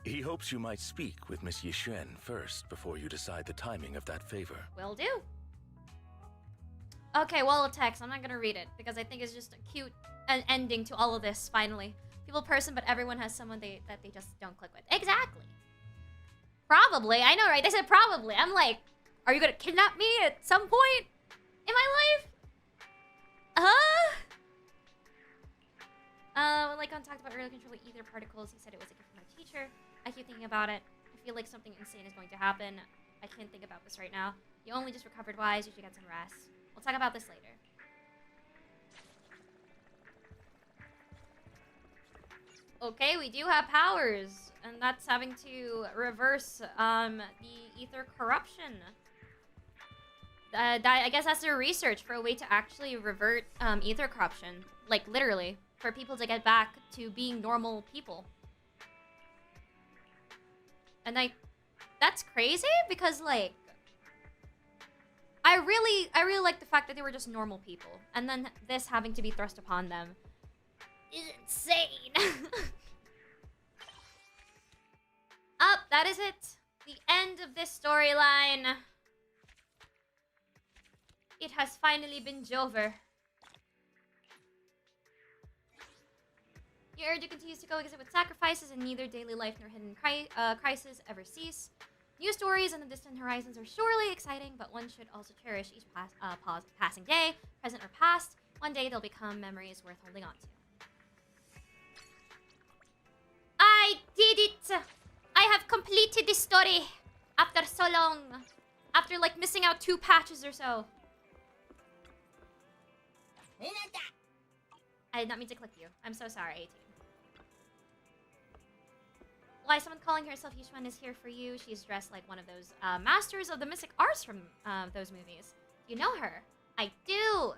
he hopes you might speak with Miss Yixuan first before you decide the timing of that favor. Will do. Okay, wall of text. I'm not gonna read it because I think it's just a cute ending to all of this, finally. People person, but everyone has someone that they just don't click with. Exactly. Probably. I know, right? They said probably. I'm like, are you gonna kidnap me at some point in my life? Like on talked about earlier, controlling ether particles. He said it was a gift from a teacher. I keep thinking about it. I feel like something insane is going to happen. I can't think about this right now. You only just recovered wise. You should get some rest. We'll talk about this later. Okay, we do have powers, and that's having to reverse the ether corruption. I guess that's their research for a way to actually revert ether corruption, like literally, for people to get back to being normal people. And like, that's crazy because like, I really like the fact that they were just normal people, and then this having to be thrust upon them is insane. That is it. The end of this storyline. It has finally been over. Your urge continues to coexist with sacrifices, and neither daily life nor hidden crises ever cease. New stories on the distant horizons are surely exciting, but one should also cherish each passing day, present or past. One day they'll become memories worth holding on to. I did it! I have completed this story after so long. After like missing out 2 patches or so. I did not mean to click you. I'm so sorry, 18. Why, someone calling herself Yixuan is here for you. She's dressed like one of those masters of the mystic arts from those movies. You know her. I do.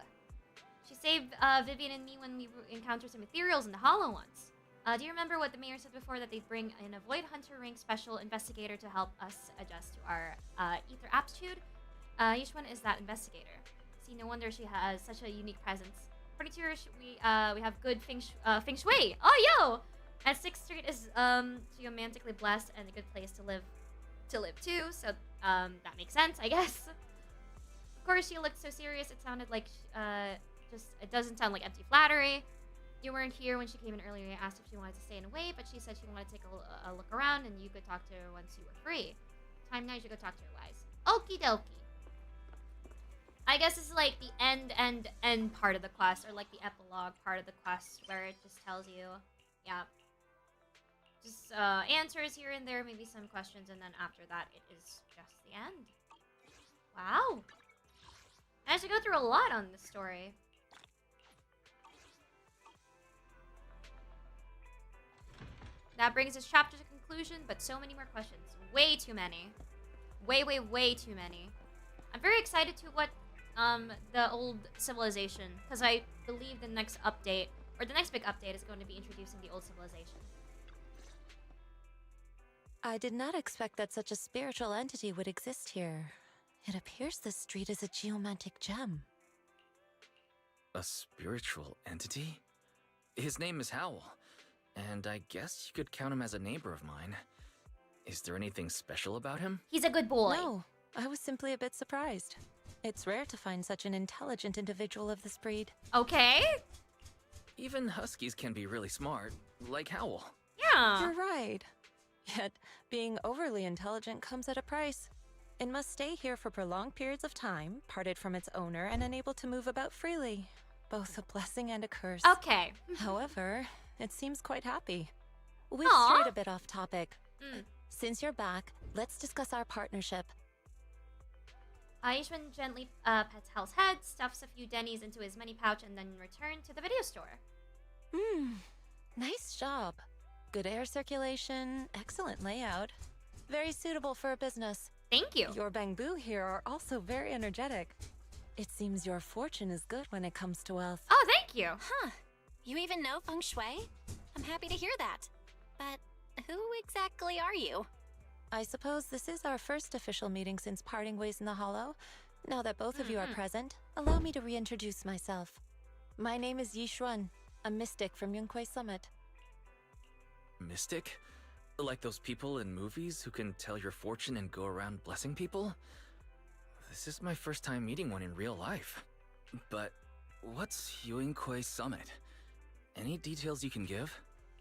She saved Vivian and me when we encountered some ethereals in the Hollow once. Do you remember what the mayor said before, that they'd bring in a Void Hunter rank special investigator to help us adjust to our ether aptitude? Yixuan is that investigator. See, no wonder she has such a unique presence. According to her, we have good feng shui. Oh, yo! And 6th Street is geomantically blessed and a good place to live too. So that makes sense, I guess. Of course, she looked so serious. It sounded like it doesn't sound like empty flattery. You weren't here when she came in earlier. I asked if she wanted to stay and wait, but she said she wanted to take a look around, and you could talk to her once you were free. Time now, you should go talk to her, Wise. Okie dokie. I guess this is like the end part of the quest, or like the epilogue part of the quest, where it just tells you, yeah, just answers here and there, maybe some questions, and then after that, it is just the end. Wow. I have to go through a lot on this story. That brings this chapter to conclusion, but so many more questions. Way too many. Way too many. I'm very excited to what the old civilization, because I believe the next update, or the next big update, is going to be introducing the old civilization. I did not expect that such a spiritual entity would exist here. It appears this street is a geomantic gem. A spiritual entity? His name is Howl, and I guess you could count him as a neighbor of mine. Is there anything special about him? He's a good boy. No, I was simply a bit surprised. It's rare to find such an intelligent individual of this breed. Okay. Even huskies can be really smart, like Howl. Yeah. You're right. Yet, being overly intelligent comes at a price. It must stay here for prolonged periods of time, parted from its owner, and unable to move about freely. Both a blessing and a curse. Okay. However, it seems quite happy. We've Aw. strayed a bit off topic. Since you're back, let's discuss our partnership. Aishman gently pets Hal's head, stuffs a few Denny's into his money pouch, and then returns to the video store. Nice job. Good air circulation, excellent layout. Very suitable for a business. Thank you. Your bamboo here are also very energetic. It seems your fortune is good when it comes to wealth. Oh, thank you. Huh. You even know feng shui? I'm happy to hear that. But who exactly are you? I suppose this is our first official meeting since parting ways in the Hollow. Now that both of you are present, allow me to reintroduce myself. My name is Yi Xuan, a mystic from Yunquei Summit. Mystic? Like those people in movies who can tell your fortune and go around blessing people? This is my first time meeting one in real life. But what's Yunquei Summit? Any details you can give?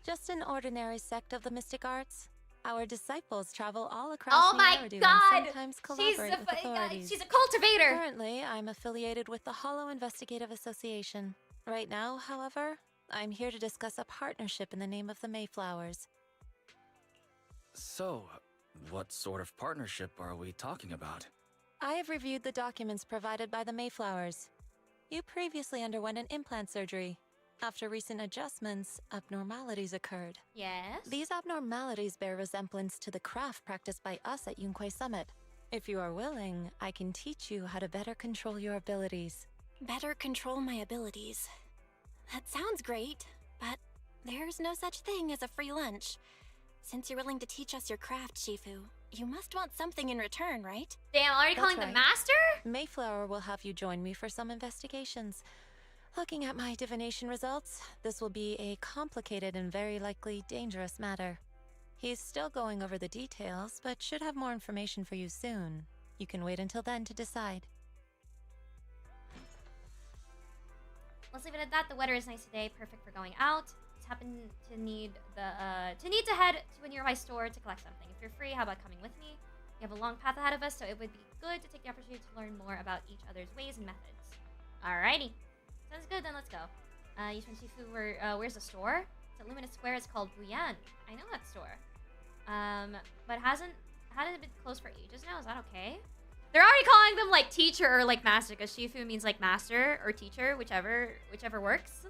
Just an ordinary sect of the mystic arts. Our disciples travel all across Oh the my Eridu God! and sometimes collaborate with authorities. She's a cultivator! Currently, I'm affiliated with the Hollow Investigative Association. Right now, however, I'm here to discuss a partnership in the name of the Mayflowers. So, what sort of partnership are we talking about? I have reviewed the documents provided by the Mayflowers. You previously underwent an implant surgery. After recent adjustments, abnormalities occurred. Yes? These abnormalities bear resemblance to the craft practiced by us at Yunquei Summit. If you are willing, I can teach you how to better control your abilities. Better control my abilities. That sounds great, but there's no such thing as a free lunch. Since you're willing to teach us your craft, Shifu, you must want something in return, right? Damn, already That's calling right. the master? Mayflower will have you join me for some investigations. Looking at my divination results, this will be a complicated and very likely dangerous matter. He's still going over the details, but should have more information for you soon. You can wait until then to decide. Let's leave it at that. The weather is nice today, perfect for going out. Just happen to need to head to a nearby store to collect something. If you're free, how about coming with me? We have a long path ahead of us, so it would be good to take the opportunity to learn more about each other's ways and methods. Alrighty. Sounds good, then let's go. Yishun Shifu, where's the store? It's at Luminous Square. It's called Buyan. I know that store. But hadn't it been closed for ages now? Is that okay? They're already calling them like teacher or like master, because Shifu means like master or teacher, whichever works.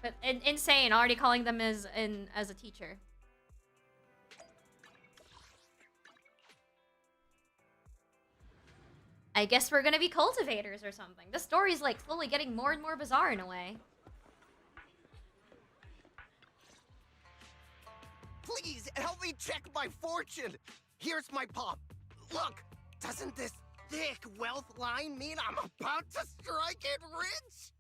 But insane, already calling them as a teacher. I guess we're gonna be cultivators or something. This story's like slowly getting more and more bizarre in a way. Please, help me check my fortune! Here's my palm. Look, doesn't this thick wealth line mean I'm about to strike it rich?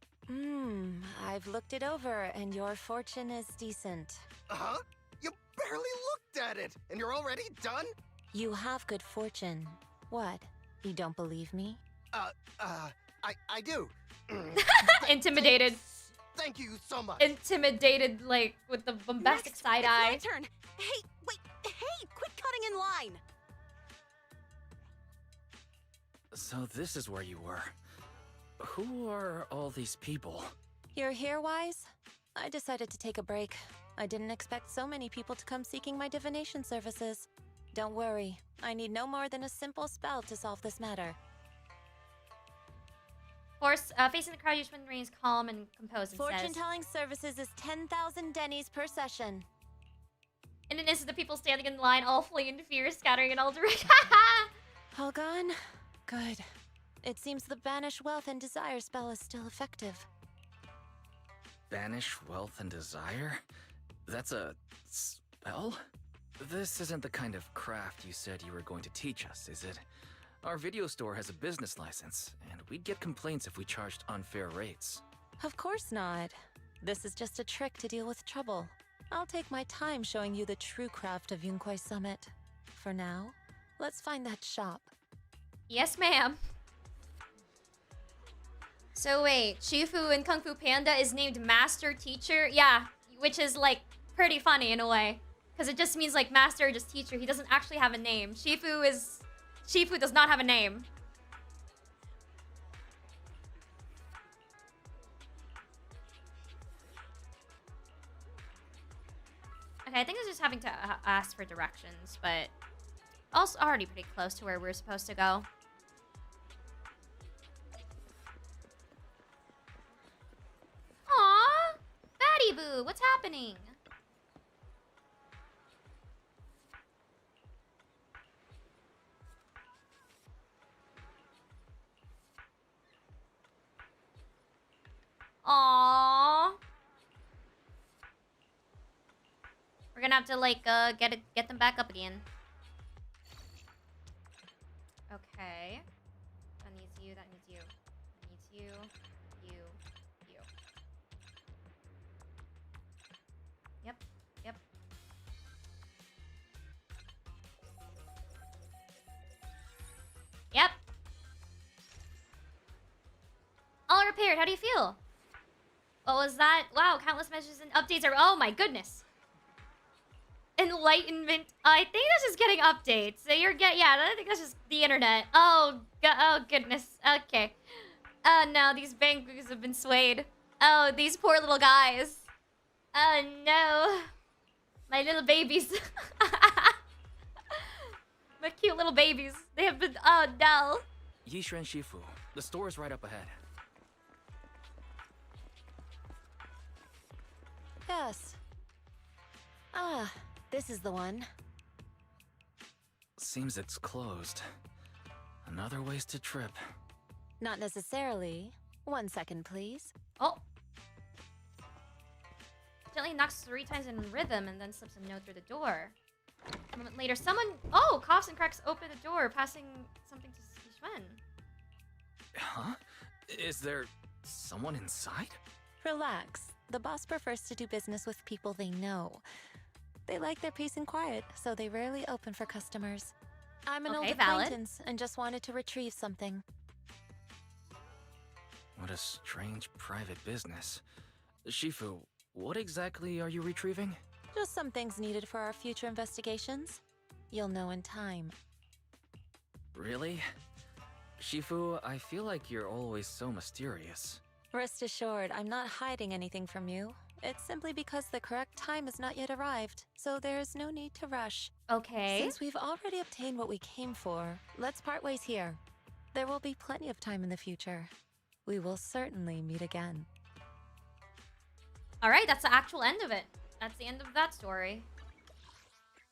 I've looked it over, and your fortune is decent. Huh? You barely looked at it, and you're already done? You have good fortune. What? You don't believe me? I do. Intimidated. Thank you so much. Intimidated, like, with the bombastic side eye. It's my turn. Hey, wait, hey, quit cutting in line. So this is where you were. Who are all these people? You're here, Wise? I decided to take a break. I didn't expect so many people to come seeking my divination services. Don't worry, I need no more than a simple spell to solve this matter. Facing the crowd, Yushun remains calm and composed and says, Fortune-telling services is 10,000 dennies per session. In an instant, the people standing in line all flee into fear, scattering in all directions. All gone? Good. It seems the Banish Wealth and Desire spell is still effective. Banish wealth and desire? That's a spell? This isn't the kind of craft you said you were going to teach us, is it? Our video store has a business license, and we'd get complaints if we charged unfair rates. Of course not. This is just a trick to deal with trouble. I'll take my time showing you the true craft of Yunkwai Summit. For now, let's find that shop. Yes, ma'am. So wait, Shifu in Kung Fu Panda is named Master Teacher? Yeah, which is like pretty funny in a way. Because it just means like master or just teacher. He doesn't actually have a name. Shifu does not have a name. Okay, I think it's just having to ask for directions, but also already pretty close to where we're supposed to go. Aww! Batty Boo, what's happening? Aww. We're gonna have to like get them back up again. Okay. That needs you, that needs you. That needs you, you. Yep, yep. Yep. All repaired, how do you feel? What was that? Wow, countless messages and updates are... Oh my goodness. Enlightenment. I think that's just getting updates. So you're yeah, I think that's just the internet. Oh goodness. Okay. Oh no, these bangus have been swayed. Oh, these poor little guys. Oh no. My little babies. My cute little babies. They have been... Oh no. Yishuan Shifu, the store is right up ahead. Yes. Ah, this is the one. Seems it's closed. Another wasted trip. Not necessarily. 1 second, please. Oh. Gently knocks 3 times in rhythm and then slips a note through the door. A moment later, someone... Oh! Coughs and cracks open the door, passing something to Yishuan. Huh? Is there someone inside? Relax. The boss prefers to do business with people they know. They like their peace and quiet, so they rarely open for customers. I'm an old acquaintance and just wanted to retrieve something. What a strange private business. Shifu, what exactly are you retrieving? Just some things needed for our future investigations. You'll know in time. Really? Shifu, I feel like you're always so mysterious. Rest assured, I'm not hiding anything from you. It's simply because the correct time has not yet arrived, so there is no need to rush. Okay. Since we've already obtained what we came for, let's part ways here. There will be plenty of time in the future. We will certainly meet again. Alright, that's the actual end of it. That's the end of that story.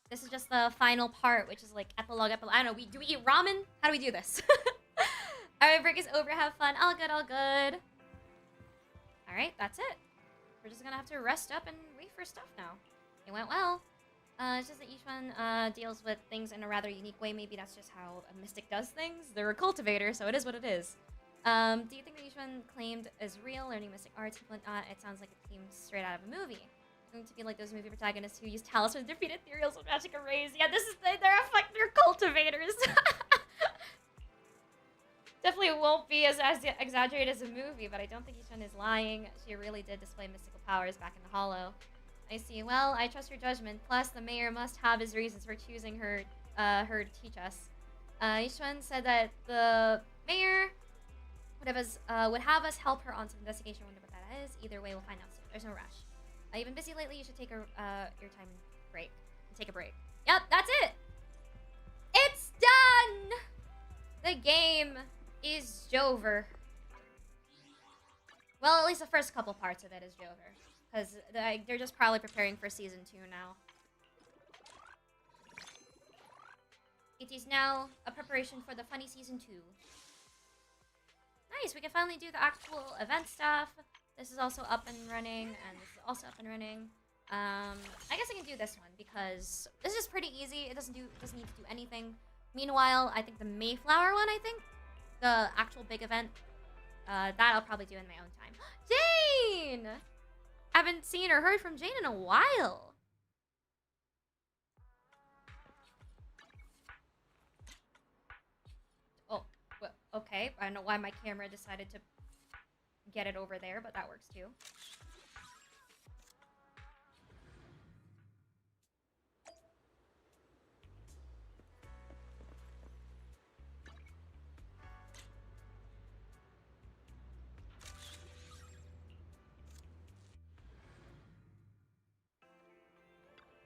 This is just the final part, which is like epilogue. I don't know, do we eat ramen? How do we do this? Alright, break is over, have fun. All good, all good. Alright, that's it. We're just gonna have to rest up and wait for stuff now. It went well. It's just that each one deals with things in a rather unique way. Maybe that's just how a mystic does things. They're a cultivator, so it is what it is. Do you think that each one claimed is real, learning mystic arts? It sounds like it came straight out of a movie. It's going to be like those movie protagonists who use talismans to defeat ethereals with magic arrays. Yeah, they're cultivators. Definitely won't be as exaggerated as a movie, but I don't think each one is lying. She really did display mystical powers back in the Hollow. I see. Well, I trust your judgment. Plus, the mayor must have his reasons for choosing her to teach us. Each one said that the mayor would have us help her on some investigation. I wonder what that is. Either way, we'll find out soon. There's no rush. You've been busy lately. You should take your time break. Take a break. Yep, that's it. It's done. The game is over. Well, at least the first couple parts of it is over. Because they're just probably preparing for season 2 now. It is now a preparation for the funny season 2. Nice, we can finally do the actual event stuff. This is also up and running, and this is also up and running. I guess I can do this one because this is pretty easy. It doesn't need to do anything. Meanwhile, I think the Mayflower one, the actual big event, that I'll probably do in my own time. Jane! I haven't seen or heard from Jane in a while. Oh, well, okay. I don't know why my camera decided to get it over there, but that works too.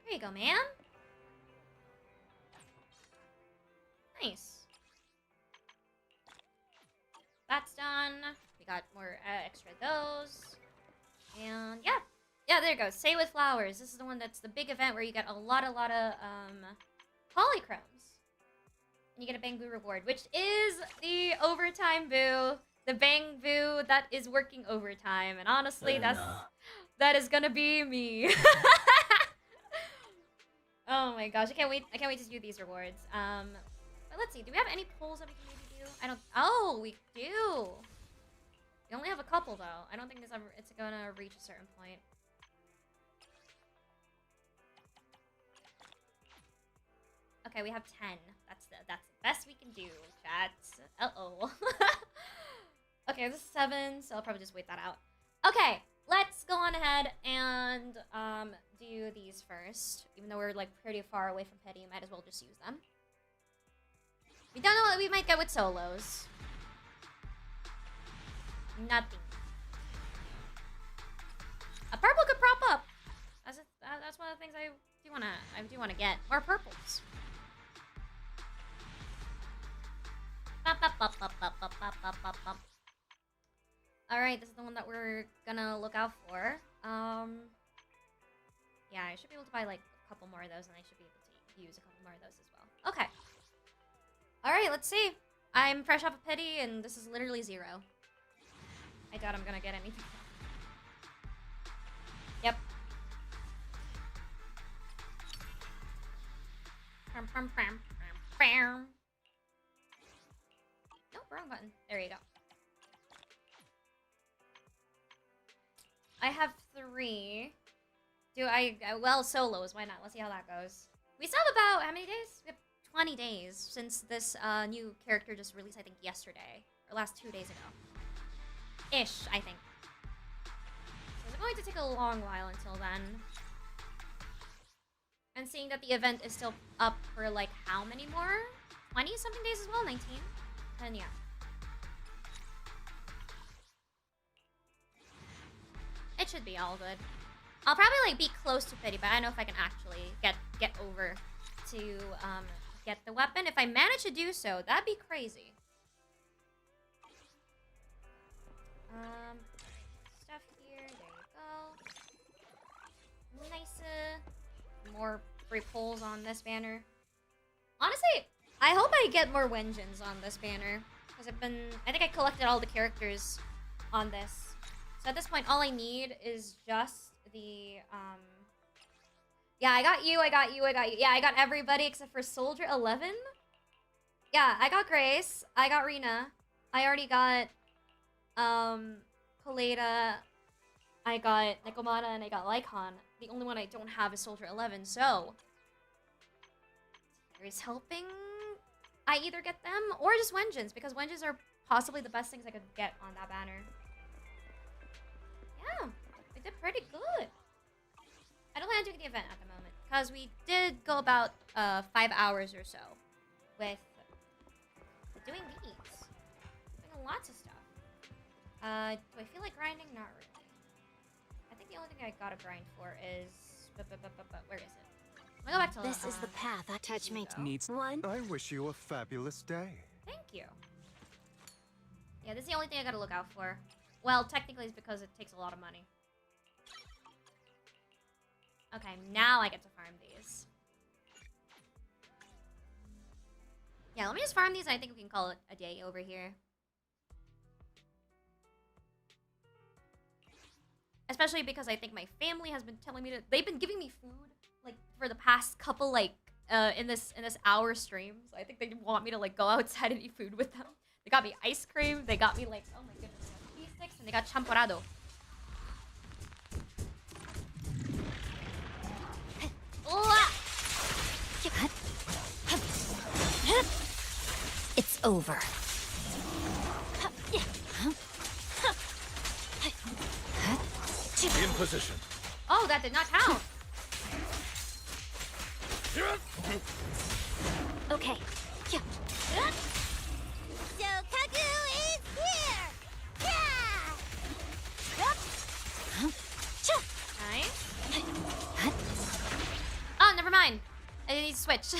There you go, man. Nice. That's done. We got more extra of those. And yeah. Yeah, there you go. Say with Flowers. This is the one that's the big event where you get a lot of polychromes. And you get a Bang Boo reward, which is the overtime boo. The Bang Boo that is working overtime. And honestly, that is gonna be me. Oh my gosh, I can't wait to do these rewards. But let's see, do we have any polls that we can maybe do? Oh, we do. We only have a couple though. I don't think it's gonna reach a certain point. Okay, we have 10. That's the best we can do, chat. Uh-oh. Okay, this is 7, so I'll probably just wait that out. Okay, let's go on ahead and do these first. Even though we're like pretty far away from Petty, might as well just use them. We don't know what we might get with solos. Nothing. A purple could prop up. That's one of the things I do wanna get. More purples. Alright, this is the one that we're gonna look out for. Yeah, I should be able to buy like a couple more of those, and I should be able to use a couple more of those as well. Okay. Alright, let's see. I'm fresh off a pity, and this is literally 0. I doubt I'm gonna get anything. Yep. Nope, wrong button. There you go. I have 3. Well, solos, why not? Let's see how that goes. We still have about, how many days? We have 20 days since this new character just released, I think, yesterday. Or last 2 days ago. Ish, I think. So it's going to take a long while until then. And seeing that the event is still up for, like, how many more? 20-something days as well? 19? And yeah. It should be all good. I'll probably like be close to Pity, but I don't know if I can actually get over to get the weapon. If I manage to do so, that'd be crazy. Stuff here. There you go. Nice. More free pulls on this banner. Honestly, I hope I get more Wenjins on this banner because I think I collected all the characters on this. So at this point, all I need is just the, yeah, I got you. Yeah, I got everybody except for Soldier 11. Yeah, I got Grace. I got Rena. I already got, Kaleda. I got Nekomata, and I got Lycon. The only one I don't have is Soldier 11, so here's helping I either get them or just Wenjins, because Wenjins are possibly the best things I could get on that banner. Yeah, I did pretty good. I don't plan on doing the event at the moment, because we did go about 5 hours or so with doing these. Doing lots of stuff. Do I feel like grinding? Not really. I think the only thing I gotta grind for is... where is it? I'm gonna go back to... This is the path that touch me needs one. I wish you a fabulous day. Thank you. Yeah, this is the only thing I gotta look out for. Well, technically it's because it takes a lot of money. Okay, now I get to farm these. Yeah, let me just farm these and I think we can call it a day over here. Especially because I think my family has been telling me to... They've been giving me food, like, for the past couple, like, in this hour stream. So I think they want me to, like, go outside and eat food with them. They got me ice cream. They got me, like, oh my goodness, they got cheese sticks, and they got champorado. It's over. In position. Oh, that did not count. Okay. So Kagu is here! Nice. Oh, never mind. I need to switch.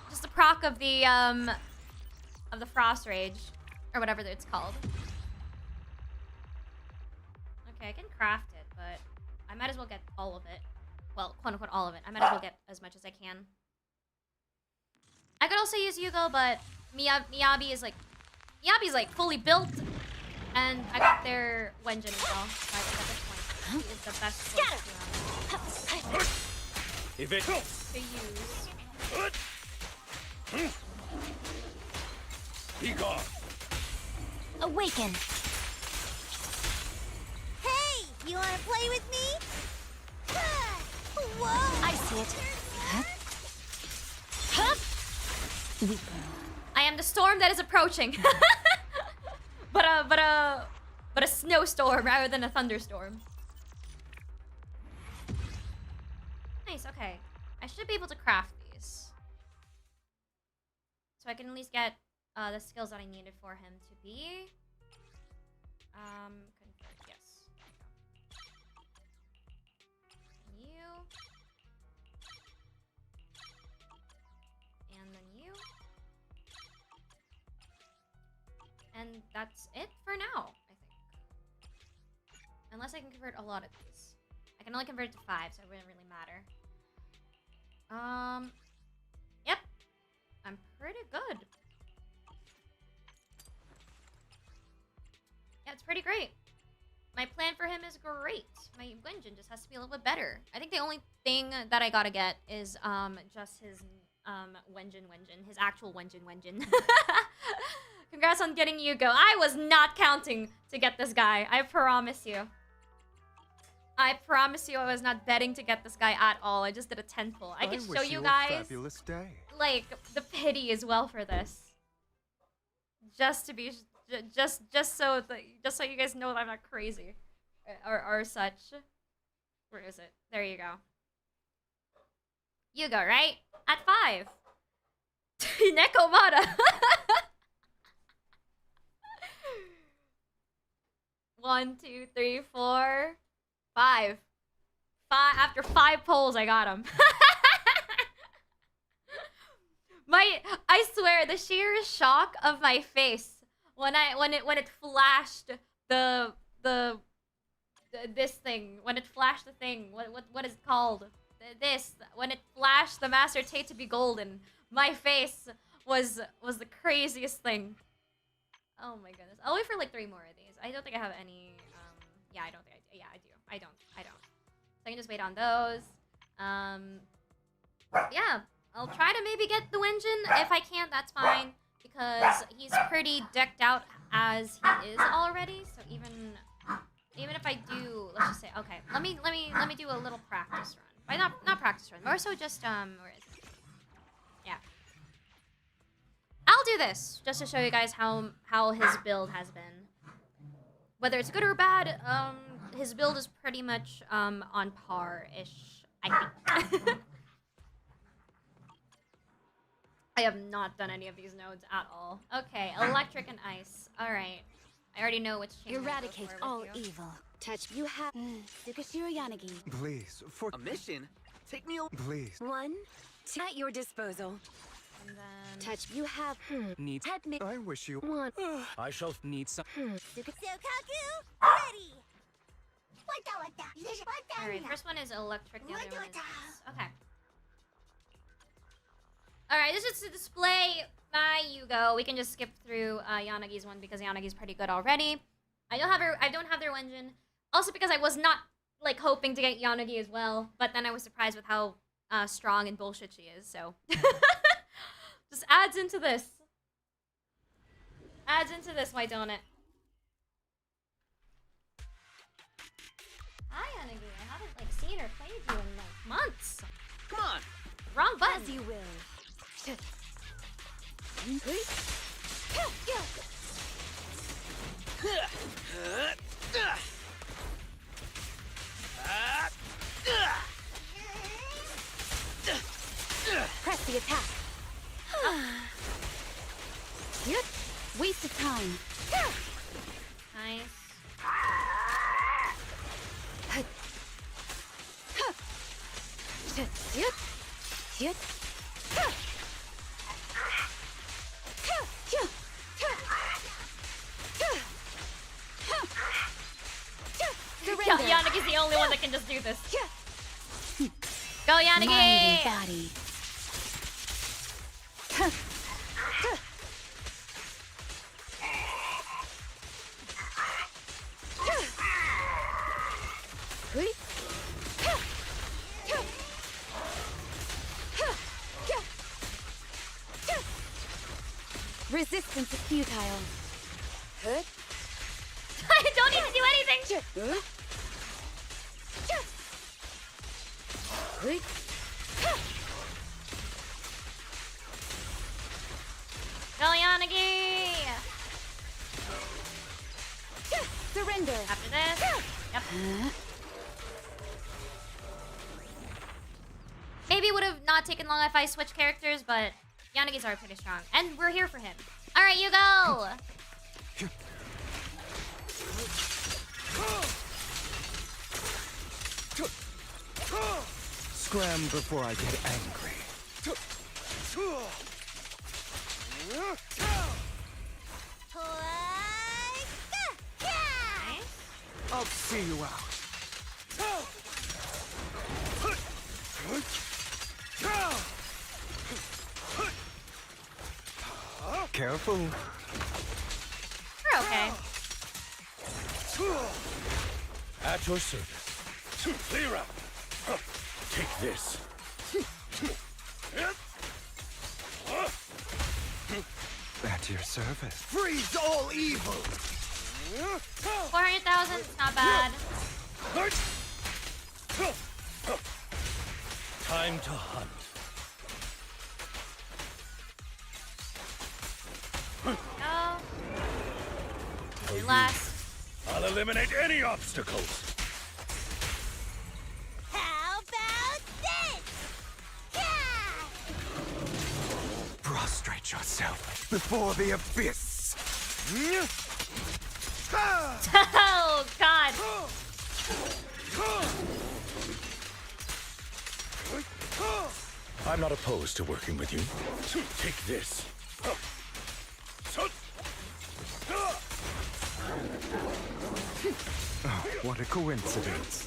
Just a proc of the frost rage, or whatever it's called. Okay, I can craft it, but I might as well get all of it. Well, quote unquote all of it. I might as well get as much as I can. I could also use Yugo, but Miyabi's like fully built, and I got their Wenjin as well. So I think at this point, he is the best to use. He gone. Awaken. Hey, you wanna play with me? Whoa! I see it. I am the storm that is approaching. but a snowstorm rather than a thunderstorm. Nice, okay. I should be able to craft these. So I can at least get the skills that I needed for him to be. Convert, yes. You. And then you. And that's it for now, I think. Unless I can convert a lot of these. I can only convert it to 5, so it wouldn't really matter. Yep. I'm pretty good. Yeah, it's pretty great. My plan for him is great. My Wenjin just has to be a little bit better. I think the only thing that I gotta get is just his Wenjin. His actual Wenjin. Congrats on getting Yugo. I was not counting to get this guy. I promise you. I promise you I was not betting to get this guy at all. I just did a 10 pull. I can show you guys, a fabulous day. like, the pity as well for this. Just to be, just so you guys know that I'm not crazy, or such. Where is it? There you go. Yugo, right? At 5. Nekomata. 1, 2, 3, 4, 5. After 5 polls, I got him. I swear, the sheer shock of my face when it flashed this thing, when it flashed the thing, what is it called? When it flashed the Master Tate to be golden, my face was the craziest thing. Oh my goodness. I'll wait for like 3 more of these. I don't think I have any, yeah, I don't think I do. Yeah, I do. I don't. So I can just wait on those. Yeah, I'll try to maybe get the Wenjin. If I can't, that's fine, because he's pretty decked out as he is already. So even if I do, let's just say, okay, let me do a little practice run. Not practice run, more so just where is it? Yeah. I'll do this just to show you guys how his build has been. Whether it's good or bad, his build is pretty much on par-ish, I think. I have not done any of these nodes at all. Okay, electric and ice. All right. I already know which chamber. Eradicate all evil. Touch. You have Tsukashiro Yanagi. Please, for a mission. Take me. Please. 1, 2 at your disposal. And then... Touch, you have Need. admit. I wish you Want. I shall need some. Sukaku, ready! Alright, first one is electric, the other one is ice. Okay. Alright, this is to display my Yugo. We can just skip through Yanagi's one because Yanagi's pretty good already. I don't have their Wenjin. Also because I was not like hoping to get Yanagi as well, but then I was surprised with how strong and bullshit she is, so just adds into this. Adds into this, why don't it? Hi, Yanagi. I haven't like seen or played you in like months. Come on. Wrong button. As you will. Press the attack. Yep. Waste of time. Nice. Yanagi's the only one that can just do this. Go, Yanagi! Mind and body. Resistance is futile. I don't need to do anything! Go, Yanagi! Surrender. After this. Yep. Maybe it would have not taken long if I switched characters, but Yanagi's are pretty strong. And we're here for him. Alright, you go! Scram before I get angry. I'll see you out. Careful. We're okay. At your service. Clear out. Take this. At your service. Freeze all evil! 400,000, not bad. Time to hunt. Go. Your last. I'll eliminate any obstacles. How about this? Prostrate yourself before the abyss. Oh, God. I'm not opposed to working with you. Take this. Oh, what a coincidence.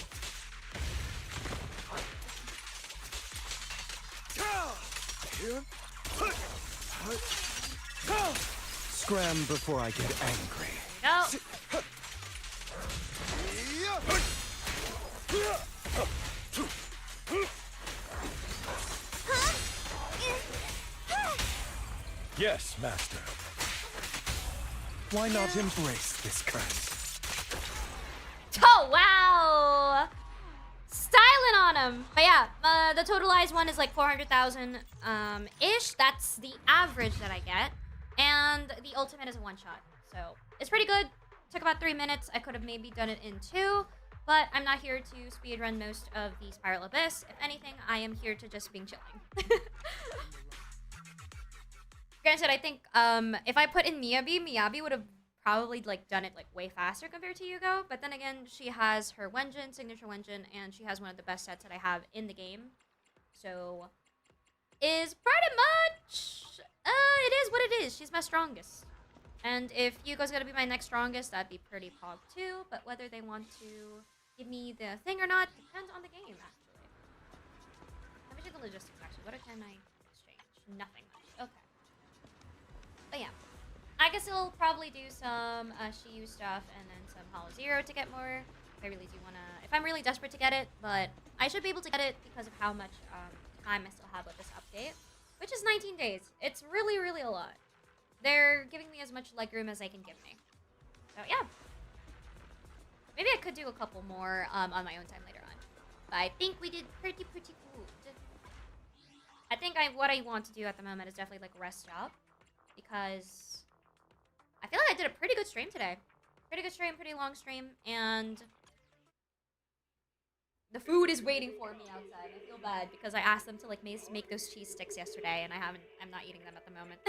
Scram before I get angry. Go. Yes, master. Why not embrace this curse? Oh, wow. Styling on him. But yeah, the totalized one is like 400,000 ish. That's the average that I get. And the ultimate is a one-shot. So it's pretty good. Took about 3 minutes. I could have maybe done it in 2. But I'm not here to speedrun most of the Spiral Abyss. If anything, I am here to just being chilling. Granted, I think if I put in Miyabi would have probably like done it like way faster compared to Yugo. But then again, she has her Wenjin, signature Wenjin, and she has one of the best sets that I have in the game. So is pretty much... it is what it is. She's my strongest. And if Yuko's gonna be my next strongest, that'd be pretty pog too. But whether they want to give me the thing or not depends on the game, actually. Let me check the logistics, actually. What can I exchange? Nothing much. Okay. But yeah. I guess I'll probably do some Shiyu stuff and then some Hollow Zero to get more. If I really do wanna... If I'm really desperate to get it, but I should be able to get it because of how much time I still have with this update. Which is 19 days. It's really, really a lot. They're giving me as much legroom as they can give me. So yeah. Maybe I could do a couple more on my own time later on. But I think we did pretty good. I think what I want to do at the moment is definitely like rest up. Because I feel like I did a pretty good stream today. Pretty good stream, pretty long stream, and the food is waiting for me outside. I feel bad because I asked them to like make those cheese sticks yesterday, and I'm not eating them at the moment.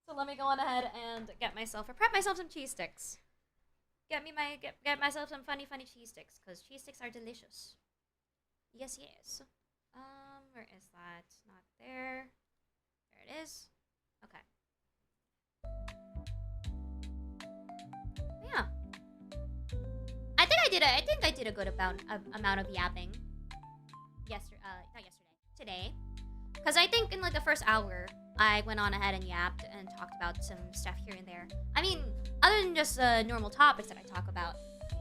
So let me go on ahead and prep myself some cheese sticks. Get myself some funny cheese sticks, because cheese sticks are delicious. Yes. Where is that? Not there. There it is. Okay. Yeah. I think I did a good amount of yapping. Not yesterday. Today. Because I think in like the first hour, I went on ahead and yapped and talked about some stuff here and there. I mean, other than just normal topics that I talk about.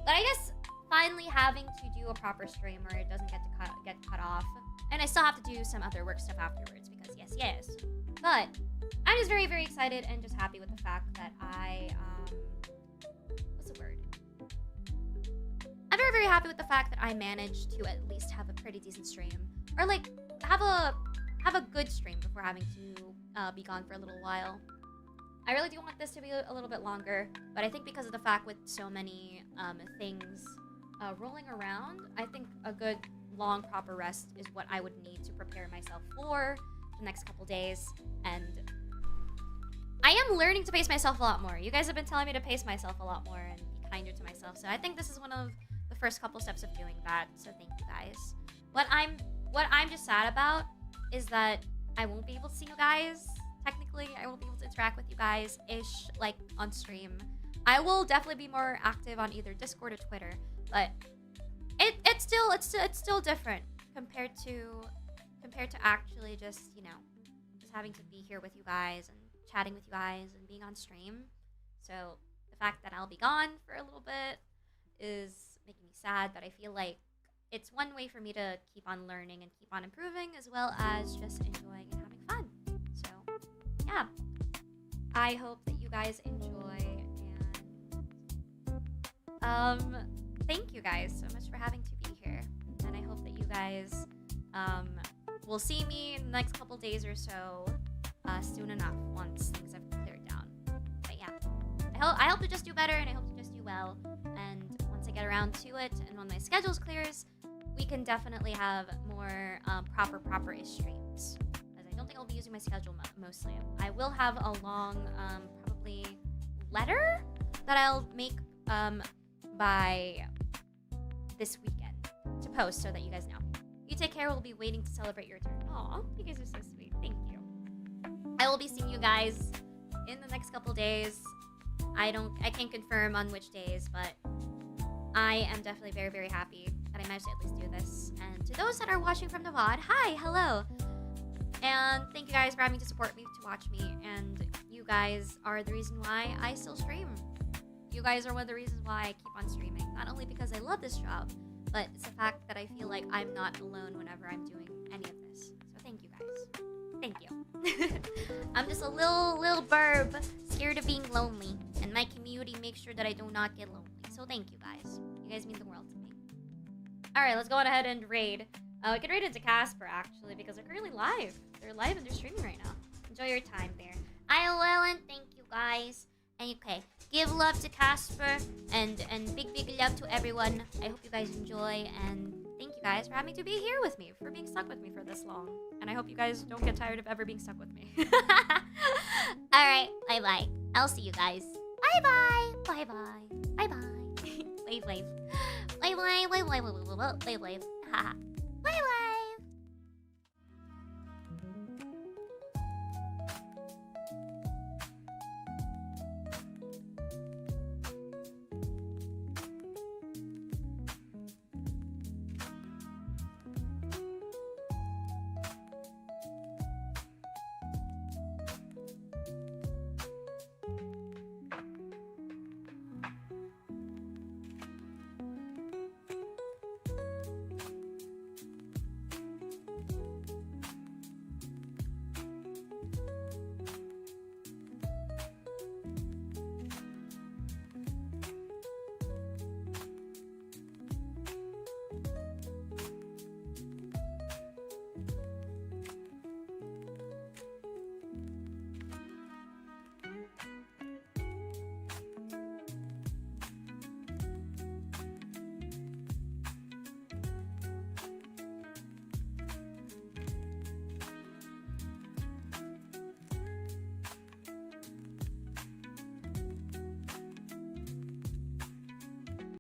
But I guess finally having to do a proper stream where it doesn't get cut off. And I still have to do some other work stuff afterwards because yes. But I'm just very, very excited and just happy with the fact that what's the word? I'm very, very happy with the fact that I managed to at least have a pretty decent stream. Or like, have a good stream before having to be gone for a little while. I really do want this to be a little bit longer, but I think because of the fact with so many things rolling around, I think a good long proper rest is what I would need to prepare myself for the next couple days. And I am learning to pace myself a lot more. You guys have been telling me to pace myself a lot more and be kinder to myself, so I think this is one of the first couple steps of doing that, so thank you guys. What I'm just sad about is that I won't be able to see you guys. Technically, I won't be able to interact with you guys-ish, like, on stream. I will definitely be more active on either Discord or Twitter, but it's still different compared to actually just, you know, just having to be here with you guys and chatting with you guys and being on stream. So the fact that I'll be gone for a little bit is making me sad, but I feel like it's one way for me to keep on learning and keep on improving, as well as just enjoying and having fun. So, yeah. I hope that you guys enjoy, and thank you guys so much for having to be here. And I hope that you guys will see me in the next couple days or so soon enough once things have cleared down. But yeah, I hope to just do better, and I hope to just do well. And once I get around to it, and when my schedule clears, we can definitely have more proper-ish streams. As I don't think I'll be using my schedule mostly. I will have a long, probably letter that I'll make by this weekend to post so that you guys know. You take care. We'll be waiting to celebrate your turn. Aw, you guys are so sweet. Thank you. I will be seeing you guys in the next couple days. I can't confirm on which days, but I am definitely very, very happy that I managed to at least do this. And to those that are watching from the VOD, hi, hello. And thank you guys for having to support me, to watch me. And you guys are the reason why I still stream. You guys are one of the reasons why I keep on streaming. Not only because I love this job, but it's the fact that I feel like I'm not alone whenever I'm doing any of this. So thank you guys. Thank you. I'm just a little burb, scared of being lonely. And my community makes sure that I do not get lonely. So thank you guys. You guys mean the world to me. Alright, let's go on ahead and raid. We can raid into Casper, actually, because they're currently live. They're live and they're streaming right now. Enjoy your time there. I will, and thank you guys. And okay, give love to Casper, and big love to everyone. I hope you guys enjoy, and thank you guys for having to be here with me, for being stuck with me for this long. And I hope you guys don't get tired of ever being stuck with me. Alright, bye-bye. I'll see you guys. Bye-bye. Bye-bye. Bye-bye. Wave. Wave. Wave. Wave. Wave. Wave. Wave. Wave. Wave. Haha. Bye-bye.